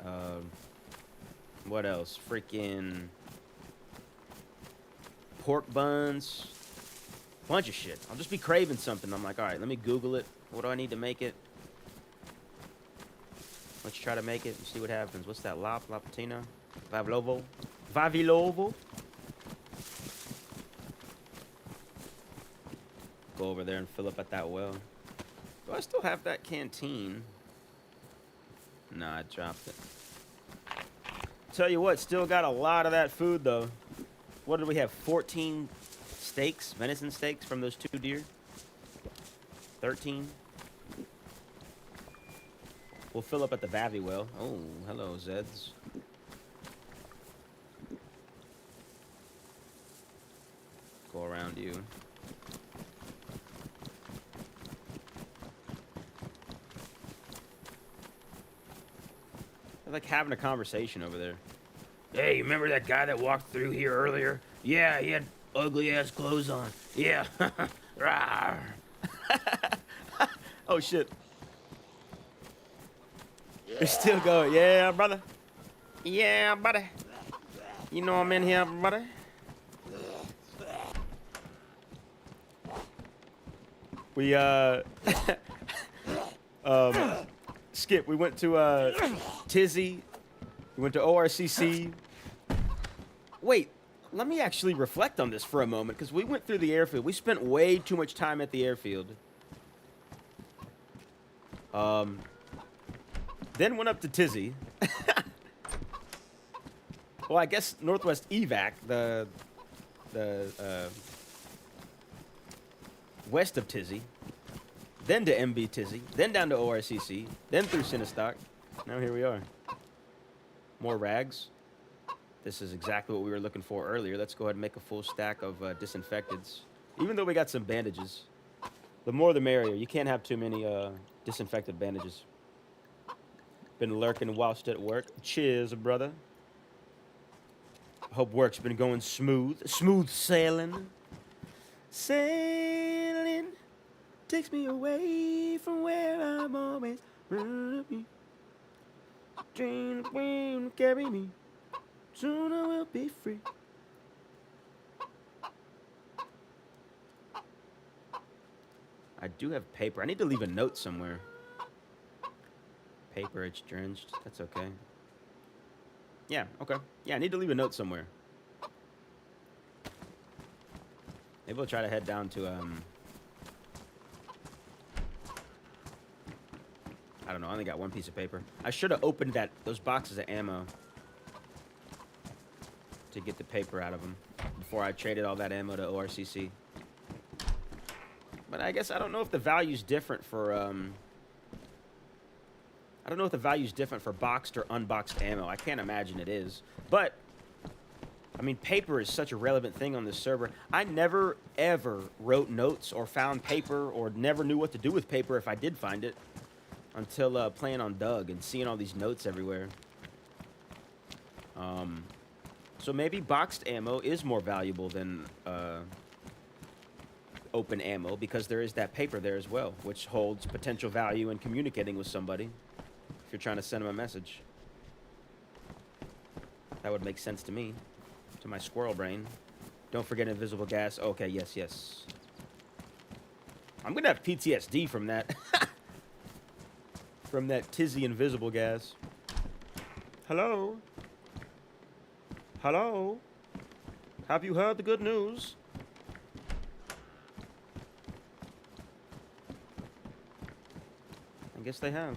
hell? What else? Freaking pork buns. Bunch of shit. I'll just be craving something. I'm like, all right, let me Google it. What do I need to make it? Let's try to make it and see what happens. What's that? La Patina? Vavilovo? Vavilovo? Go over there and fill up at that well. Do I still have that canteen? Nah, I dropped it. Tell you what, still got a lot of that food, though. What did we have? 14 steaks? Venison steaks from those 2 deer? 13? We'll fill up at the Vavi well. Oh, hello, Zeds. Go around you. They're like having a conversation over there. Hey, you remember that guy that walked through here earlier? Yeah, he had ugly-ass clothes on. Yeah. Rawr. Oh, shit. They're still going. Yeah, brother. Yeah, buddy. You know I'm in here, buddy. We, Skip, we went to, Tizzy. We went to ORCC. Wait, let me actually reflect on this for a moment, because we went through the airfield. We spent way too much time at the airfield. Then went up to Tizzy. Well, I guess Northwest Evac, the west of Tizzy. Then to MB Tizzy. Then down to ORCC. Then through Cinestock. Now here we are. More rags. This is exactly what we were looking for earlier. Let's go ahead and make a full stack of disinfectants. Even though we got some bandages. The more the merrier. You can't have too many disinfected bandages. Been lurking whilst at work. Cheers, brother. Hope work's been going smooth. Smooth sailing. Sailing takes me away from where I'm always running be. Train the wind carry me. Soon I will be free. I do have paper. I need to leave a note somewhere. Paper, it's drenched. That's okay. Yeah, okay. Yeah, I need to leave a note somewhere. Maybe we'll try to head down to, I don't know, I only got one piece of paper. I should have opened those boxes of ammo to get the paper out of them before I traded all that ammo to ORCC. But I guess I don't know if the value's different for, I don't know if the value's different for boxed or unboxed ammo. I can't imagine it is. But, I mean, paper is such a relevant thing on this server. I never, ever wrote notes or found paper or never knew what to do with paper if I did find it until playing on Doug and seeing all these notes everywhere. So maybe boxed ammo is more valuable than open ammo because there is that paper there as well, which holds potential value in communicating with somebody. If you're trying to send them a message, that would make sense to me, to my squirrel brain. Don't forget invisible gas. Okay, yes, yes. I'm gonna have PTSD from that. From that tizzy invisible gas. Hello? Hello? Have you heard the good news? I guess they have.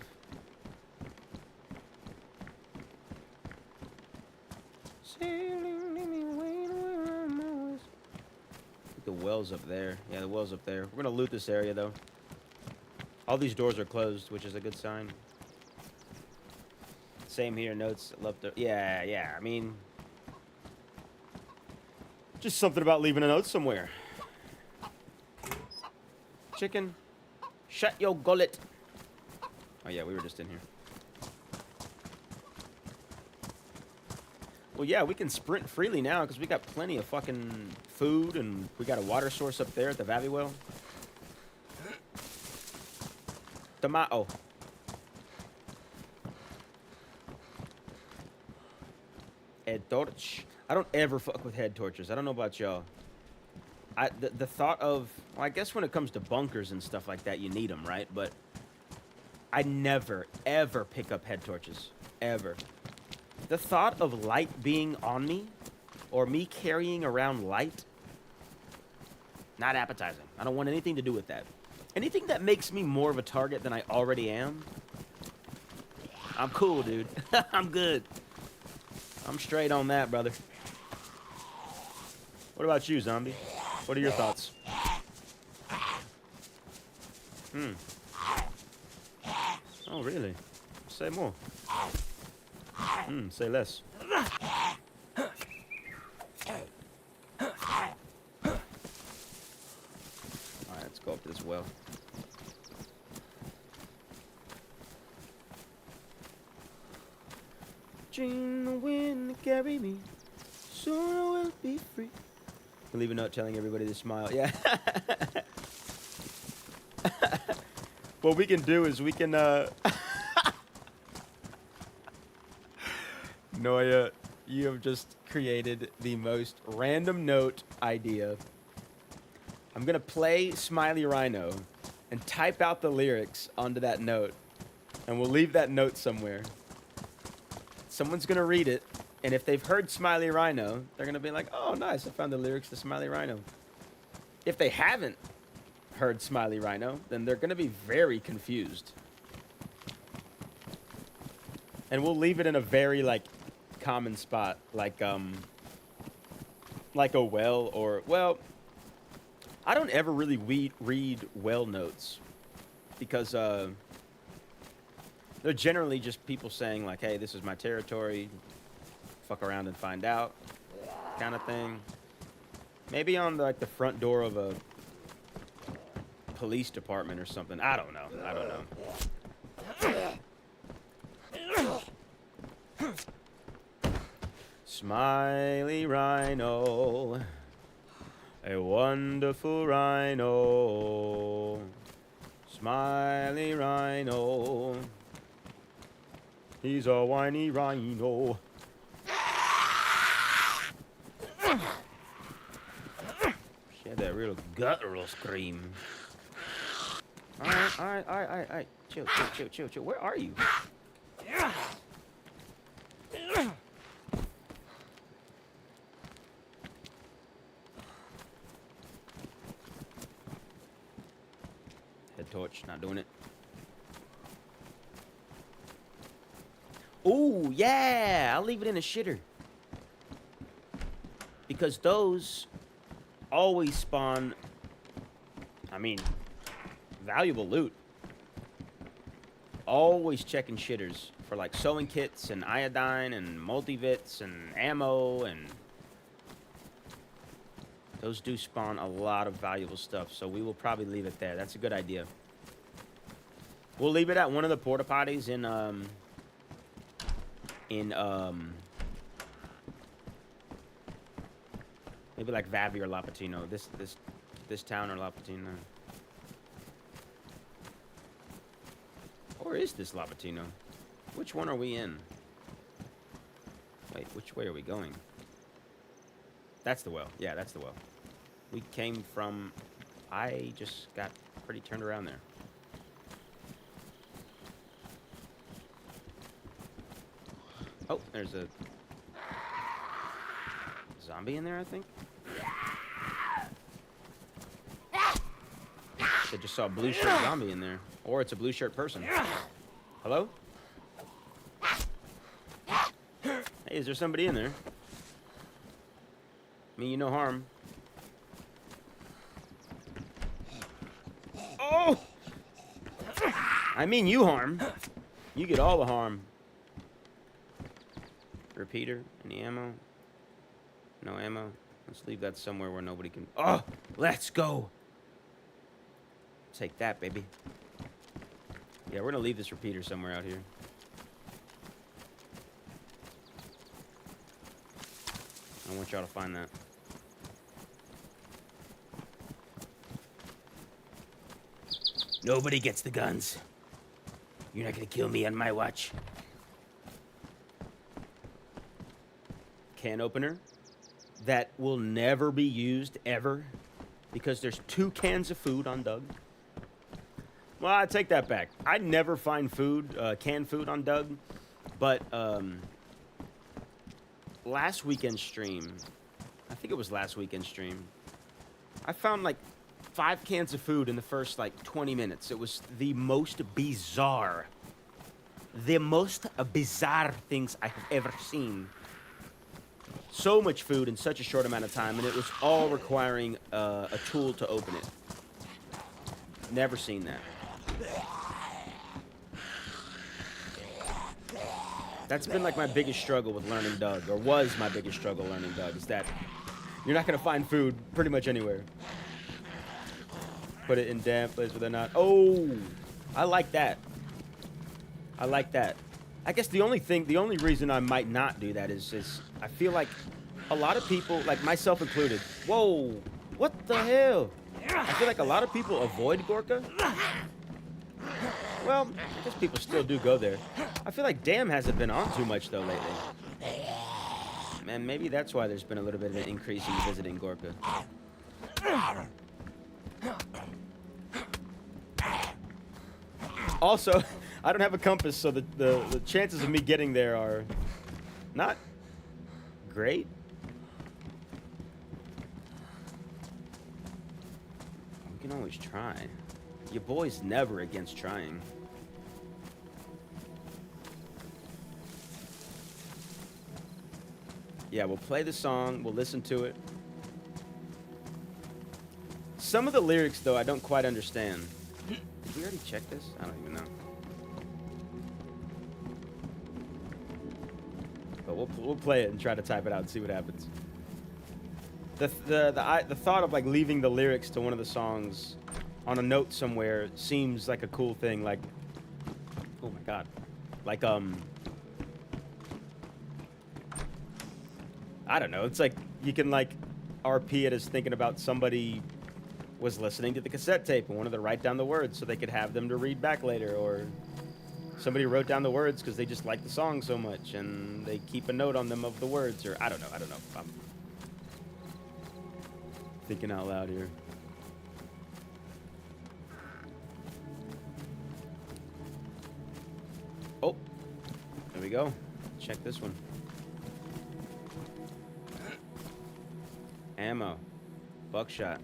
The well's up there. Yeah, the well's up there. We're gonna loot this area though. All these doors are closed, which is a good sign. Same here, notes left. Yeah, yeah. I mean, just something about leaving a note somewhere. Chicken, shut your gullet. Oh yeah, we were just in here. Well, yeah, we can sprint freely now because we got plenty of fucking food and we got a water source up there at the Valley Well. Tomato. Head torch. I don't ever fuck with head torches. I don't know about y'all. The thought of, well, I guess when it comes to bunkers and stuff like that, you need them, right? But I never, ever pick up head torches. Ever. The thought of light being on me, or me carrying around light, not appetizing. I don't want anything to do with that. Anything that makes me more of a target than I already am, I'm cool, dude. I'm good. I'm straight on that, brother. What about you, zombie? What are your thoughts? Oh, really? Say more. Say less. Alright, let's go up to this well. Dream the wind to carry me. Soon I will be free. I'll leave a note telling everybody to smile. Yeah. What we can do is we can, Noya, you have just created the most random note idea. I'm gonna play Smiley Rhino and type out the lyrics onto that note, and we'll leave that note somewhere. Someone's gonna read it, and if they've heard Smiley Rhino, they're gonna be like, oh, nice, I found the lyrics to Smiley Rhino. If they haven't heard Smiley Rhino, then they're gonna be very confused. And we'll leave it in a very, like, common spot, like a well, or, well, I don't ever really read well notes, because, they're generally just people saying, like, hey, this is my territory, fuck around and find out, kind of thing. Maybe on, like, the front door of a police department or something. I don't know. Smiley rhino, a wonderful rhino. Smiley rhino, he's a whiny rhino. She had that real guttural scream. Alright. Chill. Where are you? Head torch, not doing it. Ooh, yeah! I'll leave it in a shitter. Because those always spawn, I mean, valuable loot. Always checking shitters for like sewing kits and iodine and multivits and ammo, and those do spawn a lot of valuable stuff, so we will probably leave it there. That's a good idea. We'll leave it at one of the porta potties in maybe like Vavi or Lapatino. This town or Lapatino. Or is this Lapatino? Which one are we in? Wait, which way are we going? That's the well. Yeah, that's the well. We came from... I just got pretty turned around there. Oh, there's a zombie in there, I think. I just saw a blue shirt zombie in there. Or it's a blue shirt person. Hello? Hey, is there somebody in there? Mean you no harm. Oh! I mean you harm. You get all the harm. Repeater, any ammo? No ammo. Let's leave that somewhere where nobody can... Oh! Let's go! Take that, baby. Yeah, we're gonna leave this repeater somewhere out here. I want y'all to find that. Nobody gets the guns. You're not gonna kill me on my watch. Can opener that will never be used ever because there's 2 cans of food on Doug. Well, I take that back. I never find food, canned food on Doug, but last weekend stream, I think it was last weekend stream, I found like 5 cans of food in the first like 20 minutes. It was the most bizarre things I have ever seen. So much food in such a short amount of time, and it was all requiring a tool to open it. Never seen that. That's been like my biggest struggle with learning Doug, or was my biggest struggle learning Doug, is that you're not gonna find food pretty much anywhere. Put it in damp place where they're not. Oh, I like that. I like that. I guess the only reason I might not do that is I feel like a lot of people, like myself included. Whoa, what the hell? I feel like a lot of people avoid Gorka. Well, I guess people still do go there. I feel like Dam hasn't been on too much, though, lately. Man, maybe that's why there's been a little bit of an increase in visiting Gorka. Also, I don't have a compass, so the chances of me getting there are not great. We can always try. Your boy's never against trying. Yeah, we'll play the song, we'll listen to it. Some of the lyrics, though, I don't quite understand. Did we already check this? I don't even know. But we'll play it and try to type it out and see what happens. The thought of like leaving the lyrics to one of the songs on a note somewhere seems like a cool thing. Like, oh my god, like I don't know. It's like you can like RP it as thinking about somebody was listening to the cassette tape and wanted to write down the words so they could have them to read back later, or somebody wrote down the words because they just like the song so much and they keep a note on them of the words, or I don't know. I'm thinking out loud here. Oh, there we go. Check this one. Ammo. Buckshot.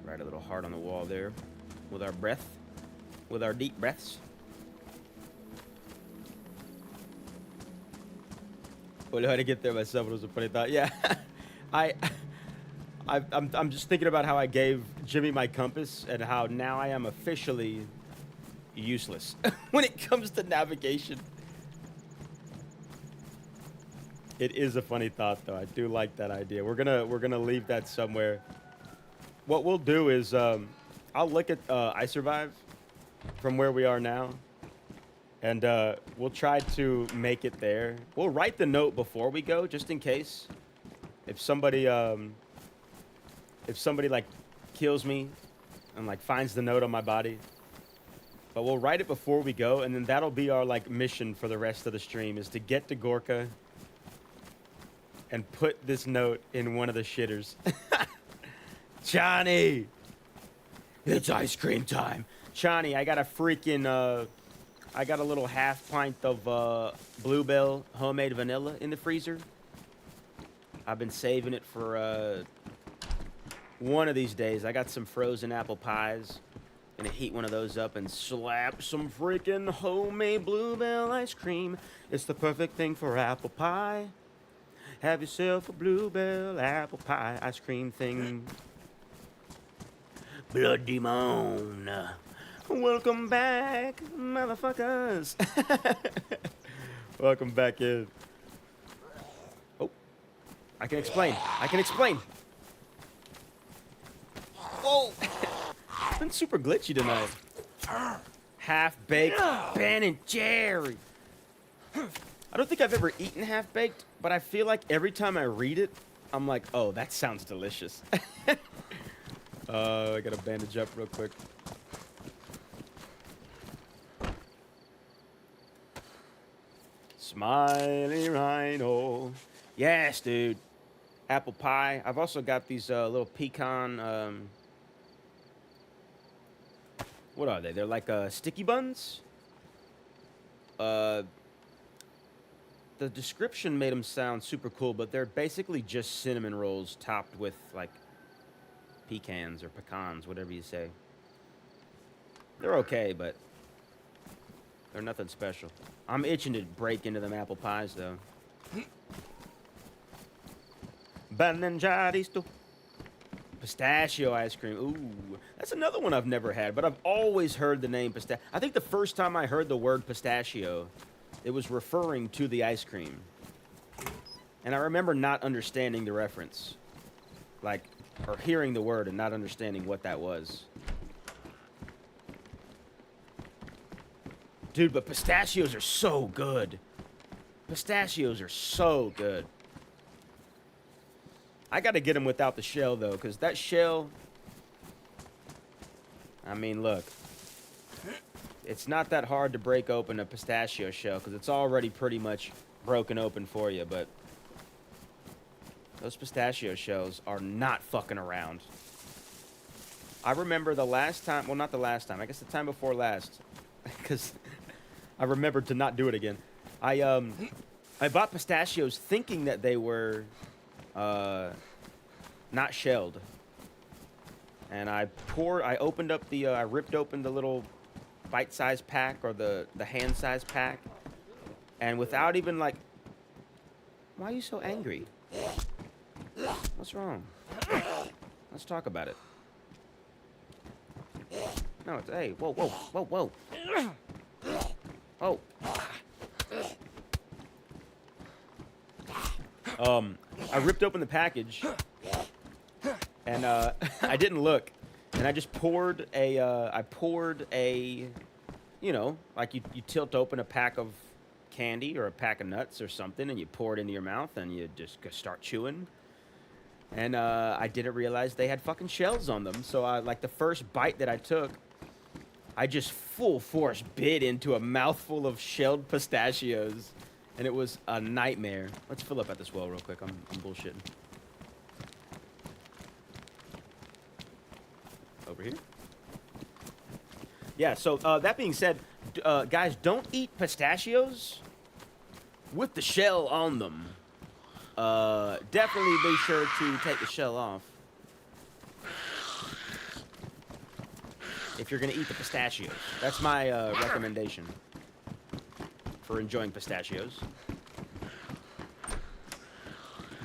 Write a little heart on the wall there with our breath, with our deep breaths. Well, how to get there myself was a funny thought. Yeah, I'm just thinking about how I gave Jimmy my compass and how now I am officially useless when it comes to navigation. It is a funny thought, though. I do like that idea. We're gonna leave that somewhere. What we'll do is I'll look at I Survive from where we are now, and we'll try to make it there. We'll write the note before we go, just in case. If somebody like kills me and like finds the note on my body. But we'll write it before we go, and then that'll be our like mission for the rest of the stream, is to get to Gorka and put this note in one of the shitters. Johnny, it's ice cream time. Johnny, I got a freaking I got a little half pint of Bluebell homemade vanilla in the freezer. I've been saving it for one of these days. I got some frozen apple pies. Gonna heat one of those up and slap some freaking homemade Bluebell ice cream. It's the perfect thing for apple pie. Have yourself a Bluebell apple pie ice cream thing. Blood Demon. Welcome back, motherfuckers. Welcome back in. Oh, I can explain. Whoa. It's been super glitchy tonight. Half-baked Ben and Jerry. I don't think I've ever eaten half-baked, but I feel like every time I read it, I'm like, oh, that sounds delicious. I gotta bandage up real quick. Smiley Rhino. Yes, dude. Apple pie. I've also got these little pecan, what are they? They're like sticky buns. The description made them sound super cool, but they're basically just cinnamon rolls topped with like pecans or pecans, whatever you say. They're okay, but they're nothing special. I'm itching to break into them apple pies, though. Bananjadisto. Pistachio ice cream. Ooh, that's another one I've never had, but I've always heard the name pistachio. I think the first time I heard the word pistachio, it was referring to the ice cream. And I remember not understanding the reference. Like, or hearing the word and not understanding what that was. Dude, but pistachios are so good. Pistachios are so good. I gotta get them without the shell, though, because that shell... I mean, look. It's not that hard to break open a pistachio shell, because it's already pretty much broken open for you, but... those pistachio shells are not fucking around. I remember the last time... well, not the last time. I guess the time before last. Because I remembered to not do it again. I bought pistachios thinking that they were... not shelled. And I opened up the, I ripped open the little bite-sized pack, or the hand-sized pack. And without even, like... why are you so angry? What's wrong? Let's talk about it. No, it's, hey, whoa, whoa, whoa, whoa. Oh. I ripped open the package, and I didn't look, and I just poured a you know, like you tilt open a pack of candy or a pack of nuts or something, and you pour it into your mouth, and you just start chewing. And I didn't realize they had fucking shells on them. So like the first bite that I took, I just full force bit into a mouthful of shelled pistachios, and it was a nightmare. Let's fill up at this well real quick. I'm bullshitting. Over here. Yeah, so that being said, guys, don't eat pistachios with the shell on them. Definitely be sure to take the shell off if you're gonna eat the pistachios. That's my recommendation for enjoying pistachios.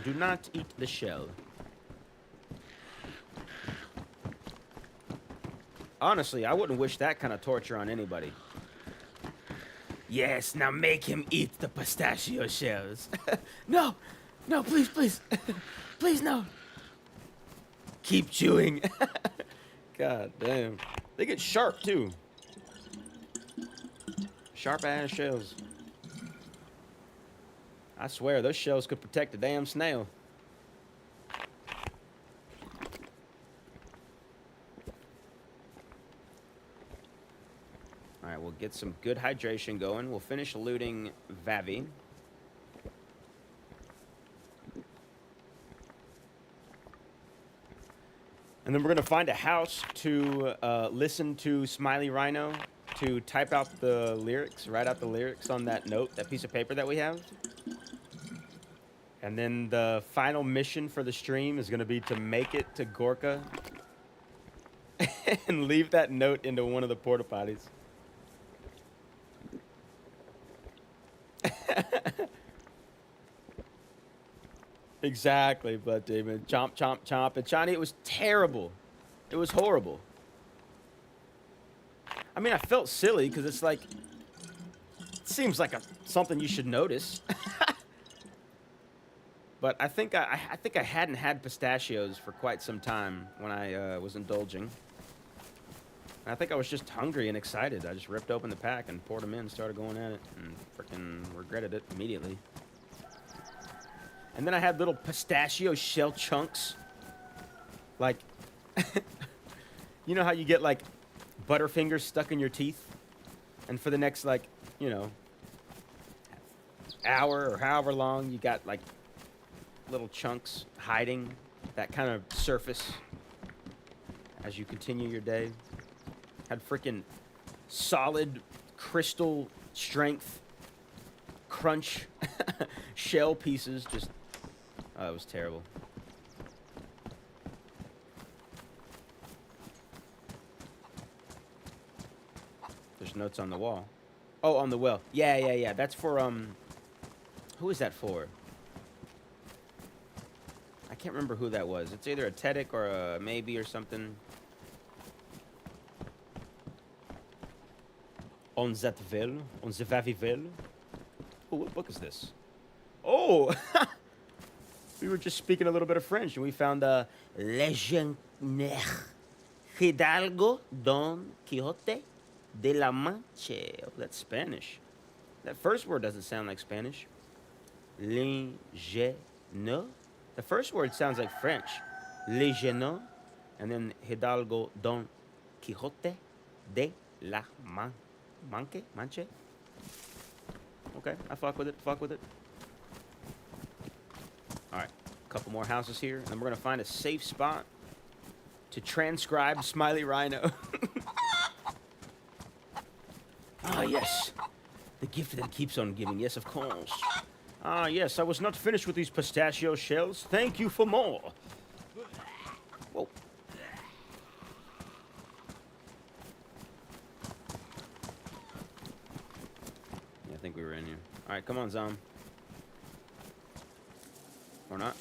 Do not eat the shell. Honestly, I wouldn't wish that kind of torture on anybody. Yes, now make him eat the pistachio shells. No, no, please, please. Please, no. Keep chewing. God damn. They get sharp, too. Sharp ass shells. I swear, those shells could protect a damn snail. Alright, we'll get some good hydration going. We'll finish looting Vavi. And then we're going to find a house to listen to Smiley Rhino, to type out the lyrics, write out the lyrics on that note, that piece of paper that we have. And then the final mission for the stream is going to be to make it to Gorka and leave that note into one of the porta potties. Exactly, Blood Demon. Chomp, chomp, chomp. And Johnny, it was terrible. It was horrible. I mean, I felt silly because it's like, it seems like something you should notice. But I think I hadn't had pistachios for quite some time when I was indulging. And I think I was just hungry and excited. I just ripped open the pack and poured them in, started going at it, and freaking regretted it immediately. And then I had little pistachio shell chunks. Like, you know how you get, like, Butterfingers stuck in your teeth? And for the next, like, you know, hour or however long, you got, like, little chunks hiding that kind of surface as you continue your day. Had freaking solid crystal strength crunch shell pieces. Just, oh, it was terrible. There's notes on the wall. Oh, on the well. Yeah. That's for, who is that for? I can't remember who that was. It's either a Tedic or a maybe or something. On that veil, on the Vavivel. Oh, what book is this? Oh! We were just speaking a little bit of French, and we found Legionnaire Hidalgo Don Quixote de la Mancha. Oh, that's Spanish. That first word doesn't sound like Spanish. Legionnaire. The first word sounds like French. Legionnaire. And then Hidalgo Don Quixote de la Mancha. Okay, I fuck with it. Alright, a couple more houses here. And then we're going to find a safe spot to transcribe Smiley Rhino. Ah, yes. The gift that keeps on giving. Yes, of course. Ah, yes, I was not finished with these pistachio shells. Thank you for more. Whoa. Yeah, I think we were in here. Alright, come on, Zom. Or not.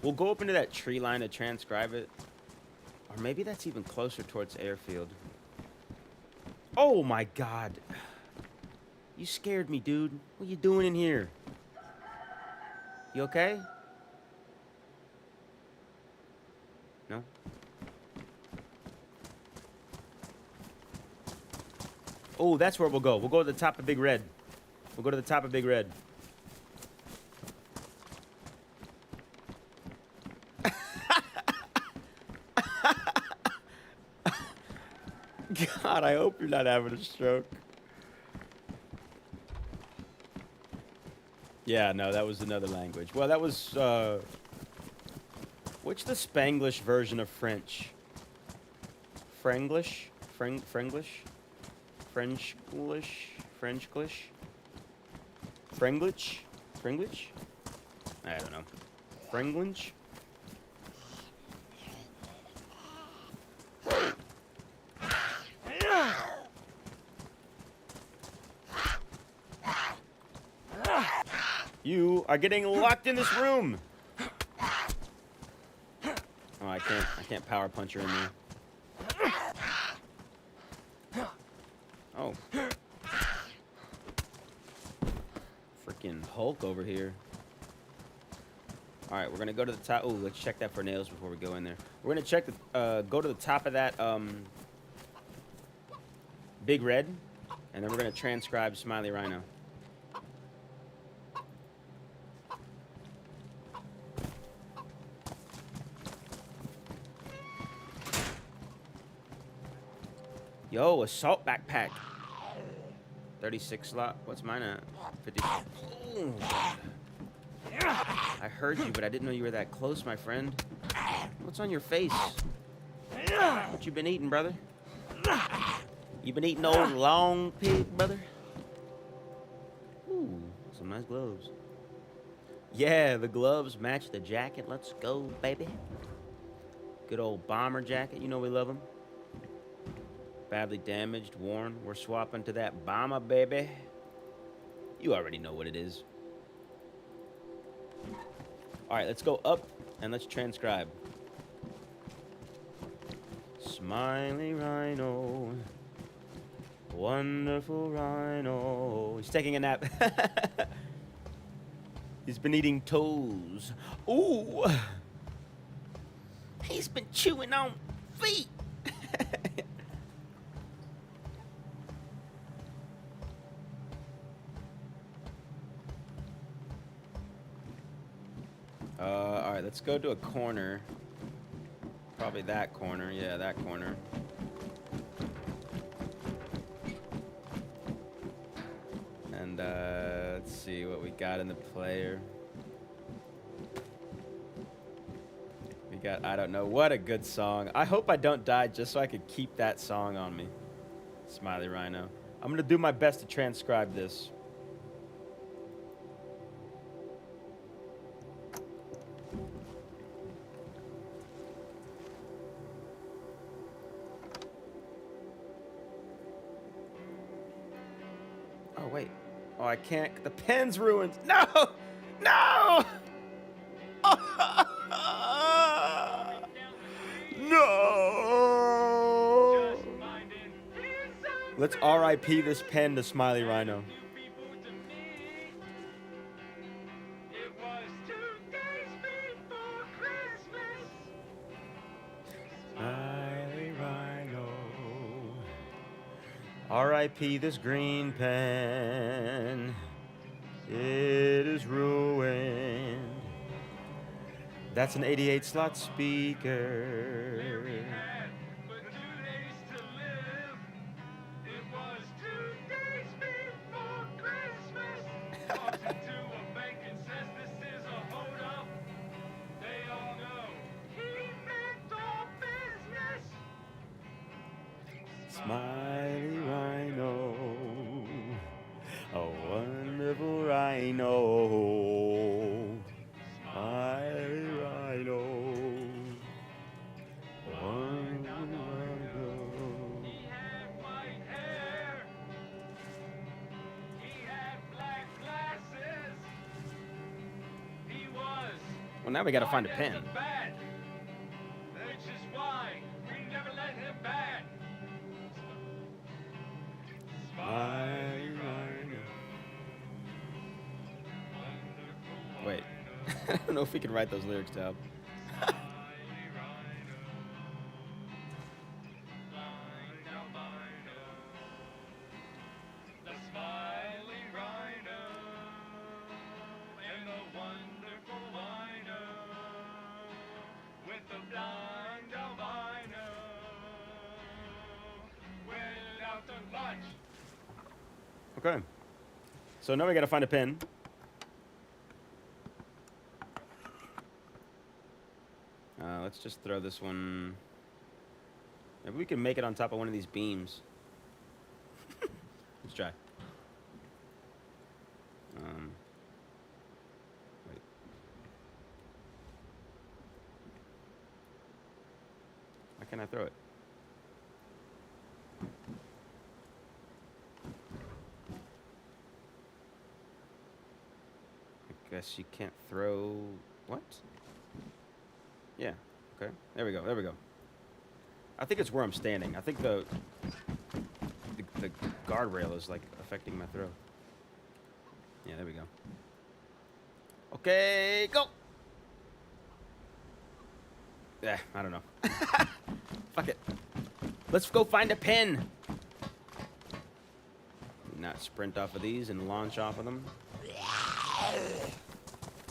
We'll go up into that tree line to transcribe it. Or maybe that's even closer towards airfield. Oh my god. You scared me, dude. What you doing in here? You okay? No? Oh, that's where we'll go. We'll go to the top of Big Red. We'll go to the top of Big Red. God, I hope you're not having a stroke. Yeah, no, that was another language. Well, that was, what's the Spanglish version of French? Franglish? Franglish? Frenchglish? Frenchglish? Franglish? Franglish? I don't know. Franglish? You are getting locked in this room. Oh, I can't power punch her in there. Oh. Freaking Hulk over here. All right, we're gonna go to the top. Oh, let's check that for nails before we go in there. We're gonna check the, go to the top of that, Big Red, and then we're gonna transcribe Smiley Rhino. Yo, assault backpack. 36 slot. What's mine at? 50. Ooh. I heard you, but I didn't know you were that close, my friend. What's on your face? What you been eating, brother? You been eating old long pig, brother? Ooh, some nice gloves. Yeah, the gloves match the jacket. Let's go, baby. Good old bomber jacket. You know we love them. Badly damaged, worn. We're swapping to that bomber, baby. You already know what it is. All right, let's go up and let's transcribe. Smiley Rhino, wonderful Rhino. He's taking a nap. He's been eating toes. Ooh, he's been chewing on feet. All right, let's go to a corner. Probably that corner. Yeah, that corner. And let's see what we got in the player. We got, I don't know, what a good song. I hope I don't die just so I could keep that song on me. Smiley Rhino. I'm gonna do my best to transcribe this. Oh, wait. Oh, I can't. The pen's ruined. No! No! No! Let's RIP this pen to Smiley Rhino. It was 2 days before Christmas. Smiley Rhino. RIP this green pen. It is ruined. That's an 88 slot speaker. We had but 2 days to live. It was 2 days before Christmas. Walks into a bank and says this is a hold up. They all know he meant all business. Smiley Rhino. A wonderful rhino. Smiley Rhino. Wonderful rhino. He had white hair. He had black glasses. He was. Well, now we gotta find a white as pen. bat. Which is why we never let him bat. Smiley Rhino. I don't know if we can write those lyrics down. The smiling rhino and the wonderful wino with the blind albino went out to lunch. Okay. So now we gotta find a pin. Let's just throw this one. Maybe we can make it on top of one of these beams. Let's try. Wait. How can I throw it? I guess you can't throw. What? Yeah. Okay. There we go. There we go. I think it's where I'm standing. I think the guardrail is like affecting my throw. Yeah, there we go. Okay, go. Yeah, I don't know. Fuck it. Let's go find a pin. Not sprint off of these and launch off of them.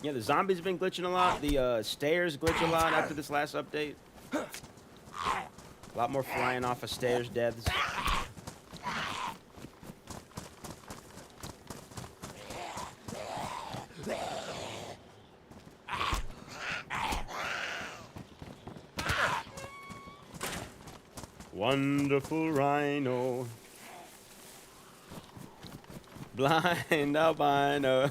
Yeah, the zombies have been glitching a lot. The stairs glitch a lot after this last update. A lot more flying off of stairs deaths. Wonderful rhino. Blind albino.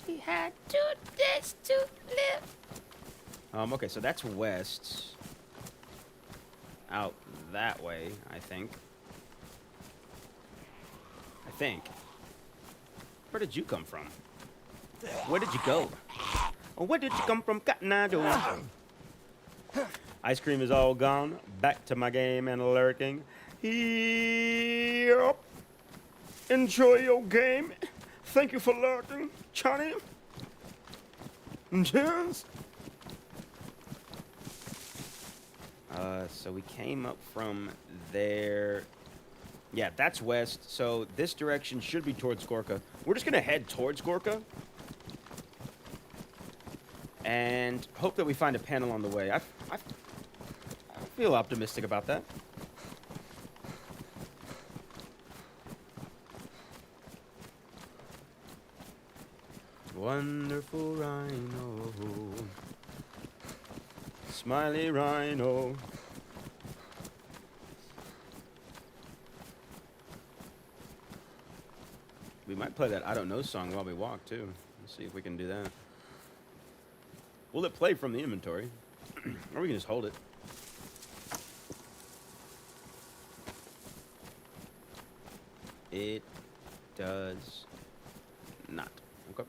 He had 2 days to live. Okay, so that's west. Out that way, I think. Where did you come from? Where did you go? Oh, where did you come from, Cotton Eye Joe? Ice cream is all gone. Back to my game and lurking. Yep. Enjoy your game. Thank you for lurking, Johnny. Cheers. So we came up from there. Yeah, that's west. So this direction should be towards Gorka. We're just gonna head towards Gorka and hope that we find a panel on the way. I feel optimistic about that. Wonderful rhino, smiley rhino. We might play that I Don't Know song while we walk, too. Let's see if we can do that. Will it play from the inventory? Or we can just hold it. It does not. Okay.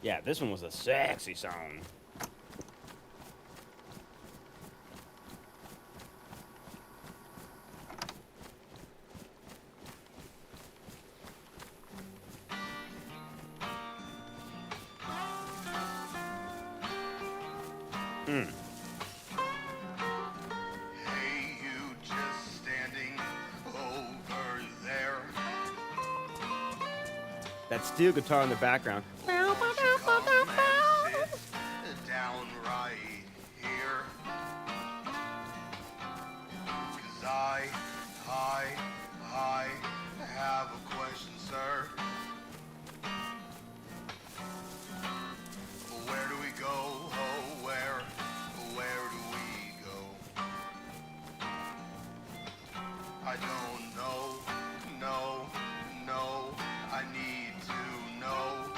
Yeah, this one was a sexy song. Hey, you just standing over there. That steel guitar in the background. Come and sit down right here. 'Cause I have a question, sir. Where do we go? Oh, where do we go? I don't know, no, I need to know,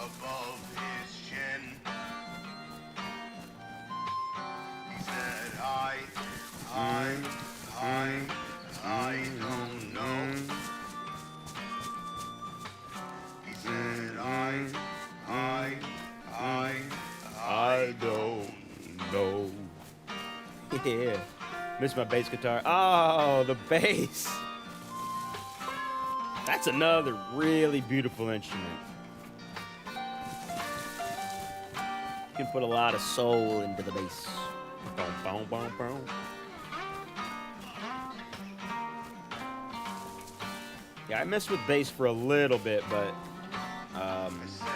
above his chin. He said, I don't know. He said, I don't know. Yeah. Miss my bass guitar. Oh, the bass. That's another really beautiful instrument. You can put a lot of soul into the bass. Boom, boom, boom, boom. Yeah, I messed with bass for a little bit, but I said,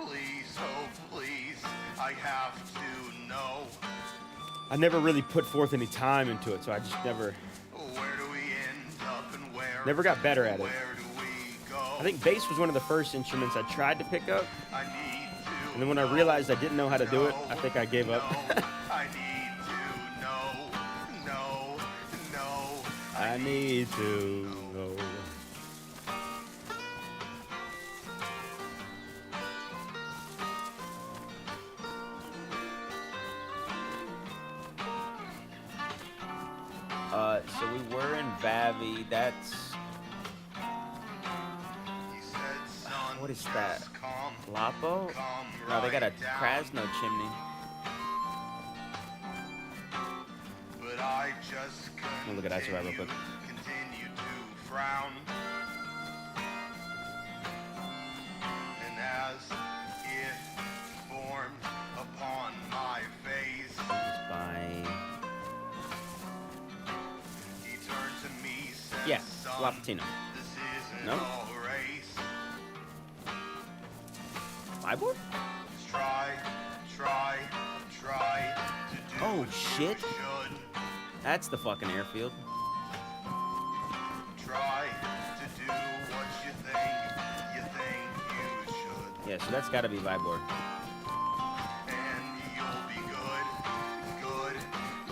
please, oh please, I have to know. I never really put forth any time into it, so I just never Where do we end up and where? never got better at it. Where do we go? I think bass was one of the first instruments I tried to pick up, I need to and then when I realized I didn't know how to do it, I think I gave up. I need to know. I need to know. So we were in Bavi. That's He said, son, what is that? just come Lapo? No, they got a right down. Krasno chimney. But I just Let me look at that survival real quick. continue to frown. And as it formed upon my face, It's by he turned to me, said, yeah, son, Lapatino. this isn't No? a race. Byboard? Try to do Oh, what shit. you should. That's the fucking airfield. Try to do what you think you should. Yeah, so that's got to be Byboard. And you'll be good. You'll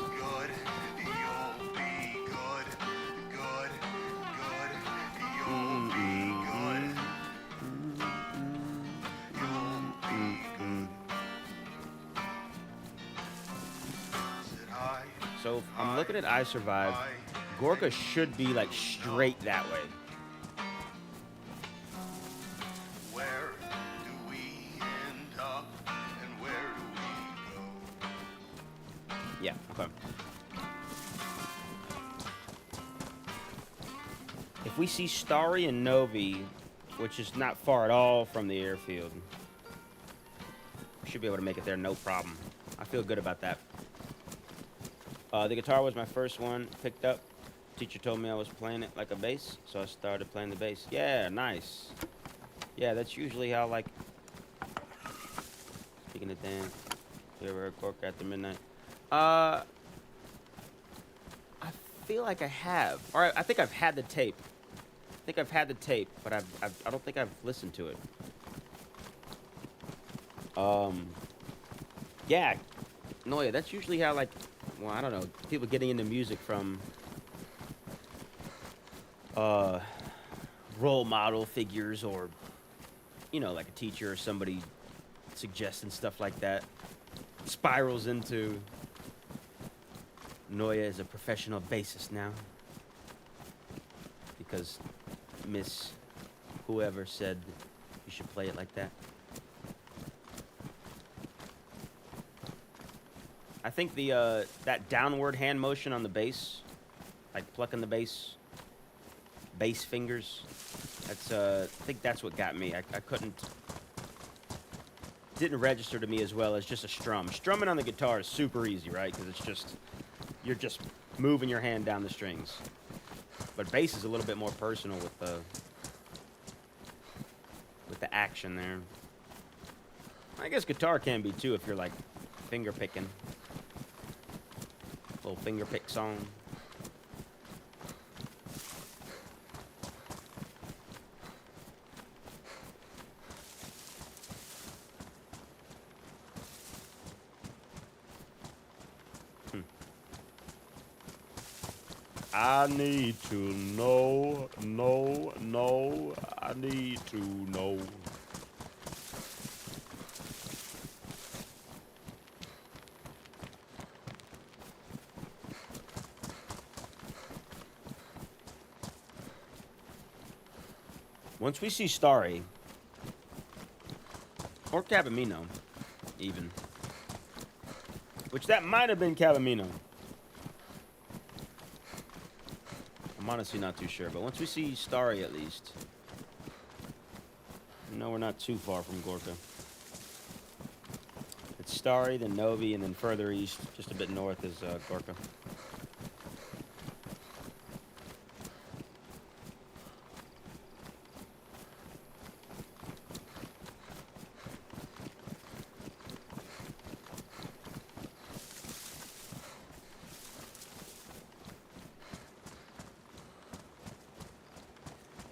be good. You'll be good. You'll be good. Said I, So I'm looking at I Survive. Gorka should be like straight that way. where do we end up and where do we go? Yeah, okay. If we see Starry and Novi, which is not far at all from the airfield, we should be able to make it there no problem. I feel good about that. The guitar was my first one picked up. Teacher told me I was playing it like a bass, so I started playing the bass. Yeah, nice. Yeah, that's usually how, like, speaking of dance, you ever heard Cork After Midnight? I feel like I have. Or I think I've had the tape. But I don't think I've listened to it. Yeah. No, yeah, that's usually how, like, well, I don't know, people getting into music from role model figures, or, you know, like a teacher or somebody suggesting stuff like that, spirals into Noya is a professional bassist now because Miss whoever said you should play it like that. I think the that downward hand motion on the bass, like plucking the bass fingers, that's I think that's what got me. I didn't register to me as well as just a strum. Strumming on the guitar is super easy, right? Because it's just, you're just moving your hand down the strings. But bass is a little bit more personal with the action there. I guess guitar can be too if you're like finger picking. Little finger pick song. I need to know, I need to know. Once we see Starry, or Cabamino, even, which that might have been Cabamino. I'm honestly not too sure, but once we see Starry at least, no, we're not too far from Gorka. It's Starry, then Novi, and then further east, just a bit north, is Gorka.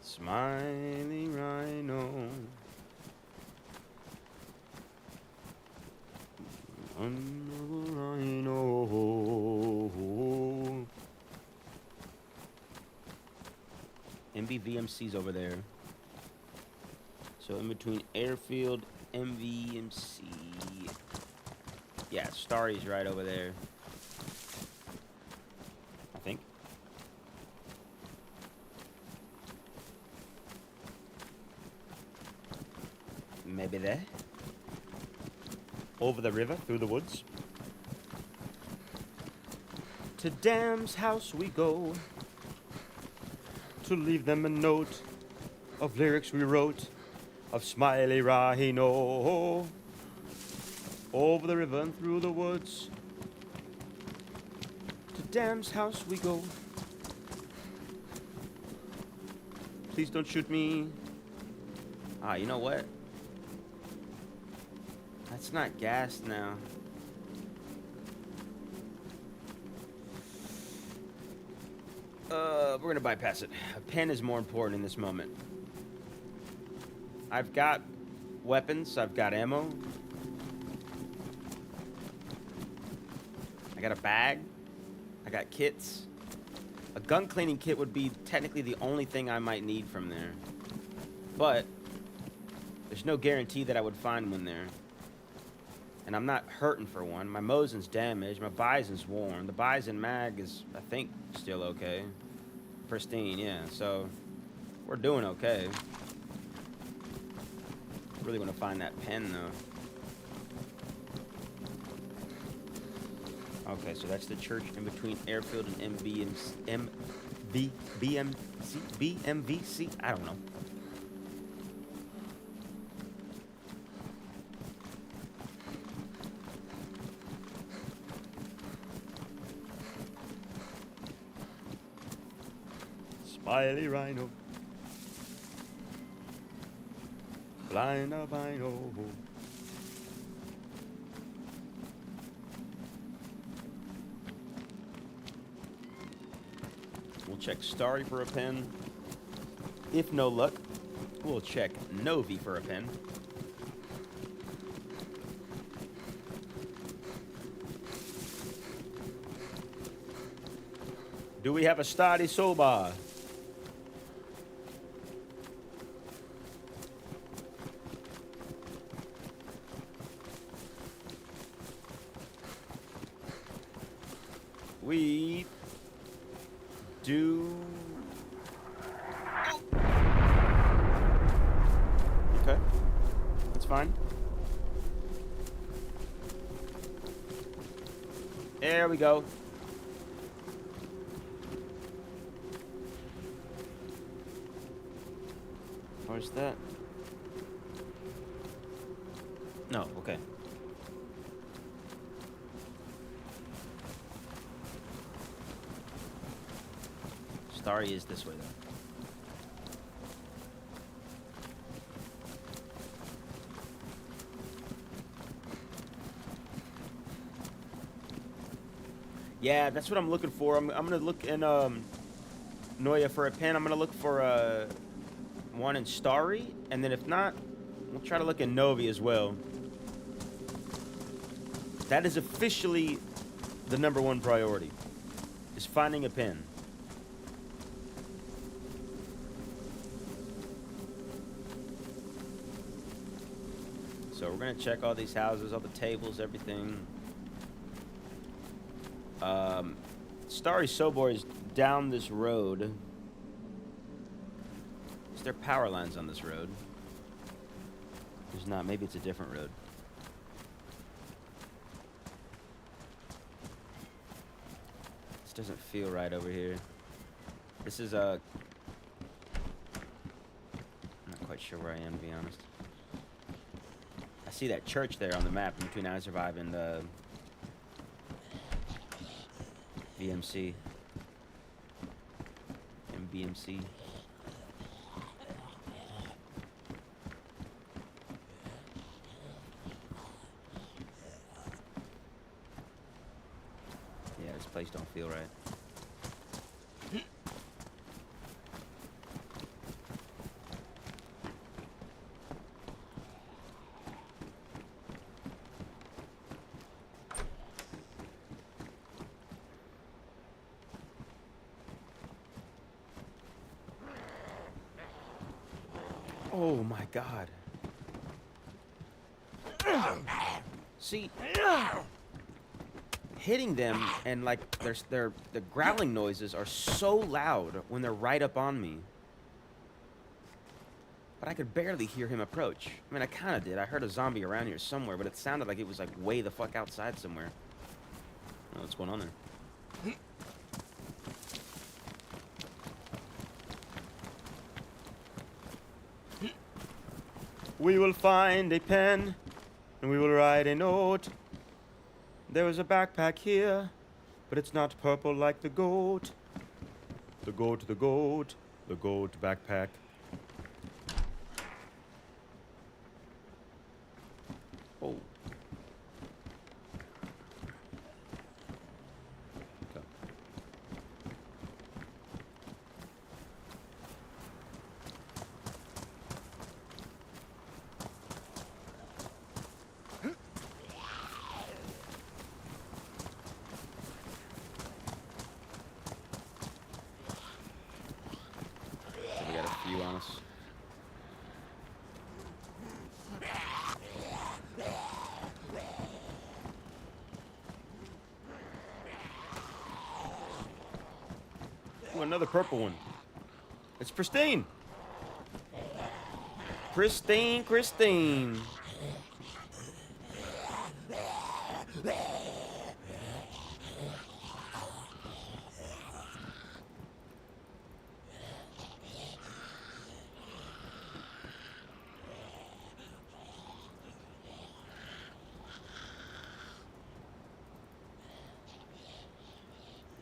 Smiley Rhino. Rhino. MVVMC's over there. So in between Airfield, MVMC. Yeah, Starry's right over there. I think. Maybe there. Over the river, through the woods. To Dam's house we go, to leave them a note of lyrics we wrote, of Smiley Rhino. Over the river and through the woods, to Dam's house we go. Please don't shoot me. Ah, you know what? That's not gas now. We're gonna bypass it. A pen is more important in this moment. I've got weapons, I've got ammo. I got a bag. I got kits. A gun cleaning kit would be technically the only thing I might need from there. But there's no guarantee that I would find one there. And I'm not hurting for one. My Mosin's damaged. My Bison's worn. The Bison mag is, I think, still okay. Pristine, yeah. So, we're doing okay. Really want to find that pen, though. Okay, so that's the church in between Airfield and BMVC? I don't know. Smiley Rhino, blind albino. We'll check Starry for a pen. If no luck, we'll check Novi for a pen. Do we have a Starry Soba? We do. Okay, that's fine. There we go. Where's that? No, okay. Starry is this way, though. Yeah, that's what I'm looking for. I'm gonna look in Noya for a pen. I'm gonna look for one in Starry, and then if not, we'll try to look in Novi as well. That is officially the #1 priority, is finding a pen. So we're gonna check all these houses, all the tables, everything. Starry Sobor is down this road. there are power lines on this road. There's not. Maybe it's a different road. This doesn't feel right over here. This is I'm not quite sure where I am, to be honest. I see that church there on the map between I Survive and VMC. And BMC. Yeah, this place don't feel right. Oh my God. See, hitting them and like the growling noises are so loud when they're right up on me. But I could barely hear him approach. I mean, I kind of did. I heard a zombie around here somewhere, but it sounded like it was like way the fuck outside somewhere. I don't know what's going on there. We will find a pen, and we will write a note. There is a backpack here, but it's not purple like the goat. The goat, the goat, the goat backpack. Oh. Okay. We got a few on us. Ooh, another purple one. It's pristine. Pristine, Christine.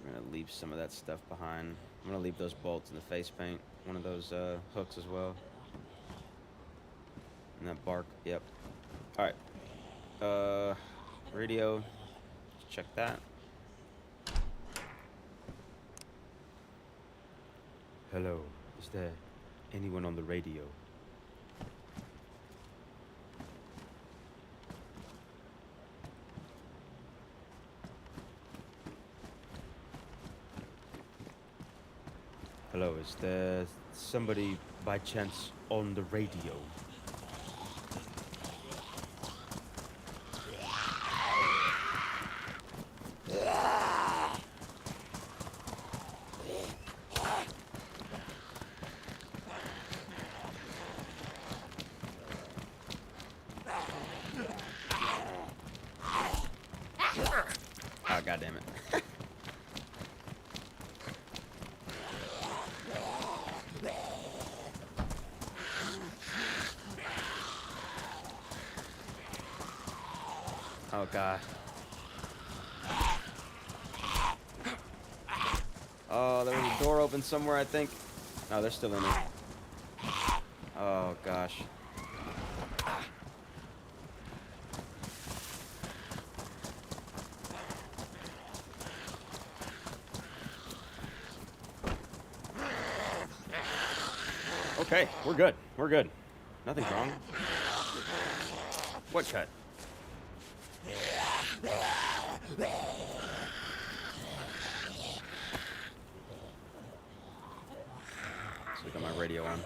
I'm gonna leave some of that stuff behind. I'm gonna leave those bolts in the face paint. One of those hooks as well. And that bark, yep. Alright. Radio. Let's check that. Hello, is there anyone on the radio? Hello, is there somebody by chance on the radio? Oh, God damn it. Oh, God. Oh, there was a door open somewhere, I think. No, they're still in there. Oh, gosh. Okay, we're good. We're good. Nothing's wrong. What cut? So I got my radio on.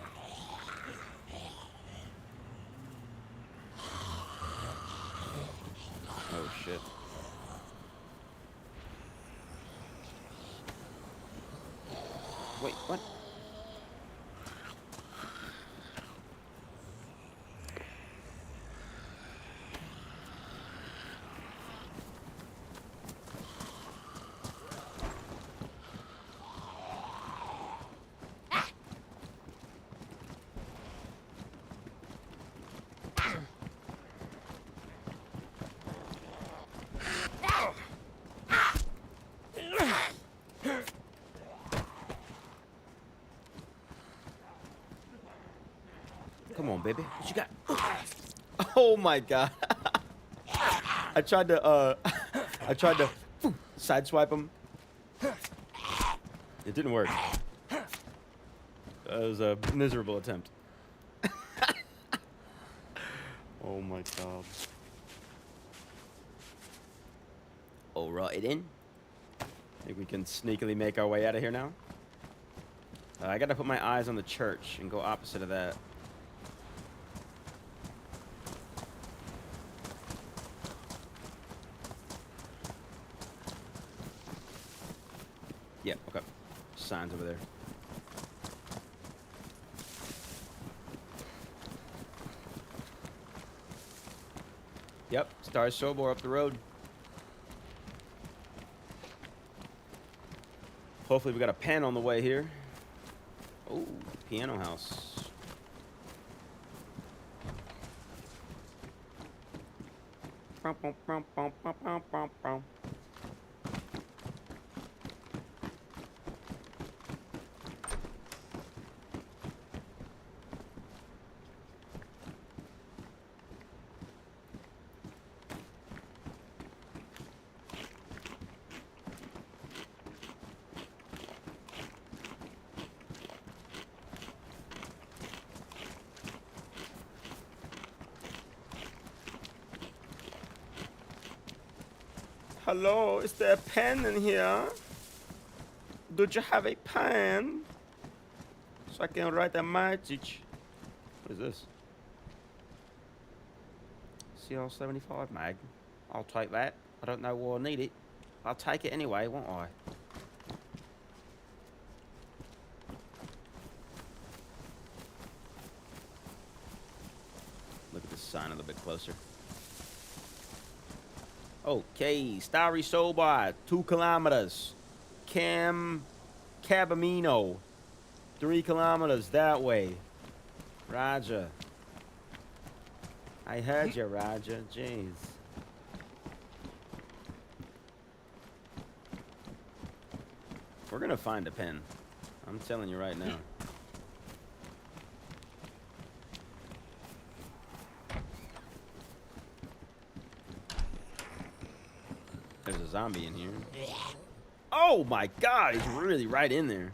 Oh shit. Wait, what? on, baby. What you got? Oh my god. I tried to sideswipe him. It didn't work. That was a miserable attempt. Oh my god. All right then. Think we can sneakily make our way out of here now? I gotta put my eyes on the church and go opposite of that. Yeah, okay. Signs over there. Yep, Star Sobor up the road. Hopefully we got a pen on the way here. Oh, piano house. Hello, is there a pen in here? Do you have a pen? So I can write a message. What is this? CR75 mag. I'll take that. I don't know why I need it. I'll take it anyway, won't I? Look at this sign a little bit closer. Okay, Starry Soba, 2 kilometers. Cabamino, 3 kilometers that way. Roger. I heard you, Roger. Jeez. We're gonna find a pen. I'm telling you right now. There's a zombie in here. Oh my god, he's really right in there.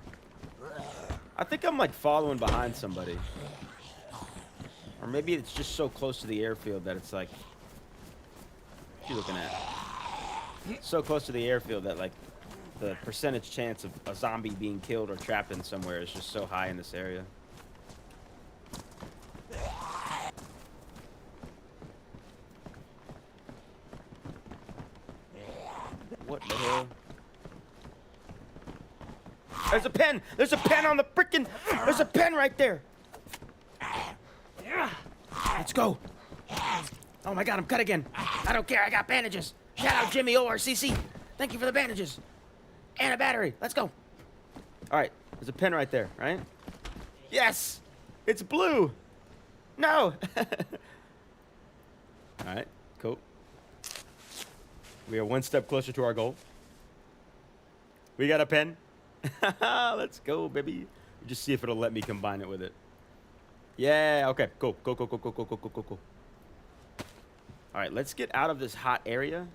I think I'm like following behind somebody. Or maybe it's just so close to the airfield that it's like... What you looking at? So close to the airfield that like the percentage chance of a zombie being killed or trapped in somewhere is just so high in this area. What the hell? There's a pen! There's a pen on the frickin'... There's a pen right there! Let's go! Oh my god, I'm cut again. I don't care, I got bandages. Shout out Jimmy ORCC. Thank you for the bandages. And a battery. Let's go. Alright, there's a pen right there, right? Yes! It's blue! No! Alright, cool. We are one step closer to our goal. We got a pen. Let's go, baby. Just see if it'll let me combine it with it. Yeah, okay, go. Go. All right, let's get out of this hot area.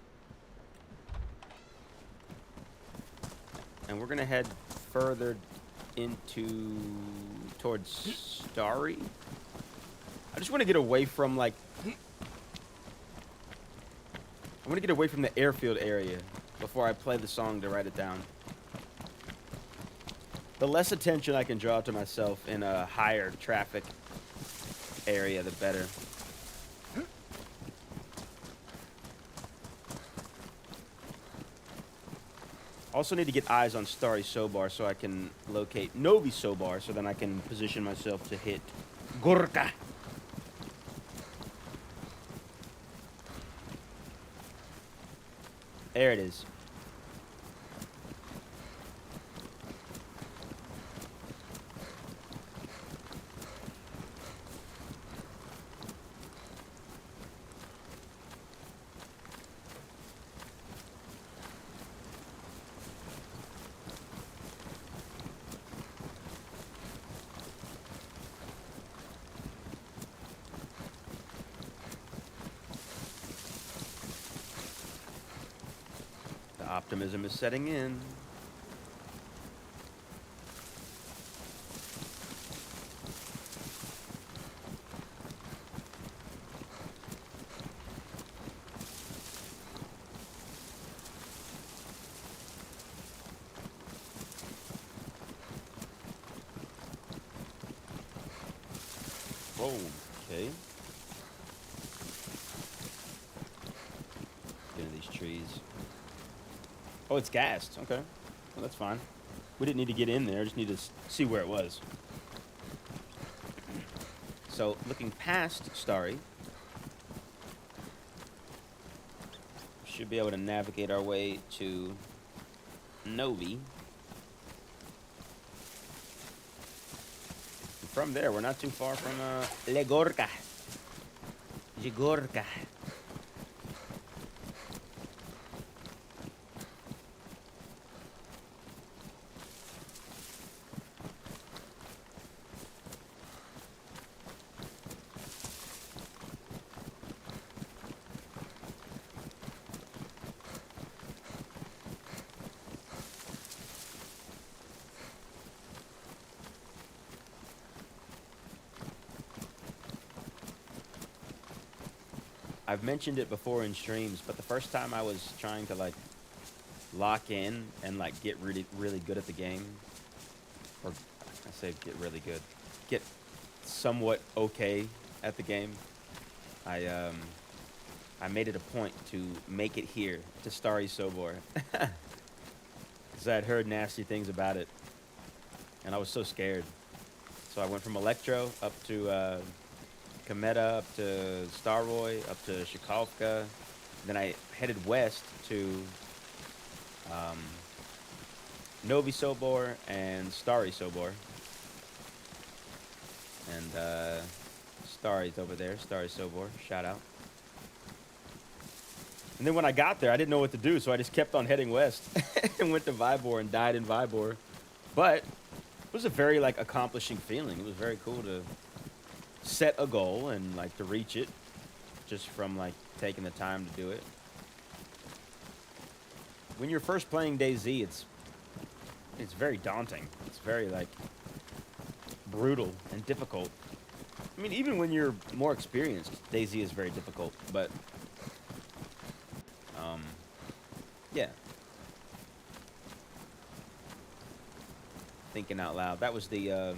And we're gonna head further towards Starry. I just want to get away from like... I want to get away from the airfield area before I play the song to write it down. The less attention I can draw to myself in a higher traffic area, the better. Also need to get eyes on Starry Sobar so I can locate Novi Sobar so then I can position myself to hit Gorka. There it is. Optimism is setting in. Whoa, okay. Get into these trees. Oh, it's gassed. Okay. Well, that's fine. We didn't need to get in there. Just need to see where it was. So, looking past Starry, should be able to navigate our way to Novi. And from there, we're not too far from Legorka. Jigorka. I've mentioned it before in streams, but the first time I was trying to like lock in and like get really, really good at the game, or I say get really good, get somewhat okay at the game, I made it a point to make it here to Starry Sobor, because I had heard nasty things about it, and I was so scared. So I went from Electro up to Kometa, up to Staroy, up to Shikovka. Then I headed west to Novi Sobor and Starry Sobor. And Starry's over there, Starry Sobor, shout out. And then when I got there, I didn't know what to do, so I just kept on heading west and went to Vybor and died in Vybor. But it was a very like accomplishing feeling. It was very cool to set a goal and like to reach it just from like taking the time to do it. When you're first playing DayZ, it's very daunting. It's very like brutal and difficult. I mean, even when you're more experienced, DayZ is very difficult, but yeah. Thinking out loud. That was the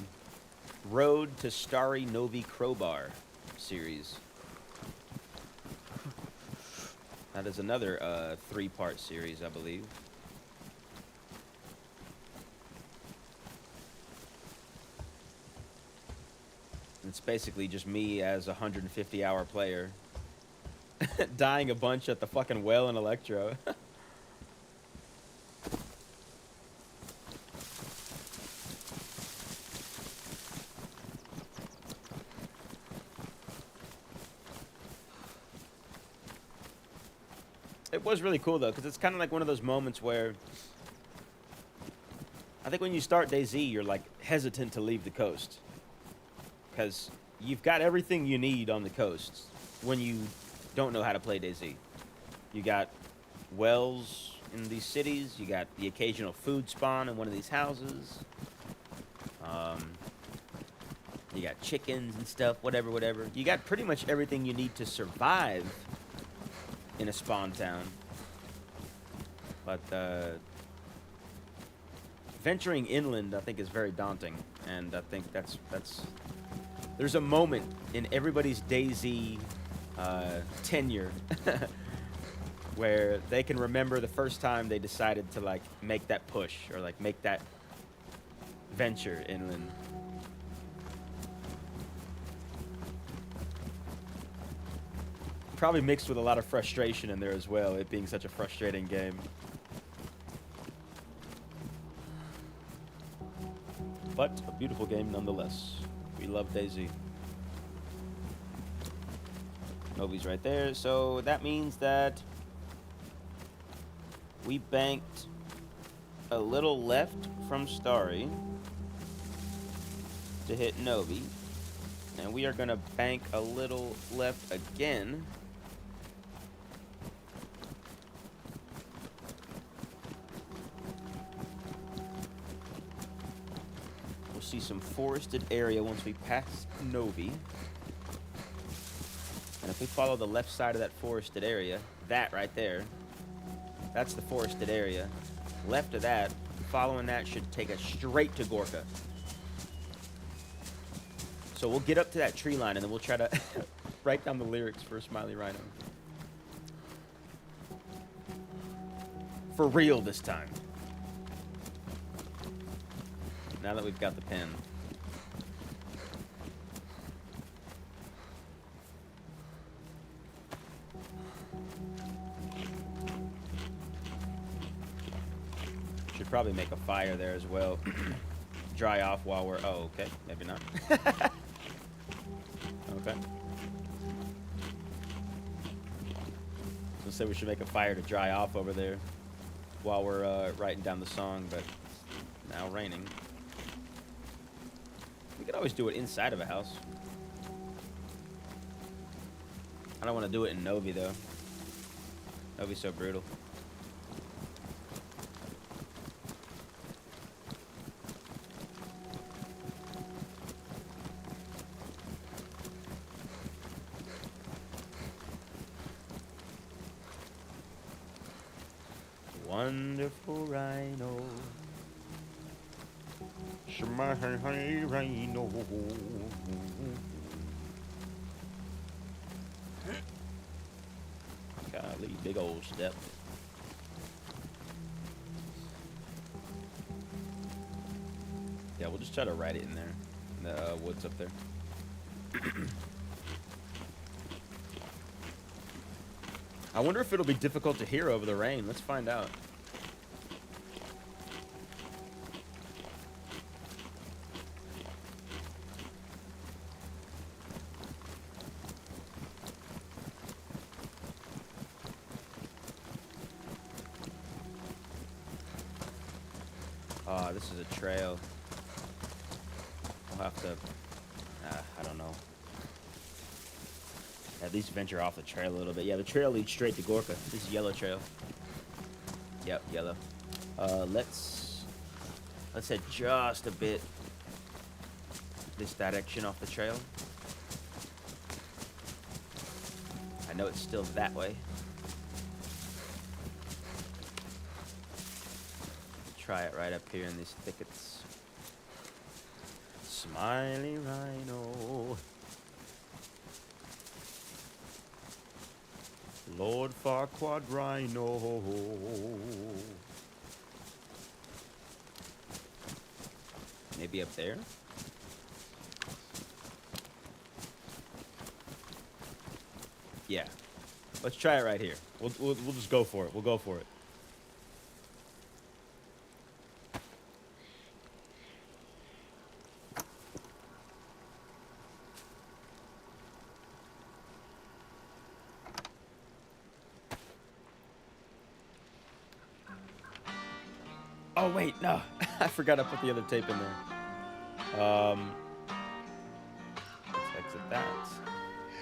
Road to Starry Novi Crowbar series. That is another 3-part series, I believe. It's basically just me as a 150-hour player dying a bunch at the fucking well in Electro. It was really cool, though, because it's kind of like one of those moments where I think when you start DayZ, you're, like, hesitant to leave the coast. Because you've got everything you need on the coast when you don't know how to play DayZ. You got wells in these cities. You got the occasional food spawn in one of these houses. You got chickens and stuff, whatever, whatever. You got pretty much everything you need to survive in a spawn town. But venturing inland, I think, is very daunting, and I think that's there's a moment in everybody's DayZ tenure where they can remember the first time they decided to like make that push or like make that venture inland. Probably mixed with a lot of frustration in there as well, it being such a frustrating game. But a beautiful game nonetheless. We love DayZ. Novi's right there, so that means that we banked a little left from Starry to hit Novi, and we are gonna bank a little left again see some forested area once we pass Novi. And if we follow the left side of that forested area, that right there, that's the forested area. Left of that, following that should take us straight to Gorka. So we'll get up to that tree line and then we'll try to write down the lyrics for Smiley Rhino. For real this time. Now that we've got the pen. Should probably make a fire there as well. Dry off while we're... Oh, okay. Maybe not. Okay. So say we should make a fire to dry off over there while we're writing down the song, but it's now raining. We could always do it inside of a house. I don't want to do it in Novi, though. Novi's so brutal. Wonderful rhino. Smiley rhino. Golly, big old step. Yeah, we'll just try to write it in there. In the woods up there. I wonder if it'll be difficult to hear over the rain. Let's find out. Oh, this is a trail. We'll have to... I don't know. At least venture off the trail a little bit. Yeah, the trail leads straight to Gorka. This is yellow trail. Yep, yellow. Let's head just a bit this direction off the trail. I know it's still that way. Try it right up here in these thickets. Smiley rhino. Lord Farquaad Rhino. Maybe up there? Yeah. Let's try it right here. We'll just go for it. We'll go for it. Oh wait, no. I forgot to put the other tape in there. Let's exit that.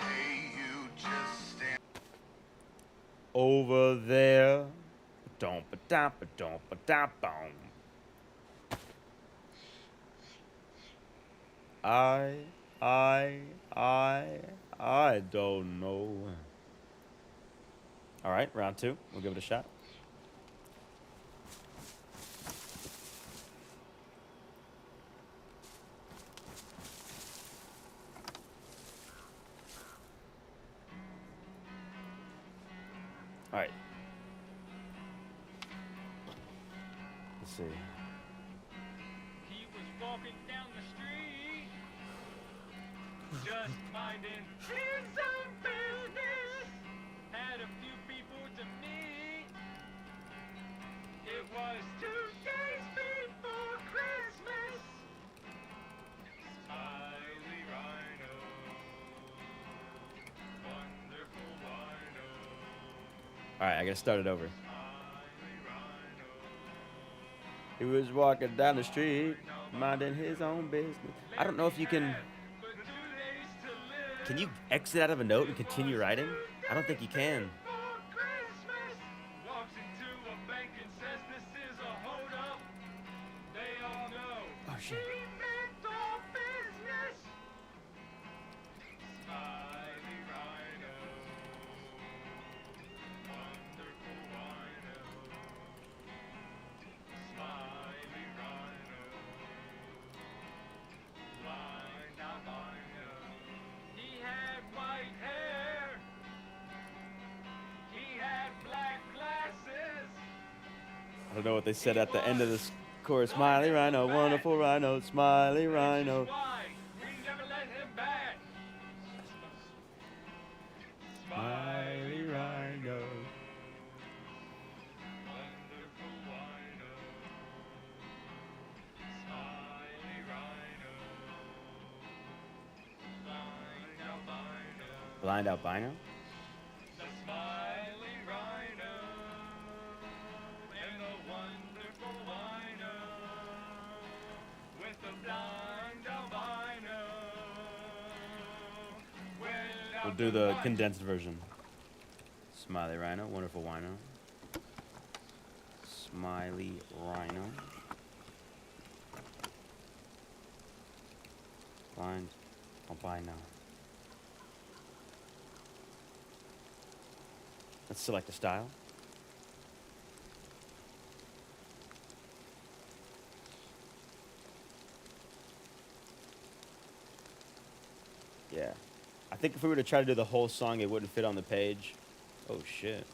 Hey, you just stand. Over there. Dom-ba-dom-ba-dom-ba-dom-bom. I don't know. All right, round two. We'll give it a shot. All right. Let's see. He was walking down the street, just minding his own business. Had a few people to meet. It was 2 days before Christmas. Smiley Rhino, wonderful Rhino. All right, I gotta start it over. Smiley Rhino. He was walking down the street, minding his own business. I don't know if you can... But 2 days to live. Can you exit out of a note and continue writing? I don't think you can. For Christmas, walks into a bank and says this is a hold up. They all know Oh, shit. he meant I don't know what they said at the end of this chorus. Smiley Rhino, wonderful Rhino, Smiley Rhino. Why we never let him back. Smiley Rhino. Wonderful Rhino. Smiley Rhino. Blind albino. Blind albino? The Smiley Rhino. And the wonderful Rhino. With the blind albino. We'll do the condensed version. Smiley Rhino, wonderful wino. Smiley Rhino. Blind albino. Let's select a style. Yeah. I think if we were to try to do the whole song, it wouldn't fit on the page. Oh, shit.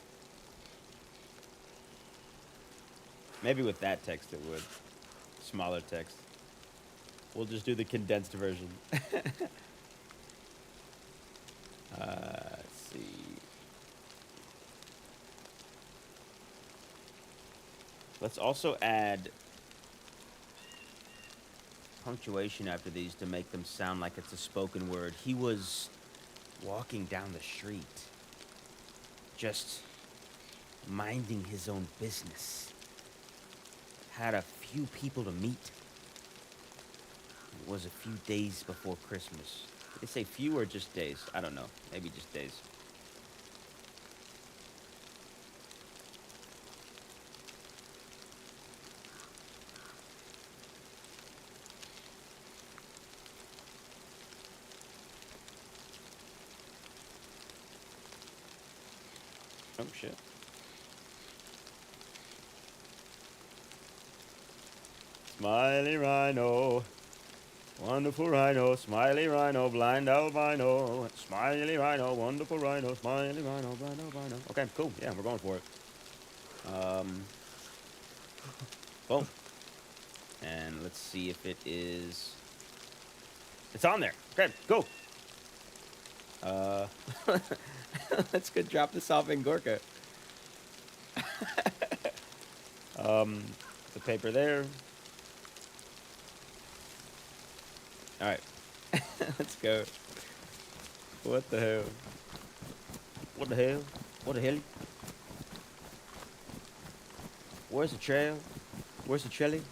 Maybe with that text it would. Smaller text. We'll just do the condensed version. Let's see. Let's also add punctuation after these to make them sound like it's a spoken word. He was walking down the street, just minding his own business. Had a few people to meet. It was a few days before Christmas. Did they say few or just days? I don't know. Maybe just days. Oh, shit. Smiley Rhino, wonderful Rhino, Smiley Rhino, blind albino, Smiley Rhino, wonderful Rhino, Smiley Rhino, blind albino. Okay, cool. Yeah, we're going for it. Boom. And let's see if it is. It's on there. Okay, go. Let's go drop this off in Gorka. The paper there. All right, let's go. What the hell? What the hell? What the hell? Where's the trail? Where's the trelly?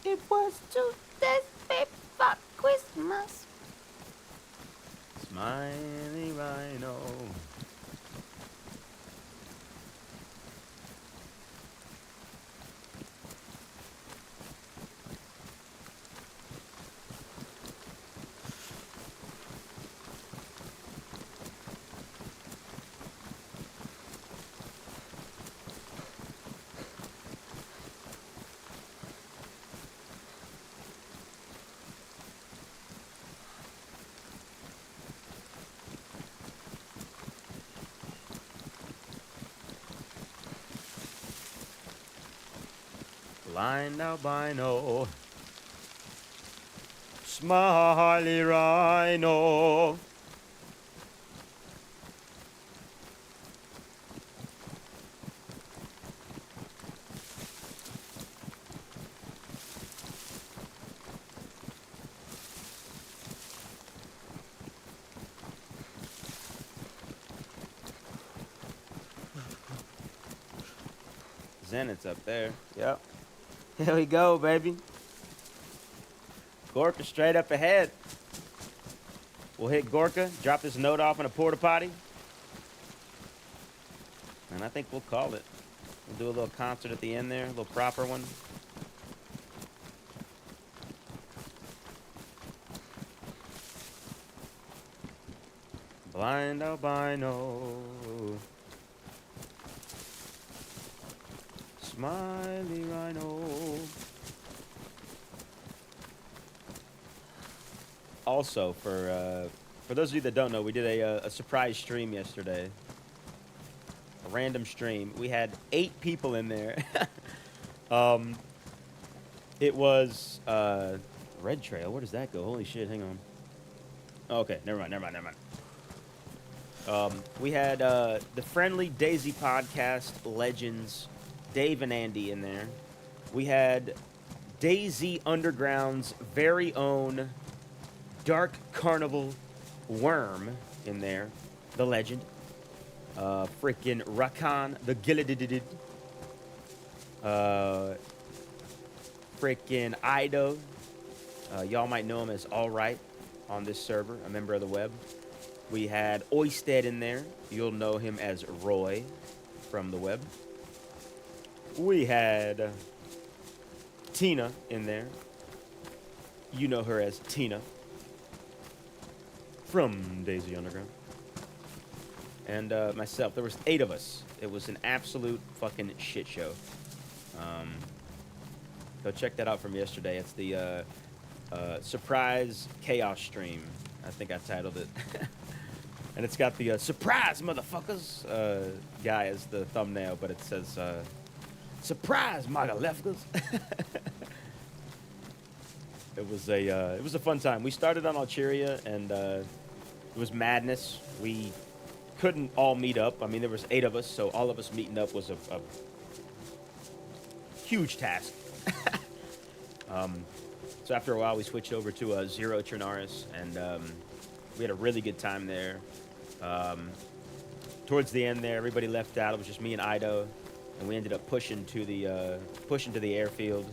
It was 2 days before Christmas. Smiley Rhino. Blind albino, Smiley Rhino. Zenith's up there. Yep. Here we go, baby. Gorka straight up ahead. We'll hit Gorka, drop this note off in a porta potty. And I think we'll call it. We'll do a little concert at the end there, a little proper one. Blind albino. Smiley Rhino. also, for those of you that don't know, we did a surprise stream yesterday. A random stream. We had 8 people in there. It was Red Trail. Where does that go? Holy shit! Hang on. Okay, never mind. We had the Friendly Daisy Podcast legends, Dave and Andy in there. We had Daisy Underground's very own Dark Carnival Worm in there, the legend. Freaking Rakan, the Gilididid. Freaking Ido. Y'all might know him as All Right on this server, a member of the web. We had Oisted in there. You'll know him as Roy from the web. We had Tina in there. You know her as Tina from Daisy Underground. And myself. There was 8 of us. It was an absolute fucking shit show. Go check that out from yesterday. It's the surprise chaos stream. I think I titled it. And it's got the surprise motherfuckers guy as the thumbnail, but it says surprise magalefkas. It was a fun time. We started on Algeria, and it was madness. We couldn't all meet up. I mean, there was 8 of us, so all of us meeting up was a huge task. So after a while, we switched over to Zero Trinaris, and we had a really good time there. Towards the end there, everybody left out. It was just me and Ido, and we ended up pushing to the airfield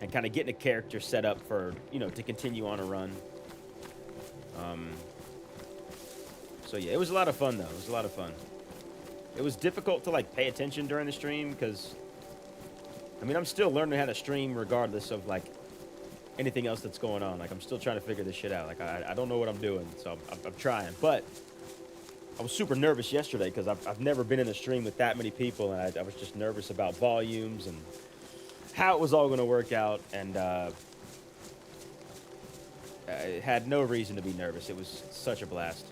and kind of getting a character set up for, to continue on a run. So yeah, it was a lot of fun though. It was a lot of fun. It was difficult to pay attention during the stream because, I'm still learning how to stream regardless of anything else that's going on. I'm still trying to figure this shit out. I don't know what I'm doing, so I'm trying. But I was super nervous yesterday because I've never been in a stream with that many people, and I was just nervous about volumes and how it was all going to work out. And I had no reason to be nervous. It was such a blast.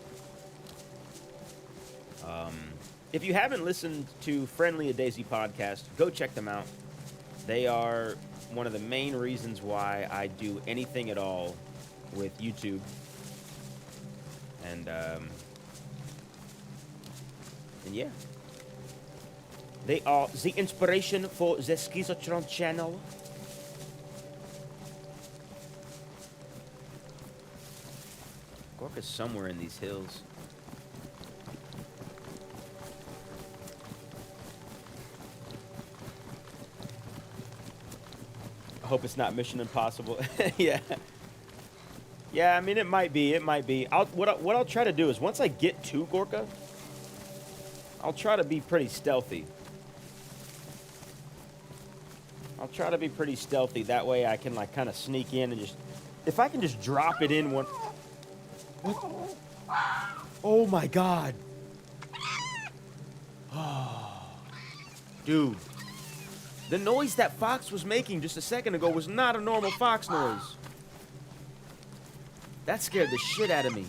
If you haven't listened to Friendly a Daisy podcast, go check them out. They are one of the main reasons why I do anything at all with YouTube. And yeah. They are the inspiration for the Skeezer channel. Gorka's somewhere in these hills. I hope it's not Mission Impossible. Yeah. Yeah, it might be. It might be. What I'll try to do is once I get to Gorka, I'll try to be pretty stealthy. That way I can kind of sneak in and just, if I can just drop it in one. What? Oh my God. Oh, dude. The noise that fox was making just a second ago was not a normal fox noise. That scared the shit out of me.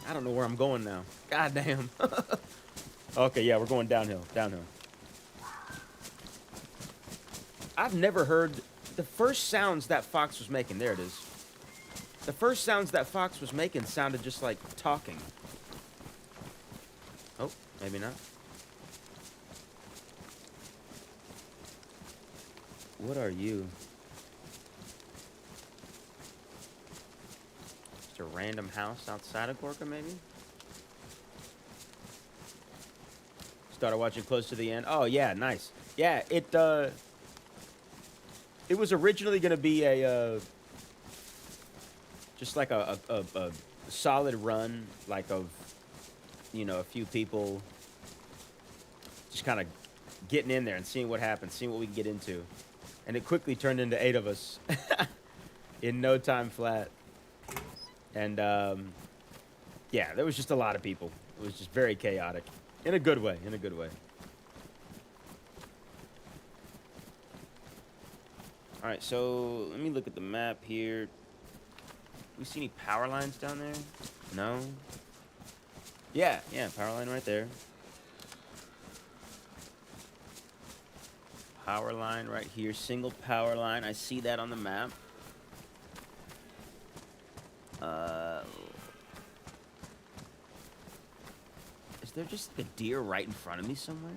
I don't know where I'm going now. God damn. Okay, yeah, we're going downhill. I've never heard the first sounds that fox was making. There it is. The first sounds that fox was making sounded just like talking. Oh, maybe not. What are you? Just a random house outside of Gorka, maybe? Started watching close to the end. Oh, yeah, nice. Yeah, it was originally going to be a, just like a solid run, of, a few people just kind of getting in there and seeing what happens, seeing what we can get into. And it quickly turned into 8 of us in no time flat. And, yeah, there was just a lot of people. It was just very chaotic. In a good way, All right, so let me look at the map here. We see any power lines down there? No. Yeah, power line right there. Power line right here, single power line. I see that on the map. Is there just a deer right in front of me somewhere?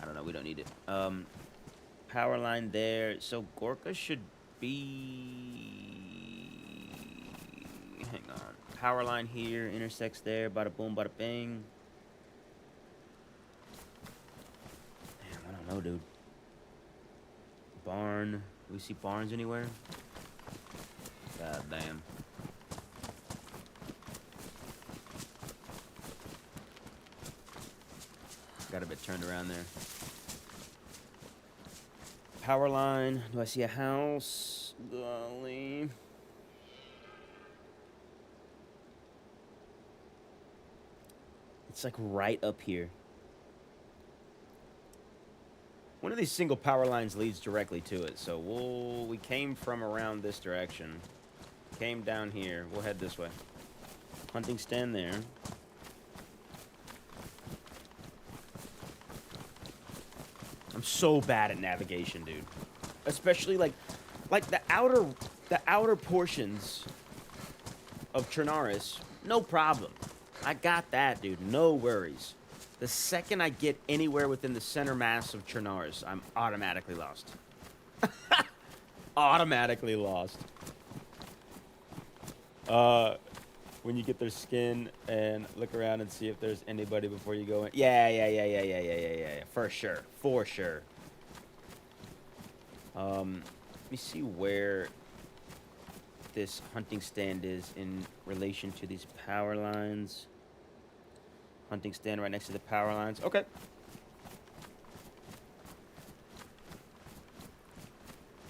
I don't know, we don't need it. Power line there. So Gorka should be... Hang on. Power line here, intersects there, bada boom, bada bing. Damn, I don't know, dude. Barn. Do we see barns anywhere? God damn. Got a bit turned around there. Power line. Do I see a house? Golly. It's like right up here. One of these single power lines leads directly to it, so we came from around this direction. Came down here. We'll head this way. Hunting stand there. I'm so bad at navigation, dude. Especially like the outer portions of Trinaris, no problem. I got that, dude. No worries. The second I get anywhere within the center mass of Trinaris, I'm automatically lost. Automatically lost. When you get their skin and look around and see if there's anybody before you go in. Yeah. For sure. Let me see where this hunting stand is in relation to these power lines. Hunting stand right next to the power lines. Okay.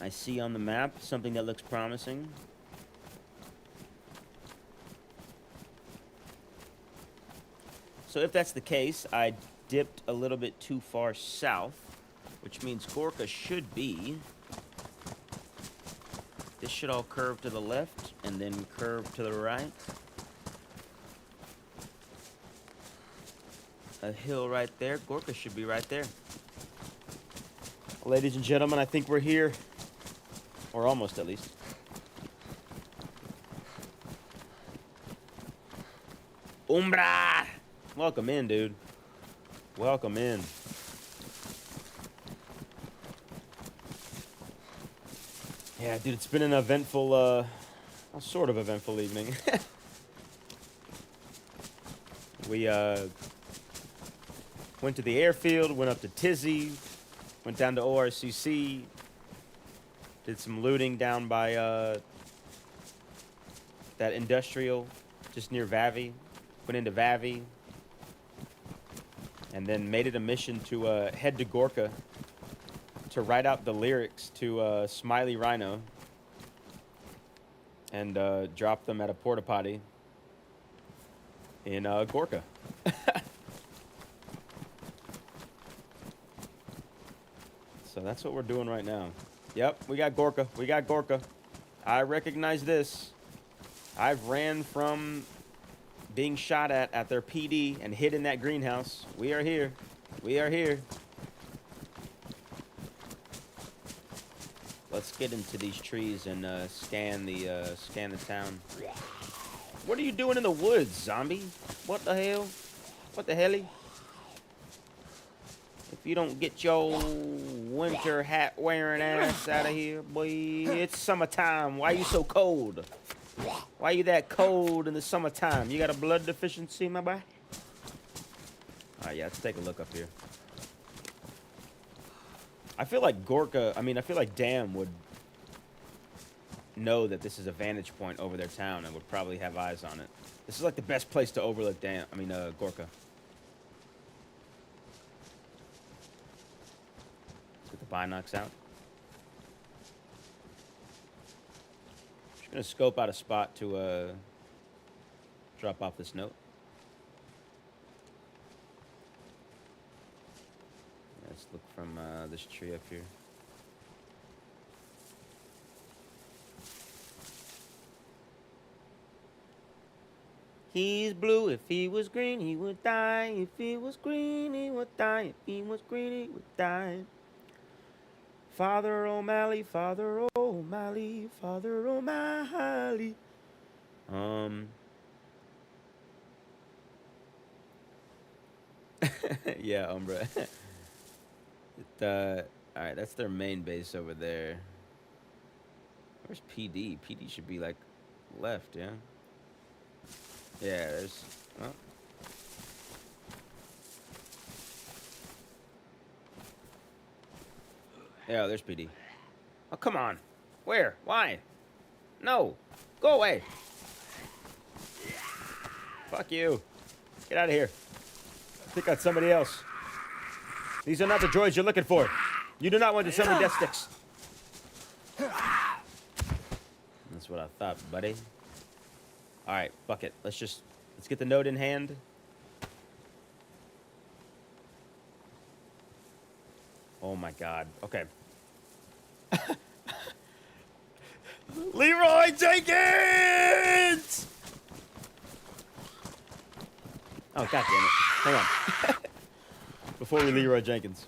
I see on the map something that looks promising. So if that's the case, I dipped a little bit too far south, which means Gorka should be... This should all curve to the left and then curve to the right. A hill right there. Gorka should be right there. Ladies and gentlemen, I think we're here. Or almost, at least. Umbra! Welcome in, dude. Welcome in. Yeah, dude, it's been an eventful, well, sort of eventful evening. We, went to the airfield, went up to Tizzy, went down to ORCC, did some looting down by, that industrial just near Vavi. Went into Vavi. And then made it a mission to head to Gorka to write out the lyrics to Smiley Rhino and drop them at a porta potty in Gorka. So that's what we're doing right now. Yep, we got Gorka. We got Gorka. I recognize this. I've ran from being shot at their PD and hid in that greenhouse. We are here. We are here. Let's get into these trees and scan the town. What are you doing in the woods, zombie? What the hell? What the helly? If you don't get your winter hat wearing ass out of here, boy, it's summertime. Why you so cold? Why you that cold in the summertime? You got a blood deficiency, my boy? Alright, yeah, let's take a look up here. I feel like Gorka, I feel like Dam would know that this is a vantage point over their town and would probably have eyes on it. This is like the best place to overlook Gorka. Let's get the binocs out. Just gonna scope out a spot to drop off this note. Let's look from this tree up here. He's blue. If he was green, he would die. If he was green, he would die. If he was green, he would die. Father O'Malley, Father O'Malley, Father O'Malley. Yeah, Umbra. All right, that's their main base over there. Where's PD? PD should be like left, yeah. Yeah, there's. Well. Yeah, there's PD. Oh, come on. Where? Why? No. Go away. Fuck you. Get out of here. Pick out somebody else. These are not the droids you're looking for. You do not want to sell me death sticks. That's what I thought, buddy. All right, fuck it. Let's get the note in hand. Oh my God. Okay. Leroy Jenkins! Oh, God damn it. Hang on. Before we Leroy Jenkins.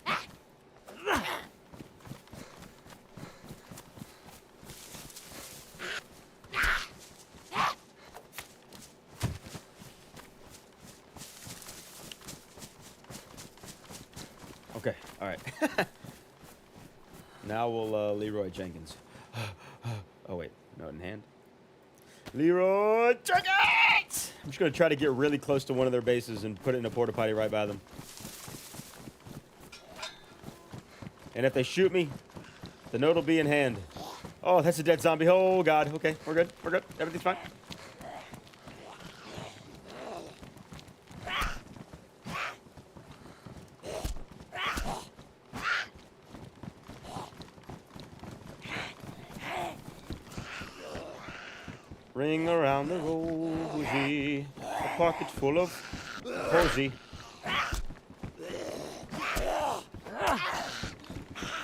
Okay, all right. Now we'll Leroy Jenkins. Oh, wait. Note in hand. Leroy Jenkins! I'm just going to try to get really close to one of their bases and put it in a porta potty right by them. And if they shoot me, the note will be in hand. Oh, that's a dead zombie. Oh, God. Okay, we're good. We're good. Everything's fine. Ring around the rosy, a pocket full of posy.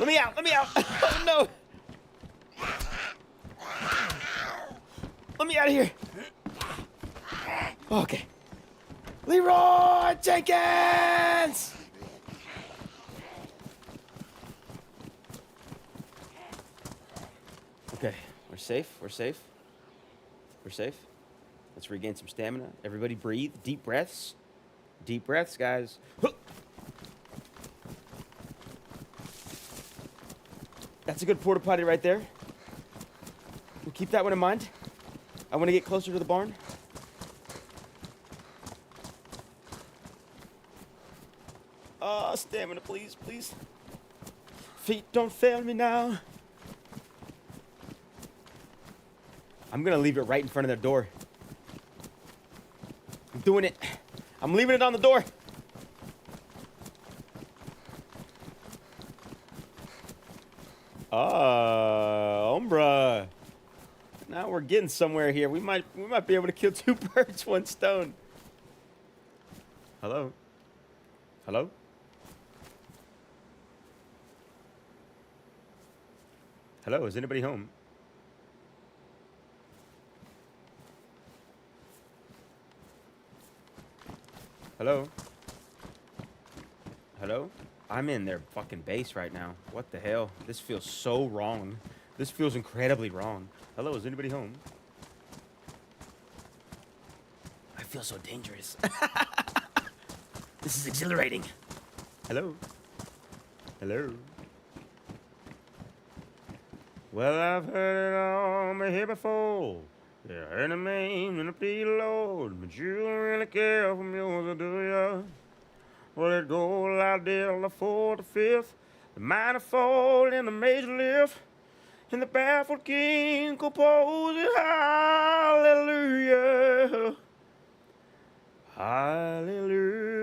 Let me out! Let me out! Oh, no! Let me out of here! Okay. Leroy Jenkins! Okay, we're safe. We're safe. We're safe. Let's regain some stamina. Everybody breathe. Deep breaths. Deep breaths, guys. That's a good porta potty right there. We'll keep that one in mind. I want to get closer to the barn. Stamina, please, please. Feet don't fail me now. I'm gonna leave it right in front of their door. I'm doing it. I'm leaving it on the door. Umbra. Now we're getting somewhere here. We might be able to kill two birds, one stone. Hello? Hello? Hello, is anybody home? Hello? Hello? I'm in their fucking base right now. What the hell? This feels so wrong. This feels incredibly wrong. Hello, is anybody home? I feel so dangerous. This is exhilarating. Hello? Hello? Well, I've heard it all me here before. Yeah, and a man and a plea, Lord, but you don't really care for yours, do ya? Well, it go like this on the 4th to 5th, the minor fall and the major lift, and the baffled king composes hallelujah. Hallelujah.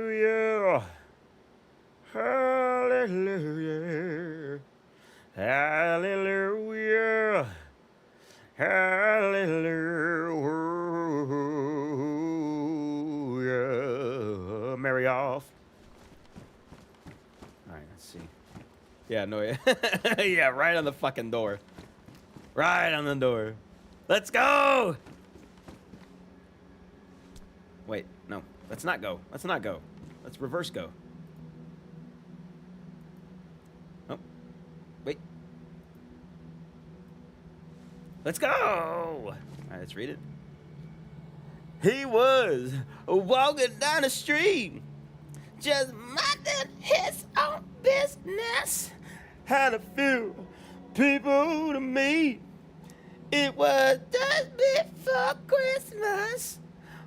Hallelujah. Hallelujah. Hallelujah. Mary off. All right, let's see. Yeah, no, yeah. Yeah, right on the fucking door. Right on the door. Let's go! Let's not go. Let's not go. Let's reverse go. Oh. Wait. Let's go! Alright, let's read it. He was walking down the street, just minding his own business. Had a few people to meet. It was just before Christmas.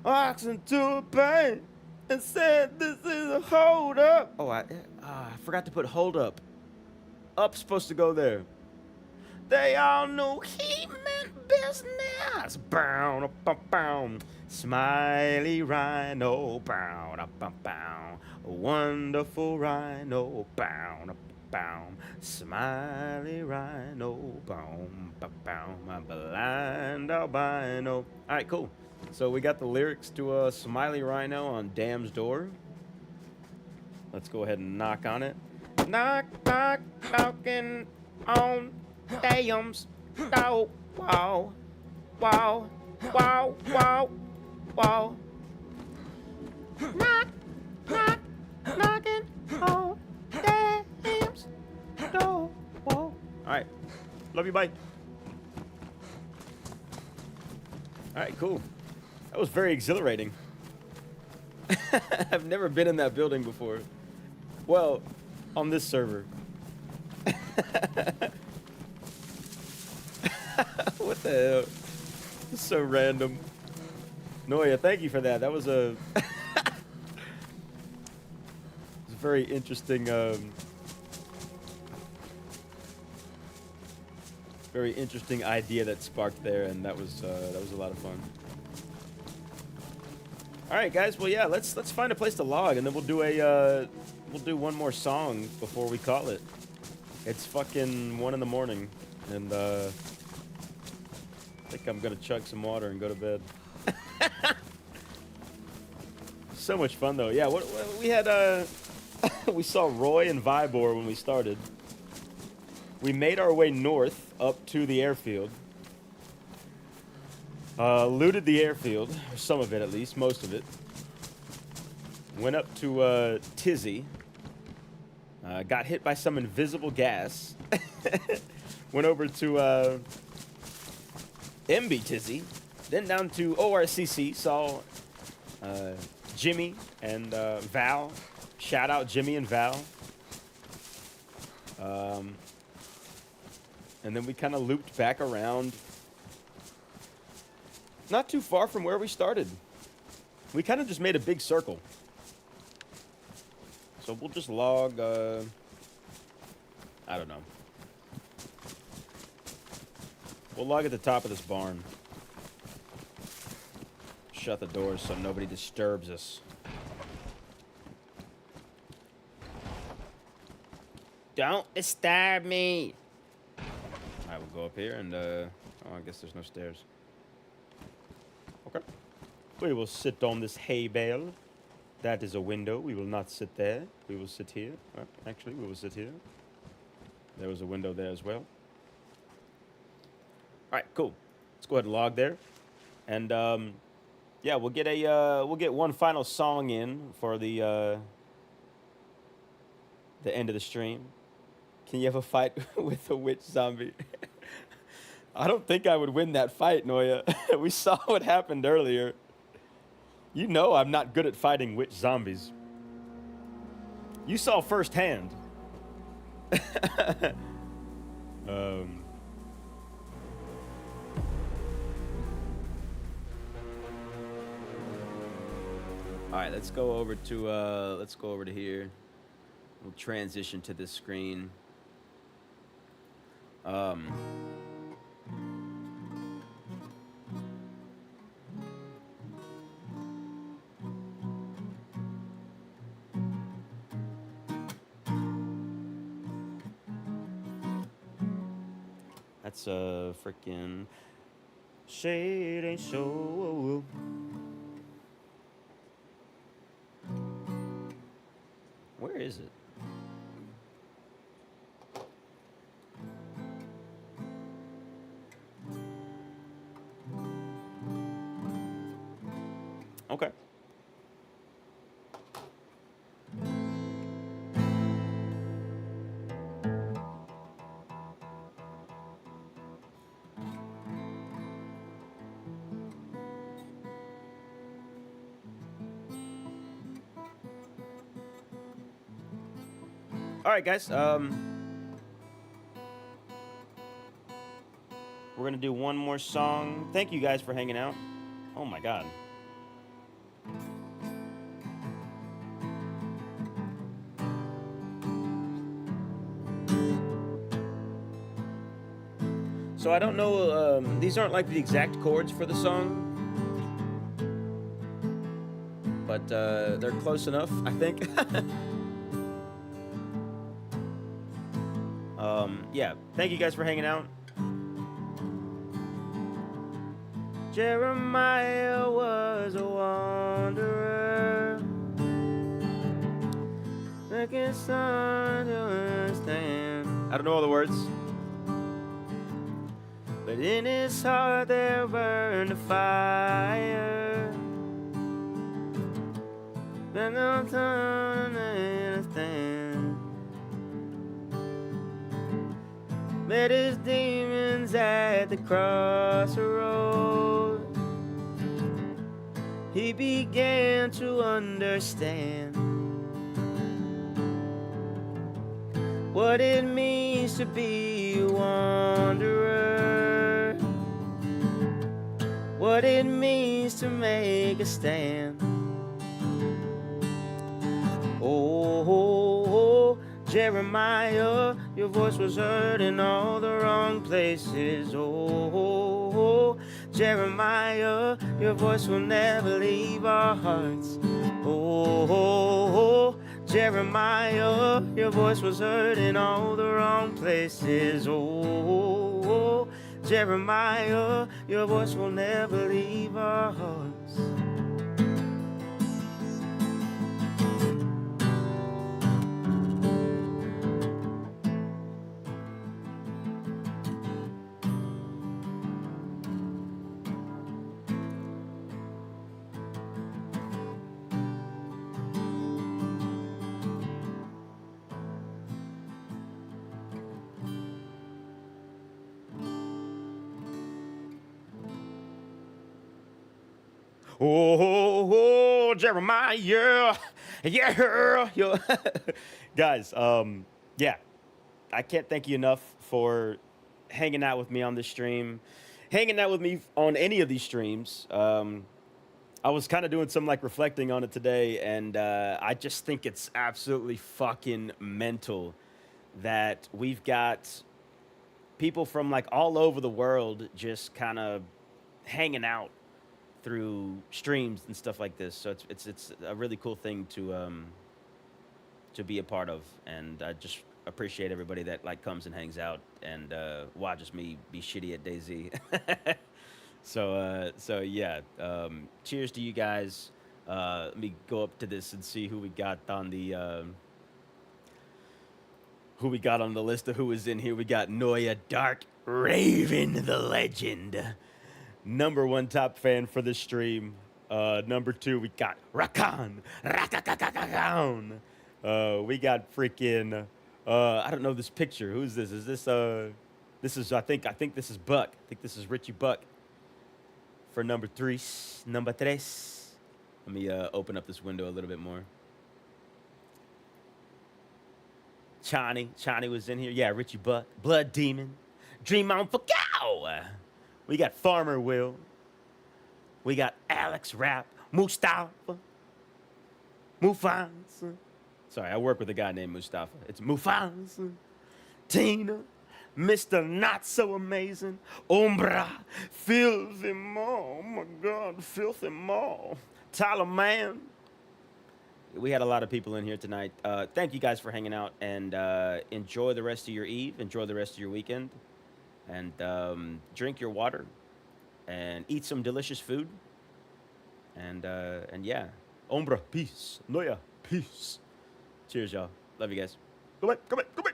Walks into a bank and said, "This is a hold up." Oh, I forgot to put hold up. Up's supposed to go there. They all knew he meant business. Bow, bow, bow. Smiley rhino. Bow, bow, bow. Wonderful rhino. Bow, bow. Smiley rhino. Bow, bow, bow. My blind albino. All right, cool. So we got the lyrics to Smiley Rhino on Dam's door. Let's go ahead and knock on it. Knock, knock, knocking on Dam's door. Wow, wow, wow, wow, wow. Knock, knock, knocking on Dam's door. Whoa. All right. Love you, bye. All right, cool. That was very exhilarating. I've never been in that building before. Well, on this server. What the hell? This is so random. Noya, thank you for that. That was a... It was a very interesting... very interesting idea that sparked there, and that was a lot of fun. All right, guys. Well, yeah, let's find a place to log, and then we'll do one more song before we call it. It's fucking 1 in the morning, and I think I'm gonna chug some water and go to bed. So much fun though. Yeah, what we had. We saw Roy and Vibor when we started. We made our way north up to the airfield. Looted the airfield, or some of it at least, most of it. Went up to Tizzy. Got hit by some invisible gas. Went over to MB Tizzy. Then down to ORCC. Saw Jimmy and Val. Shout out Jimmy and Val. And then we kind of looped back around. Not too far from where we started. We kind of just made a big circle. So we'll just log, I don't know. We'll log at the top of this barn. Shut the doors so nobody disturbs us. Don't disturb me. I will go up here and, oh, I guess there's no stairs. Okay. We will sit on this hay bale. That is a window. We will not sit there. We will sit here. Actually, we will sit here. There was a window there as well. All right, cool. Let's go ahead and log there. And, yeah, we'll get one final song in for the end of the stream. Can you have a fight with a witch zombie? I don't think I would win that fight, Noya. We saw what happened earlier. You know I'm not good at fighting witch zombies. You saw firsthand. All right, let's go over to here. We'll transition to this screen. That's a freaking shade ain't so. Where is it? Okay. All right, guys. We're gonna do one more song. Thank you guys for hanging out. Oh my God. So I don't know. These aren't like the exact chords for the song, but they're close enough, I think. Yeah. Thank you guys for hanging out. Jeremiah was a wanderer, looking son to understand. I don't know all the words, but in his heart there burned a fire. Then I'm trying to understand. Met his demons at the crossroads. He began to understand what it means to be a wanderer, what it means to make a stand. Oh, Jeremiah, your voice was heard in all the wrong places. Oh, Jeremiah, your voice will never leave our hearts. Oh, Jeremiah, your voice was heard in all the wrong places. Oh, Jeremiah, your voice will never leave our hearts. Oh, Jeremiah, yeah, yeah. Guys, yeah, I can't thank you enough for hanging out with me on this stream, hanging out with me on any of these streams. I was kind of doing some like reflecting on it today, and I just think it's absolutely fucking mental that we've got people from like all over the world just kind of hanging out through streams and stuff like this. So it's a really cool thing to be a part of, and I just appreciate everybody that like comes and hangs out and watches me be shitty at DayZ. So yeah, cheers to you guys. Let me go up to this and see who we got on the list of who is in here. We got Noya Dark Raven, the legend. Number 1 top fan for the stream. Number 2, we got Rakan. We got freaking, I don't know this picture. Who's this? Is this, I think this is Buck. I think this is Richie Buck for number 3. Number 3. Let me open up this window a little bit more. Chani was in here. Yeah, Richie Buck. Blood Demon. Dream on for cow. We got Farmer Will. We got Alex Rapp. Mustafa. Mufasa. Sorry, I work with a guy named Mustafa. It's Mufasa. Tina. Mr. Not So Amazing. Umbra. Filthy Maw. Oh my God, Filthy Maw. Tyler Man. We had a lot of people in here tonight. Thank you guys for hanging out, and enjoy the rest of your eve. Enjoy the rest of your weekend. And drink your water, and eat some delicious food, and yeah, Ombra, peace, Noya, peace. Cheers, y'all. Love you guys. Go back, go back, go back.